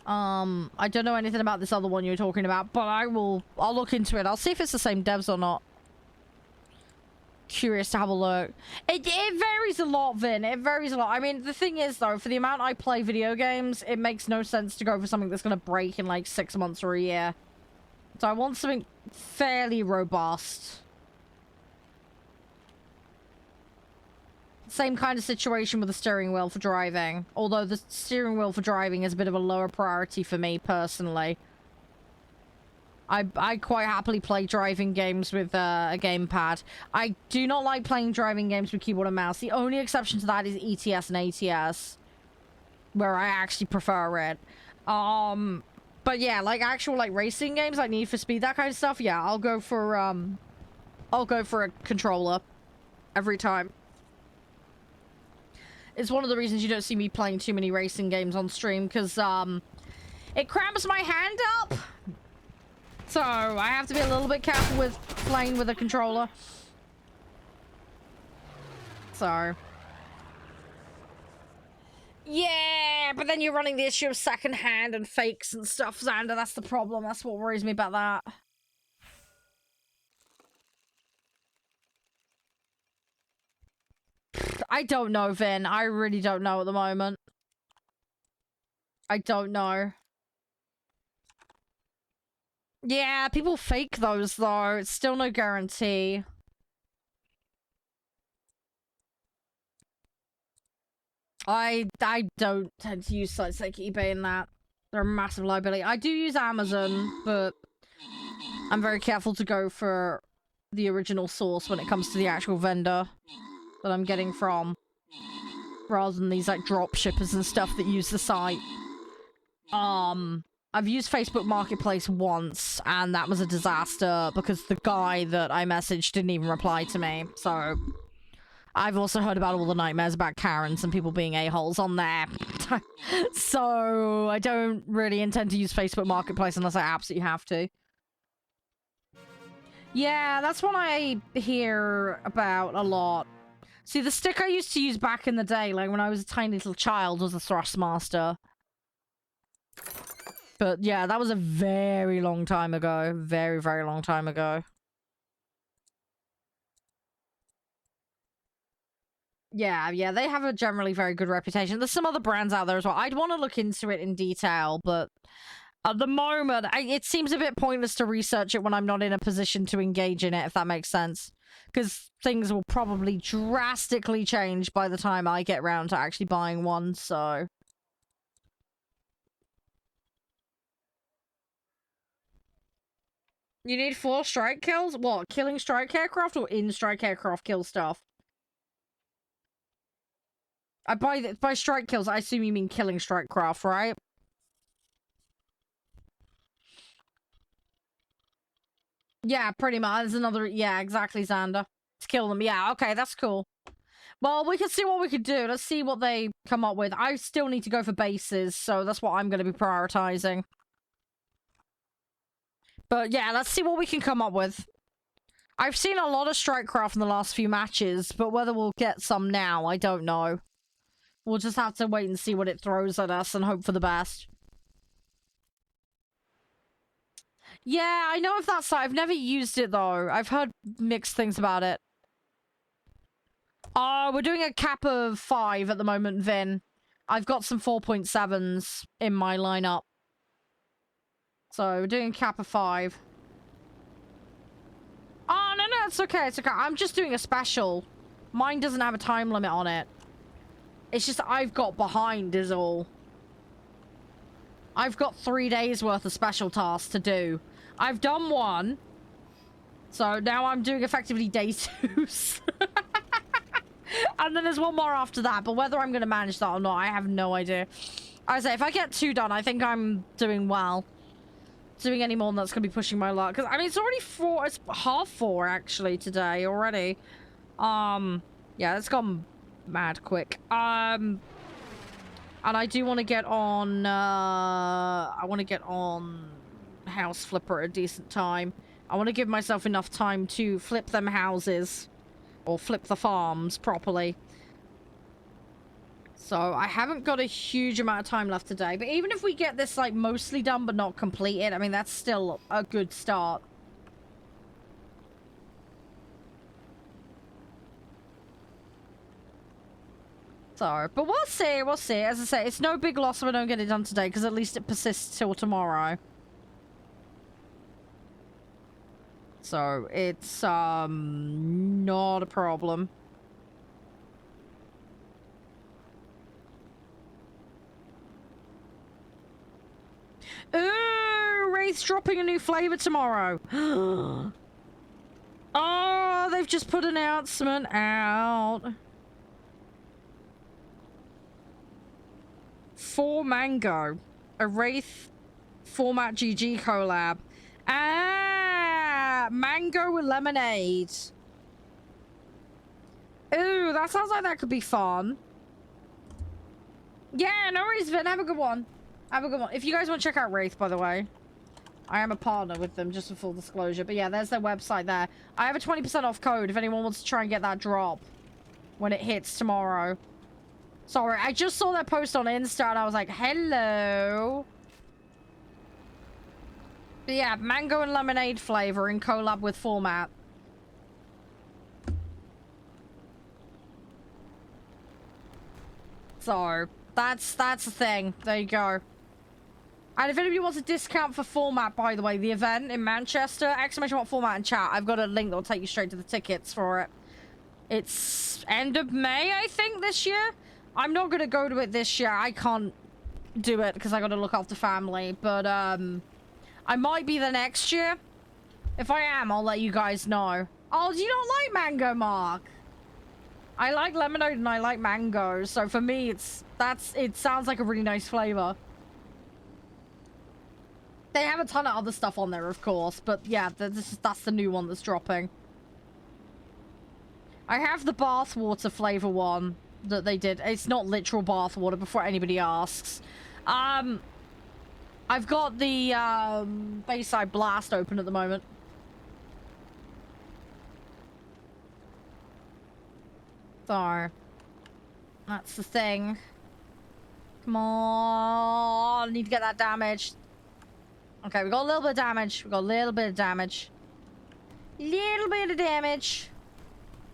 I don't know anything about this other one you were talking about, but I'll look into it. I'll see if it's the same devs or not. Curious to have a look. It varies a lot, Vin. It varies a lot. I mean, the thing is, though, for the amount I play video games, it makes no sense to go for something that's going to break in, like, 6 months or a year. So I want something fairly robust. Same kind of situation with the steering wheel for driving. Although the steering wheel for driving is a bit of a lower priority for me, personally. I quite happily play driving games with a gamepad. I do not like playing driving games with keyboard and mouse. The only exception to that is ETS and ATS, where I actually prefer it. But yeah, like actual like racing games, like Need for Speed, that kind of stuff. Yeah, I'll go for a controller every time. It's one of the reasons you don't see me playing too many racing games on stream, because it cramps my hand up. So, I have to be a little bit careful with playing with a controller. So. Yeah, but then you're running the issue of secondhand and fakes and stuff, Xander. That's the problem. That's what worries me about that. I don't know, Vin. I really don't know at the moment. I don't know. Yeah, people fake those, though. It's still no guarantee. I don't tend to use sites like eBay and that. They're a massive liability. I do use Amazon, but I'm very careful to go for the original source when it comes to the actual vendor that I'm getting from, rather than these like drop shippers and stuff that use the site. I've used Facebook Marketplace once, and that was a disaster because the guy that I messaged didn't even reply to me. So I've also heard about all the nightmares about Karens and people being a-holes on there. So I don't really intend to use Facebook Marketplace unless I absolutely have to. Yeah, that's what I hear about a lot. See, the stick I used to use back in the day, like when I was a tiny little child, was the Thrustmaster. But yeah, that was a very long time ago. Very, very long time ago. Yeah, they have a generally very good reputation. There's some other brands out there as well. I'd want to look into it in detail, but at the moment, it seems a bit pointless to research it when I'm not in a position to engage in it, if that makes sense. Because things will probably drastically change by the time I get around to actually buying one, so... You need 4 strike kills? What, killing strike aircraft or in strike aircraft kill stuff? By strike kills, I assume you mean killing strike craft, right? Yeah, pretty much. There's another... Yeah, exactly, Xander. To kill them. Yeah, okay, that's cool. Well, we can see what we could do. Let's see what they come up with. I still need to go for bases, so that's what I'm going to be prioritizing. But yeah, let's see what we can come up with. I've seen a lot of Strikecraft in the last few matches, but whether we'll get some now, I don't know. We'll just have to wait and see what it throws at us and hope for the best. Yeah, I know of that site. I've never used it, though. I've heard mixed things about it. We're doing a cap of 5 at the moment, Vin. I've got some 4.7s in my lineup. So we're doing cap of 5. Oh, no, it's okay. It's okay. I'm just doing a special. Mine doesn't have a time limit on it. It's just I've got behind is all. I've got 3 days worth of special tasks to do. I've done 1. So now I'm doing effectively day 2s. And then there's 1 more after that. But whether I'm going to manage that or not, I have no idea. I say, if I get 2 done, I think I'm doing well. Doing any more than that's going to be pushing my luck. Because, I mean, it's already 4. It's 3:30 actually today already. Yeah, it's gone mad quick. And I do want to get on, I want to get on House Flipper at a decent time. I want to give myself enough time to flip them houses. Or flip the farms properly. So, I haven't got a huge amount of time left today. But even if we get this, like, mostly done but not completed, I mean, that's still a good start. So, but we'll see, we'll see. As I say, it's no big loss if I don't get it done today, because at least it persists till tomorrow. So, it's, not a problem. Ooh, Wraith's dropping a new flavor tomorrow. Oh, they've just put an announcement out. For Mango, a Wraith Format GG collab. Ah, mango with lemonade. Ooh, that sounds like that could be fun. Yeah, no worries, Vin. Have a good one. Have a good one. If you guys want to check out Wraith, by the way, I am a partner with them, just for full disclosure. But yeah, there's their website there. I have a 20% off code if anyone wants to try and get that drop when it hits tomorrow. Sorry, I just saw that post on Insta and I was like, hello. But yeah, mango and lemonade flavor in collab with Format. So, that's the thing. There you go. And if anybody wants a discount for Format, by the way, the event in Manchester, exclamation mark Format in chat. I've got a link that'll take you straight to the tickets for it. It's end of May, I think, this year. I'm not going to go to it this year. I can't do it because I got to look after family. But, I might be the next year. If I am, I'll let you guys know. Oh, do you not like mango, Mark? I like lemonade and I like mango. So for me, it sounds like a really nice flavor. They have a ton of other stuff on there, of course. But yeah, that's the new one that's dropping. I have the bathwater flavor one that they did. It's not literal bathwater before anybody asks. I've got the Bayside Blast open at the moment. So, that's the thing. Come on, need to get that damage. Okay, we got a little bit of damage. We got a little bit of damage. Little bit of damage.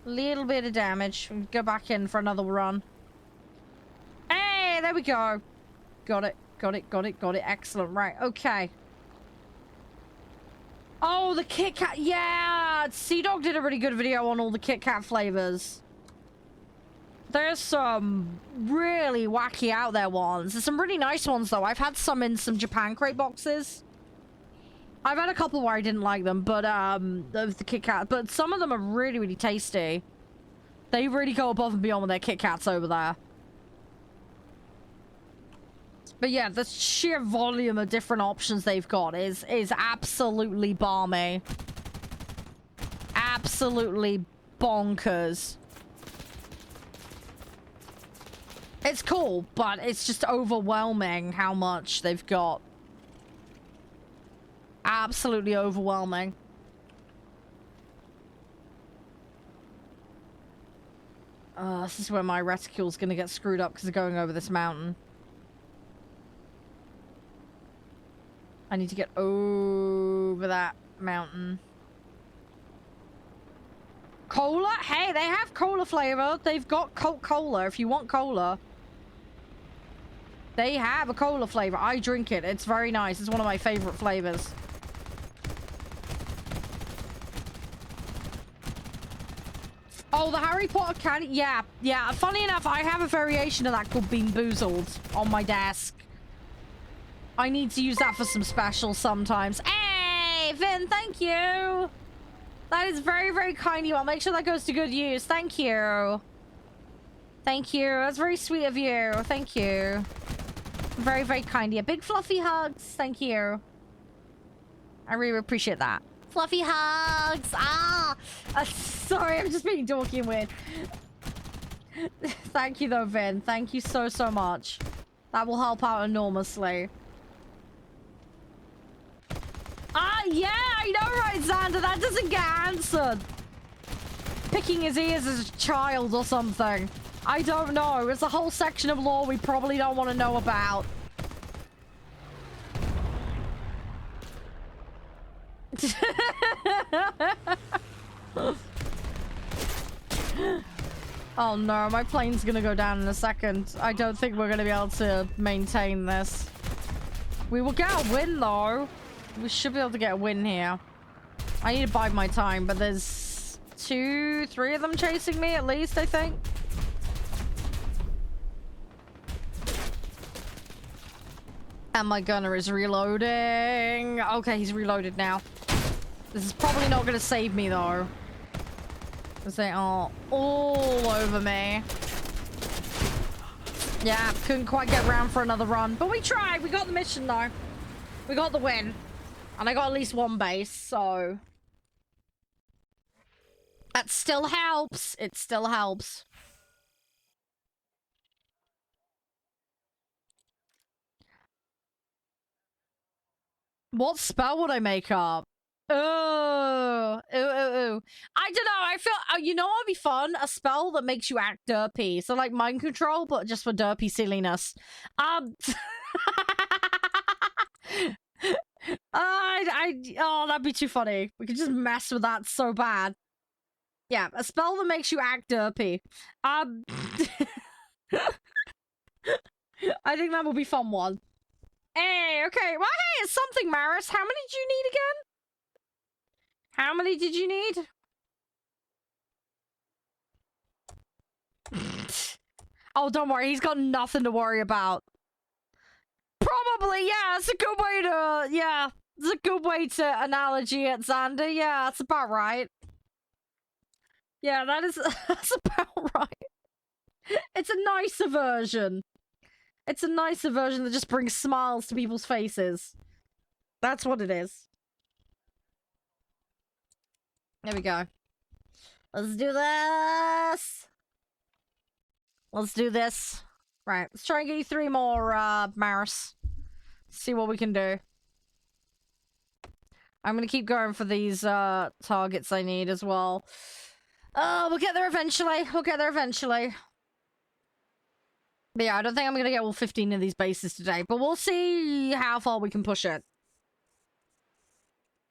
Little bit of damage. We'll go back in for another run. Hey, there we go. Got it. Got it, got it, got it. Excellent. Right, okay. Oh, the Kit Kat. Yeah, Sea-Dog did a really good video on all the Kit Kat flavors. There's some really wacky out there ones. There's some really nice ones, though. I've had some in some Japan crate boxes. I've had a couple where I didn't like them, but, the Kit Kat. But some of them are really, really tasty. They really go above and beyond with their Kit Kats over there. But yeah, the sheer volume of different options they've got is absolutely balmy. Absolutely bonkers. It's cool, but it's just overwhelming how much they've got. Absolutely overwhelming. This is where my reticule's gonna get screwed up because of going over this mountain. I need to get over that mountain. Cola? Hey, they have cola flavor. They've got Coca-Cola if you want cola. They have a cola flavor. I drink it. It's very nice. It's one of my favorite flavors. Oh, the Harry Potter candy? Yeah, yeah. Funny enough, I have a variation of that called Bean Boozled on my desk. I need to use that for some specials sometimes. Hey, Vin, thank you. That is very, very kind of you. I'll make sure that goes to good use. Thank you. Thank you. That's very sweet of you. Thank you. Very, very kind of you. Big fluffy hugs. Thank you. I really appreciate that. Fluffy hugs. Ah. Sorry, I'm just being dorky and weird. Thank you, though, Vin. Thank you so, so much. That will help out enormously. Ah, yeah, I know, right, Xander? That doesn't get answered. Picking his ears as a child or something. I don't know. It's a whole section of law we probably don't want to know about. Oh no, my plane's gonna go down in a second. I don't think we're gonna be able to maintain this. We will get a win though. We should be able to get a win here. I need to bide my time, but there's 2, 3 of them chasing me at least, I think. And my gunner is reloading. Okay, he's reloaded now. This is probably not going to save me, though. Because they are all over me. Yeah, couldn't quite get around for another run. But we tried. We got the mission, though. We got the win. And I got at least 1 base, so... That still helps. It still helps. What spell would I make up? Oh, I don't know. I feel, you know what would be fun? A spell that makes you act derpy. So like mind control, but just for derpy silliness. Oh, that'd be too funny. We could just mess with that so bad. Yeah, a spell that makes you act derpy. I think that will be fun one. Hey, okay. Well, hey, it's something, Maris. How many did you need again? How many did you need? Oh, don't worry. He's got nothing to worry about. Probably, yeah. It's a good way to, yeah. It's a good way to analogy it, Xander. Yeah, that's about right. Yeah, that's about right. It's a nicer version. It's a nicer version that just brings smiles to people's faces. That's what it is. There we go. Let's do this. Let's do this. Right, let's try and get you 3 more, Maris. See what we can do. I'm gonna keep going for these, targets I need as well. We'll get there eventually. We'll get there eventually. But yeah, I don't think I'm gonna get all 15 of these bases today, but we'll see how far we can push it.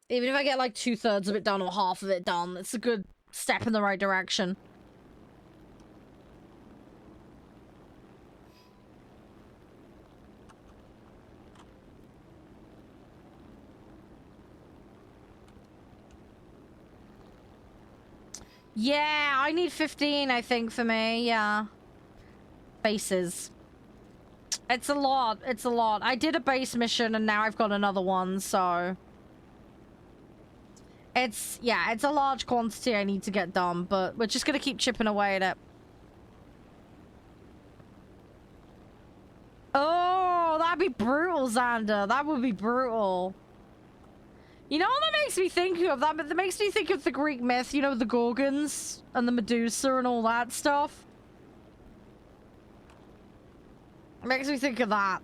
Even if I get like 2/3 of it done or half of it done, it's a good step in the right direction. Yeah, I need 15, I think, for me. Yeah. Bases. It's a lot. It's a lot. I did a base mission and now I've got another one, so... It's, yeah, it's a large quantity I need to get done, but we're just gonna keep chipping away at it. Oh, that'd be brutal, Xander. That would be brutal. You know what that makes me think of? That makes me think of the Greek myth, you know, the Gorgons and the Medusa and all that stuff. It makes me think of that.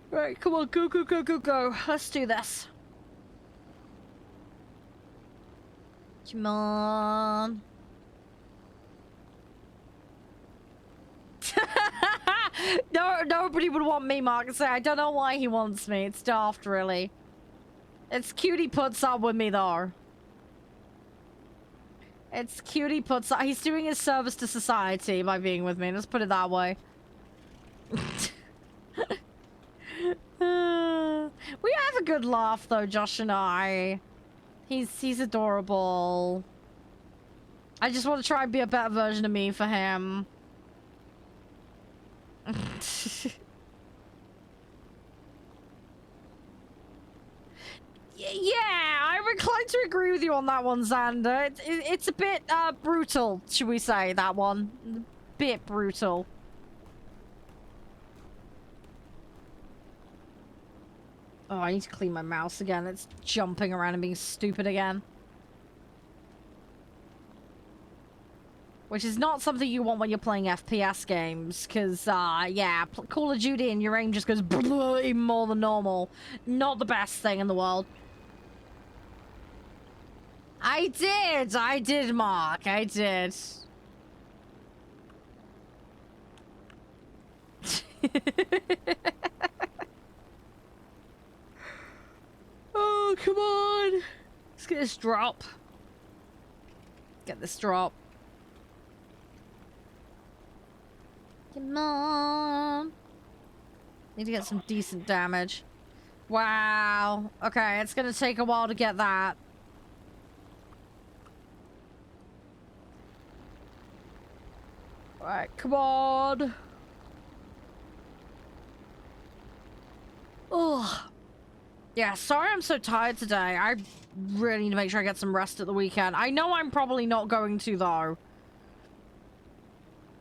Right, come on, go, go, go, go, go. Let's do this. Come on. No, nobody would want me, Mark. I don't know why he wants me. It's daft, really. It's cute he puts up with me, though. It's cute he puts... He's doing his service to society by being with me. Let's put it that way. We have a good laugh, though, Josh and I. He's adorable. I just want to try and be a better version of me for him. Yeah, I'm inclined to agree with you on that one, Xander. It's a bit brutal, should we say, that one. A bit brutal. Oh, I need to clean my mouse again. It's jumping around and being stupid again. Which is not something you want when you're playing FPS games, because, yeah, Call of Duty and your aim just goes even more than normal. Not the best thing in the world. I did, Mark, I did. Oh, come on. Let's get this drop. Get this drop. Come on. Need to get some decent damage. Wow. Okay, it's gonna take a while to get that. Alright, come on. Oh. Yeah, sorry I'm so tired today. I really need to make sure I get some rest at the weekend. I know I'm probably not going to, though.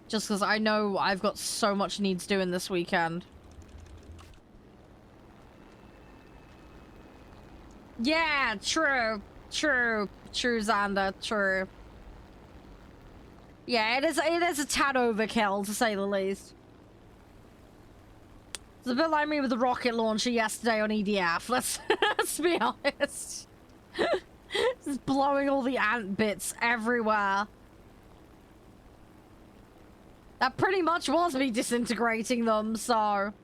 Just because I know I've got so much needs doing this weekend. Yeah, true. True, Xander, true. Yeah, it is a tad overkill, to say the least. It's a bit like me with the rocket launcher yesterday on EDF. Let's be honest. Just blowing all the ant bits everywhere. That pretty much was me disintegrating them, so...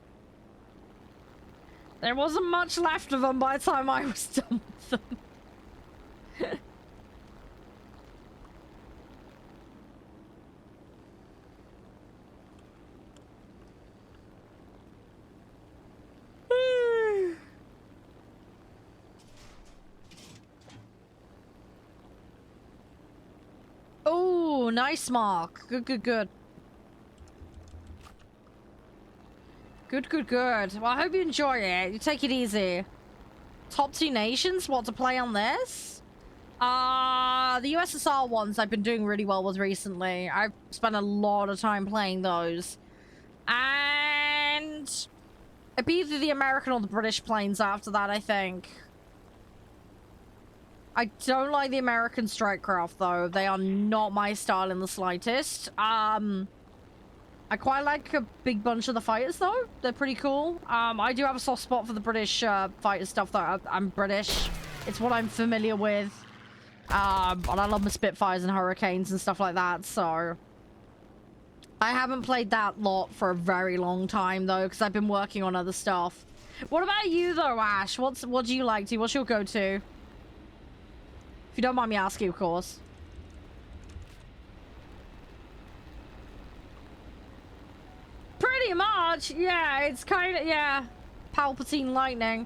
There wasn't much left of them by the time I was done with them. Oh, nice, Mark. Good, good, good. Good, good, good. Well, I hope you enjoy it. You take it easy. Top 2 nations? What, to play on this? The USSR ones I've been doing really well with recently. I've spent a lot of time playing those. And... it'd be either the American or the British planes after that, I think. I don't like the American strikecraft, though. They are not my style in the slightest. I quite like a big bunch of the fighters, though. They're pretty cool. I do have a soft spot for the British fighter stuff, though. I'm British. It's what I'm familiar with. And I love my Spitfires and Hurricanes and stuff like that, so... I haven't played that lot for a very long time, though, because I've been working on other stuff. What about you, though, Ash? What do you like to? What's your go-to? If you don't mind me asking, of course. Pretty much, yeah. It's kind of, yeah. Palpatine lightning.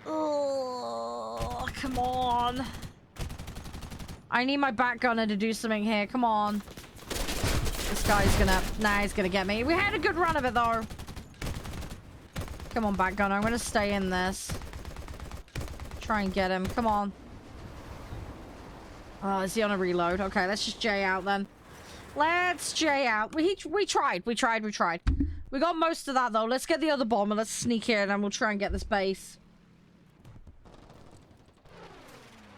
Oh, come on. I need my back gunner to do something here. Come on. This guy's gonna... Nah, he's gonna get me. We had a good run of it, though. Come on, back gunner. I'm gonna stay in this. Try and get him. Come on. Oh, is he on a reload? Okay, let's just J out, then. Let's J out. We tried. We got most of that, though. Let's get the other bomb and let's sneak in and we'll try and get this base.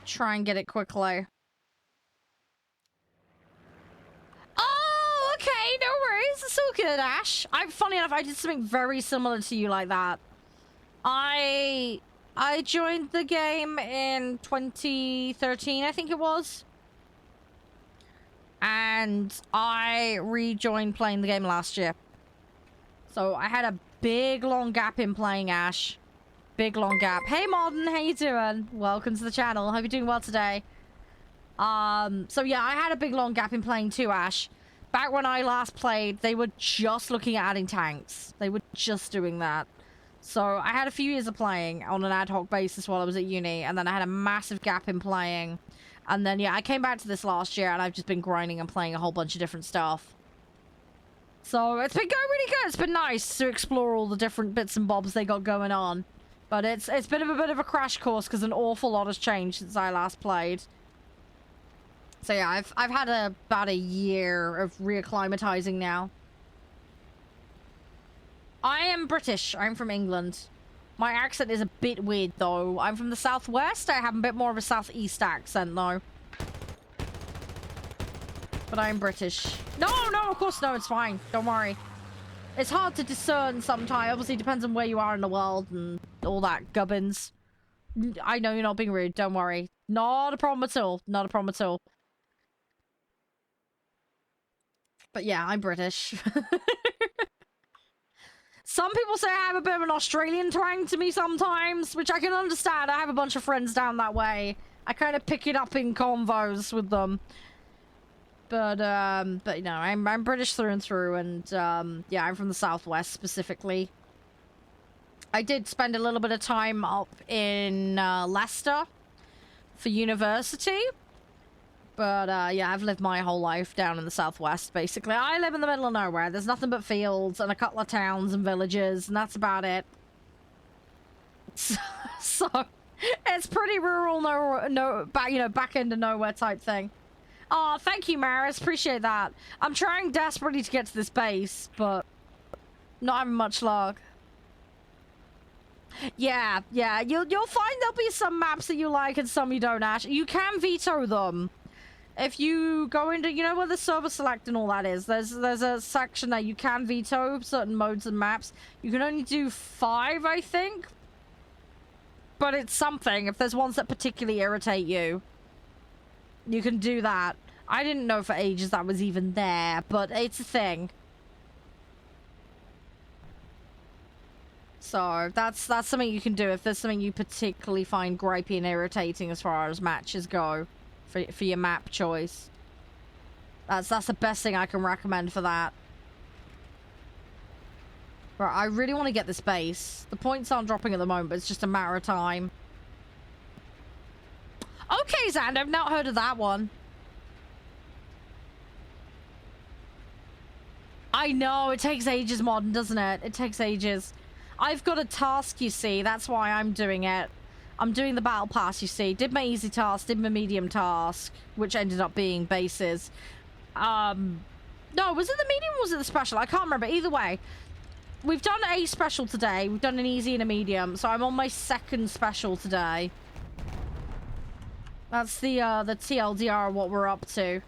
Try and get it quickly. Oh, okay. No worries. It's all good, Ash. Funny enough, I did something very similar to you like that. I joined the game in 2013, I think it was. And I rejoined playing the game last year. So I had a big long gap in playing Ash. big long gap. Hey Modern, how you doing? Welcome to the channel. Hope you're doing well today. So yeah, I had a big long gap in playing 2 Ash. Back when I last played, they were just looking at adding tanks. They were just doing that. So I had a few years of playing on an ad hoc basis while I was at uni, and then I had a massive gap in playing. And then yeah, I came back to this last year, and I've just been grinding and playing a whole bunch of different stuff. So it's been going really good. It's been nice to explore all the different bits and bobs they got going on. But it's been a bit of a crash course because an awful lot has changed since I last played. So yeah, I've had about a year of reacclimatizing now. I am British. I'm from England. My accent is a bit weird though. I'm from the southwest. I have a bit more of a southeast accent though. But I'm British. No, of course no, it's fine. Don't worry. It's hard to discern sometimes. Obviously, it depends on where you are in the world and all that gubbins. I know you're not being rude. Don't worry. Not a problem at all. Not a problem at all. But yeah, I'm British. Some people say I have a bit of an Australian twang to me sometimes, which I can understand. I have a bunch of friends down that way. I kind of pick it up in convos with them. But you know, I'm British through and through, and yeah, I'm from the southwest specifically. I did spend a little bit of time up in Leicester for university, but yeah, I've lived my whole life down in the southwest. Basically, I live in the middle of nowhere. There's nothing but fields and a couple of towns and villages, and that's about it. So it's pretty rural, back into nowhere type thing. Oh, thank you, Maris. Appreciate that. I'm trying desperately to get to this base, but not having much luck. Yeah. You'll find there'll be some maps that you like and some you don't, Ash. You can veto them. If you go into, you know where the server select and all that is, there's a section that you can veto certain modes and maps. You can only do 5, I think. But it's something. If there's ones that particularly irritate you, you can do that. I didn't know for ages that was even there, but it's a thing. So that's something you can do if there's something you particularly find gripey and irritating as far as matches go for your map choice. That's the best thing I can recommend for that. Right, I really want to get this base. The points aren't dropping at the moment, but it's just a matter of time. Okay, Zand, I've not heard of that one. I know, it takes ages, Modern, doesn't it? It takes ages. I've got a task, you see. That's why I'm doing it. I'm doing the battle pass, you see. Did my easy task, did my medium task, which ended up being bases. No, was it the medium or was it the special? I can't remember. Either way, we've done a special today. We've done an easy and a medium, so I'm on my 2nd special today. That's the TLDR, what we're up to.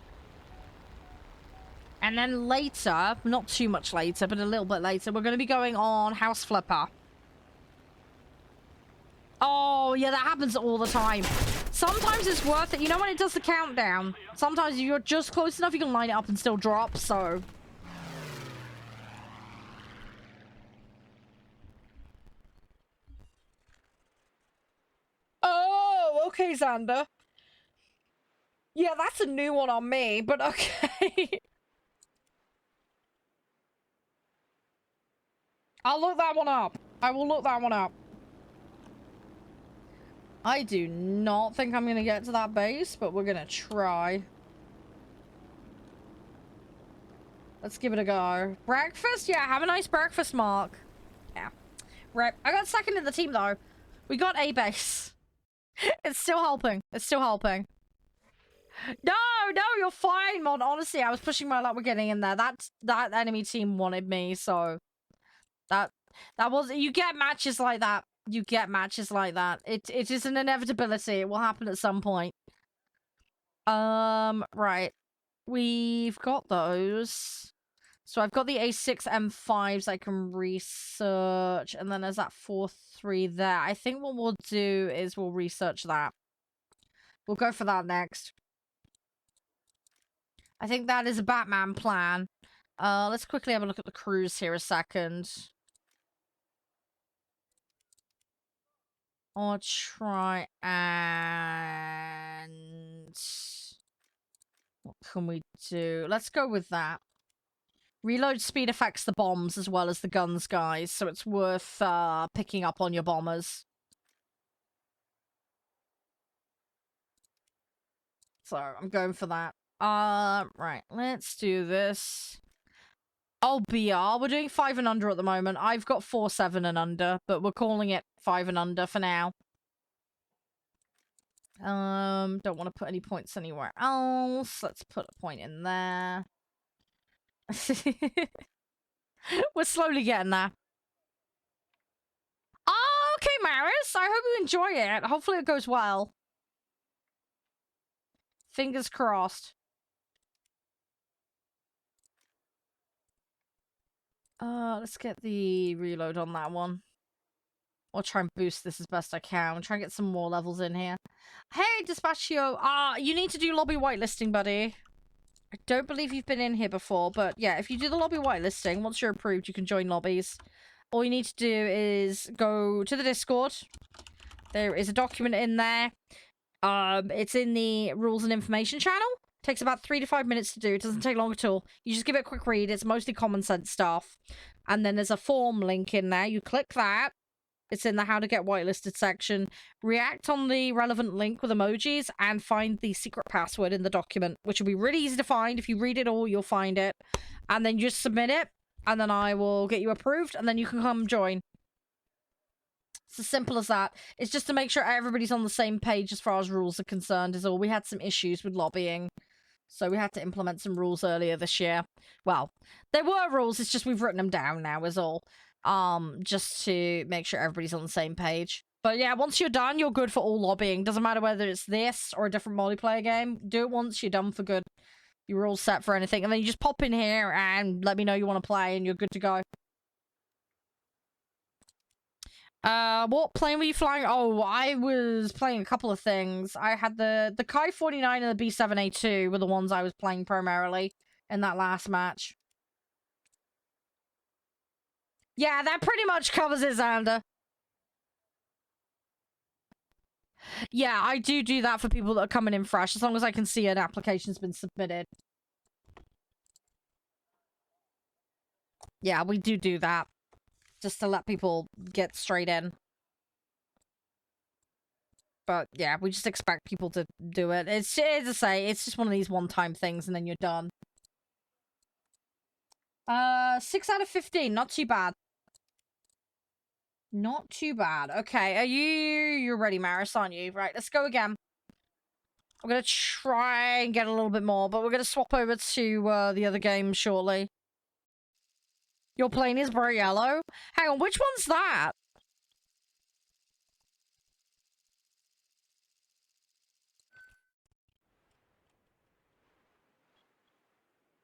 And then later, not too much later, but a little bit later, we're going to be going on House Flipper. Oh, yeah, that happens all the time. Sometimes it's worth it. You know when it does the countdown? Sometimes if you're just close enough, you can line it up and still drop, so... Oh, okay, Xander. Yeah, that's a new one on me, but okay. I'll look that one up. I will look that one up. I do not think I'm gonna get to that base, but we're gonna try. Let's give it a go. Breakfast? Yeah, have a nice breakfast, Mark. Yeah. Right. I got 2nd in the team, though. We got a base. It's still helping. It's still helping. No, you're fine, Mod. Honestly, I was pushing my luck with getting in there. That enemy team wanted me, so... That was... You get matches like that. You get matches like that. It is an inevitability. It will happen at some point. Right. We've got those. So I've got the A6 M5s I can research. And then there's that 4.3 there. I think what we'll do is we'll research that. We'll go for that next. I think that is a Batman plan. Let's quickly have a look at the crews here a second. Or try and... What can we do? Let's go with that. Reload speed affects the bombs as well as the guns, guys, so it's worth picking up on your bombers. So I'm going for that. Right, let's do this. Oh, BR. We're doing 5 and under at the moment. I've got 4, 7 and under, but we're calling it 5 and under for now. Don't want to put any points anywhere else. Let's put a point in there. We're slowly getting there. Oh, okay, Maris. I hope you enjoy it. Hopefully it goes well. Fingers crossed. Let's get the reload on that one. I'll try and boost this as best I can. Try and get some more levels in here. Hey, Dispatchio. You need to do lobby whitelisting, buddy. I don't believe you've been in here before, but yeah, if you do the lobby whitelisting, once you're approved, you can join lobbies. All you need to do is go to the Discord. There is a document in there. It's in the rules and information channel. Takes about 3 to 5 minutes to do. It doesn't take long at all. You just give it a quick read. It's mostly common sense stuff. And then there's a form link in there. You click that. It's in the how to get whitelisted section. React on the relevant link with emojis and find the secret password in the document, which will be really easy to find. If you read it all, you'll find it. And then you just submit it, and then I will get you approved, and then you can come join. It's as simple as that. It's just to make sure everybody's on the same page as far as rules are concerned is all. We had some issues with lobbying, so we had to implement some rules earlier this year. Well, there were rules, it's just we've written them down now is all. Just to make sure everybody's on the same page. But yeah, once you're done, you're good for all lobbying. Doesn't matter whether it's this or a different multiplayer game. Do it once, you're done for good. You're all set for anything. And then you just pop in here and let me know you want to play and you're good to go. What plane were you flying? Oh, I was playing a couple of things. I had the Kai 49 and the B7A2 were the ones I was playing primarily in that last match. Yeah, that pretty much covers it, Xander. Yeah, I do that for people that are coming in fresh, as long as I can see an application's been submitted. Yeah, we do that. Just to let people get straight in. But yeah, we just expect people to do it. It's, as I say, it's just one of these one-time things and then you're done. 6 out of 15, not too bad. Not too bad. Okay, you're ready, Maris, aren't you? Right, let's go again. I'm gonna try and get a little bit more, but we're gonna swap over to the other game shortly. Your plane is bright yellow? Hang on, which one's that?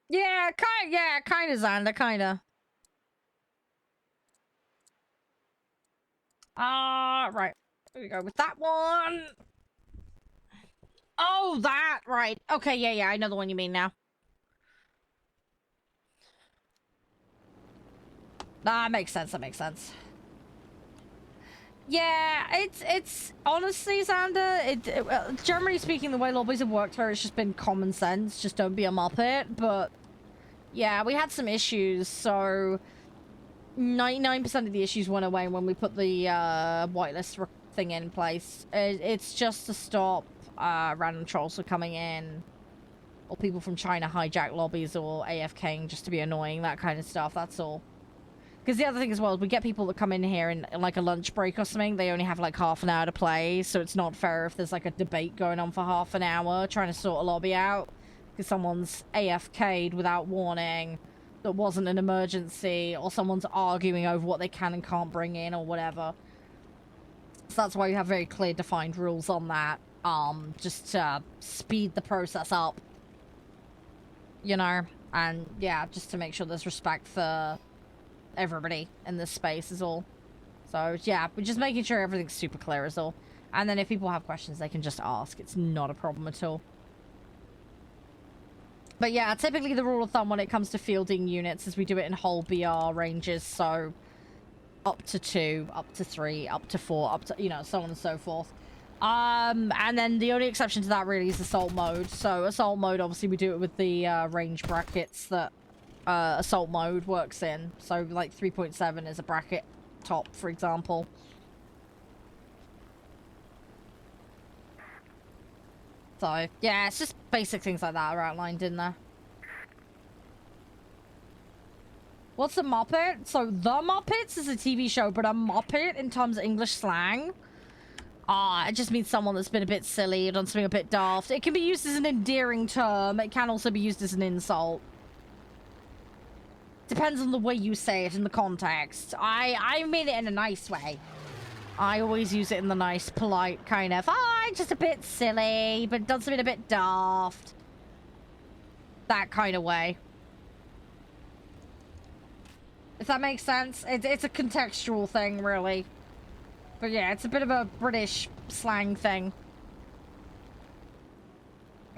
Yeah, kinda, Xander, kinda. Right. Here we go with that one. Oh, that, right. Okay, yeah, I know the one you mean now. That makes sense, that makes sense. Yeah, it's honestly, Xander, generally speaking, the way lobbies have worked here, it's just been common sense. Just don't be a muppet, but yeah, we had some issues, so 99% of the issues went away when we put the whitelist thing in place. It's just to stop random trolls from coming in, or people from China hijack lobbies, or AFKing just to be annoying, that kind of stuff, that's all. Because the other thing as well is we get people that come in here in like a lunch break or something. They only have like half an hour to play, so it's not fair if there's like a debate going on for half an hour trying to sort a lobby out because someone's AFK'd without warning that wasn't an emergency, or someone's arguing over what they can and can't bring in or whatever. So that's why we have very clear defined rules on that, just to speed the process up, you know, and yeah, just to make sure there's respect for everybody in this space is all. So yeah, we're just making sure everything's super clear is all. And then if people have questions, they can just ask. It's not a problem at all. But yeah, typically the rule of thumb when it comes to fielding units is we do it in whole BR ranges, so up to 2, up to 3, up to 4, up to, you know, so on and so forth. And then the only exception to that really is assault mode. So assault mode, obviously we do it with the range brackets that assault mode works in. So like 3.7 is a bracket top, for example. So yeah, it's just basic things like that are outlined in there. What's a Muppet? So The Muppets is a TV show, but a Muppet in terms of English slang, it just means someone that's been a bit silly or done something a bit daft. It can be used as an endearing term. It can also be used as an insult. Depends on the way you say it in the context. I mean it in a nice way. I always use it in the nice, polite kind of, just a bit silly, but done something a bit daft. That kind of way. If that makes sense. It's a contextual thing, really. But yeah, it's a bit of a British slang thing.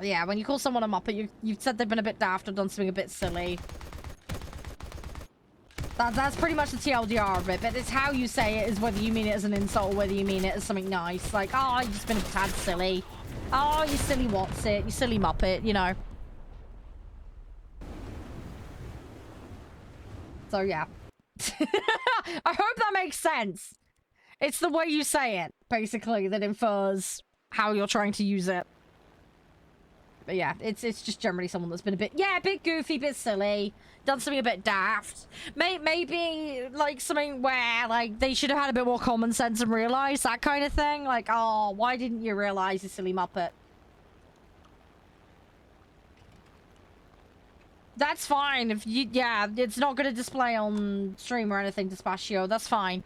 Yeah, when you call someone a Muppet, you've said they've been a bit daft or done something a bit silly. That's pretty much the TLDR of it, but it's how you say it is whether you mean it as an insult or whether you mean it as something nice. Like, oh, you've just been a tad silly. Oh, you silly what's it? You silly Muppet, you know. So, yeah. I hope that makes sense. It's the way you say it, basically, that infers how you're trying to use it. But yeah, it's just generally someone that's been a bit goofy, a bit silly, done something a bit daft. Maybe, like, something where, like, they should have had a bit more common sense and realized that kind of thing. Like, oh, why didn't you realize, you silly Muppet? That's fine. If you, yeah, it's not going to display on stream or anything, Dispatio. That's fine.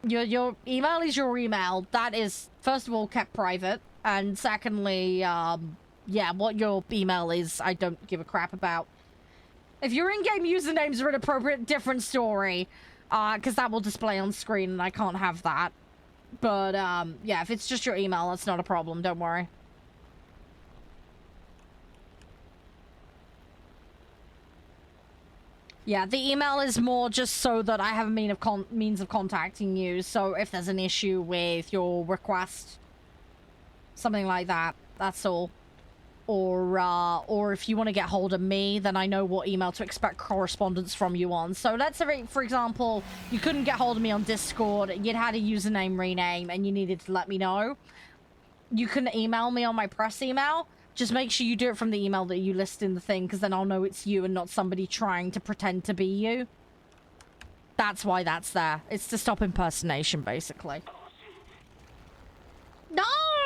Your email is your email. That is, first of all, kept private. And secondly, yeah, what your email is, I don't give a crap about. If your in-game usernames are inappropriate, different story. Because that will display on screen and I can't have that. But, yeah, if it's just your email, that's not a problem. Don't worry. Yeah, the email is more just so that I have a means of contacting you. So if there's an issue with your request, something like that, that's all. Or if you want to get hold of me, then I know what email to expect correspondence from you on. So let's say, for example, you couldn't get hold of me on Discord, you'd had a username rename, and you needed to let me know. You can email me on my press email. Just make sure you do it from the email that you list in the thing, because then I'll know it's you and not somebody trying to pretend to be you. That's why that's there. It's to stop impersonation, basically. No,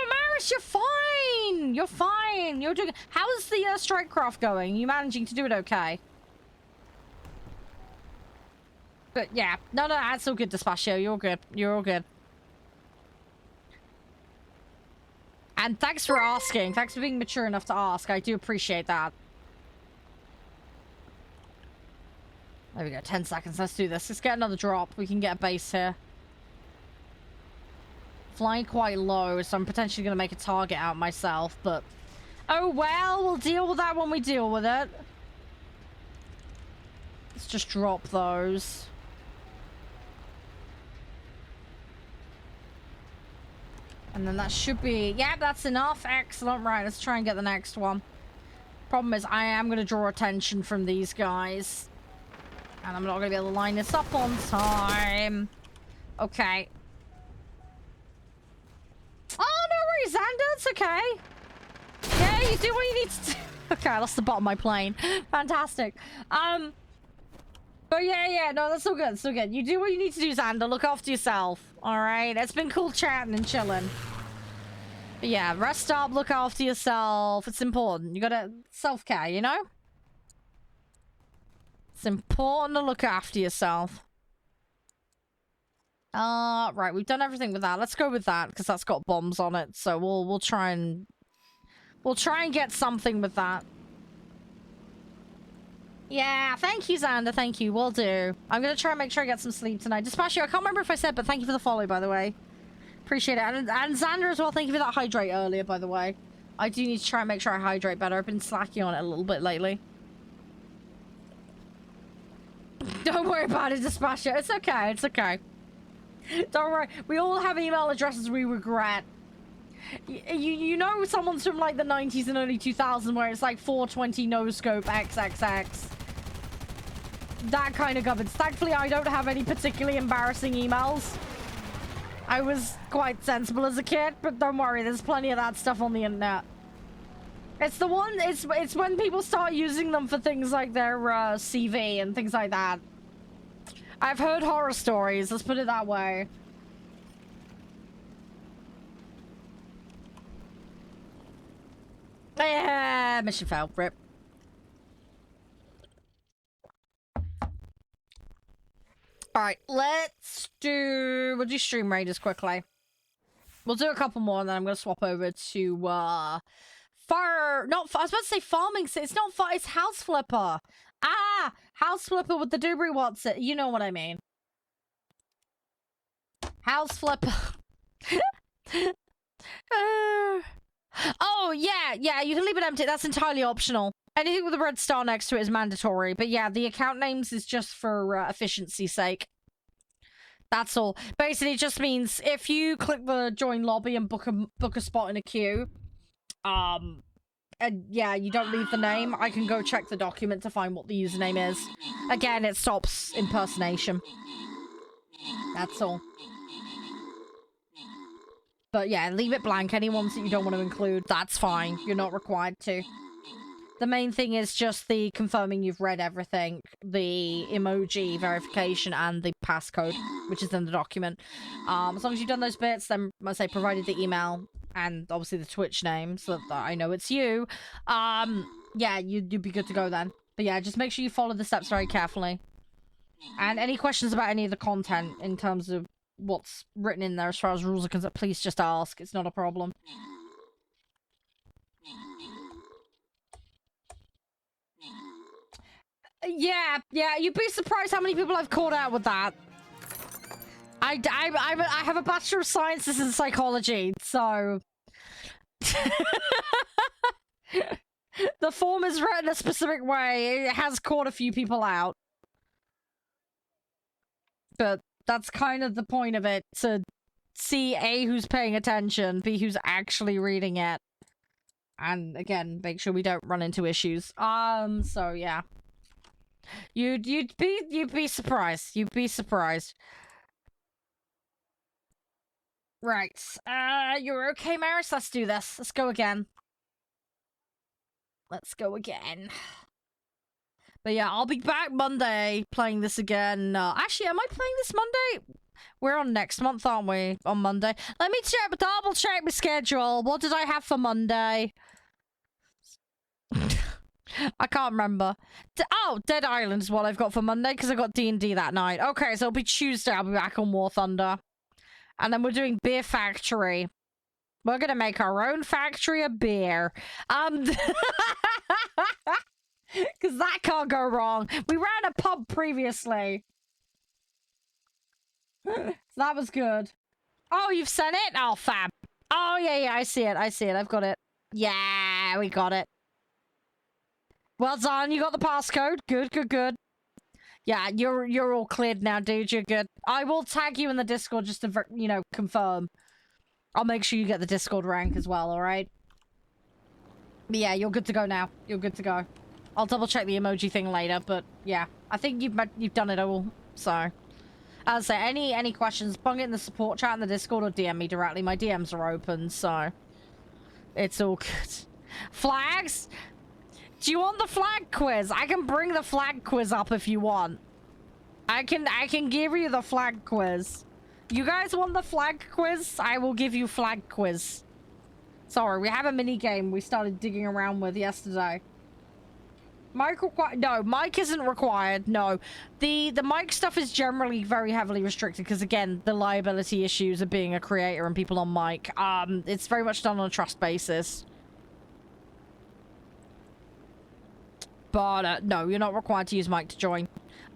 Maris, you're fine! You're fine! You're doing... How's the strike craft going? Are you managing to do it okay? But yeah. No, that's all good, Dispatio. You're all good. You're all good. And thanks for asking. Thanks for being mature enough to ask. I do appreciate that. There we go. 10 seconds. Let's do this. Let's get another drop. We can get a base here. Flying quite low, so I'm potentially going to make a target out myself, but... Oh, well. We'll deal with that when we deal with it. Let's just drop those. And then that should be... Yeah, that's enough. Excellent. Right, let's try and get the next one. Problem is, I am going to draw attention from these guys. And I'm not going to be able to line this up on time. Okay. Oh, no worries, Xander. It's okay. Yeah, you do what you need to do. Okay, I lost the bottom of my plane. Fantastic. But yeah, no, that's all good. It's all good. You do what you need to do, Xander. Look after yourself. All right? It's been cool chatting and chilling. But yeah, rest up, look after yourself. It's important. You gotta... Self-care, you know? It's important to look after yourself. Right, we've done everything with that. Let's go with that, because that's got bombs on it. So we'll try and... We'll try and get something with that. Yeah, thank you, Xander. Thank you. Will do. I'm going to try and make sure I get some sleep tonight. Dispatcher, I can't remember if I said, but thank you for the follow, by the way. Appreciate it. And Xander as well, thank you for that hydrate earlier, by the way. I do need to try and make sure I hydrate better. I've been slacking on it a little bit lately. Don't worry about it, Dispatcher. It's okay. It's okay. Don't worry. We all have email addresses we regret. You know someone's from like the 90s and early 2000s where it's like 420 no scope XXX. That kind of governance. Thankfully, I don't have any particularly embarrassing emails. I was quite sensible as a kid, but don't worry, there's plenty of that stuff on the internet. It's the one, it's when people start using them for things like their CV and things like that. I've heard horror stories, let's put it that way. Yeah, mission failed, rip. Alright, we'll do Stream Raiders quickly. We'll do a couple more and then I'm gonna swap over to, I was about to say Farming Sim. It's not it's House Flipper. Ah! House Flipper with the Dubry Watson. You know what I mean. House Flipper. Oh, yeah, you can leave it empty. That's entirely optional. Anything with a red star next to it is mandatory. But yeah, the account names is just for efficiency's sake. That's all. Basically, it just means if you click the join lobby and book a spot in a queue, and yeah, you don't leave the name, I can go check the document to find what the username is. Again, it stops impersonation. That's all. But yeah, leave it blank. Any ones that you don't want to include, that's fine. You're not required to. The main thing is just the confirming you've read everything, the emoji verification, and the passcode, which is in the document. As long as you've done those bits, then I say provided the email and obviously the Twitch name so that I know it's you. Yeah, you'd be good to go then. But yeah, just make sure you follow the steps very carefully. And any questions about any of the content in terms of what's written in there as far as rules are concerned, please just ask. It's not a problem. Yeah, you'd be surprised how many people I've caught out with that. I have a Bachelor of Sciences in Psychology, so... The form is written a specific way. It has caught a few people out. But that's kind of the point of it, to see A, who's paying attention, B, who's actually reading it. And again, make sure we don't run into issues. So yeah. You'd be surprised. You'd be surprised. Right. You're okay, Maris? Let's do this. Let's go again. Let's go again. But yeah, I'll be back Monday playing this again. Actually, am I playing this Monday? We're on next month, aren't we? On Monday. Let me double check my schedule. What did I have for Monday? I can't remember. Oh, Dead Island is what I've got for Monday because I got D&D that night. Okay, so it'll be Tuesday. I'll be back on War Thunder. And then we're doing Beer Factory. We're gonna make our own factory of beer. Because that can't go wrong. We ran a pub previously. So that was good. Oh, you've sent it? Oh, fab. Oh, yeah, I see it. I've got it. Yeah, we got it. Well done. You got the passcode. Good. Yeah, you're all cleared now, dude. You're good. I will tag you in the Discord just to, you know, confirm. I'll make sure you get the Discord rank as well, alright? But yeah, you're good to go now. You're good to go. I'll double check the emoji thing later, but yeah. I think you've done it all, so... As I say, any questions, bung it in the support chat in the Discord or DM me directly. My DMs are open, so... It's all good. Flags? Do you want the flag quiz? I can bring the flag quiz up if you want. I can give you the flag quiz. You guys want the flag quiz? I will give you flag quiz. Sorry, we have a mini game we started digging around with yesterday. No, mic isn't required. No, the mic stuff is generally very heavily restricted because again, the liability issues of being a creator and people on mic. It's very much done on a trust basis. But no, you're not required to use mic to join.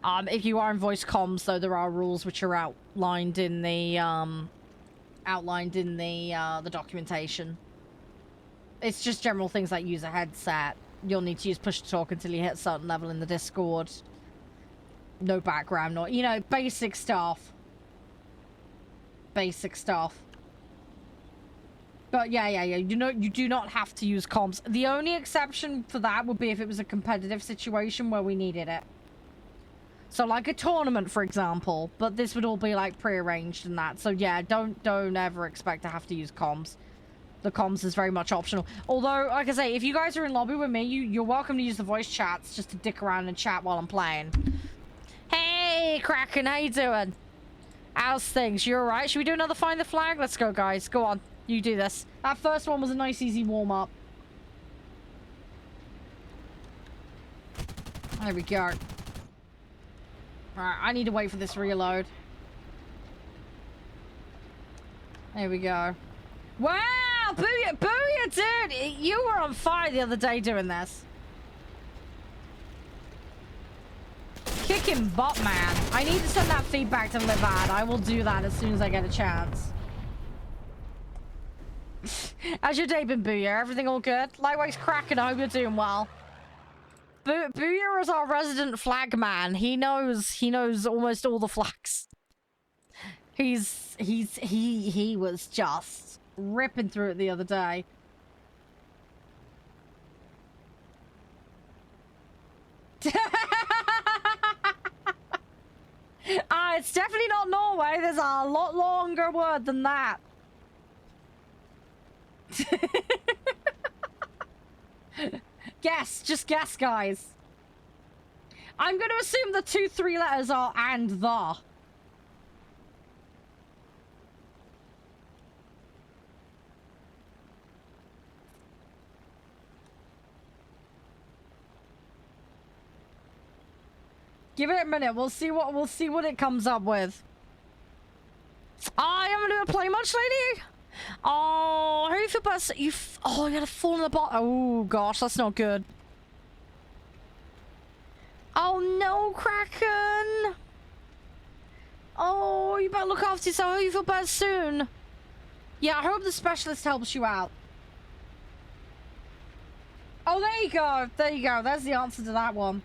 If you are in voice comms, though, there are rules which are outlined in the documentation. It's just general things like use a headset. You'll need to use push to talk until you hit a certain level in the Discord. No background noise. You know, basic stuff. Basic stuff. But yeah. You know, you do not have to use comms. The only exception for that would be if it was a competitive situation where we needed it. So like a tournament, for example. But this would all be like prearranged and that. So yeah, don't ever expect to have to use comms. The comms is very much optional. Although, like I say, if you guys are in lobby with me, you're welcome to use the voice chats just to dick around and chat while I'm playing. Hey, Kraken, how you doing? How's things? You alright? Should we do another Find the Flag? Let's go, guys. Go on. You do this. That first one was a nice, easy warm-up. There we go. Alright, I need to wait for this reload. There we go. Wow! Booyah, dude! You were on fire the other day doing this. Kicking butt, man. I need to send that feedback to LIVAD. I will do that as soon as I get a chance. How's your day been, Booyah? Everything all good? Likewise, Kraken, I hope you're doing well. Booyah is our resident flag man. He knows almost all the flags. He was just ripping through it the other day. It's definitely not Norway. There's a lot longer word than that. Just guess, guys. I'm going to assume the 2-3 letters are and the. Give it a minute. We'll see what it comes up with. I haven't been playing much lately. Oh, how do you feel about you? Oh, you had a fall in the bottom. Oh gosh, that's not good. Oh no, Kraken. Oh, you better look after yourself. I hope you feel better soon. Yeah, I hope the specialist helps you out. Oh, there you go. There you go. There's the answer to that one.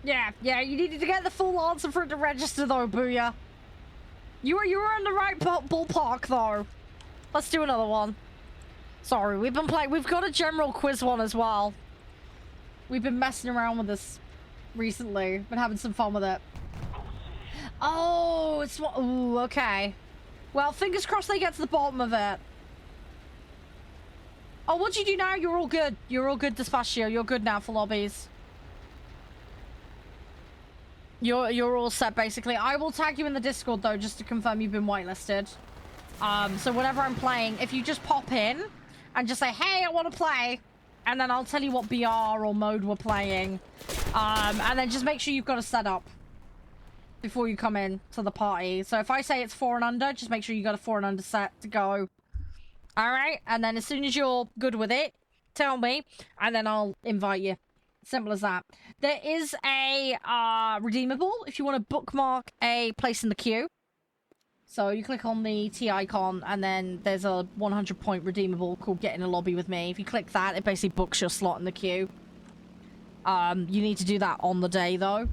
Yeah, you needed to get the full answer for it to register though, Booyah. You were in the right ballpark though. Let's do another one. Sorry, we've been playing. We've got a general quiz one as well. We've been messing around with this recently. Been having some fun with it. Oh, it's what? Ooh, okay. Well, fingers crossed they get to the bottom of it. Oh, what'd you do now? You're all good. You're all good, Despacio. You're good now for lobbies. You're all set, basically. I will tag you in the Discord, though, just to confirm you've been whitelisted. So whenever I'm playing, if you just pop in and just say, hey, I want to play, and then I'll tell you what BR or mode we're playing. And then just make sure you've got a setup before you come in to the party. So if I say it's 4 and under, just make sure you got a 4 and under set to go. Alright? And then as soon as you're good with it, tell me, and then I'll invite you. Simple as that. There is a redeemable if you want to bookmark a place in the queue. So you click on the T icon and then there's a 100-point redeemable called Get in a Lobby with Me. If you click that, it basically books your slot in the queue. You need to do that on the day though.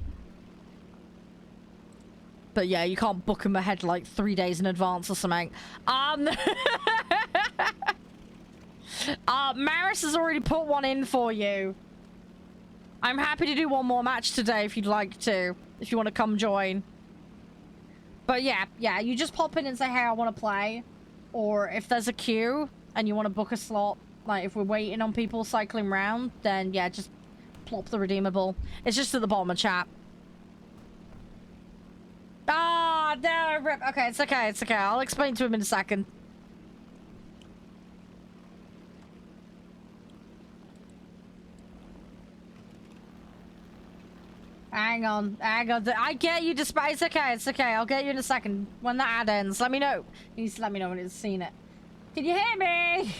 But yeah, you can't book them ahead like 3 days in advance or something. Maris has already put one in for you. I'm happy to do one more match today if you'd like to. If you want to come join. But yeah, you just pop in and say, hey, I want to play. Or if there's a queue and you want to book a slot, like if we're waiting on people cycling around, then yeah, just plop the redeemable. It's just at the bottom of chat. Ah, no, rip. Okay, it's okay, it's okay. I'll explain to him in a second. Hang on. I get you, despite. It's okay. I'll get you in a second. When that ad ends, let me know. You need to let me know when it's seen it. Can you hear me?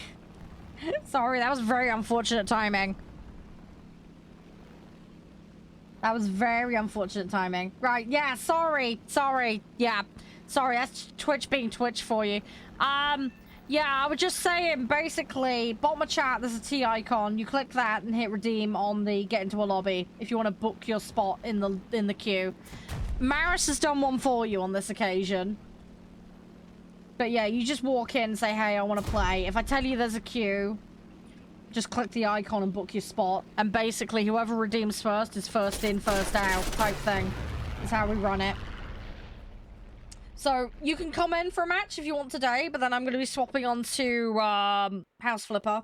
Sorry, that was very unfortunate timing. That was very unfortunate timing. Right, yeah, sorry. Yeah, sorry, that's Twitch being Twitch for you. Yeah, I was just saying, basically, bottom of chat, there's a T icon. You click that and hit redeem on the get into a lobby if you want to book your spot in the queue. Maris has done one for you on this occasion. But yeah, you just walk in and say, hey, I want to play. If I tell you there's a queue, just click the icon and book your spot. And basically, whoever redeems first is first in, first out type thing. Is how we run it. So, you can come in for a match if you want today, but then I'm going to be swapping on to House Flipper.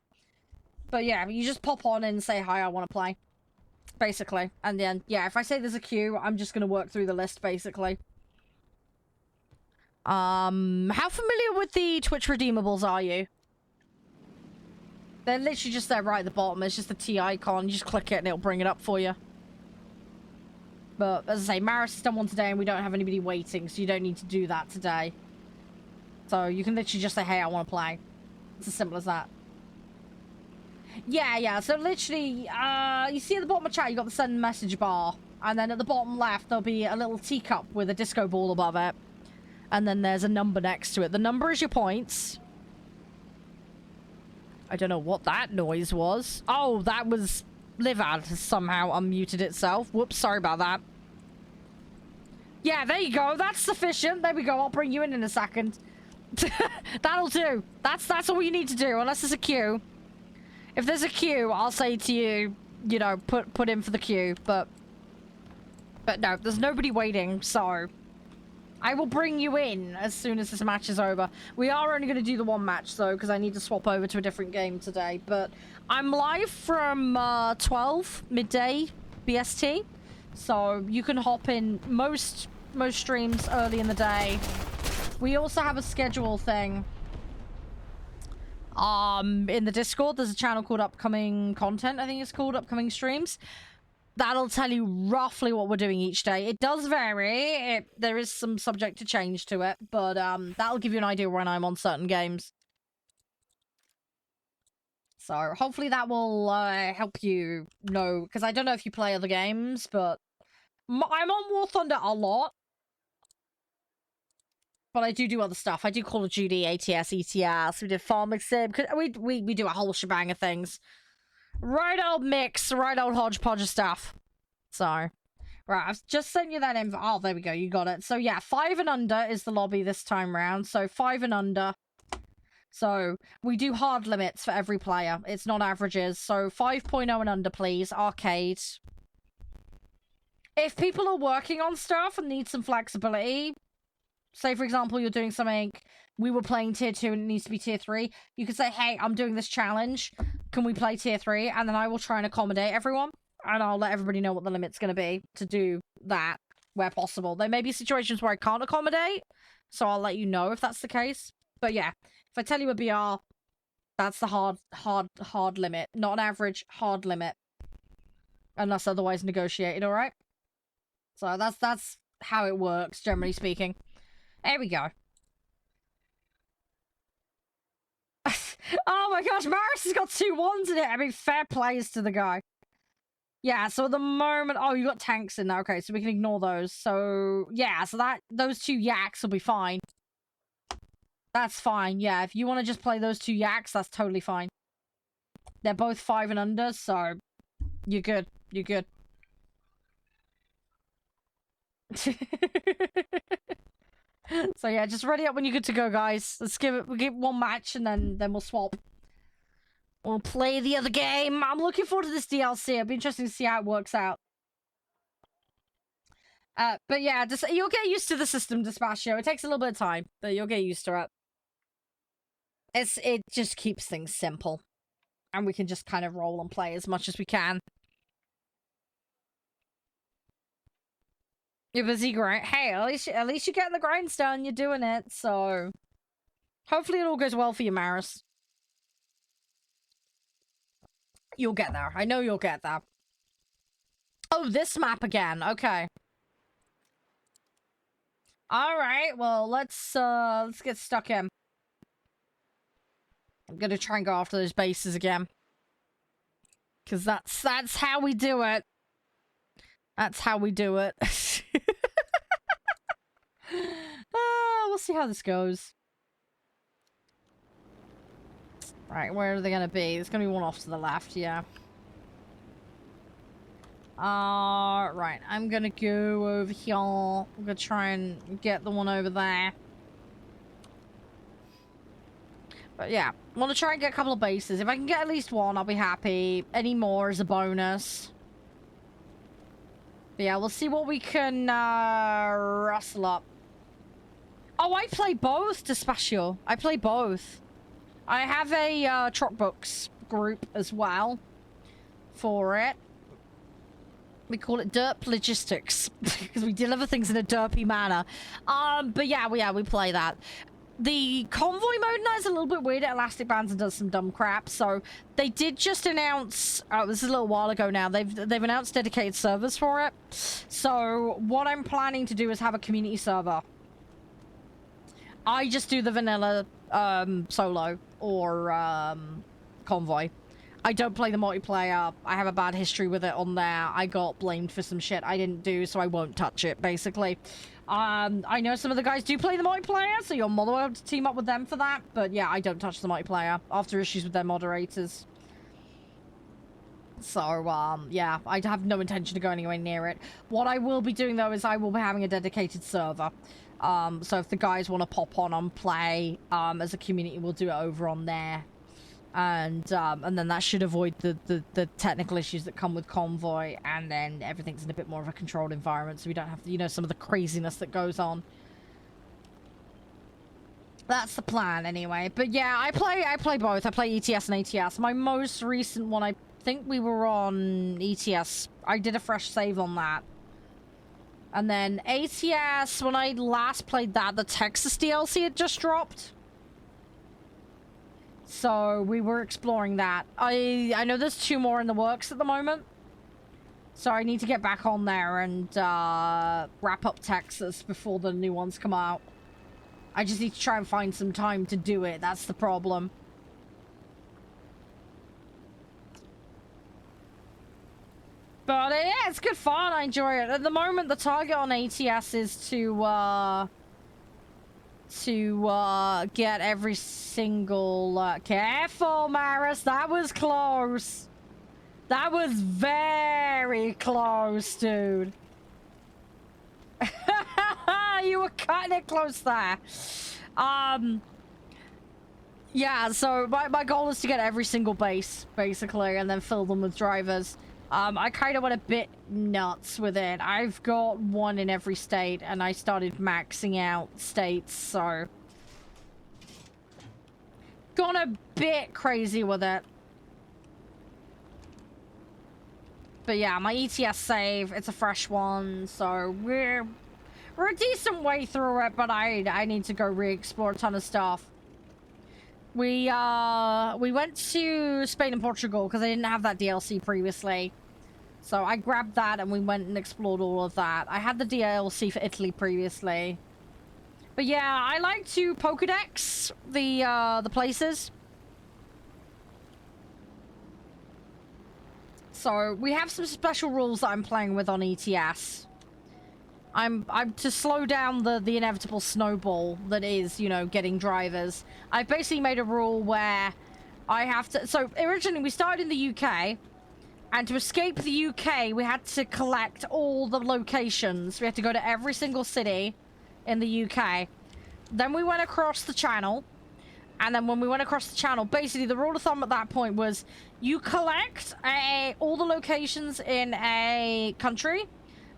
But yeah, you just pop on and say, hi, I want to play. Basically. And then, yeah, if I say there's a queue, I'm just going to work through the list, basically. How familiar with the Twitch redeemables are you? They're literally just there right at the bottom. It's just the T icon. You just click it and it'll bring it up for you. But, as I say, Maris has done one today and we don't have anybody waiting, so you don't need to do that today. So, you can literally just say, hey, I want to play. It's as simple as that. Yeah, so literally, you see at the bottom of chat, you got the send message bar. And then at the bottom left, there'll be a little teacup with a disco ball above it. And then there's a number next to it. The number is your points. I don't know what that noise was. Oh, that was... LIVAD has somehow unmuted itself. Whoops, sorry about that. Yeah, there you go. That's sufficient. There we go. I'll bring you in a second. That'll do. That's all you need to do, unless there's a queue. If there's a queue, I'll say to you, you know, put in for the queue. But no, there's nobody waiting, so... I will bring you in as soon as this match is over. We are only going to do the one match, though, because I need to swap over to a different game today. But I'm live from 12 midday BST, so you can hop in most streams early in the day. We also have a schedule thing. In the Discord, there's a channel called Upcoming Content, I think it's called Upcoming Streams. That'll tell you roughly what we're doing each day. It does vary. There is some subject to change to it, but that'll give you an idea when I'm on certain games. So hopefully that will help you know, because I don't know if you play other games, but I'm on War Thunder a lot. But I do other stuff. I do Call of Duty, ATS, ETS. We did Farming Sim. We do a whole shebang of things. Right old mix, right old hodgepodge of stuff. So, right, I've just sent you that info. Oh, there we go, you got it. So yeah, 5 and under is the lobby this time round. So 5 and under. So we do hard limits for every player. It's not averages. So 5.0 and under, please. Arcade. If people are working on stuff and need some flexibility, say for example you're doing something, we were playing tier 2 and it needs to be tier 3, you can say, hey, I'm doing this challenge, can we play tier 3? And then I will try and accommodate everyone, and I'll let everybody know what the limit's going to be to do that where possible. There may be situations where I can't accommodate, so I'll let you know if that's the case. But yeah, if I tell you a BR, that's the hard limit, not an average, hard limit, unless otherwise negotiated. All right, so that's how it works, generally speaking. There we go. Oh my gosh, Maris has got 2 1s in it. I mean, fair plays to the guy. Yeah, so at the moment... Oh, you got tanks in there. Okay, so we can ignore those. So, yeah, so those 2 yaks will be fine. That's fine, yeah. If you want to just play those 2 yaks, that's totally fine. They're both 5 and under, so... You're good. You're good. So yeah, just ready up when you're good to go, guys. We'll give one match and then we'll swap. We'll play the other game. I'm looking forward to this DLC. It'll be interesting to see how it works out. But yeah, you'll get used to the system, Dispatio. It takes a little bit of time, but you'll get used to it. It just keeps things simple. And we can just kind of roll and play as much as we can. You're busy grind. Hey, at least you're getting the grinds done. You're doing it, so hopefully it all goes well for you, Maris. You'll get there. I know you'll get there. Oh, this map again. Okay. All right. Well, let's get stuck in. I'm gonna try and go after those bases again, because that's how we do it. That's how we do it. We'll see how this goes. Right, where are they gonna be? There's gonna be one off to the left, yeah. Right, I'm gonna go over here. I'm gonna try and get the one over there. But yeah, want to try and get a couple of bases. If I can get at least one, I'll be happy. Any more is a bonus. But yeah, we'll see what we can rustle up. Oh, I play both, Despacio. I play both. I have a truck books group as well for it. We call it Derp Logistics because we deliver things in a derpy manner. But yeah, we play that. The convoy mode now is a little bit weird. It elastic bands and does some dumb crap. So they did just announce. Oh, this is a little while ago now. They've announced dedicated servers for it. So what I'm planning to do is have a community server. I just do the vanilla solo or convoy. I don't play the multiplayer. I have a bad history with it on there. I got blamed for some shit I didn't do, so I won't touch it, basically. I know some of the guys do play the multiplayer, so you're more than welcome to team up with them for that. But yeah, I don't touch the multiplayer after issues with their moderators. So, yeah, I have no intention of going anywhere near it. What I will be doing, though, is I will be having a dedicated server. So if the guys want to pop on and play, as a community, we'll do it over on there. And then that should avoid the technical issues that come with Convoy, and then everything's in a bit more of a controlled environment, so we don't have, you know, some of the craziness that goes on. That's the plan, anyway. But yeah, I play both. I play ETS and ATS. My most recent one, I think we were on ETS. I did a fresh save on that. And then ATS, when I last played that, the Texas DLC had just dropped. So we were exploring that. I know there's 2 more in the works at the moment. So I need to get back on there and wrap up Texas before the new ones come out. I just need to try and find some time to do it. That's the problem. But yeah, it's good fun. I enjoy it. At the moment, the target on ATS is to get every single careful, Maris, that was close. That was very close, dude. You were cutting it close there. Yeah, so my goal is to get every single base, basically, and then fill them with drivers. I kind of went a bit nuts with it. I've got 1 in every state, and I started maxing out states, so... Gone a bit crazy with it. But yeah, my ETS save, it's a fresh one, so we're a decent way through it, but I need to go re-explore a ton of stuff. We went to Spain and Portugal because I didn't have that DLC previously. So I grabbed that and we went and explored all of that. I had the DLC for Italy previously. But yeah, I like to Pokedex the places. So we have some special rules that I'm playing with on ETS. I'm to slow down the inevitable snowball that is, you know, getting drivers. I've basically made a rule where I have to... So originally we started in the UK, and to escape the UK, we had to collect all the locations. We had to go to every single city in the UK. Then we went across the channel, and then when we went across the channel, basically the rule of thumb at that point was you collect all the locations in a country,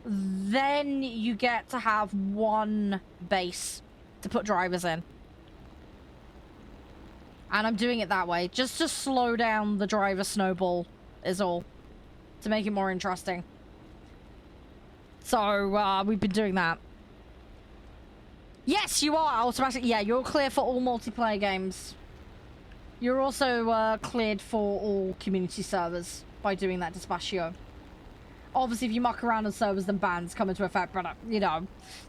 then you get to have 1 base to put drivers in. And I'm doing it that way, just to slow down the driver snowball is all, to make it more interesting. So, we've been doing that. Yes, you are automatically. Yeah, you're clear for all multiplayer games. You're also cleared for all community servers by doing that, Despacio. Obviously, if you muck around on servers, then bans come into effect, but, you know.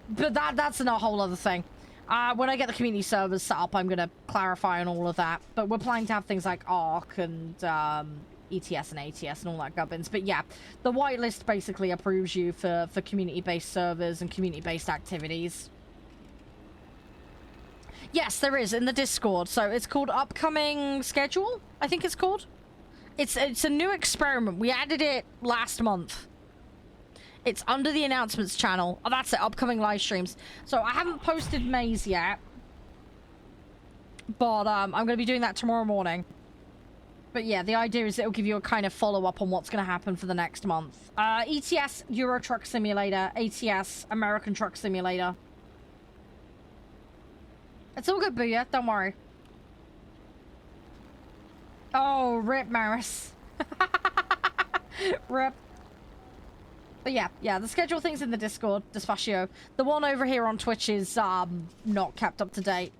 But that's a whole other thing. When I get the community servers set up, I'm going to clarify on all of that. But we're planning to have things like ARC and ETS and ATS and all that gubbins. But yeah, the whitelist basically approves you for community-based servers and community-based activities. Yes, there is in the Discord. So it's called Upcoming Schedule, I think it's called. It's a new experiment. We added it last month. It's under the announcements channel. Oh, that's it. Upcoming live streams. So I haven't posted Maze yet. But I'm going to be doing that tomorrow morning. But yeah, the idea is it'll give you a kind of follow-up on what's going to happen for the next month. ETS Euro Truck Simulator. ATS American Truck Simulator. It's all good, Booyah. Don't worry. Oh, rip, Maris. Rip. But yeah, the schedule thing's in the Discord, Despacio. The one over here on Twitch is not kept up to date.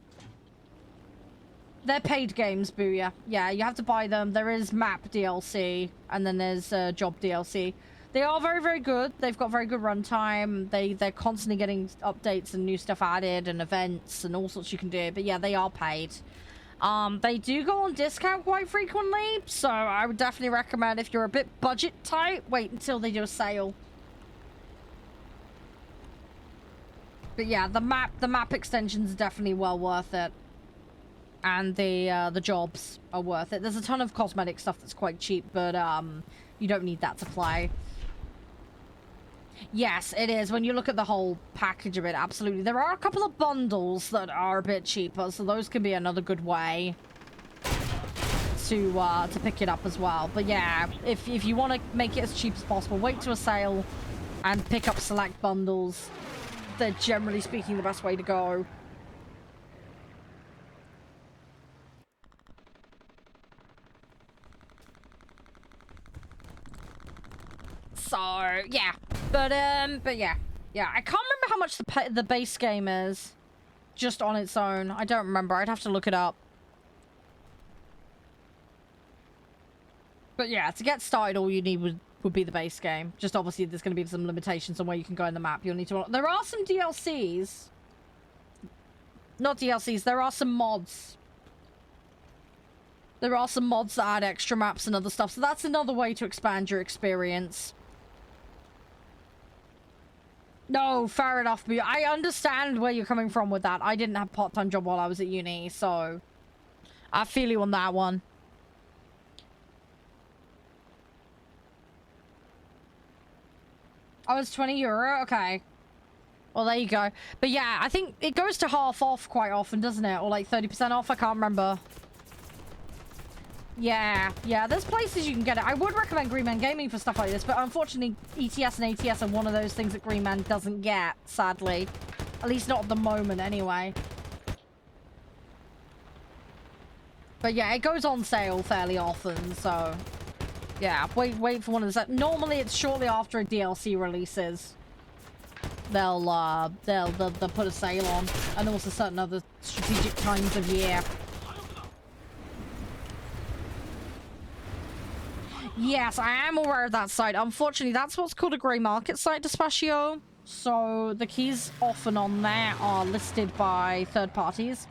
They're paid games, Booyah. Yeah, you have to buy them. There is map DLC, and then there's job DLC. They are very, very good. They've got very good runtime. They're constantly getting updates and new stuff added and events and all sorts you can do. But yeah, they are paid. They do go on discount quite frequently, so I would definitely recommend if you're a bit budget tight, wait until they do a sale. But yeah, the map extensions are definitely well worth it. And the jobs are worth it. There's a ton of cosmetic stuff that's quite cheap, but you don't need that to play. Yes, it is. When you look at the whole package of it, absolutely. There are a couple of bundles that are a bit cheaper, so those can be another good way to pick it up as well. But yeah, if you want to make it as cheap as possible, wait to a sale and pick up select bundles. They're generally speaking the best way to go. So yeah, but yeah, I can't remember how much the base game is, just on its own. I don't remember. I'd have to look it up. But yeah, to get started, all you need would be the base game. Just obviously, there's going to be some limitations on where you can go in the map. You'll need to. There are some DLCs. Not DLCs. There are some mods. There are some mods that add extra maps and other stuff. So that's another way to expand your experience. No, fair enough. I understand where you're coming from with that. I didn't have a part-time job while I was at uni, so I feel you on that one. Oh, it's €20? Okay. Well, there you go. But yeah, I think it goes to half off quite often, doesn't it? Or like 30% off? I can't remember. Yeah, there's places you can get it. I would recommend Green Man Gaming for stuff like this, but unfortunately, ETS and ATS are one of those things that Green Man doesn't get, sadly. At least not at the moment, anyway. But yeah, it goes on sale fairly often, so... Yeah, wait for one of the... Normally, it's shortly after a DLC releases. They'll put a sale on, and also certain other strategic times of year. Yes, I am aware of that site. Unfortunately, that's what's called a grey market site, Despacio. So the keys often on there are listed by third parties.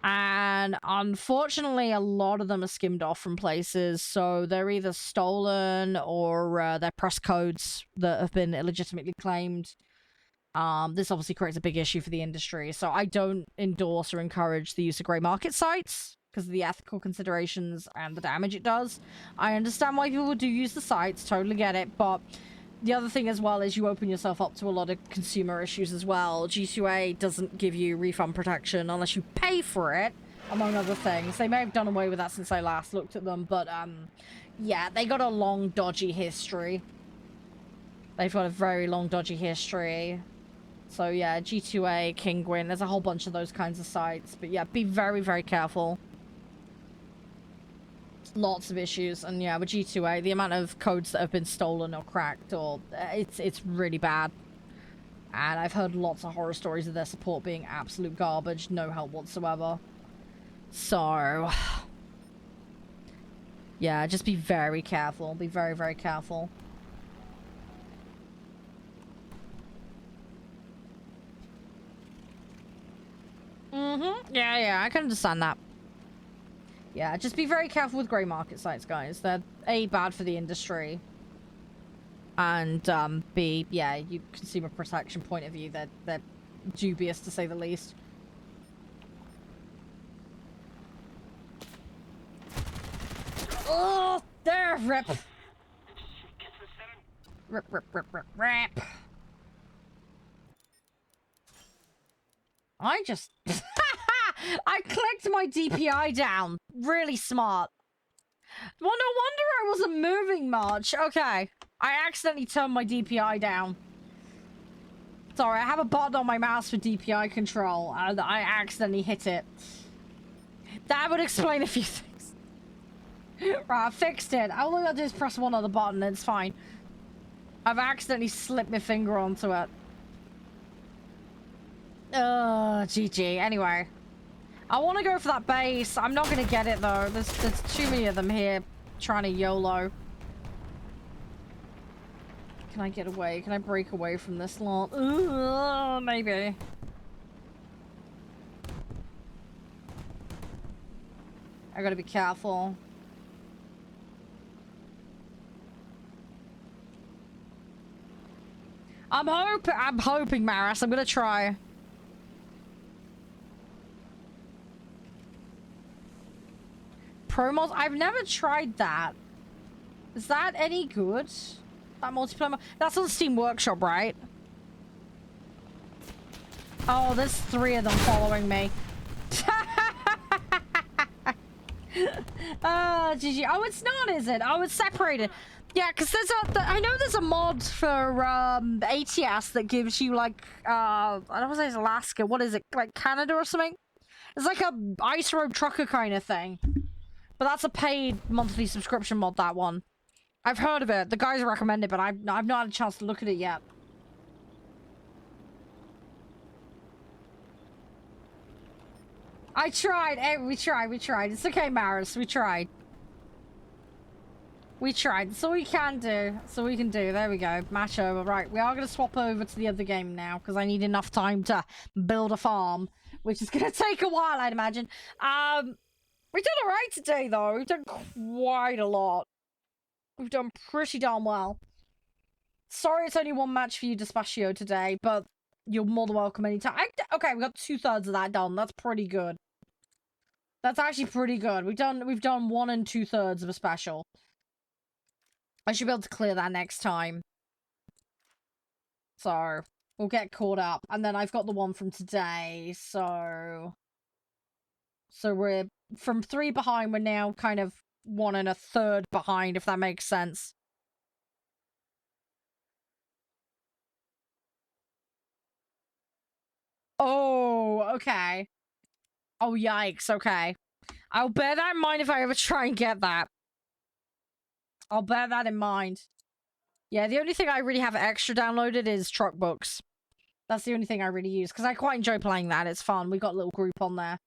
And unfortunately, a lot of them are skimmed off from places. So they're either stolen or they're press codes that have been illegitimately claimed. This obviously creates a big issue for the industry. So I don't endorse or encourage the use of grey market sites, because of the ethical considerations and the damage it does. I understand why people do use the sites, totally get it, but the other thing as well is you open yourself up to a lot of consumer issues as well. G2A doesn't give you refund protection unless you pay for it, among other things. They may have done away with that since I last looked at them, but yeah, they got a long, dodgy history. They've got a very long, dodgy history. So yeah, G2A, Kingwin, there's a whole bunch of those kinds of sites. But yeah, be very, very careful. Lots of issues, and yeah, with G2A, the amount of codes that have been stolen or cracked, or it's really bad. And I've heard lots of horror stories of their support being absolute garbage, no help whatsoever. So yeah, just be very careful. Be very, very careful. Yeah, I can understand that. Yeah, just be very careful with grey market sites, guys. They're A, bad for the industry, and B, yeah, you consumer protection point of view, they're dubious to say the least. rip. Get the center. Rip. I just... I clicked my DPI down. Really smart. Well, no wonder I wasn't moving much. Okay. I accidentally turned my DPI down. Sorry, I have a button on my mouse for DPI control, and I accidentally hit it. That would explain a few things. Right, I fixed it. All I gotta do is press one other button, and it's fine. I've accidentally slipped my finger onto it. GG. Anyway. I want to go for that base. I'm not going to get it, though. There's too many of them here trying to YOLO. Can I get away? Can I break away from this lot? Maybe. I gotta be careful. I'm hoping, Maris. I'm gonna try. Pro mods? I've never tried that. Is that any good? That multiplayer? That's on Steam Workshop, right? Oh, there's 3 of them following me. GG. Oh, it's not, is it? Oh, it's separated. Yeah, because there's I know there's a mod for ATS that gives you like I don't want to say it's Alaska. What is it? Like Canada or something? It's like a ice road trucker kind of thing. But that's a paid monthly subscription mod, that one. I've heard of it. The guys recommend it, but I've not had a chance to look at it yet. I tried. Hey, we tried. It's okay, Maris. We tried. We tried. That's all we can do. That's all we can do. There we go. Match over. Right, we are going to swap over to the other game now, because I need enough time to build a farm, which is going to take a while, I'd imagine. We've done alright today, though. We've done quite a lot. We've done pretty darn well. Sorry it's only one match for you, Despacio, today, but you're more than welcome anytime. Okay, we got 2/3 of that done. That's pretty good. That's actually pretty good. We've done 1 2/3 of a special. I should be able to clear that next time. So, we'll get caught up. And then I've got the one from today, so we're from 3 behind, we're now kind of 1 1/3 behind, if that makes sense. Oh, okay. Oh, yikes, okay. I'll bear that in mind if I ever try and get that. I'll bear that in mind. Yeah, the only thing I really have extra downloaded is Truck Books. That's the only thing I really use, because I quite enjoy playing that. It's fun. We got a little group on there.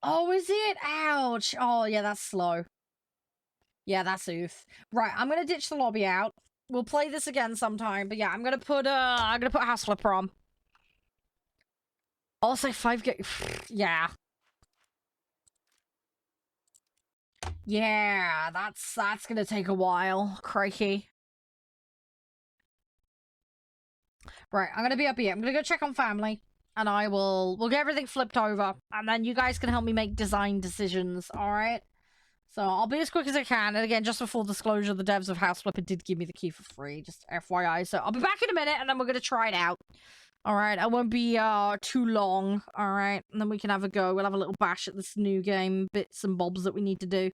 Oh, is it? Ouch. Oh, yeah, that's slow. Yeah, that's oof. Right, I'm gonna ditch the lobby out. We'll play this again sometime, but yeah, I'm gonna put House Flipper on. Also, 5 gig. Yeah. Yeah, that's gonna take a while. Crikey. Right, I'm gonna be up here. I'm gonna go check on family. And we'll get everything flipped over. And then you guys can help me make design decisions, alright? So I'll be as quick as I can. And again, just for full disclosure, the devs of House Flipper did give me the key for free. Just FYI. So I'll be back in a minute and then we're going to try it out. Alright, I won't be too long. Alright, and then we can have a go. We'll have a little bash at this new game. Bits and bobs that we need to do.